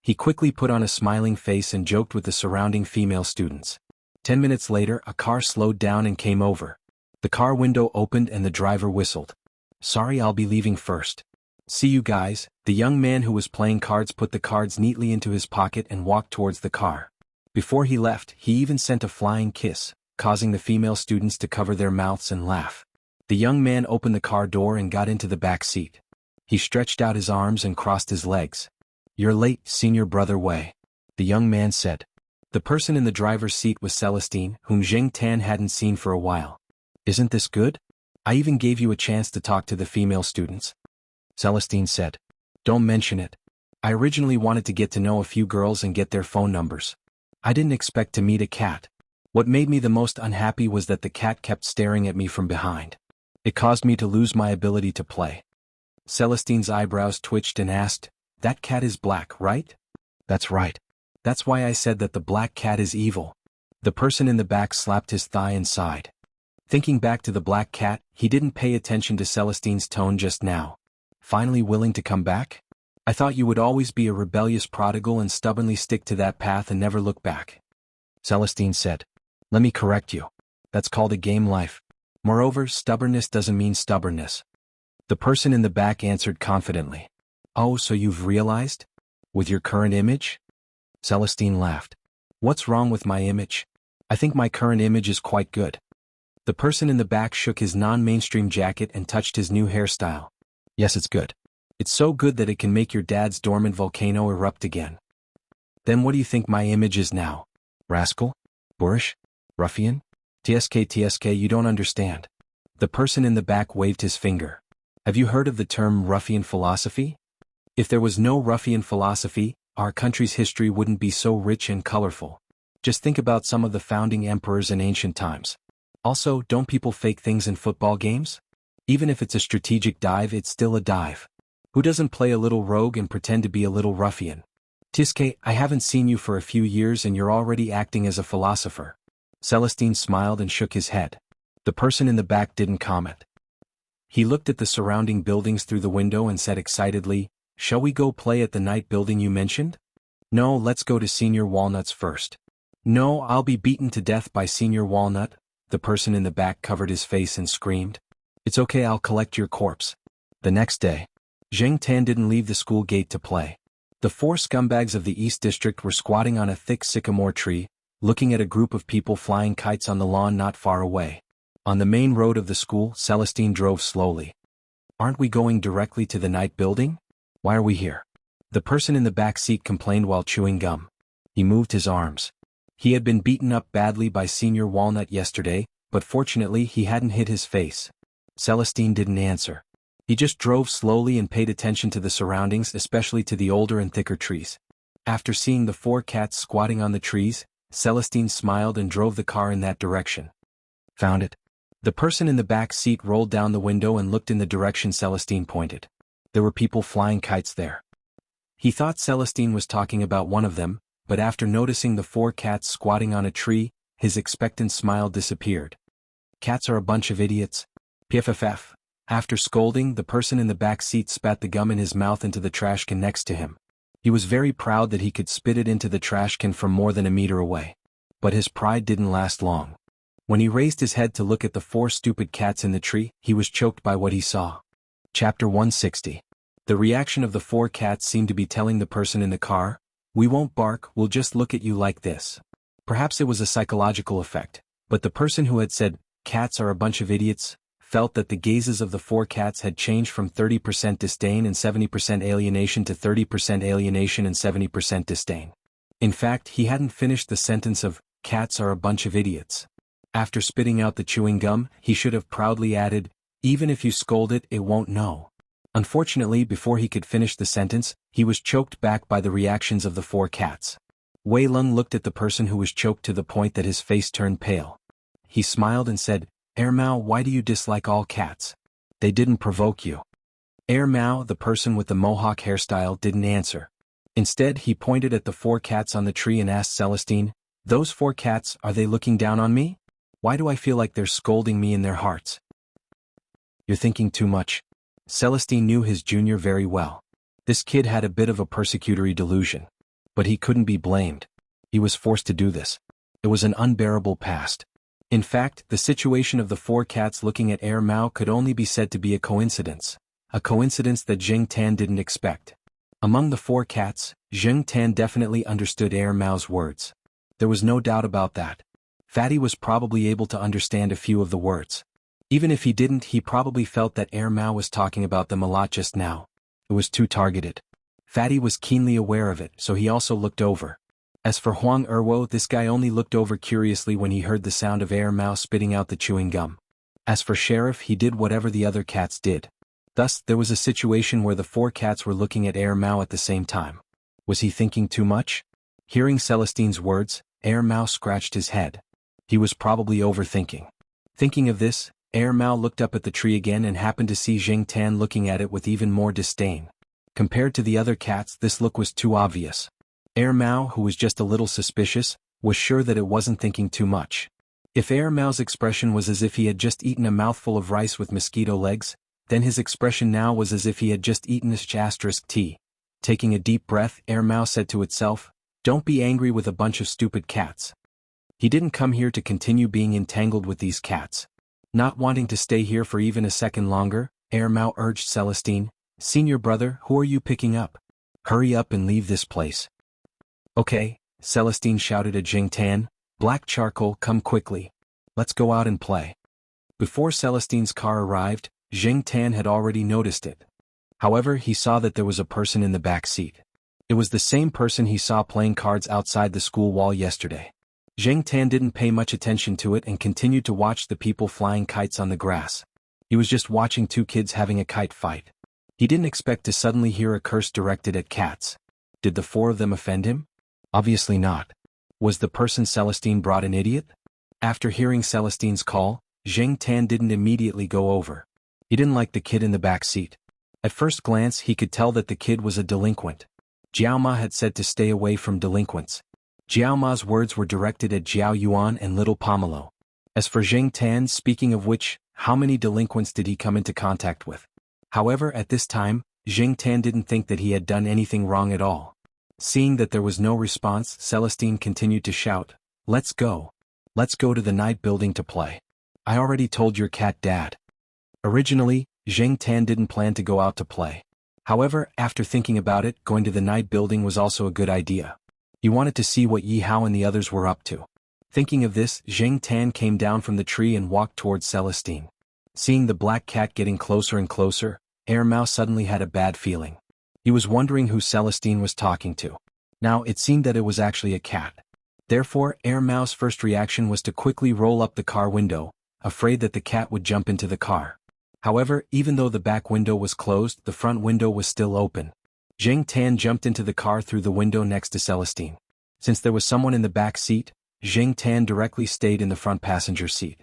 He quickly put on a smiling face and joked with the surrounding female students. 10 minutes later, a car slowed down and came over. The car window opened and the driver whistled. Sorry, I'll be leaving first. See you guys. The young man who was playing cards put the cards neatly into his pocket and walked towards the car. Before he left, he even sent a flying kiss, causing the female students to cover their mouths and laugh. The young man opened the car door and got into the back seat. He stretched out his arms and crossed his legs. You're late, senior brother Wei, the young man said. The person in the driver's seat was Celestine, whom Zheng Tan hadn't seen for a while. Isn't this good? I even gave you a chance to talk to the female students. Celestine said. Don't mention it. I originally wanted to get to know a few girls and get their phone numbers. I didn't expect to meet a cat. What made me the most unhappy was that the cat kept staring at me from behind. It caused me to lose my ability to play. Celestine's eyebrows twitched and asked, That cat is black, right? That's right. That's why I said that the black cat is evil. The person in the back slapped his thigh and sighed. Thinking back to the black cat, he didn't pay attention to Celestine's tone just now. Finally willing to come back? I thought you would always be a rebellious prodigal and stubbornly stick to that path and never look back. Celestine said. Let me correct you. That's called a game life. Moreover, stubbornness doesn't mean stubbornness. The person in the back answered confidently. Oh, so you've realized? With your current image? Celestine laughed. What's wrong with my image? I think my current image is quite good. The person in the back shook his non-mainstream jacket and touched his new hairstyle. Yes, it's good. It's so good that it can make your dad's dormant volcano erupt again. Then what do you think my image is now? Rascal? Boorish? Ruffian? TSK, you don't understand. The person in the back waved his finger. Have you heard of the term ruffian philosophy? If there was no ruffian philosophy, our country's history wouldn't be so rich and colorful. Just think about some of the founding emperors in ancient times. Also, don't people fake things in football games? Even if it's a strategic dive, it's still a dive. Who doesn't play a little rogue and pretend to be a little ruffian? Tiske, I haven't seen you for a few years and you're already acting as a philosopher. Celestine smiled and shook his head. The person in the back didn't comment. He looked at the surrounding buildings through the window and said excitedly, Shall we go play at the night building you mentioned? No, let's go to Senior Walnut's first. No, I'll be beaten to death by Senior Walnut. The person in the back covered his face and screamed. It's okay, I'll collect your corpse. The next day, Zheng Tan didn't leave the school gate to play. The four scumbags of the East District were squatting on a thick sycamore tree, looking at a group of people flying kites on the lawn not far away. On the main road of the school, Celestine drove slowly. Aren't we going directly to the night building? Why are we here? The person in the back seat complained while chewing gum. He moved his arms. He had been beaten up badly by Senior Walnut yesterday, but fortunately he hadn't hit his face. Celestine didn't answer. He just drove slowly and paid attention to the surroundings, especially to the older and thicker trees. After seeing the 4 cats squatting on the trees, Celestine smiled and drove the car in that direction. Found it. The person in the back seat rolled down the window and looked in the direction Celestine pointed. There were people flying kites there. He thought Celestine was talking about one of them, but after noticing the 4 cats squatting on a tree, his expectant smile disappeared. Cats are a bunch of idiots. PFFF. After scolding, the person in the back seat spat the gum in his mouth into the trash can next to him. He was very proud that he could spit it into the trash can from more than a meter away. But his pride didn't last long. When he raised his head to look at the 4 stupid cats in the tree, he was choked by what he saw. Chapter 160. The reaction of the 4 cats seemed to be telling the person in the car, "We won't bark, we'll just look at you like this." Perhaps it was a psychological effect, but the person who had said, "Cats are a bunch of idiots," felt that the gazes of the 4 cats had changed from 30% disdain and 70% alienation to 30% alienation and 70% disdain. In fact, he hadn't finished the sentence of, "Cats are a bunch of idiots." After spitting out the chewing gum, he should have proudly added, "Even if you scold it, it won't know." Unfortunately, before he could finish the sentence, he was choked back by the reactions of the 4 cats. Wei Lung looked at the person who was choked to the point that his face turned pale. He smiled and said, "Mao, why do you dislike all cats? They didn't provoke you." Mao, the person with the mohawk hairstyle, didn't answer. Instead, he pointed at the 4 cats on the tree and asked Celestine, "Those 4 cats, are they looking down on me? Why do I feel like they're scolding me in their hearts?" "You're thinking too much." Celestine knew his junior very well. This kid had a bit of a persecutory delusion. But he couldn't be blamed. He was forced to do this. It was an unbearable past. In fact, the situation of the 4 cats looking at Mao could only be said to be a coincidence that Zheng Tan didn't expect. Among the 4 cats, Zheng Tan definitely understood Mao's words. There was no doubt about that. Fatty was probably able to understand a few of the words. Even if he didn't, he probably felt that Mao was talking about them a lot just now. It was too targeted. Fatty was keenly aware of it, so he also looked over. As for Huang Erwo, this guy only looked over curiously when he heard the sound of Mao spitting out the chewing gum. As for Sheriff, he did whatever the other cats did. Thus, there was a situation where the 4 cats were looking at Mao at the same time. Was he thinking too much? Hearing Celestine's words, Mao scratched his head. He was probably overthinking. Thinking of this, Mao looked up at the tree again and happened to see Zheng Tan looking at it with even more disdain. Compared to the other cats, this look was too obvious. Mao, who was just a little suspicious, was sure that it wasn't thinking too much. If Mao's expression was as if he had just eaten a mouthful of rice with mosquito legs, then his expression now was as if he had just eaten tea. Taking a deep breath, Mao said to itself, "Don't be angry with a bunch of stupid cats." He didn't come here to continue being entangled with these cats. Not wanting to stay here for even a second longer, Mao urged Celestine, "Senior brother, who are you picking up? Hurry up and leave this place." "Okay," Celestine shouted at Zheng Tan, "Black charcoal, come quickly. Let's go out and play." Before Celestine's car arrived, Zheng Tan had already noticed it. However, he saw that there was a person in the back seat. It was the same person he saw playing cards outside the school wall yesterday. Zheng Tan didn't pay much attention to it and continued to watch the people flying kites on the grass. He was just watching 2 kids having a kite fight. He didn't expect to suddenly hear a curse directed at cats. Did the 4 of them offend him? Obviously not. Was the person Celestine brought an idiot? After hearing Celestine's call, Zheng Tan didn't immediately go over. He didn't like the kid in the back seat. At first glance, he could tell that the kid was a delinquent. Jiao Ma had said to stay away from delinquents. Jiao Ma's words were directed at Jiao Yuan and little Pomelo. As for Zheng Tan, speaking of which, how many delinquents did he come into contact with? However, at this time, Zheng Tan didn't think that he had done anything wrong at all. Seeing that there was no response, Celestine continued to shout, "Let's go. Let's go to the night building to play. I already told your cat dad." Originally, Zheng Tan didn't plan to go out to play. However, after thinking about it, going to the night building was also a good idea. He wanted to see what Yi Hao and the others were up to. Thinking of this, Zheng Tan came down from the tree and walked towards Celestine. Seeing the black cat getting closer and closer, Mao suddenly had a bad feeling. He was wondering who Celestine was talking to. Now it seemed that it was actually a cat. Therefore, Mao's first reaction was to quickly roll up the car window, afraid that the cat would jump into the car. However, even though the back window was closed, the front window was still open. Zheng Tan jumped into the car through the window next to Celestine. Since there was someone in the back seat, Zheng Tan directly stayed in the front passenger seat.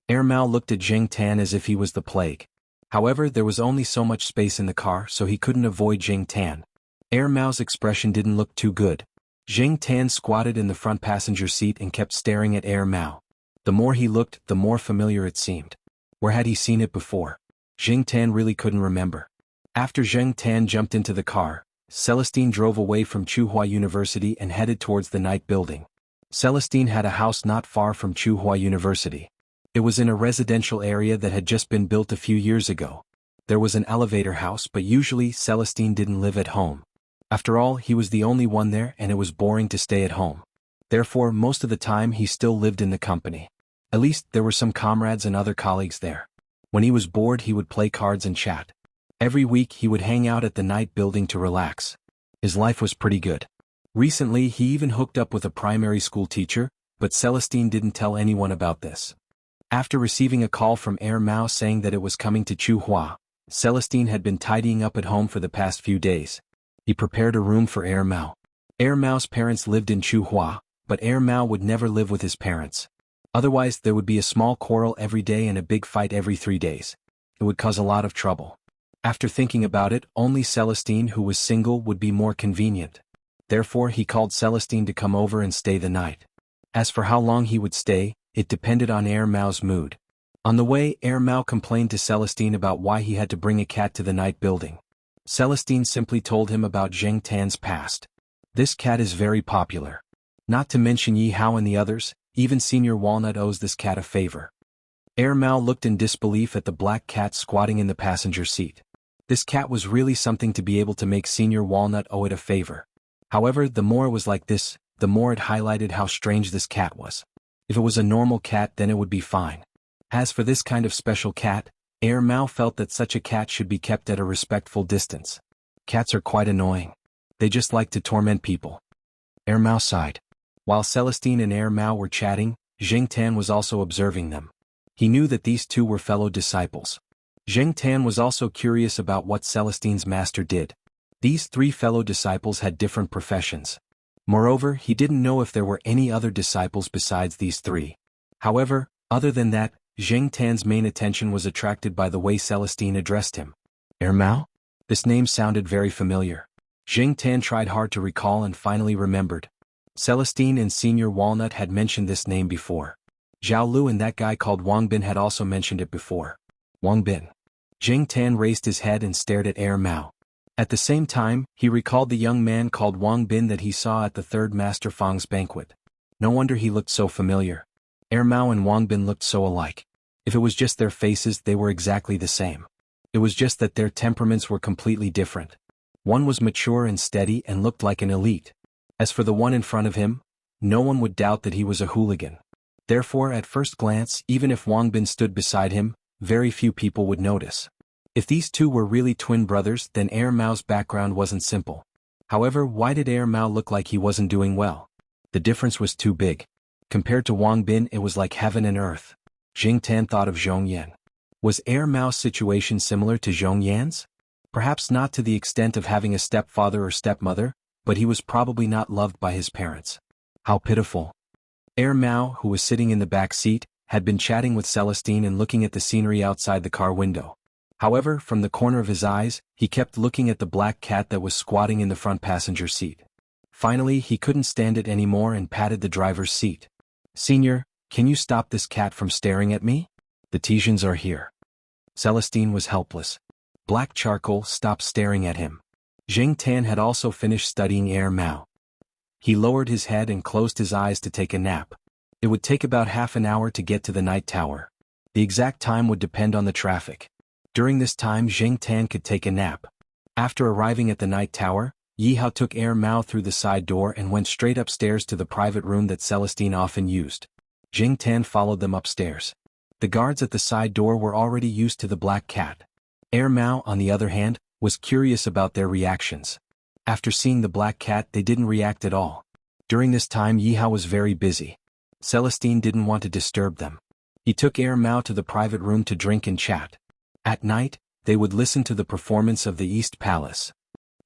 Mao looked at Zheng Tan as if he was the plague. However, there was only so much space in the car, so he couldn't avoid Zheng Tan. Mao's expression didn't look too good. Zheng Tan squatted in the front passenger seat and kept staring at Mao. The more he looked, the more familiar it seemed. Where had he seen it before? Zheng Tan really couldn't remember. After Zheng Tan jumped into the car, Celestine drove away from Tsinghua University and headed towards the night building. Celestine had a house not far from Tsinghua University. It was in a residential area that had just been built a few years ago. There was an elevator house, but usually Celestine didn't live at home. After all, he was the only one there and it was boring to stay at home. Therefore, most of the time he still lived in the company. At least there were some comrades and other colleagues there. When he was bored, he would play cards and chat. Every week he would hang out at the night building to relax. His life was pretty good. Recently he even hooked up with a primary school teacher, but Celestine didn't tell anyone about this. After receiving a call from Mao saying that it was coming to Tsinghua, Celestine had been tidying up at home for the past few days. He prepared a room for Mao. Mao's parents lived in Tsinghua, but Mao would never live with his parents. Otherwise there would be a small quarrel every day and a big fight every 3 days. It would cause a lot of trouble. After thinking about it, only Celestine, who was single, would be more convenient. Therefore he called Celestine to come over and stay the night. As for how long he would stay, it depended on Mao's mood. On the way, Mao complained to Celestine about why he had to bring a cat to the night building. Celestine simply told him about Zheng Tan's past. This cat is very popular. Not to mention Yi Hao and the others, even Senior Walnut owes this cat a favor. Mao looked in disbelief at the black cat squatting in the passenger seat. This cat was really something to be able to make Senior Walnut owe it a favor. However, the more it was like this, the more it highlighted how strange this cat was. If it was a normal cat, then it would be fine. As for this kind of special cat, Mao felt that such a cat should be kept at a respectful distance. Cats are quite annoying. They just like to torment people. Mao sighed. While Celestine and Mao were chatting, Zheng Tan was also observing them. He knew that these two were fellow disciples. Zheng Tan was also curious about what Celestine's master did. These 3 fellow disciples had different professions. Moreover, he didn't know if there were any other disciples besides these 3. However, other than that, Zheng Tan's main attention was attracted by the way Celestine addressed him. Mao? This name sounded very familiar. Zheng Tan tried hard to recall and finally remembered. Celestine and Senior Walnut had mentioned this name before. Zhao Lu and that guy called Wang Bin had also mentioned it before. Wang Bin. Zheng Tan raised his head and stared at Mao. At the same time, he recalled the young man called Wang Bin that he saw at the 3rd Master Fang's banquet. No wonder he looked so familiar. Mao and Wang Bin looked so alike. If it was just their faces, they were exactly the same. It was just that their temperaments were completely different. One was mature and steady and looked like an elite. As for the one in front of him, no one would doubt that he was a hooligan. Therefore, at first glance, even if Wang Bin stood beside him, very few people would notice. If these two were really twin brothers, then Mao's background wasn't simple. However, why did Mao look like he wasn't doing well? The difference was too big. Compared to Wang Bin, it was like heaven and earth. Zheng Tan thought of Zhong Yan. Was Mao's situation similar to Zhong Yan's? Perhaps not to the extent of having a stepfather or stepmother, but he was probably not loved by his parents. How pitiful. Mao, who was sitting in the back seat, had been chatting with Celestine and looking at the scenery outside the car window. However, from the corner of his eyes, he kept looking at the black cat that was squatting in the front passenger seat. Finally, he couldn't stand it anymore and patted the driver's seat. "Senior, can you stop this cat from staring at me? The Tijans are here." Celestine was helpless. Black Charcoal stopped staring at him. Zheng Tan had also finished studying Mao. He lowered his head and closed his eyes to take a nap. It would take about half an hour to get to the night tower. The exact time would depend on the traffic. During this time, Zheng Tan could take a nap. After arriving at the night tower, Yi Hao took Mao through the side door and went straight upstairs to the private room that Celestine often used. Zheng Tan followed them upstairs. The guards at the side door were already used to the black cat. Mao, on the other hand, was curious about their reactions. After seeing the black cat, they didn't react at all. During this time, Yi Hao was very busy. Celestine didn't want to disturb them. He took Air Mao to the private room to drink and chat. At night, they would listen to the performance of the East Palace.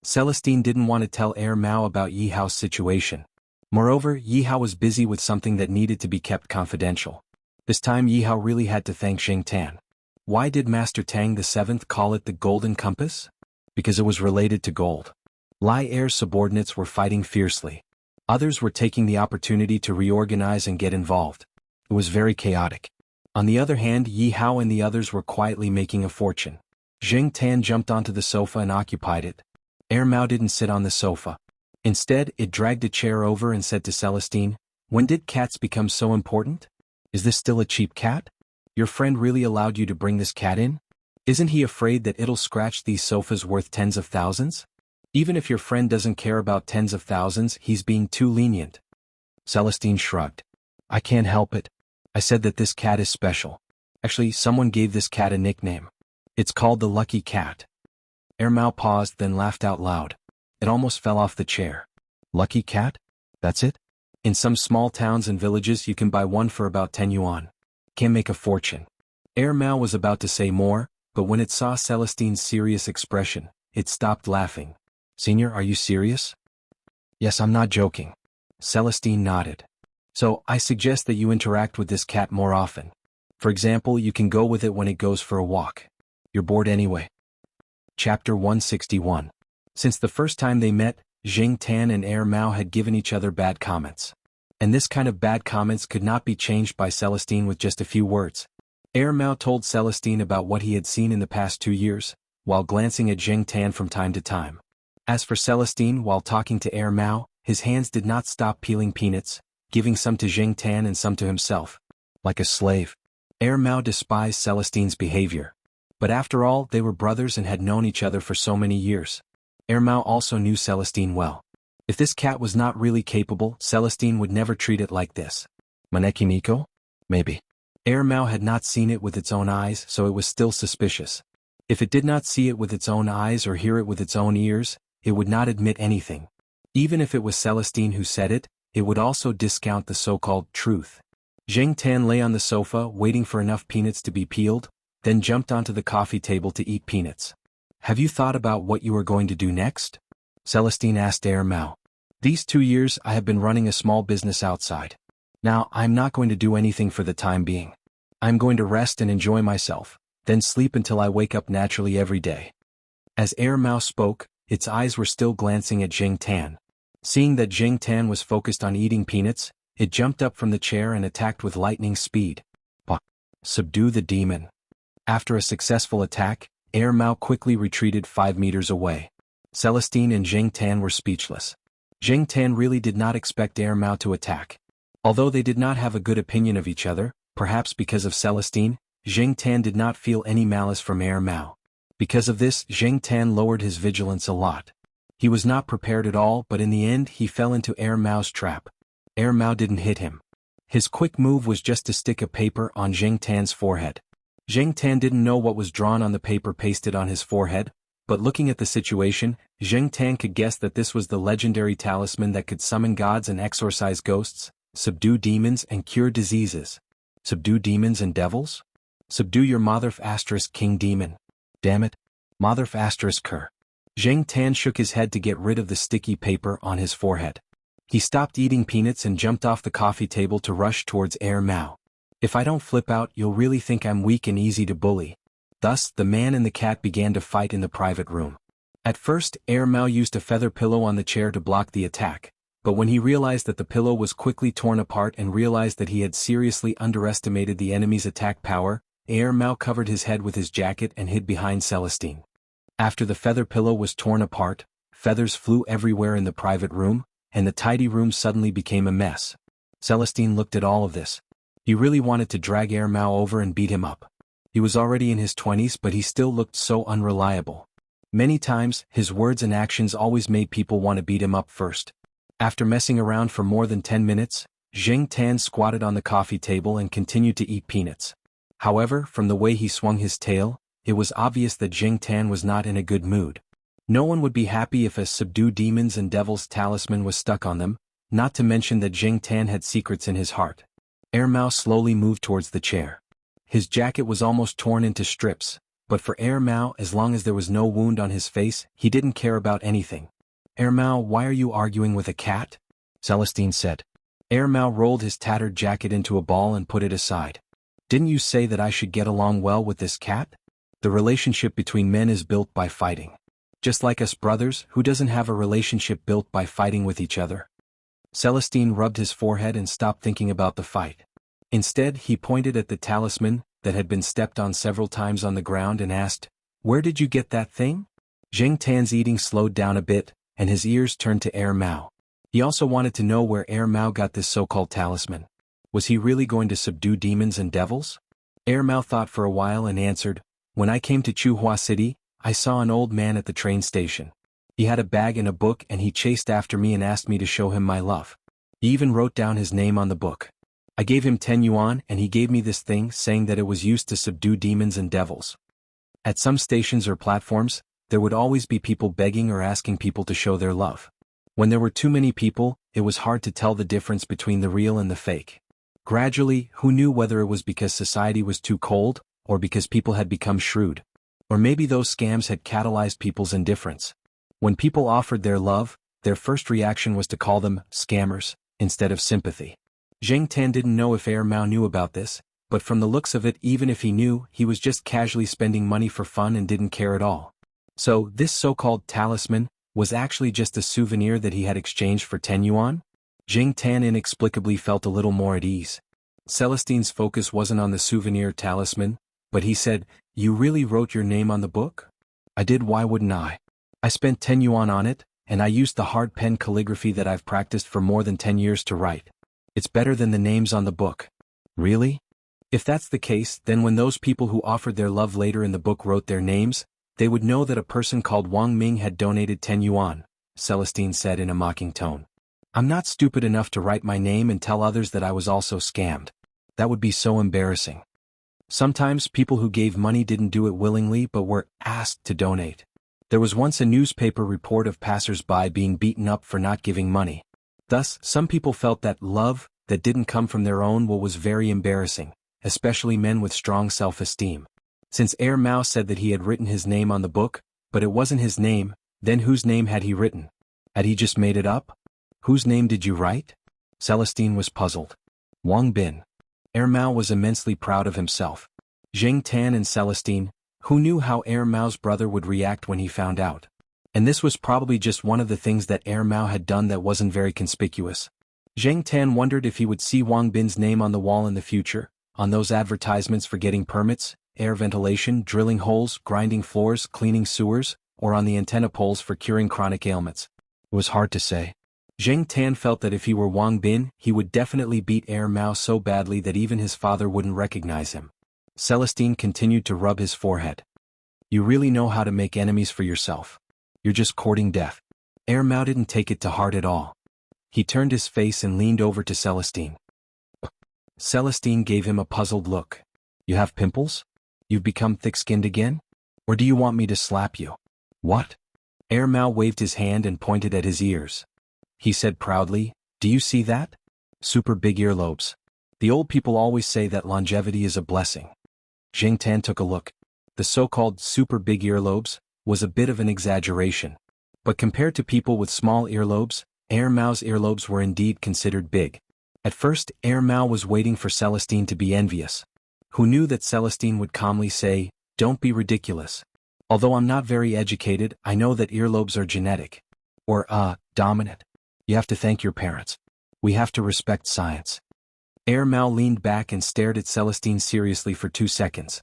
Celestine didn't want to tell Air Mao about Yi Hao's situation. Moreover, Yi Hao was busy with something that needed to be kept confidential. This time Yi Hao really had to thank Xing Tan. Why did Master Tang VII call it the Golden Compass? Because it was related to gold. Lai Er's subordinates were fighting fiercely. Others were taking the opportunity to reorganize and get involved. It was very chaotic. On the other hand, Yi Hao and the others were quietly making a fortune. Xing Tan jumped onto the sofa and occupied it. Air Mao didn't sit on the sofa. Instead, it dragged a chair over and said to Celestine, "When did cats become so important? Is this still a cheap cat? Your friend really allowed you to bring this cat in? Isn't he afraid that it'll scratch these sofas worth tens of thousands? Even if your friend doesn't care about tens of thousands, he's being too lenient." Celestine shrugged. "I can't help it. I said that this cat is special. Actually, someone gave this cat a nickname. It's called the Lucky Cat." Air Mao paused, then laughed out loud. It almost fell off the chair. "Lucky Cat? That's it? In some small towns and villages you can buy one for about 10 yuan. Can make a fortune." Air Mao was about to say more, but when it saw Celestine's serious expression, it stopped laughing. "Senior, are you serious?" "Yes, I'm not joking." Celestine nodded. "So, I suggest that you interact with this cat more often. For example, you can go with it when it goes for a walk. You're bored anyway." Chapter 161. Since the first time they met, Xing Tan and Air Mao had given each other bad comments. And this kind of bad comments could not be changed by Celestine with just a few words. Air Mao told Celestine about what he had seen in the past 2 years, while glancing at Xing Tan from time to time. As for Celestine, while talking to Air Mao, his hands did not stop peeling peanuts, giving some to Xing Tan and some to himself. Like a slave. Air Mao despised Celestine's behavior. But after all, they were brothers and had known each other for so many years. Air Mao also knew Celestine well. If this cat was not really capable, Celestine would never treat it like this. Maneki Miko? Maybe. Air Mao had not seen it with its own eyes, so it was still suspicious. If it did not see it with its own eyes or hear it with its own ears, it would not admit anything. Even if it was Celestine who said it, it would also discount the so-called truth. Xing Tan lay on the sofa waiting for enough peanuts to be peeled, then jumped onto the coffee table to eat peanuts. "Have you thought about what you are going to do next?" Celestine asked Air Mao. "These 2 years I have been running a small business outside. Now I am not going to do anything for the time being. I am going to rest and enjoy myself, then sleep until I wake up naturally every day." As Air Mao spoke, its eyes were still glancing at Xing Tan. Seeing that Xing Tan was focused on eating peanuts, it jumped up from the chair and attacked with lightning speed. Subdue the demon. After a successful attack, Air Mao quickly retreated 5 meters away. Celestine and Xing Tan were speechless. Xing Tan really did not expect Air Mao to attack. Although they did not have a good opinion of each other, perhaps because of Celestine, Xing Tan did not feel any malice from Air Mao. Because of this, Xing Tan lowered his vigilance a lot. He was not prepared at all, but in the end he fell into Air Mao's trap. Air Mao didn't hit him. His quick move was just to stick a paper on Xing Tan's forehead. Xing Tan didn't know what was drawn on the paper pasted on his forehead, but looking at the situation, Xing Tan could guess that this was the legendary talisman that could summon gods and exorcise ghosts, subdue demons and cure diseases. Subdue demons and devils? Subdue your Motherf * King Demon. Damn it. Motherf * Cur. Xing Tan shook his head to get rid of the sticky paper on his forehead. He stopped eating peanuts and jumped off the coffee table to rush towards Air Mao. "If I don't flip out, you'll really think I'm weak and easy to bully." Thus, the man and the cat began to fight in the private room. At first, Air Mao used a feather pillow on the chair to block the attack, but when he realized that the pillow was quickly torn apart and realized that he had seriously underestimated the enemy's attack power, Air Mao covered his head with his jacket and hid behind Celestine. After the feather pillow was torn apart, feathers flew everywhere in the private room, and the tidy room suddenly became a mess. Celestine looked at all of this. He really wanted to drag Air Mao over and beat him up. He was already in his 20s, but he still looked so unreliable. Many times, his words and actions always made people want to beat him up first. After messing around for more than 10 minutes, Xing Tan squatted on the coffee table and continued to eat peanuts. However, from the way he swung his tail, it was obvious that Xing Tan was not in a good mood. No one would be happy if a subdue demons and devils talisman was stuck on them, not to mention that Xing Tan had secrets in his heart. Air Mao slowly moved towards the chair. His jacket was almost torn into strips, but for Air Mao, as long as there was no wound on his face, he didn't care about anything. Air Mao, why are you arguing with a cat? Celestine said. Air Mao rolled his tattered jacket into a ball and put it aside. Didn't you say that I should get along well with this cat? The relationship between men is built by fighting. Just like us brothers, who doesn't have a relationship built by fighting with each other? Celestine rubbed his forehead and stopped thinking about the fight. Instead, he pointed at the talisman that had been stepped on several times on the ground and asked, "Where did you get that thing?" Zheng Tan's eating slowed down a bit, and his ears turned to Air Mao. He also wanted to know where Air Mao got this so-called talisman. Was he really going to subdue demons and devils? Air Mao thought for a while and answered, "When I came to Chuhua City, I saw an old man at the train station. He had a bag and a book and he chased after me and asked me to show him my love. He even wrote down his name on the book. I gave him 10 yuan and he gave me this thing saying that it was used to subdue demons and devils." At some stations or platforms, there would always be people begging or asking people to show their love. When there were too many people, it was hard to tell the difference between the real and the fake. Gradually, who knew whether it was because society was too cold, or because people had become shrewd? Or maybe those scams had catalyzed people's indifference. When people offered their love, their first reaction was to call them scammers, instead of sympathy. Zheng Tan didn't know if Air Mao knew about this, but from the looks of it, even if he knew, he was just casually spending money for fun and didn't care at all. So, this so-called talisman was actually just a souvenir that he had exchanged for 10 yuan? Zheng Tan inexplicably felt a little more at ease. Celestine's focus wasn't on the souvenir talisman, but he said, "You really wrote your name on the book?" "I did, why wouldn't I? I spent 10 yuan on it, and I used the hard pen calligraphy that I've practiced for more than 10 years to write. It's better than the names on the book." "Really? If that's the case, then when those people who offered their love later in the book wrote their names, they would know that a person called Wang Ming had donated 10 yuan, Celestine said in a mocking tone. "I'm not stupid enough to write my name and tell others that I was also scammed. That would be so embarrassing." Sometimes people who gave money didn't do it willingly but were asked to donate. There was once a newspaper report of passers-by being beaten up for not giving money. Thus, some people felt that love that didn't come from their own will was very embarrassing, especially men with strong self-esteem. Since Air Mao said that he had written his name on the book, but it wasn't his name, then whose name had he written? Had he just made it up? "Whose name did you write?" Celestine was puzzled. "Wang Bin." Air Mao was immensely proud of himself. Zheng Tan and Celestine, who knew how Air Mao's brother would react when he found out? And this was probably just one of the things that Air Mao had done that wasn't very conspicuous. Zheng Tan wondered if he would see Wang Bin's name on the wall in the future, on those advertisements for getting permits, air ventilation, drilling holes, grinding floors, cleaning sewers, or on the antenna poles for curing chronic ailments. It was hard to say. Zheng Tan felt that if he were Wang Bin, he would definitely beat Air Mao so badly that even his father wouldn't recognize him. Celestine continued to rub his forehead. "You really know how to make enemies for yourself. You're just courting death." Air Mao didn't take it to heart at all. He turned his face and leaned over to Celestine. Celestine gave him a puzzled look. "You have pimples? You've become thick-skinned again? Or do you want me to slap you?" "What?" Air Mao waved his hand and pointed at his ears. He said proudly, "Do you see that? Super big earlobes. The old people always say that longevity is a blessing." Zheng Tan took a look. The so-called super big earlobes was a bit of an exaggeration. But compared to people with small earlobes, Air Mao's earlobes were indeed considered big. At first, Air Mao was waiting for Celestine to be envious. Who knew that Celestine would calmly say, "Don't be ridiculous. Although I'm not very educated, I know that earlobes are genetic. Or, dominant. You have to thank your parents. We have to respect science." Air Mao leaned back and stared at Celestine seriously for 2 seconds.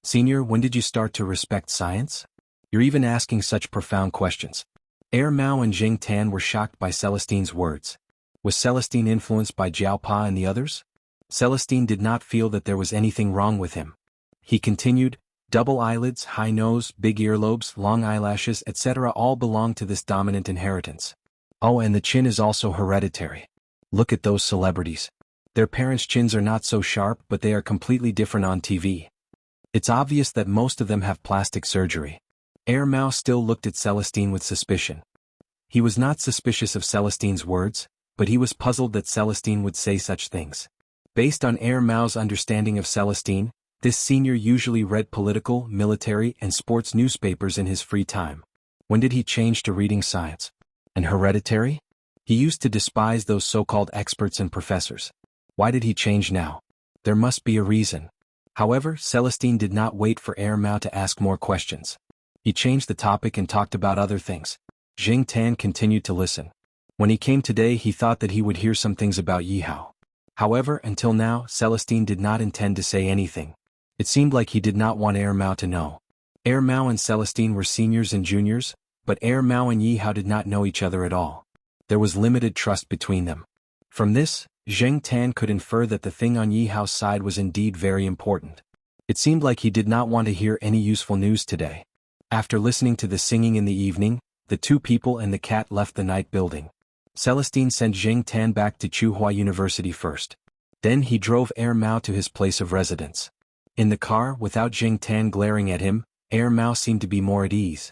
"Senior, when did you start to respect science? You're even asking such profound questions." Air Mao and Zheng Tan were shocked by Celestine's words. Was Celestine influenced by Jiao Pa and the others? Celestine did not feel that there was anything wrong with him. He continued, "Double eyelids, high nose, big earlobes, long eyelashes, etc. all belong to this dominant inheritance. Oh, and the chin is also hereditary. Look at those celebrities. Their parents' chins are not so sharp, but they are completely different on TV. It's obvious that most of them have plastic surgery." Air Mao still looked at Celestine with suspicion. He was not suspicious of Celestine's words, but he was puzzled that Celestine would say such things. Based on Air Mao's understanding of Celestine, This senior usually read political, military, and sports newspapers in his free time. When did he change to reading science? And hereditary? He used to despise those so-called experts and professors. Why did he change now? There must be a reason. However, Celestine did not wait for Mao to ask more questions. He changed the topic and talked about other things. Jing Tan continued to listen. When he came today, he thought that he would hear some things about Yihao. However, until now, Celestine did not intend to say anything. It seemed like he did not want Mao to know. Mao and Celestine were seniors and juniors, but Mao and Yihao did not know each other at all. There was limited trust between them. From this, Zheng Tan could infer that the thing on Yihao's side was indeed very important. It seemed like he did not want to hear any useful news today. After listening to the singing in the evening, the two people and the cat left the night building. Celestine sent Zheng Tan back to Tsinghua University first. Then he drove Mao to his place of residence. In the car, without Zheng Tan glaring at him, Mao seemed to be more at ease.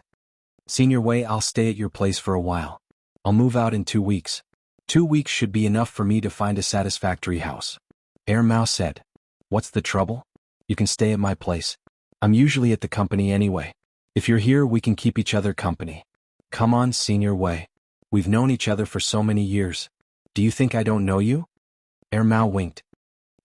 Senior Wei, I'll stay at your place for a while. I'll move out in 2 weeks. 2 weeks should be enough for me to find a satisfactory house. Mao said. What's the trouble? You can stay at my place. I'm usually at the company anyway. If you're here, we can keep each other company. Come on, Senior Wei. We've known each other for so many years. Do you think I don't know you? Mao winked.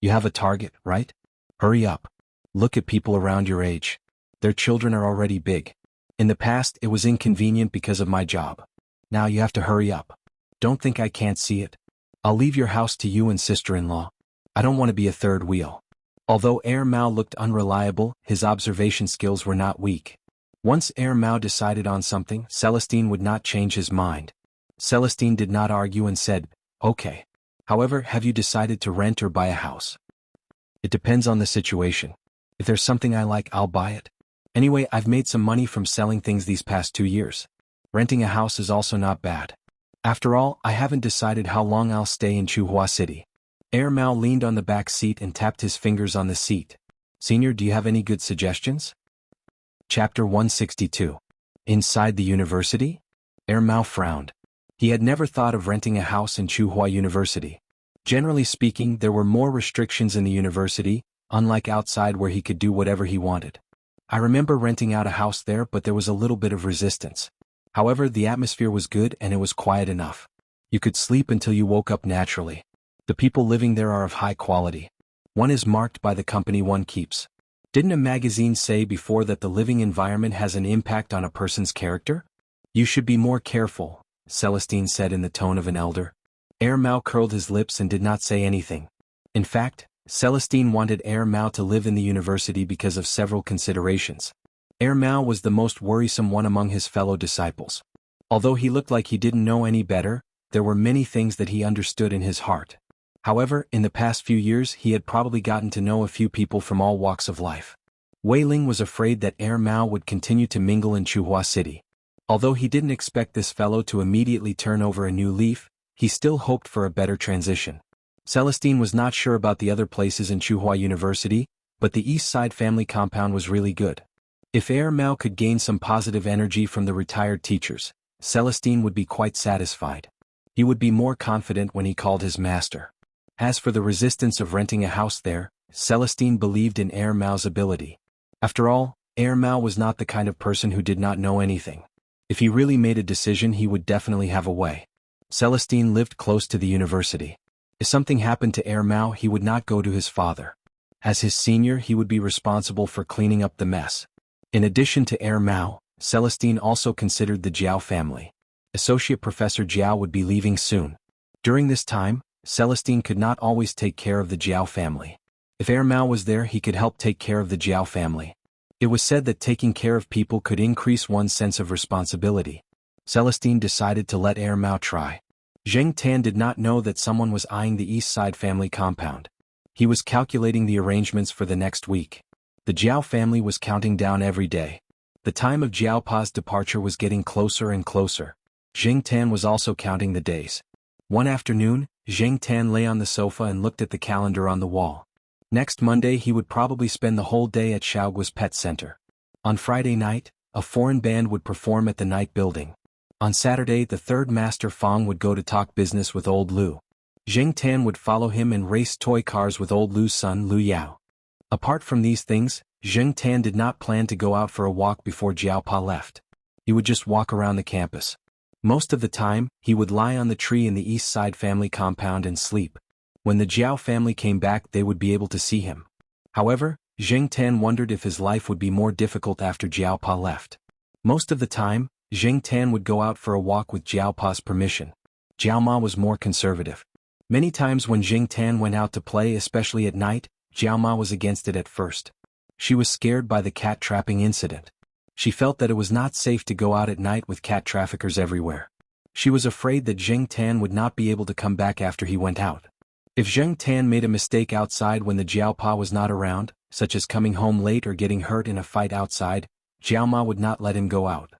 You have a target, right? Hurry up. Look at people around your age. Their children are already big. In the past, it was inconvenient because of my job. Now you have to hurry up. Don't think I can't see it. I'll leave your house to you and sister-in-law. I don't want to be a third wheel. Although Mao looked unreliable, his observation skills were not weak. Once Mao decided on something, Celestine would not change his mind. Celestine did not argue and said, okay. However, have you decided to rent or buy a house? It depends on the situation. If there's something I like, I'll buy it. Anyway, I've made some money from selling things these past 2 years. Renting a house is also not bad. After all, I haven't decided how long I'll stay in Tsinghua City. Mao leaned on the back seat and tapped his fingers on the seat. Senior, do you have any good suggestions? Chapter 162. Inside the university? Mao frowned. He had never thought of renting a house in Tsinghua University. Generally speaking, there were more restrictions in the university, unlike outside where he could do whatever he wanted. I remember renting out a house there, but there was a little bit of resistance. However, the atmosphere was good and it was quiet enough. You could sleep until you woke up naturally. The people living there are of high quality. One is marked by the company one keeps. Didn't a magazine say before that the living environment has an impact on a person's character? You should be more careful, Celestine said in the tone of an elder. Mao curled his lips and did not say anything. In fact, Celestine wanted Mao to live in the university because of several considerations. Mao was the most worrisome one among his fellow disciples. Although he looked like he didn't know any better, there were many things that he understood in his heart. However, in the past few years he had probably gotten to know a few people from all walks of life. Wei Ling was afraid that Mao would continue to mingle in Tsinghua City. Although he didn't expect this fellow to immediately turn over a new leaf, he still hoped for a better transition. Celestine was not sure about the other places in Tsinghua University, but the East Side family compound was really good. If Mao could gain some positive energy from the retired teachers, Celestine would be quite satisfied. He would be more confident when he called his master. As for the resistance of renting a house there, Celestine believed in Mao's ability. After all, Mao was not the kind of person who did not know anything. If he really made a decision, he would definitely have a way. Celestine lived close to the university. If something happened to Mao, he would not go to his father. As his senior, he would be responsible for cleaning up the mess. In addition to Mao, Celestine also considered the Jiao family. Associate Professor Jiao would be leaving soon. During this time, Celestine could not always take care of the Jiao family. If Mao was there, he could help take care of the Jiao family. It was said that taking care of people could increase one's sense of responsibility. Celestine decided to let Mao try. Zheng Tan did not know that someone was eyeing the East Side family compound. He was calculating the arrangements for the next week. The Jiao family was counting down every day. The time of Jiaopa's departure was getting closer and closer. Zheng Tan was also counting the days. One afternoon, Zheng Tan lay on the sofa and looked at the calendar on the wall. Next Monday he would probably spend the whole day at Xiaoguo's pet center. On Friday night, a foreign band would perform at the night building. On Saturday, the third master Fong would go to talk business with old Lu. Zheng Tan would follow him and race toy cars with old Lu's son Lu Yao. Apart from these things, Zheng Tan did not plan to go out for a walk before Jiaopa left. He would just walk around the campus. Most of the time, he would lie on the tree in the east side family compound and sleep. When the Jiao family came back, they would be able to see him. However, Zheng Tan wondered if his life would be more difficult after Jiaopa left. Most of the time, Zheng Tan would go out for a walk with Jiaopa's permission. Jiao Ma was more conservative. Many times when Zheng Tan went out to play, especially at night, Jiao Ma was against it at first. She was scared by the cat trapping incident. She felt that it was not safe to go out at night with cat traffickers everywhere. She was afraid that Zheng Tan would not be able to come back after he went out. If Zheng Tan made a mistake outside when the Jiaopa was not around, such as coming home late or getting hurt in a fight outside, Jiao Ma would not let him go out.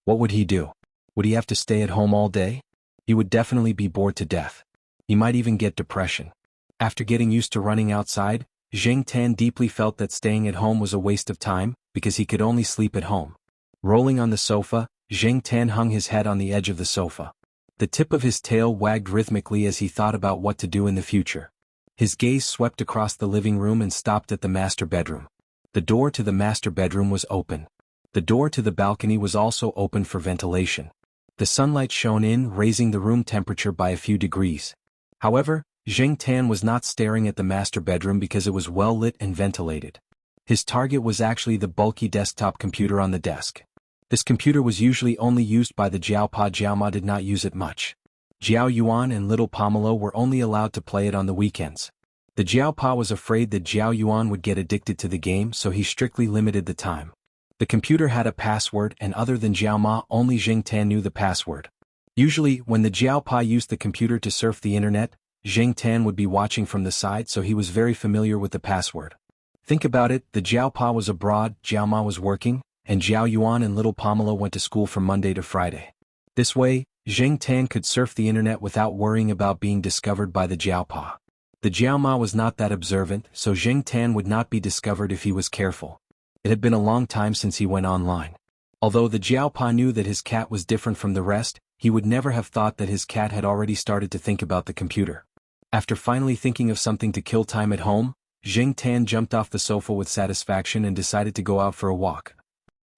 What would he do? Would he have to stay at home all day? He would definitely be bored to death. He might even get depression. After getting used to running outside, Zheng Tan deeply felt that staying at home was a waste of time, because he could only sleep at home. Rolling on the sofa, Zheng Tan hung his head on the edge of the sofa. The tip of his tail wagged rhythmically as he thought about what to do in the future. His gaze swept across the living room and stopped at the master bedroom. The door to the master bedroom was open. The door to the balcony was also open for ventilation. The sunlight shone in, raising the room temperature by a few degrees. However, Zheng Tan was not staring at the master bedroom because it was well lit and ventilated. His target was actually the bulky desktop computer on the desk. This computer was usually only used by the Jiaopa. Jiao Ma did not use it much. Jiao Yuan and little Pomelo were only allowed to play it on the weekends. The Jiaopa was afraid that Jiao Yuan would get addicted to the game, so he strictly limited the time. The computer had a password, and other than Jiao Ma, only Zheng Tan knew the password. Usually, when the Jiaopa used the computer to surf the internet, Zheng Tan would be watching from the side, so he was very familiar with the password. Think about it, the Jiaopa was abroad, Jiao Ma was working, and Jiao Yuan and little Pomelo went to school from Monday to Friday. This way, Zheng Tan could surf the internet without worrying about being discovered by the Jiaopa. The Jiao Ma was not that observant, so Zheng Tan would not be discovered if he was careful. It had been a long time since he went online. Although the Jiaopa knew that his cat was different from the rest, he would never have thought that his cat had already started to think about the computer. After finally thinking of something to kill time at home, Zheng Tan jumped off the sofa with satisfaction and decided to go out for a walk.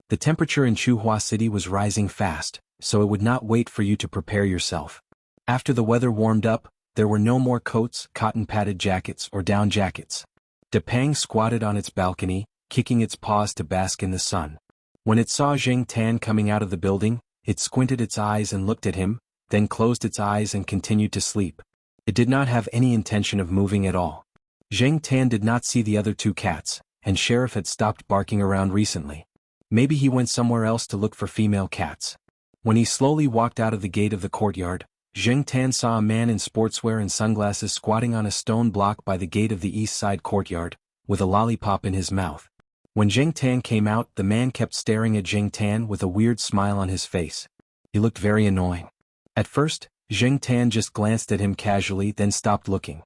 The temperature in Chuhua City was rising fast, so it would not wait for you to prepare yourself. After the weather warmed up, there were no more coats, cotton-padded jackets, or down jackets. Depang squatted on its balcony, kicking its paws to bask in the sun. When it saw Zheng Tan coming out of the building, it squinted its eyes and looked at him, then closed its eyes and continued to sleep. It did not have any intention of moving at all. Zheng Tan did not see the other two cats, and Sheriff had stopped barking around recently. Maybe he went somewhere else to look for female cats. When he slowly walked out of the gate of the courtyard, Zheng Tan saw a man in sportswear and sunglasses squatting on a stone block by the gate of the east side courtyard, with a lollipop in his mouth. When Zheng Tan came out, the man kept staring at Zheng Tan with a weird smile on his face. He looked very annoying. At first, Zheng Tan just glanced at him casually, then stopped looking.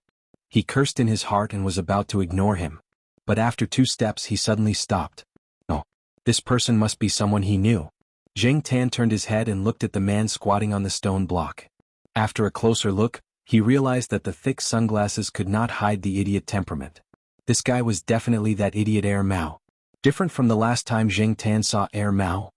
He cursed in his heart and was about to ignore him. But after 2 steps he suddenly stopped. Oh, this person must be someone he knew. Zheng Tan turned his head and looked at the man squatting on the stone block. After a closer look, he realized that the thick sunglasses could not hide the idiot temperament. This guy was definitely that idiot Air Mao. Different from the last time Zheng Tan saw Air Mao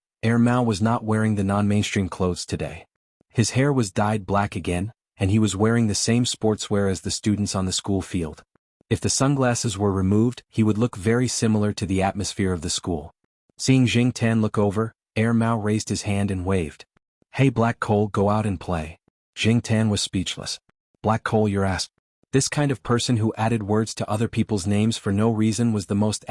was not wearing the non-mainstream clothes today. His hair was dyed black again, and he was wearing the same sportswear as the students on the school field. If the sunglasses were removed, he would look very similar to the atmosphere of the school. Seeing Zheng Tan look over, Air Mao raised his hand and waved. "Hey Black Coal, go out and play." Zheng Tan was speechless. Black Coal, your ass. This kind of person who added words to other people's names for no reason was the most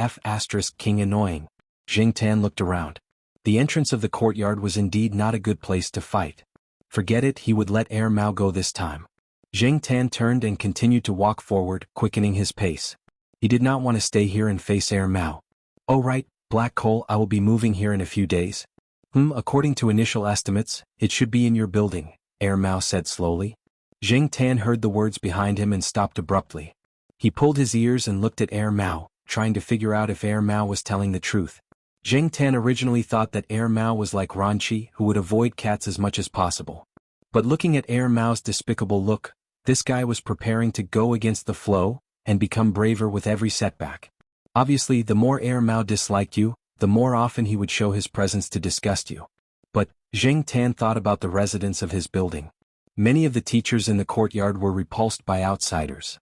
King annoying. Zheng Tan looked around. The entrance of the courtyard was indeed not a good place to fight. Forget it, he would let Air Mao go this time. Zheng Tan turned and continued to walk forward, quickening his pace. He did not want to stay here and face Air Mao. "Oh right, Black Coal, I will be moving here in a few days." According to initial estimates, it should be in your building," Air Mao said slowly. Zheng Tan heard the words behind him and stopped abruptly. He pulled his ears and looked at Air Mao, trying to figure out if Air Mao was telling the truth. Zheng Tan originally thought that Air Mao was like Ranchi, who would avoid cats as much as possible. But looking at Air Mao's despicable look, this guy was preparing to go against the flow and become braver with every setback. Obviously, the more Mao disliked you, the more often he would show his presence to disgust you. But Zheng Tan thought about the residents of his building. Many of the teachers in the courtyard were repulsed by outsiders.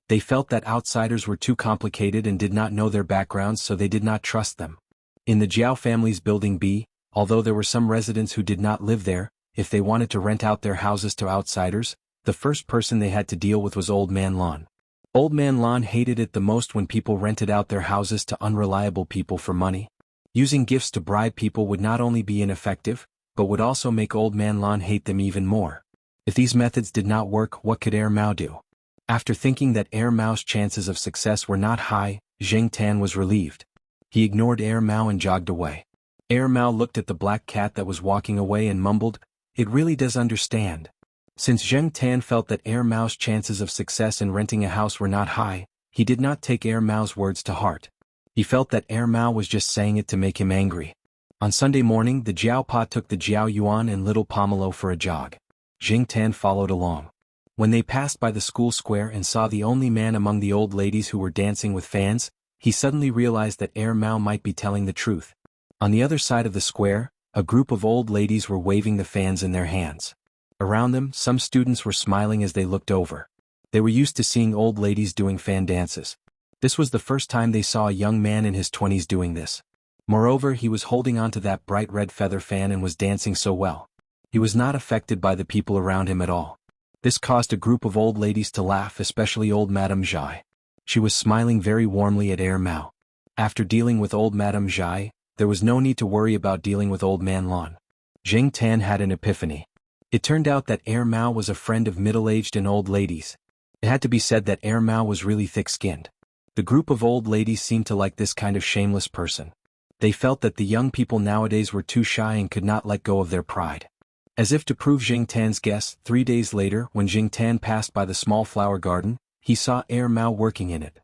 They felt that outsiders were too complicated and did not know their backgrounds, so they did not trust them. In the Jiao family's building B, although there were some residents who did not live there, if they wanted to rent out their houses to outsiders, the first person they had to deal with was Old Man Lan. Old Man Lan hated it the most when people rented out their houses to unreliable people for money. Using gifts to bribe people would not only be ineffective, but would also make Old Man Lan hate them even more. If these methods did not work, what could Mao do? After thinking that Mao's chances of success were not high, Zheng Tan was relieved. He ignored Mao and jogged away. Mao looked at the black cat that was walking away and mumbled, "It really does understand." Since Zheng Tan felt that Mao's chances of success in renting a house were not high, he did not take Mao's words to heart. He felt that Mao was just saying it to make him angry. On Sunday morning, the Jiaopa took the Jiao Yuan and little Pomelo for a jog. Zheng Tan followed along. When they passed by the school square and saw the only man among the old ladies who were dancing with fans, he suddenly realized that Mao might be telling the truth. On the other side of the square, a group of old ladies were waving the fans in their hands. Around them, some students were smiling as they looked over. They were used to seeing old ladies doing fan dances. This was the first time they saw a young man in his 20s doing this. Moreover, he was holding onto that bright red feather fan and was dancing so well. He was not affected by the people around him at all. This caused a group of old ladies to laugh, especially old Madame Zhai. She was smiling very warmly at Mao. After dealing with old Madame Zhai, there was no need to worry about dealing with Old Man Lan. Zheng Tan had an epiphany. It turned out that Mao was a friend of middle-aged and old ladies. It had to be said that Mao was really thick-skinned. The group of old ladies seemed to like this kind of shameless person. They felt that the young people nowadays were too shy and could not let go of their pride. As if to prove Zheng Tan's guess, 3 days later, when Zheng Tan passed by the small flower garden, he saw Mao working in it.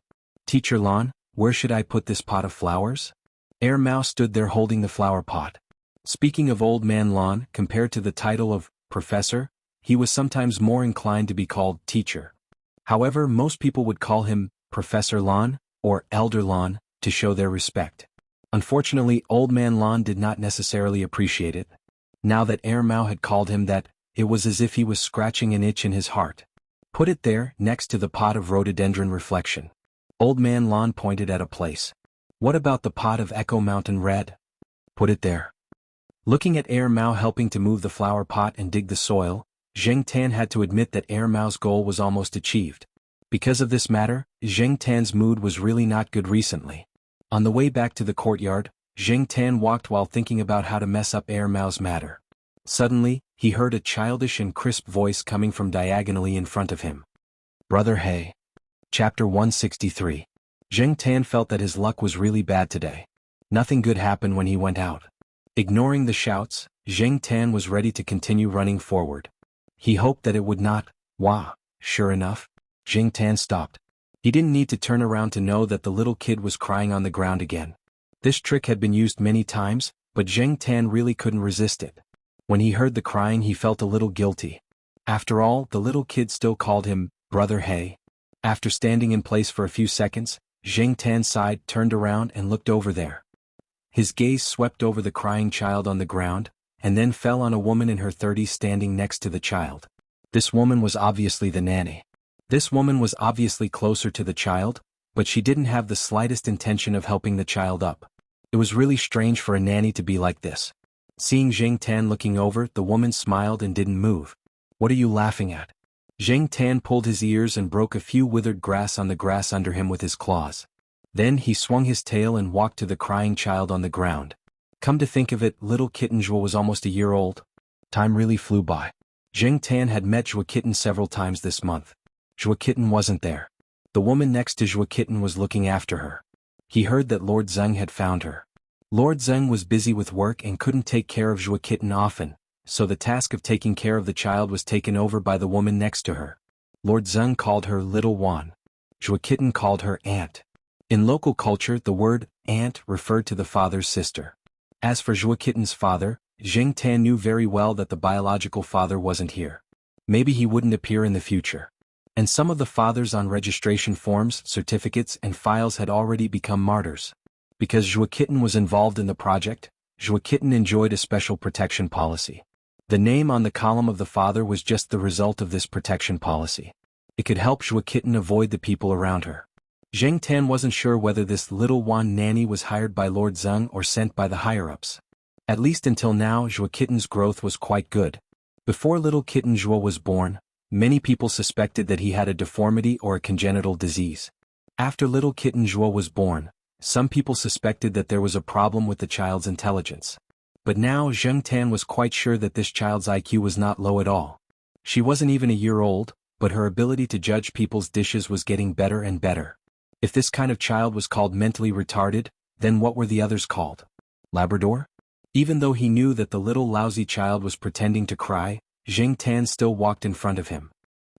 "Teacher Lan, where should I put this pot of flowers?" Mao stood there holding the flower pot. Speaking of Old Man Lan, compared to the title of professor, he was sometimes more inclined to be called teacher. However, most people would call him Professor Lan, or Elder Lan, to show their respect. Unfortunately, Old Man Lan did not necessarily appreciate it. Now that Mao had called him that, it was as if he was scratching an itch in his heart. "Put it there, next to the pot of rhododendron reflection." Old Man Lan pointed at a place. "What about the pot of Echo Mountain Red?" "Put it there." Looking at Mao helping to move the flower pot and dig the soil, Zheng Tan had to admit that Mao's goal was almost achieved. Because of this matter, Zheng Tan's mood was really not good recently. On the way back to the courtyard, Zheng Tan walked while thinking about how to mess up Mao's matter. Suddenly, he heard a childish and crisp voice coming from diagonally in front of him. "Brother He." Chapter 163. Zheng Tan felt that his luck was really bad today. Nothing good happened when he went out. Ignoring the shouts, Zheng Tan was ready to continue running forward. He hoped that it would not. Wah! Sure enough, Zheng Tan stopped. He didn't need to turn around to know that the little kid was crying on the ground again. This trick had been used many times, but Zheng Tan really couldn't resist it. When he heard the crying, he felt a little guilty. After all, the little kid still called him Brother He. After standing in place for a few seconds, Zheng Tan sighed, turned around and looked over there. His gaze swept over the crying child on the ground, and then fell on a woman in her 30s standing next to the child. This woman was obviously the nanny. This woman was obviously closer to the child, but she didn't have the slightest intention of helping the child up. It was really strange for a nanny to be like this. Seeing Zheng Tan looking over, the woman smiled and didn't move. "What are you laughing at?" Zheng Tan pulled his ears and broke a few withered grass on the grass under him with his claws. Then he swung his tail and walked to the crying child on the ground. Come to think of it, little kitten Zhuo was almost a year old. Time really flew by. Zheng Tan had met Zhuo Kitten several times this month. Zhuo Kitten wasn't there. The woman next to Zhuo Kitten was looking after her. He heard that Lord Zeng had found her. Lord Zeng was busy with work and couldn't take care of Zhuo Kitten often, so the task of taking care of the child was taken over by the woman next to her. Lord Zeng called her Little Wan. Zhuo Kitten called her Aunt. In local culture, the word aunt referred to the father's sister. As for Zhuo Kitten's father, Zheng Tan knew very well that the biological father wasn't here. Maybe he wouldn't appear in the future. And some of the fathers on registration forms, certificates and files had already become martyrs. Because Zhuo Kitten was involved in the project, Zhuo Kitten enjoyed a special protection policy. The name on the column of the father was just the result of this protection policy. It could help Zhuo Kitten avoid the people around her. Zheng Tan wasn't sure whether this little Wan nanny was hired by Lord Zeng or sent by the higher-ups. At least until now, Zhuo Kitten's growth was quite good. Before little kitten Zhuo was born, many people suspected that he had a deformity or a congenital disease. After little kitten Zhuo was born, some people suspected that there was a problem with the child's intelligence. But now Zheng Tan was quite sure that this child's IQ was not low at all. She wasn't even a year old, but her ability to judge people's dishes was getting better and better. If this kind of child was called mentally retarded, then what were the others called? Labrador? Even though he knew that the little lousy child was pretending to cry, Zheng Tan still walked in front of him.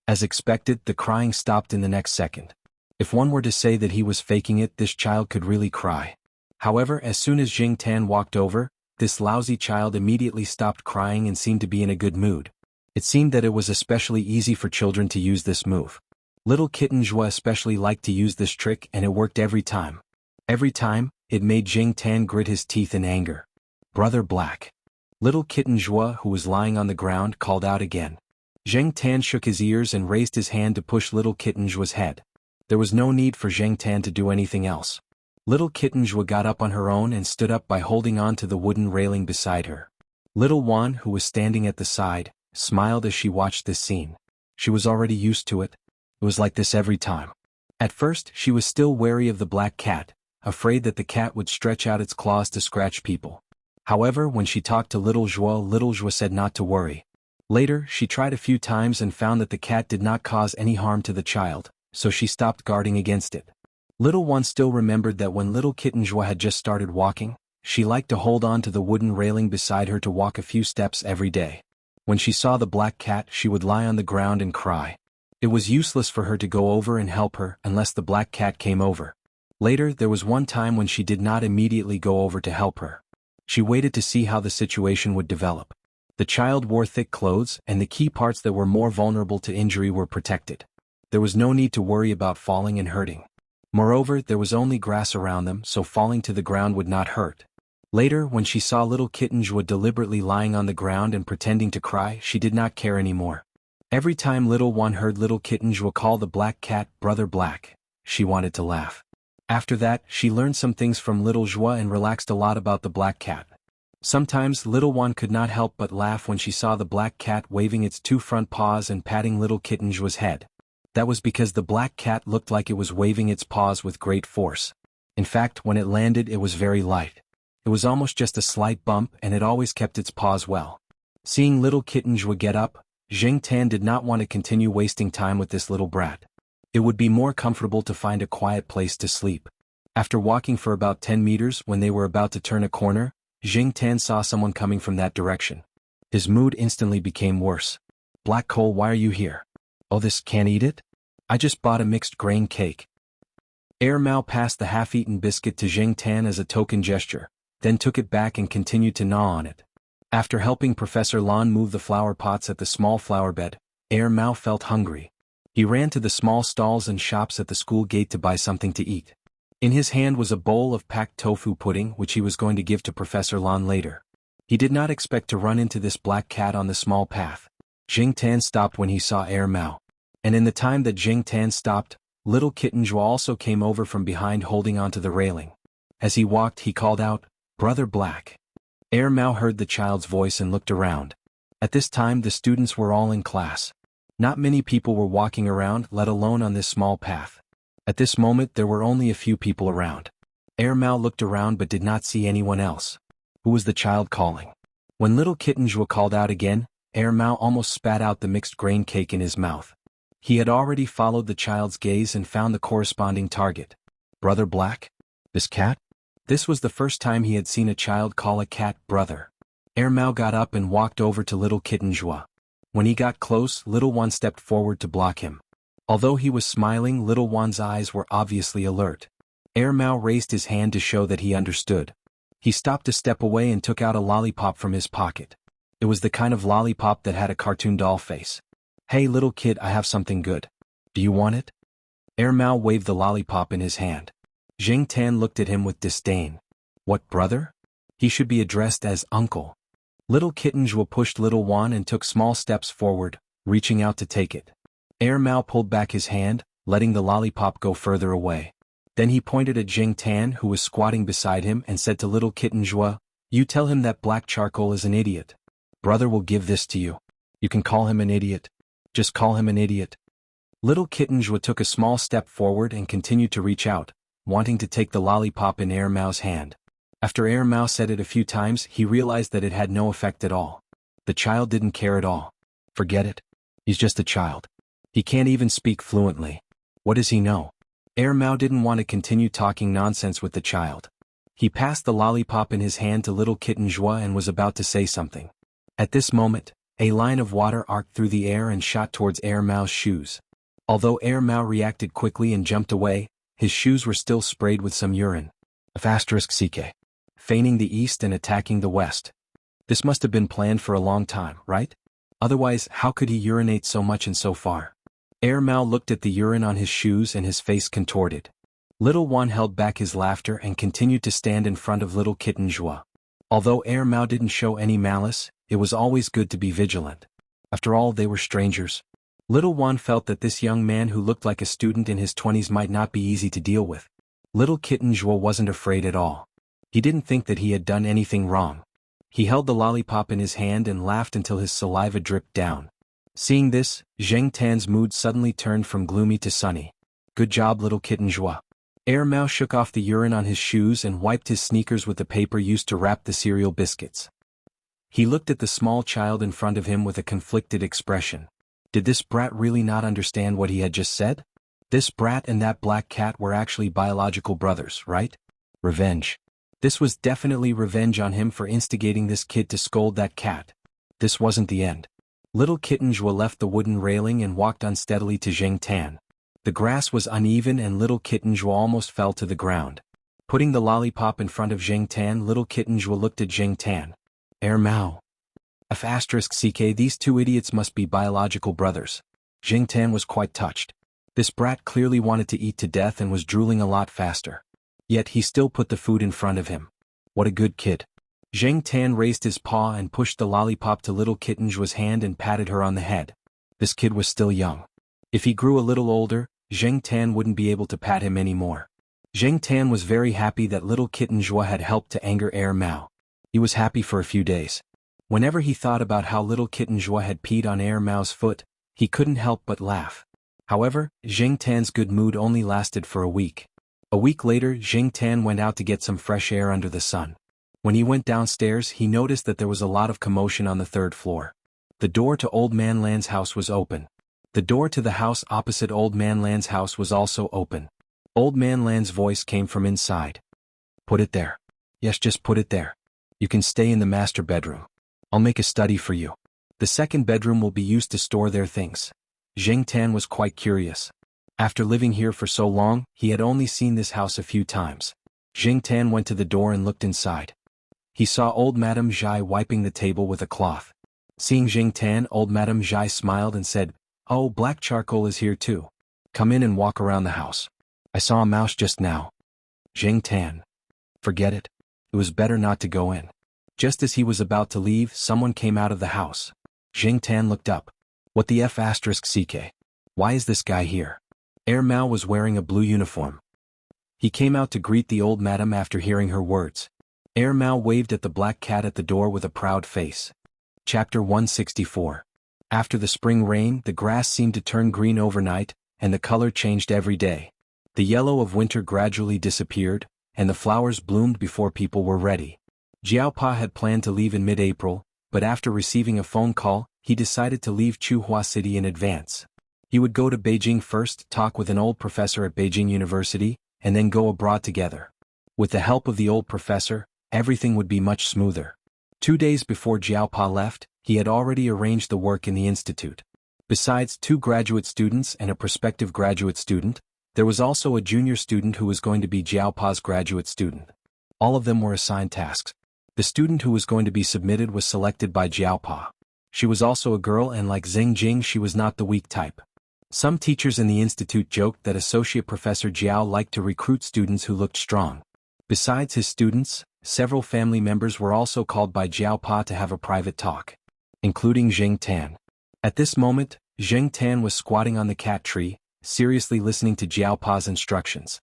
As expected, the crying stopped in the next second. If one were to say that he was faking it, this child could really cry. However, as soon as Zheng Tan walked over, this lousy child immediately stopped crying and seemed to be in a good mood. It seemed that it was especially easy for children to use this move. Little kitten Zhuo especially liked to use this trick, and it worked every time. Every time, it made Zheng Tan grit his teeth in anger. Brother Black. Little kitten Zhuo, who was lying on the ground, called out again. Zheng Tan shook his ears and raised his hand to push little kitten Zhuo's head. There was no need for Zheng Tan to do anything else. Little kitten Zhuo got up on her own and stood up by holding on to the wooden railing beside her. Little Wan, who was standing at the side, smiled as she watched this scene. She was already used to it. It was like this every time. At first, she was still wary of the black cat, afraid that the cat would stretch out its claws to scratch people. However, when she talked to little Zhuo said not to worry. Later, she tried a few times and found that the cat did not cause any harm to the child, so she stopped guarding against it. Little One still remembered that when little kitten Zhuo had just started walking, she liked to hold on to the wooden railing beside her to walk a few steps every day. When she saw the black cat, she would lie on the ground and cry. It was useless for her to go over and help her unless the black cat came over. Later, there was one time when she did not immediately go over to help her. She waited to see how the situation would develop. The child wore thick clothes, and the key parts that were more vulnerable to injury were protected. There was no need to worry about falling and hurting. Moreover, there was only grass around them, so falling to the ground would not hurt. Later, when she saw little kitten Zhuo deliberately lying on the ground and pretending to cry, she did not care anymore. Every time little One heard little kitten Zhuo call the black cat Brother Black, she wanted to laugh. After that, she learned some things from little Zhuo and relaxed a lot about the black cat. Sometimes little Wan could not help but laugh when she saw the black cat waving its two front paws and patting little kitten Zhuo's head. That was because the black cat looked like it was waving its paws with great force. In fact, when it landed, it was very light. It was almost just a slight bump, and it always kept its paws well. Seeing little kitten Zhuo get up, Zheng Tan did not want to continue wasting time with this little brat. It would be more comfortable to find a quiet place to sleep. After walking for about 10 meters, when they were about to turn a corner, Zheng Tan saw someone coming from that direction. His mood instantly became worse. Black Coal, why are you here? Oh, this can't eat it? I just bought a mixed grain cake. Air Mao passed the half-eaten biscuit to Zheng Tan as a token gesture, then took it back and continued to gnaw on it. After helping Professor Lan move the flower pots at the small flower bed, Air Mao felt hungry. He ran to the small stalls and shops at the school gate to buy something to eat. In his hand was a bowl of packed tofu pudding which he was going to give to Professor Lan later. He did not expect to run into this black cat on the small path. Zheng Tan stopped when he saw Air Mao. And in the time that Zheng Tan stopped, little kitten Zhuo also came over from behind holding onto the railing. As he walked, he called out, "Brother Black." Air Mao heard the child's voice and looked around. At this time, the students were all in class. Not many people were walking around, let alone on this small path. At this moment, there were only a few people around. Air Mao looked around but did not see anyone else. Who was the child calling? When little kitten Zhuo called out again, Air Mao almost spat out the mixed grain cake in his mouth. He had already followed the child's gaze and found the corresponding target. Brother Black? This cat? This was the first time he had seen a child call a cat brother. Air Mao got up and walked over to little kitten Zhuo. When he got close, little Wan stepped forward to block him. Although he was smiling, little Wan's eyes were obviously alert. Air Mao raised his hand to show that he understood. He stopped a step away and took out a lollipop from his pocket. It was the kind of lollipop that had a cartoon doll face. "Hey little kid, I have something good. Do you want it? Air Mao waved the lollipop in his hand. Jing Tan looked at him with disdain. What, brother? He should be addressed as uncle. Little Kitten Zhuo pushed Little Wan and took small steps forward, reaching out to take it. Air Mao pulled back his hand, letting the lollipop go further away. Then he pointed at Jing Tan, who was squatting beside him, and said to Little Kitten Zhuo, "You tell him that black charcoal is an idiot. Brother will give this to you. You can call him an idiot. Just call him an idiot." Little Kitten Zhuo took a small step forward and continued to reach out, wanting to take the lollipop in Air Mao's hand. After Air Mao said it a few times, he realized that it had no effect at all. The child didn't care at all. Forget it. He's just a child. He can't even speak fluently. What does he know? Air Mao didn't want to continue talking nonsense with the child. He passed the lollipop in his hand to Little Kitten Zhuo and was about to say something. At this moment, a line of water arced through the air and shot towards Air Mao's shoes. Although Air Mao reacted quickly and jumped away, his shoes were still sprayed with some urine. *CK. Feigning the east and attacking the west. This must have been planned for a long time, right? Otherwise, how could he urinate so much and so far? Air Mao looked at the urine on his shoes and his face contorted. Little Wan held back his laughter and continued to stand in front of Little Kitten Zhuo. Although Air Mao didn't show any malice, it was always good to be vigilant. After all, they were strangers. Little Wan felt that this young man who looked like a student in his 20s might not be easy to deal with. Little Kitten Zhuo wasn't afraid at all. He didn't think that he had done anything wrong. He held the lollipop in his hand and laughed until his saliva dripped down. Seeing this, Zheng Tan's mood suddenly turned from gloomy to sunny. Good job, Little Kitten Zhuo. Air Mao shook off the urine on his shoes and wiped his sneakers with the paper used to wrap the cereal biscuits. He looked at the small child in front of him with a conflicted expression. Did this brat really not understand what he had just said? This brat and that black cat were actually biological brothers, right? Revenge. This was definitely revenge on him for instigating this kid to scold that cat. This wasn't the end. Little Kitten Zhuo left the wooden railing and walked unsteadily to Zheng Tan. The grass was uneven and Little Kitten Zhuo almost fell to the ground. Putting the lollipop in front of Zheng Tan, Little Kitten Zhuo looked at Zheng Tan. Air Mao. *CK. These two idiots must be biological brothers. Zheng Tan was quite touched. This brat clearly wanted to eat to death and was drooling a lot faster. Yet he still put the food in front of him. What a good kid. Zheng Tan raised his paw and pushed the lollipop to Little Kitten Zhuo's hand and patted her on the head. This kid was still young. If he grew a little older, Zheng Tan wouldn't be able to pat him anymore. Zheng Tan was very happy that Little Kitten Zhuo had helped to anger Air Mao. He was happy for a few days. Whenever he thought about how Little Kitten Zhuo had peed on Air Mao's foot, he couldn't help but laugh. However, Zheng Tan's good mood only lasted for a week. A week later, Zheng Tan went out to get some fresh air under the sun. When he went downstairs, he noticed that there was a lot of commotion on the third floor. The door to Old Man Lan's house was open. The door to the house opposite Old Man Lan's house was also open. Old Man Lan's voice came from inside. Put it there. Yes, just put it there. You can stay in the master bedroom. I'll make a study for you. The second bedroom will be used to store their things. Zheng Tan was quite curious. After living here for so long, he had only seen this house a few times. Zheng Tan went to the door and looked inside. He saw old Madame Zhai wiping the table with a cloth. Seeing Zheng Tan, old Madame Zhai smiled and said, "Oh, black charcoal is here too. Come in and walk around the house. I saw a mouse just now." Zheng Tan. Forget it. It was better not to go in. Just as he was about to leave, someone came out of the house. Zheng Tan looked up. What the *CK? Why is this guy here? Air Mao was wearing a blue uniform. He came out to greet the old madam after hearing her words. Air Mao waved at the black cat at the door with a proud face. Chapter 164. After the spring rain, the grass seemed to turn green overnight, and the color changed every day. The yellow of winter gradually disappeared, and the flowers bloomed before people were ready. Jiaopa had planned to leave in mid-April, but after receiving a phone call, he decided to leave Chuhua City in advance. He would go to Beijing first, talk with an old professor at Beijing University, and then go abroad together. With the help of the old professor, everything would be much smoother. 2 days before Jiaopa left, he had already arranged the work in the institute. Besides 2 graduate students and a prospective graduate student, there was also a junior student who was going to be Jiaopa's graduate student. All of them were assigned tasks. The student who was going to be submitted was selected by Jiaopa. She was also a girl and like Zheng Jing she was not the weak type. Some teachers in the institute joked that Associate Professor Jiao liked to recruit students who looked strong. Besides his students, several family members were also called by Jiao Pa to have a private talk, including Zheng Tan. At this moment, Zheng Tan was squatting on the cat tree, seriously listening to Jiao Pa's instructions.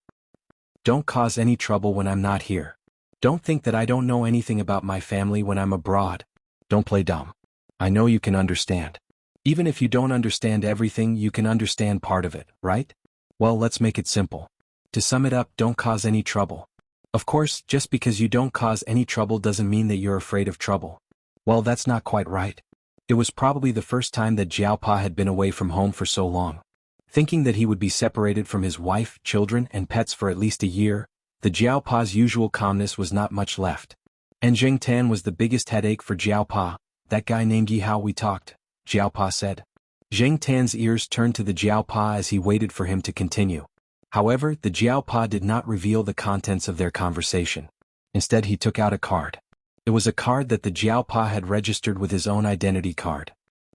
Don't cause any trouble when I'm not here. Don't think that I don't know anything about my family when I'm abroad. Don't play dumb. I know you can understand. Even if you don't understand everything, you can understand part of it, right? Well, let's make it simple. To sum it up, don't cause any trouble. Of course, just because you don't cause any trouble doesn't mean that you're afraid of trouble. Well, that's not quite right. It was probably the first time that Jiao Pa had been away from home for so long. Thinking that he would be separated from his wife, children, and pets for at least a year, the Jiao Pa's usual calmness was not much left. And Zheng Tan was the biggest headache for Jiao Pa, that guy named Yi Hao we talked, Jiao Pa said. Zheng Tan's ears turned to the Jiao Pa as he waited for him to continue. However, the Jiao Pa did not reveal the contents of their conversation. Instead, he took out a card. It was a card that the Jiao Pa had registered with his own identity card.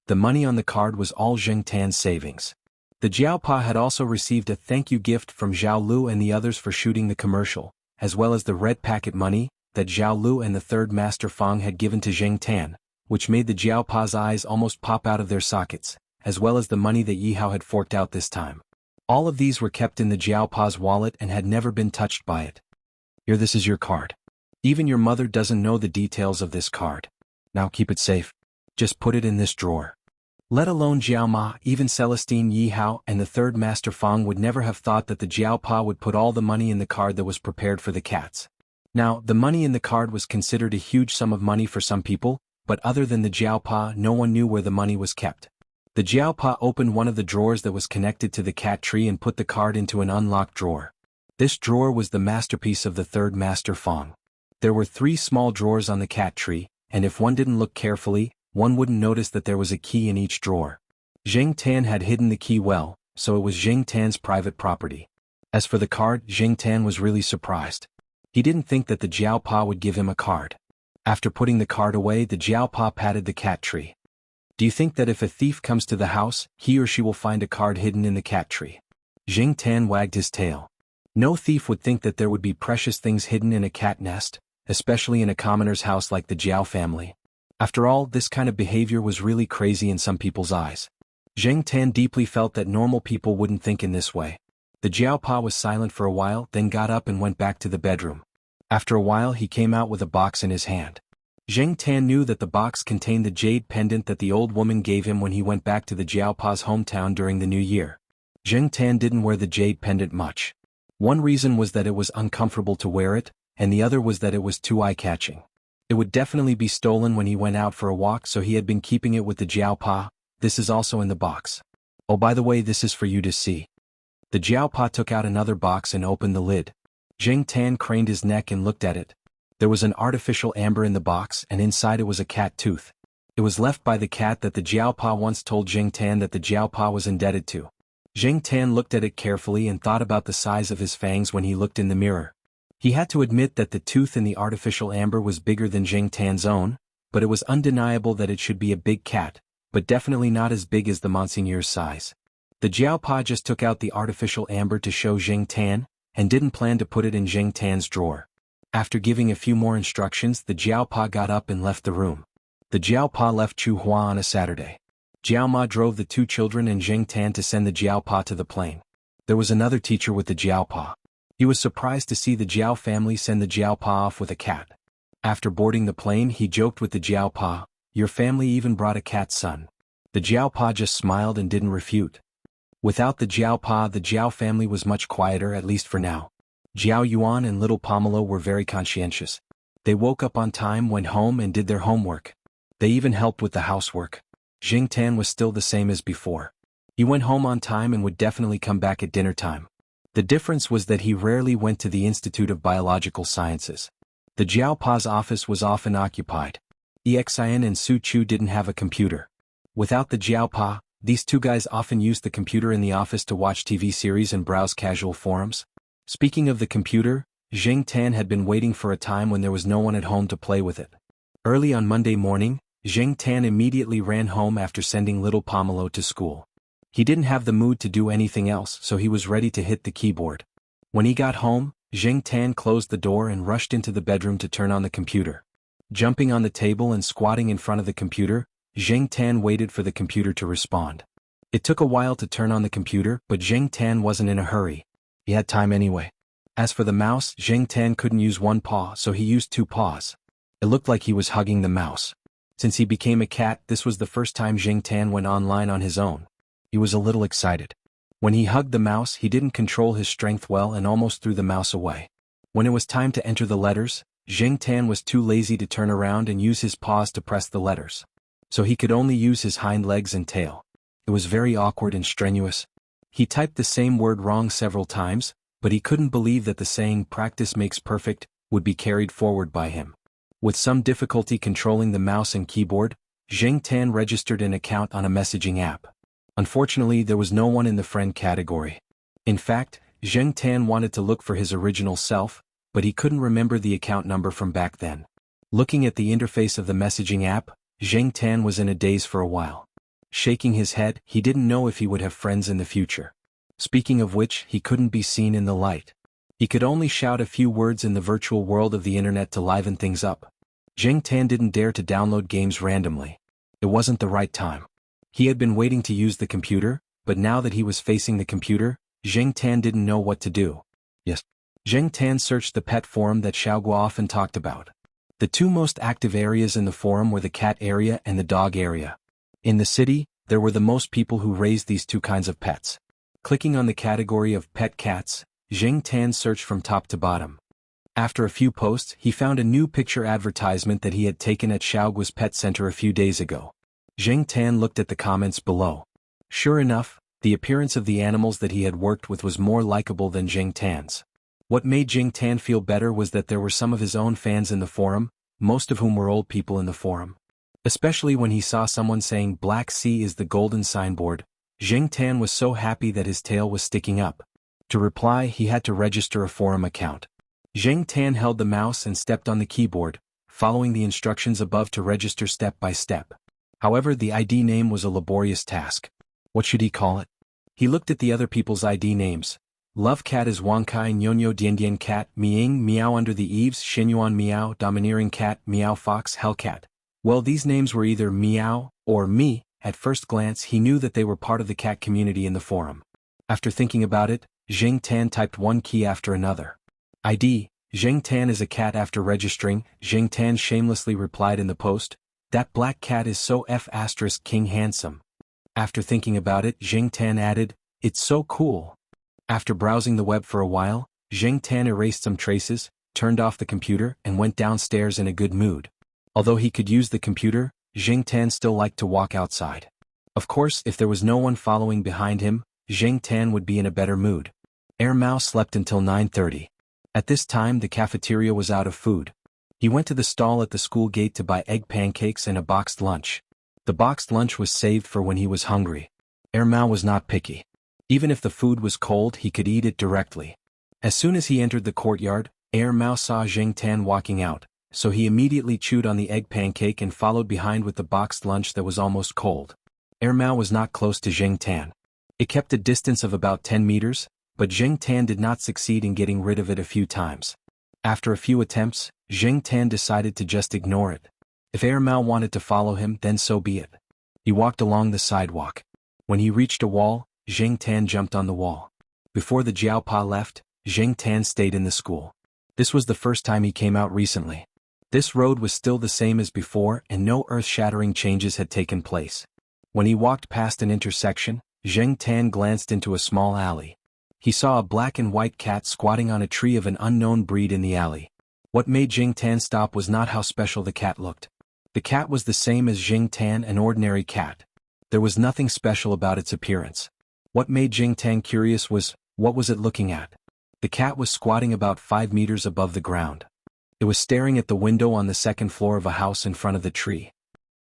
The money on the card was all Zheng Tan's savings. The Jiao Pa had also received a thank you gift from Zhao Lu and the others for shooting the commercial, as well as the red packet money that Zhao Lu and the third Master Fang had given to Zheng Tan, which made the Jiao Pa's eyes almost pop out of their sockets, as well as the money that Yi Hao had forked out this time. All of these were kept in the Jiao Pa's wallet and had never been touched by it. Here, this is your card. Even your mother doesn't know the details of this card. Now keep it safe. Just put it in this drawer. Let alone Jiao Ma, even Celestine Yi Hao and the third Master Fang would never have thought that the Jiao Pa would put all the money in the card that was prepared for the cats. Now, the money in the card was considered a huge sum of money for some people, but other than the Jiao Pa, no one knew where the money was kept. The Jiao Pa opened one of the drawers that was connected to the cat tree and put the card into an unlocked drawer. This drawer was the masterpiece of the third Master Fang. There were 3 small drawers on the cat tree, and if one didn't look carefully, one wouldn't notice that there was a key in each drawer. Zheng Tan had hidden the key well, so it was Zheng Tan's private property. As for the card, Zheng Tan was really surprised. He didn't think that the Jiao Pa would give him a card. After putting the card away, the Jiao Pa patted the cat tree. Do you think that if a thief comes to the house, he or she will find a card hidden in the cat tree? Zheng Tan wagged his tail. No thief would think that there would be precious things hidden in a cat nest, especially in a commoner's house like the Jiao family. After all, this kind of behavior was really crazy in some people's eyes. Zheng Tan deeply felt that normal people wouldn't think in this way. The Jiao Pa was silent for a while, then got up and went back to the bedroom. After a while, he came out with a box in his hand. Zheng Tan knew that the box contained the jade pendant that the old woman gave him when he went back to the Jiao Pa's hometown during the new year. Zheng Tan didn't wear the jade pendant much. One reason was that it was uncomfortable to wear it, and the other was that it was too eye-catching. It would definitely be stolen when he went out for a walk, so he had been keeping it with the Jiao Pa. This is also in the box. Oh, by the way, this is for you to see. The Jiao Pa took out another box and opened the lid. Zheng Tan craned his neck and looked at it. There was an artificial amber in the box, and inside it was a cat tooth. It was left by the cat that the Jiao Pa once told Zheng Tan that the Jiao Pa was indebted to. Zheng Tan looked at it carefully and thought about the size of his fangs when he looked in the mirror. He had to admit that the tooth in the artificial amber was bigger than Zheng Tan's own, but it was undeniable that it should be a big cat, but definitely not as big as the Monseigneur's size. The Jiao Pa just took out the artificial amber to show Zheng Tan, and didn't plan to put it in Zheng Tan's drawer. After giving a few more instructions, the Jiao Pa got up and left the room. The Jiao Pa left Chu Hua on a Saturday. Jiao Ma drove the 2 children and Zheng Tan to send the Jiao Pa to the plane. There was another teacher with the Jiao Pa. He was surprised to see the Jiao family send the Jiao Pa off with a cat. After boarding the plane, he joked with the Jiao Pa, "Your family even brought a cat, son." The Jiao Pa just smiled and didn't refute. Without the Jiao Pa, the Jiao family was much quieter, at least for now. Jiao Yuan and little Pomelo were very conscientious. They woke up on time, went home and did their homework. They even helped with the housework. Zheng Tan was still the same as before. He went home on time and would definitely come back at dinner time. The difference was that he rarely went to the Institute of Biological Sciences. The Jiao Pa's office was often occupied. Exin and Su Chu didn't have a computer. Without the Jiao Pa, these 2 guys often used the computer in the office to watch TV series and browse casual forums. Speaking of the computer, Zheng Tan had been waiting for a time when there was no one at home to play with it. Early on Monday morning, Zheng Tan immediately ran home after sending little Pomelo to school. He didn't have the mood to do anything else, so he was ready to hit the keyboard. When he got home, Zheng Tan closed the door and rushed into the bedroom to turn on the computer. Jumping on the table and squatting in front of the computer, Zheng Tan waited for the computer to respond. It took a while to turn on the computer, but Zheng Tan wasn't in a hurry. He had time anyway. As for the mouse, Zheng Tan couldn't use one paw, so he used two paws. It looked like he was hugging the mouse. Since he became a cat, this was the first time Zheng Tan went online on his own. He was a little excited. When he hugged the mouse, he didn't control his strength well and almost threw the mouse away. When it was time to enter the letters, Zheng Tan was too lazy to turn around and use his paws to press the letters. So he could only use his hind legs and tail. It was very awkward and strenuous. He typed the same word wrong several times, but he couldn't believe that the saying "practice makes perfect" would be carried forward by him. With some difficulty controlling the mouse and keyboard, Zheng Tan registered an account on a messaging app. Unfortunately, there was no one in the friend category. In fact, Zheng Tan wanted to look for his original self, but he couldn't remember the account number from back then. Looking at the interface of the messaging app, Zheng Tan was in a daze for a while. Shaking his head, he didn't know if he would have friends in the future. Speaking of which, he couldn't be seen in the light. He could only shout a few words in the virtual world of the internet to liven things up. Zheng Tan didn't dare to download games randomly. It wasn't the right time. He had been waiting to use the computer, but now that he was facing the computer, Zheng Tan didn't know what to do. Yes. Zheng Tan searched the pet forum that Xiaoguo often talked about. The two most active areas in the forum were the cat area and the dog area. In the city, there were the most people who raised these two kinds of pets. Clicking on the category of pet cats, Zheng Tan searched from top to bottom. After a few posts, he found a new picture advertisement that he had taken at Xiaoguo's pet center a few days ago. Zheng Tan looked at the comments below. Sure enough, the appearance of the animals that he had worked with was more likable than Zheng Tan's. What made Zheng Tan feel better was that there were some of his own fans in the forum, most of whom were old people in the forum. Especially when he saw someone saying "Black Sea is the golden signboard," Zheng Tan was so happy that his tail was sticking up. To reply, he had to register a forum account. Zheng Tan held the mouse and stepped on the keyboard, following the instructions above to register step by step. However, the ID name was a laborious task. What should he call it? He looked at the other people's ID names. Love Cat is Wangkai Nyonyo Diandian Cat, Miing Meow Under the Eaves, Shenyuan Meow, Domineering Cat, Meow Fox, Hellcat. Well, these names were either Meow or Me. At first glance, he knew that they were part of the cat community in the forum. After thinking about it, Zheng Tan typed one key after another. ID, Zheng Tan is a cat. After registering, Zheng Tan shamelessly replied in the post, "That black cat is so King handsome." After thinking about it, Zheng Tan added, "It's so cool." After browsing the web for a while, Zheng Tan erased some traces, turned off the computer, and went downstairs in a good mood. Although he could use the computer, Zheng Tan still liked to walk outside. Of course, if there was no one following behind him, Zheng Tan would be in a better mood. Mao slept until 9:30. At this time the cafeteria was out of food. He went to the stall at the school gate to buy egg pancakes and a boxed lunch. The boxed lunch was saved for when he was hungry. Mao was not picky. Even if the food was cold, he could eat it directly. As soon as he entered the courtyard, Mao saw Zheng Tan walking out, so he immediately chewed on the egg pancake and followed behind with the boxed lunch that was almost cold. Mao was not close to Zheng Tan. It kept a distance of about 10 meters, but Zheng Tan did not succeed in getting rid of it a few times. After a few attempts, Zheng Tan decided to just ignore it. If Mao wanted to follow him, then so be it. He walked along the sidewalk. When he reached a wall, Zheng Tan jumped on the wall. Before the Jiaopa left, Zheng Tan stayed in the school. This was the first time he came out recently. This road was still the same as before and no earth-shattering changes had taken place. When he walked past an intersection, Zheng Tan glanced into a small alley. He saw a black and white cat squatting on a tree of an unknown breed in the alley. What made Zheng Tan stop was not how special the cat looked. The cat was the same as Zheng Tan, an ordinary cat. There was nothing special about its appearance. What made Zheng Tan curious was, what was it looking at? The cat was squatting about 5 meters above the ground. It was staring at the window on the second floor of a house in front of the tree.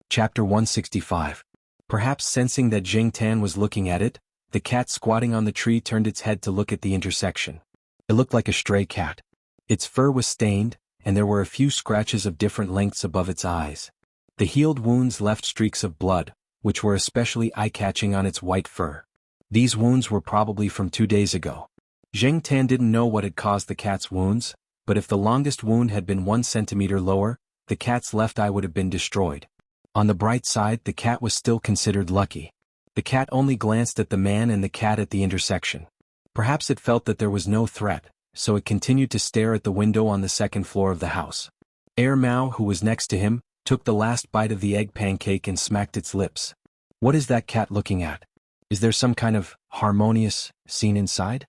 Chapter 165. Perhaps sensing that Zheng Tan was looking at it, the cat squatting on the tree turned its head to look at the intersection. It looked like a stray cat. Its fur was stained, and there were a few scratches of different lengths above its eyes. The healed wounds left streaks of blood, which were especially eye-catching on its white fur. These wounds were probably from 2 days ago. Zheng Tan didn't know what had caused the cat's wounds, but if the longest wound had been 1 centimeter lower, the cat's left eye would have been destroyed. On the bright side, the cat was still considered lucky. The cat only glanced at the man and the cat at the intersection. Perhaps it felt that there was no threat, so it continued to stare at the window on the second floor of the house. Mao, who was next to him, took the last bite of the egg pancake and smacked its lips. What is that cat looking at? Is there some kind of harmonious scene inside?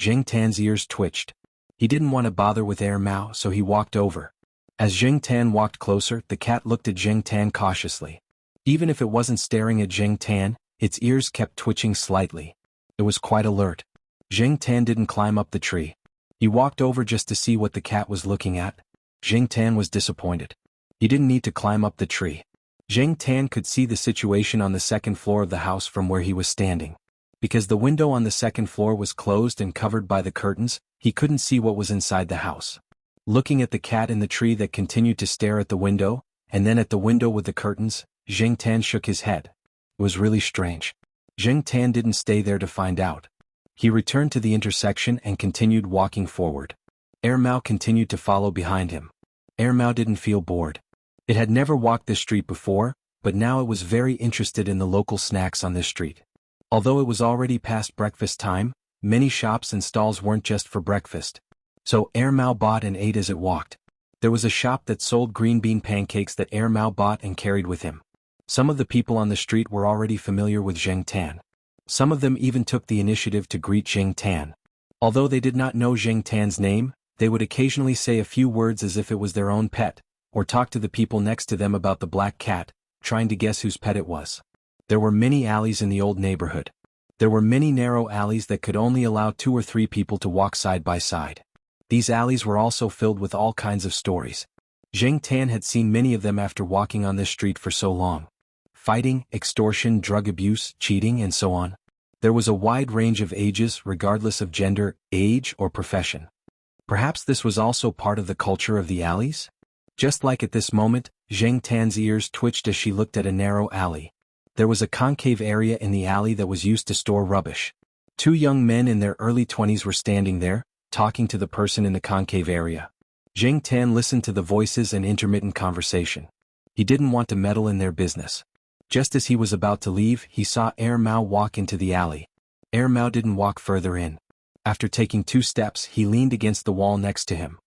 Zheng Tan's ears twitched. He didn't want to bother with Mao, so he walked over. As Zheng Tan walked closer, the cat looked at Zheng Tan cautiously. Even if it wasn't staring at Zheng Tan, its ears kept twitching slightly. It was quite alert. Zheng Tan didn't climb up the tree. He walked over just to see what the cat was looking at. Zheng Tan was disappointed. He didn't need to climb up the tree. Zheng Tan could see the situation on the second floor of the house from where he was standing. Because the window on the second floor was closed and covered by the curtains, he couldn't see what was inside the house. Looking at the cat in the tree that continued to stare at the window, and then at the window with the curtains, Zheng Tan shook his head. It was really strange. Zheng Tan didn't stay there to find out. He returned to the intersection and continued walking forward. Mao continued to follow behind him. Mao didn't feel bored. It had never walked this street before, but now it was very interested in the local snacks on this street. Although it was already past breakfast time, many shops and stalls weren't just for breakfast. So Mao bought and ate as it walked. There was a shop that sold green bean pancakes that Mao bought and carried with him. Some of the people on the street were already familiar with Zheng Tan. Some of them even took the initiative to greet Zheng Tan. Although they did not know Zheng Tan's name, they would occasionally say a few words as if it was their own pet, or talk to the people next to them about the black cat, trying to guess whose pet it was. There were many alleys in the old neighborhood. There were many narrow alleys that could only allow 2 or 3 people to walk side by side. These alleys were also filled with all kinds of stories. Zheng Tan had seen many of them after walking on this street for so long. Fighting, extortion, drug abuse, cheating, and so on. There was a wide range of ages regardless of gender, age, or profession. Perhaps this was also part of the culture of the alleys? Just like at this moment, Zheng Tan's ears twitched as she looked at a narrow alley. There was a concave area in the alley that was used to store rubbish. 2 young men in their early 20s were standing there, talking to the person in the concave area. Zheng Tan listened to the voices and intermittent conversation. He didn't want to meddle in their business. Just as he was about to leave, he saw Mao walk into the alley. Mao didn't walk further in. After taking 2 steps, he leaned against the wall next to him.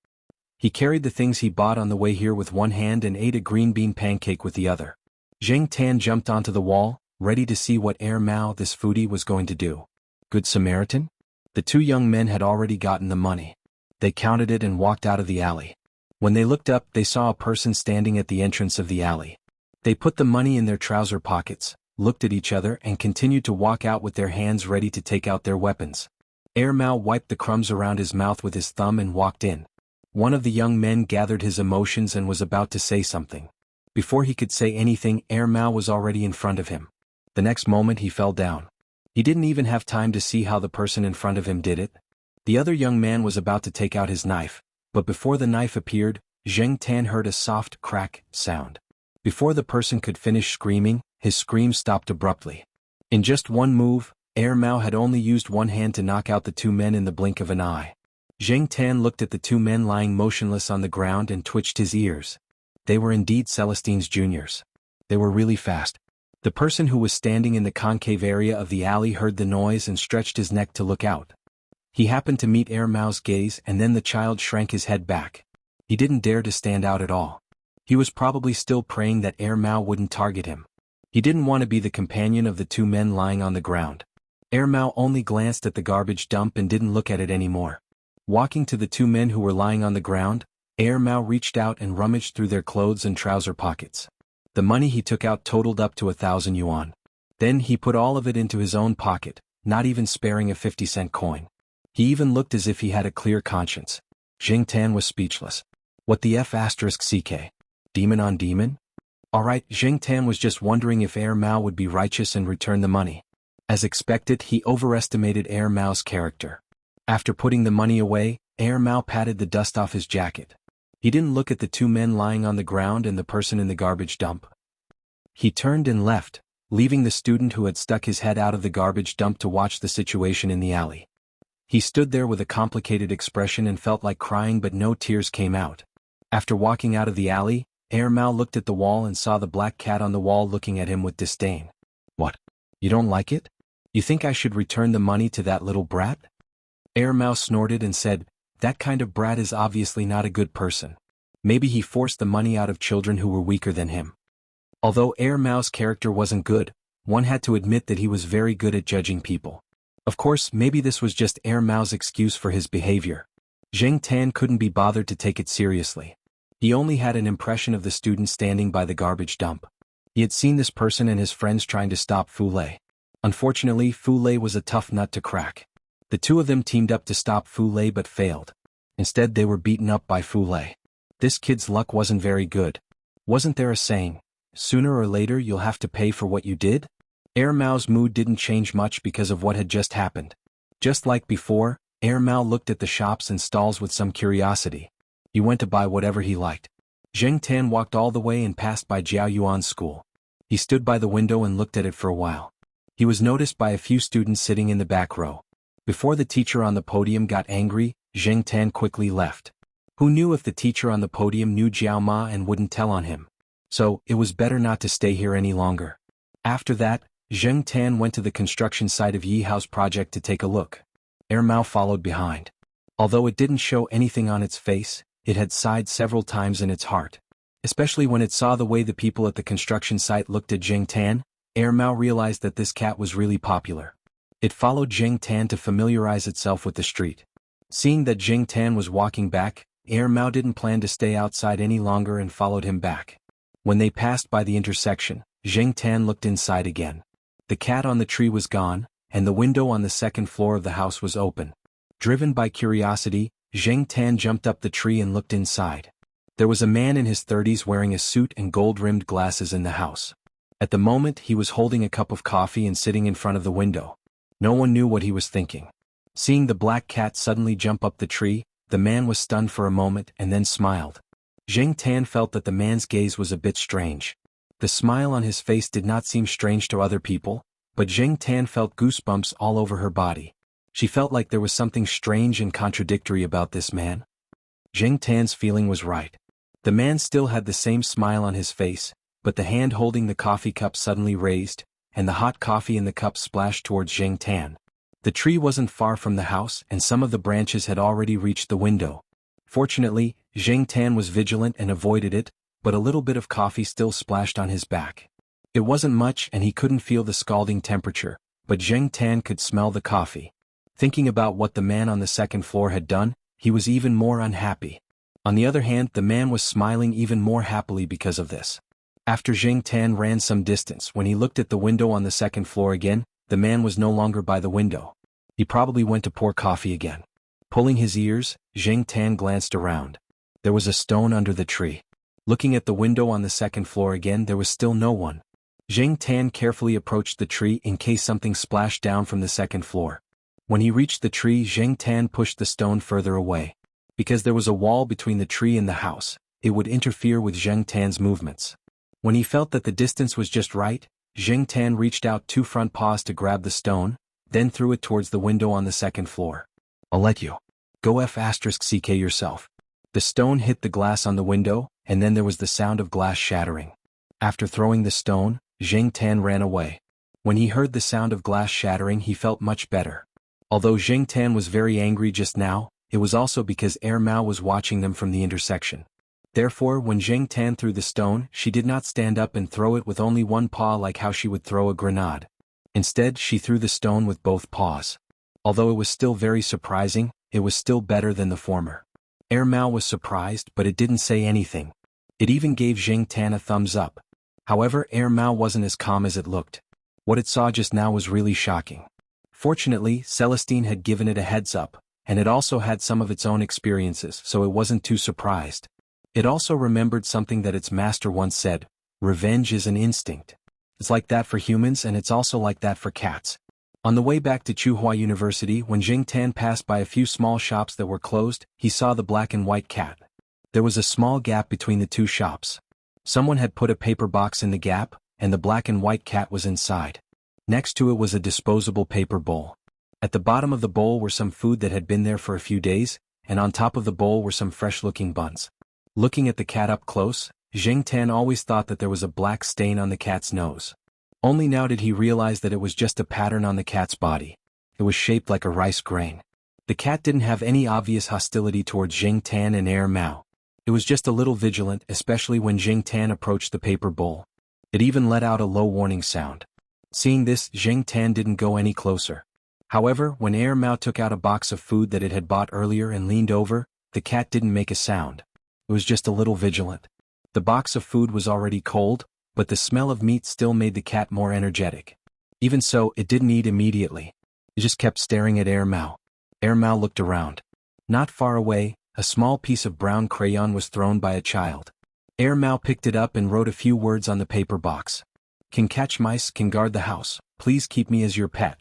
He carried the things he bought on the way here with one hand and ate a green bean pancake with the other. Zheng Tan jumped onto the wall, ready to see what Mao, this foodie, was going to do. Good Samaritan? The 2 young men had already gotten the money. They counted it and walked out of the alley. When they looked up, they saw a person standing at the entrance of the alley. They put the money in their trouser pockets, looked at each other, and continued to walk out with their hands ready to take out their weapons. Mao wiped the crumbs around his mouth with his thumb and walked in. One of the young men gathered his emotions and was about to say something. Before he could say anything, Mao was already in front of him. The next moment he fell down. He didn't even have time to see how the person in front of him did it. The other young man was about to take out his knife, but before the knife appeared, Zheng Tan heard a soft crack sound. Before the person could finish screaming, his scream stopped abruptly. In just one move, Mao had only used one hand to knock out the 2 men in the blink of an eye. Zheng Tan looked at the 2 men lying motionless on the ground and twitched his ears. They were indeed Celestine's juniors. They were really fast. The person who was standing in the concave area of the alley heard the noise and stretched his neck to look out. He happened to meet Mao's gaze, and then the child shrank his head back. He didn't dare to stand out at all. He was probably still praying that Mao wouldn't target him. He didn't want to be the companion of the 2 men lying on the ground. Mao only glanced at the garbage dump and didn't look at it anymore. Walking to the 2 men who were lying on the ground, Mao reached out and rummaged through their clothes and trouser pockets. The money he took out totaled up to 1,000 yuan. Then he put all of it into his own pocket, not even sparing a 50-cent coin. He even looked as if he had a clear conscience. Zheng Tan was speechless. What the F***ck? Demon on demon? Alright, Zheng Tan was just wondering if Mao would be righteous and return the money. As expected, he overestimated Mao's character. After putting the money away, Mao patted the dust off his jacket. He didn't look at the 2 men lying on the ground and the person in the garbage dump. He turned and left, leaving the student who had stuck his head out of the garbage dump to watch the situation in the alley. He stood there with a complicated expression and felt like crying, but no tears came out. After walking out of the alley, Mao looked at the wall and saw the black cat on the wall looking at him with disdain. What? You don't like it? You think I should return the money to that little brat? Mao snorted and said, that kind of brat is obviously not a good person. Maybe he forced the money out of children who were weaker than him. Although Mao's character wasn't good, one had to admit that he was very good at judging people. Of course, maybe this was just Mao's excuse for his behavior. Zheng Tan couldn't be bothered to take it seriously. He only had an impression of the student standing by the garbage dump. He had seen this person and his friends trying to stop Fu Lei. Unfortunately, Fu Lei was a tough nut to crack. The two of them teamed up to stop Fu Lei but failed. Instead, they were beaten up by Fu Lei. This kid's luck wasn't very good. Wasn't there a saying, sooner or later you'll have to pay for what you did? Mao's mood didn't change much because of what had just happened. Just like before, Mao looked at the shops and stalls with some curiosity. He went to buy whatever he liked. Zheng Tan walked all the way and passed by Jiao Yuan's school. He stood by the window and looked at it for a while. He was noticed by a few students sitting in the back row. Before the teacher on the podium got angry, Zheng Tan quickly left. Who knew if the teacher on the podium knew Jiao Ma and wouldn't tell on him? So, it was better not to stay here any longer. After that, Zheng Tan went to the construction site of Yi Hao's project to take a look. Mao followed behind. Although it didn't show anything on its face, it had sighed several times in its heart. Especially when it saw the way the people at the construction site looked at Zheng Tan, Mao realized that this cat was really popular. It followed Zheng Tan to familiarize itself with the street. Seeing that Zheng Tan was walking back, Mao didn't plan to stay outside any longer and followed him back. When they passed by the intersection, Zheng Tan looked inside again. The cat on the tree was gone, and the window on the second floor of the house was open. Driven by curiosity, Zheng Tan jumped up the tree and looked inside. There was a man in his 30s wearing a suit and gold-rimmed glasses in the house. At the moment, he was holding a cup of coffee and sitting in front of the window. No one knew what he was thinking. Seeing the black cat suddenly jump up the tree, the man was stunned for a moment and then smiled. Zheng Tan felt that the man's gaze was a bit strange. The smile on his face did not seem strange to other people, but Zheng Tan felt goosebumps all over her body. She felt like there was something strange and contradictory about this man. Zheng Tan's feeling was right. The man still had the same smile on his face, but the hand holding the coffee cup suddenly raised, and the hot coffee in the cup splashed towards Zheng Tan. The tree wasn't far from the house and some of the branches had already reached the window. Fortunately, Zheng Tan was vigilant and avoided it, but a little bit of coffee still splashed on his back. It wasn't much and he couldn't feel the scalding temperature, but Zheng Tan could smell the coffee. Thinking about what the man on the second floor had done, he was even more unhappy. On the other hand, the man was smiling even more happily because of this. After Zheng Tan ran some distance, when he looked at the window on the second floor again, the man was no longer by the window. He probably went to pour coffee again. Pulling his ears, Zheng Tan glanced around. There was a stone under the tree. Looking at the window on the second floor again, there was still no one. Zheng Tan carefully approached the tree in case something splashed down from the second floor. When he reached the tree, Zheng Tan pushed the stone further away. Because there was a wall between the tree and the house, it would interfere with Zheng Tan's movements. When he felt that the distance was just right, Zheng Tan reached out two front paws to grab the stone, then threw it towards the window on the second floor. I'll let you. Go F***ck yourself. The stone hit the glass on the window, and then there was the sound of glass shattering. After throwing the stone, Zheng Tan ran away. When he heard the sound of glass shattering, he felt much better. Although Zheng Tan was very angry just now, it was also because Mao was watching them from the intersection. Therefore, when Zheng Tan threw the stone, she did not stand up and throw it with only one paw like how she would throw a grenade. Instead, she threw the stone with both paws. Although it was still very surprising, it was still better than the former. Mao was surprised, but it didn't say anything. It even gave Zheng Tan a thumbs up. However, Mao wasn't as calm as it looked. What it saw just now was really shocking. Fortunately, Celestine had given it a heads up, and it also had some of its own experiences, so it wasn't too surprised. It also remembered something that its master once said: revenge is an instinct. It's like that for humans and it's also like that for cats. On the way back to Tsinghua University, when Zheng Tan passed by a few small shops that were closed, he saw the black and white cat. There was a small gap between the two shops. Someone had put a paper box in the gap, and the black and white cat was inside. Next to it was a disposable paper bowl. At the bottom of the bowl were some food that had been there for a few days, and on top of the bowl were some fresh-looking buns. Looking at the cat up close, Zheng Tan always thought that there was a black stain on the cat's nose. Only now did he realize that it was just a pattern on the cat's body. It was shaped like a rice grain. The cat didn't have any obvious hostility towards Zheng Tan and Air Mao. It was just a little vigilant, especially when Zheng Tan approached the paper bowl. It even let out a low warning sound. Seeing this, Zheng Tan didn't go any closer. However, when Air Mao took out a box of food that it had bought earlier and leaned over, the cat didn't make a sound. It was just a little vigilant. The box of food was already cold, but the smell of meat still made the cat more energetic. Even so, it didn't eat immediately. It just kept staring at Air Mao. Air Mao looked around. Not far away, a small piece of brown crayon was thrown by a child. Air Mao picked it up and wrote a few words on the paper box. "Can catch mice, can guard the house, please keep me as your pet."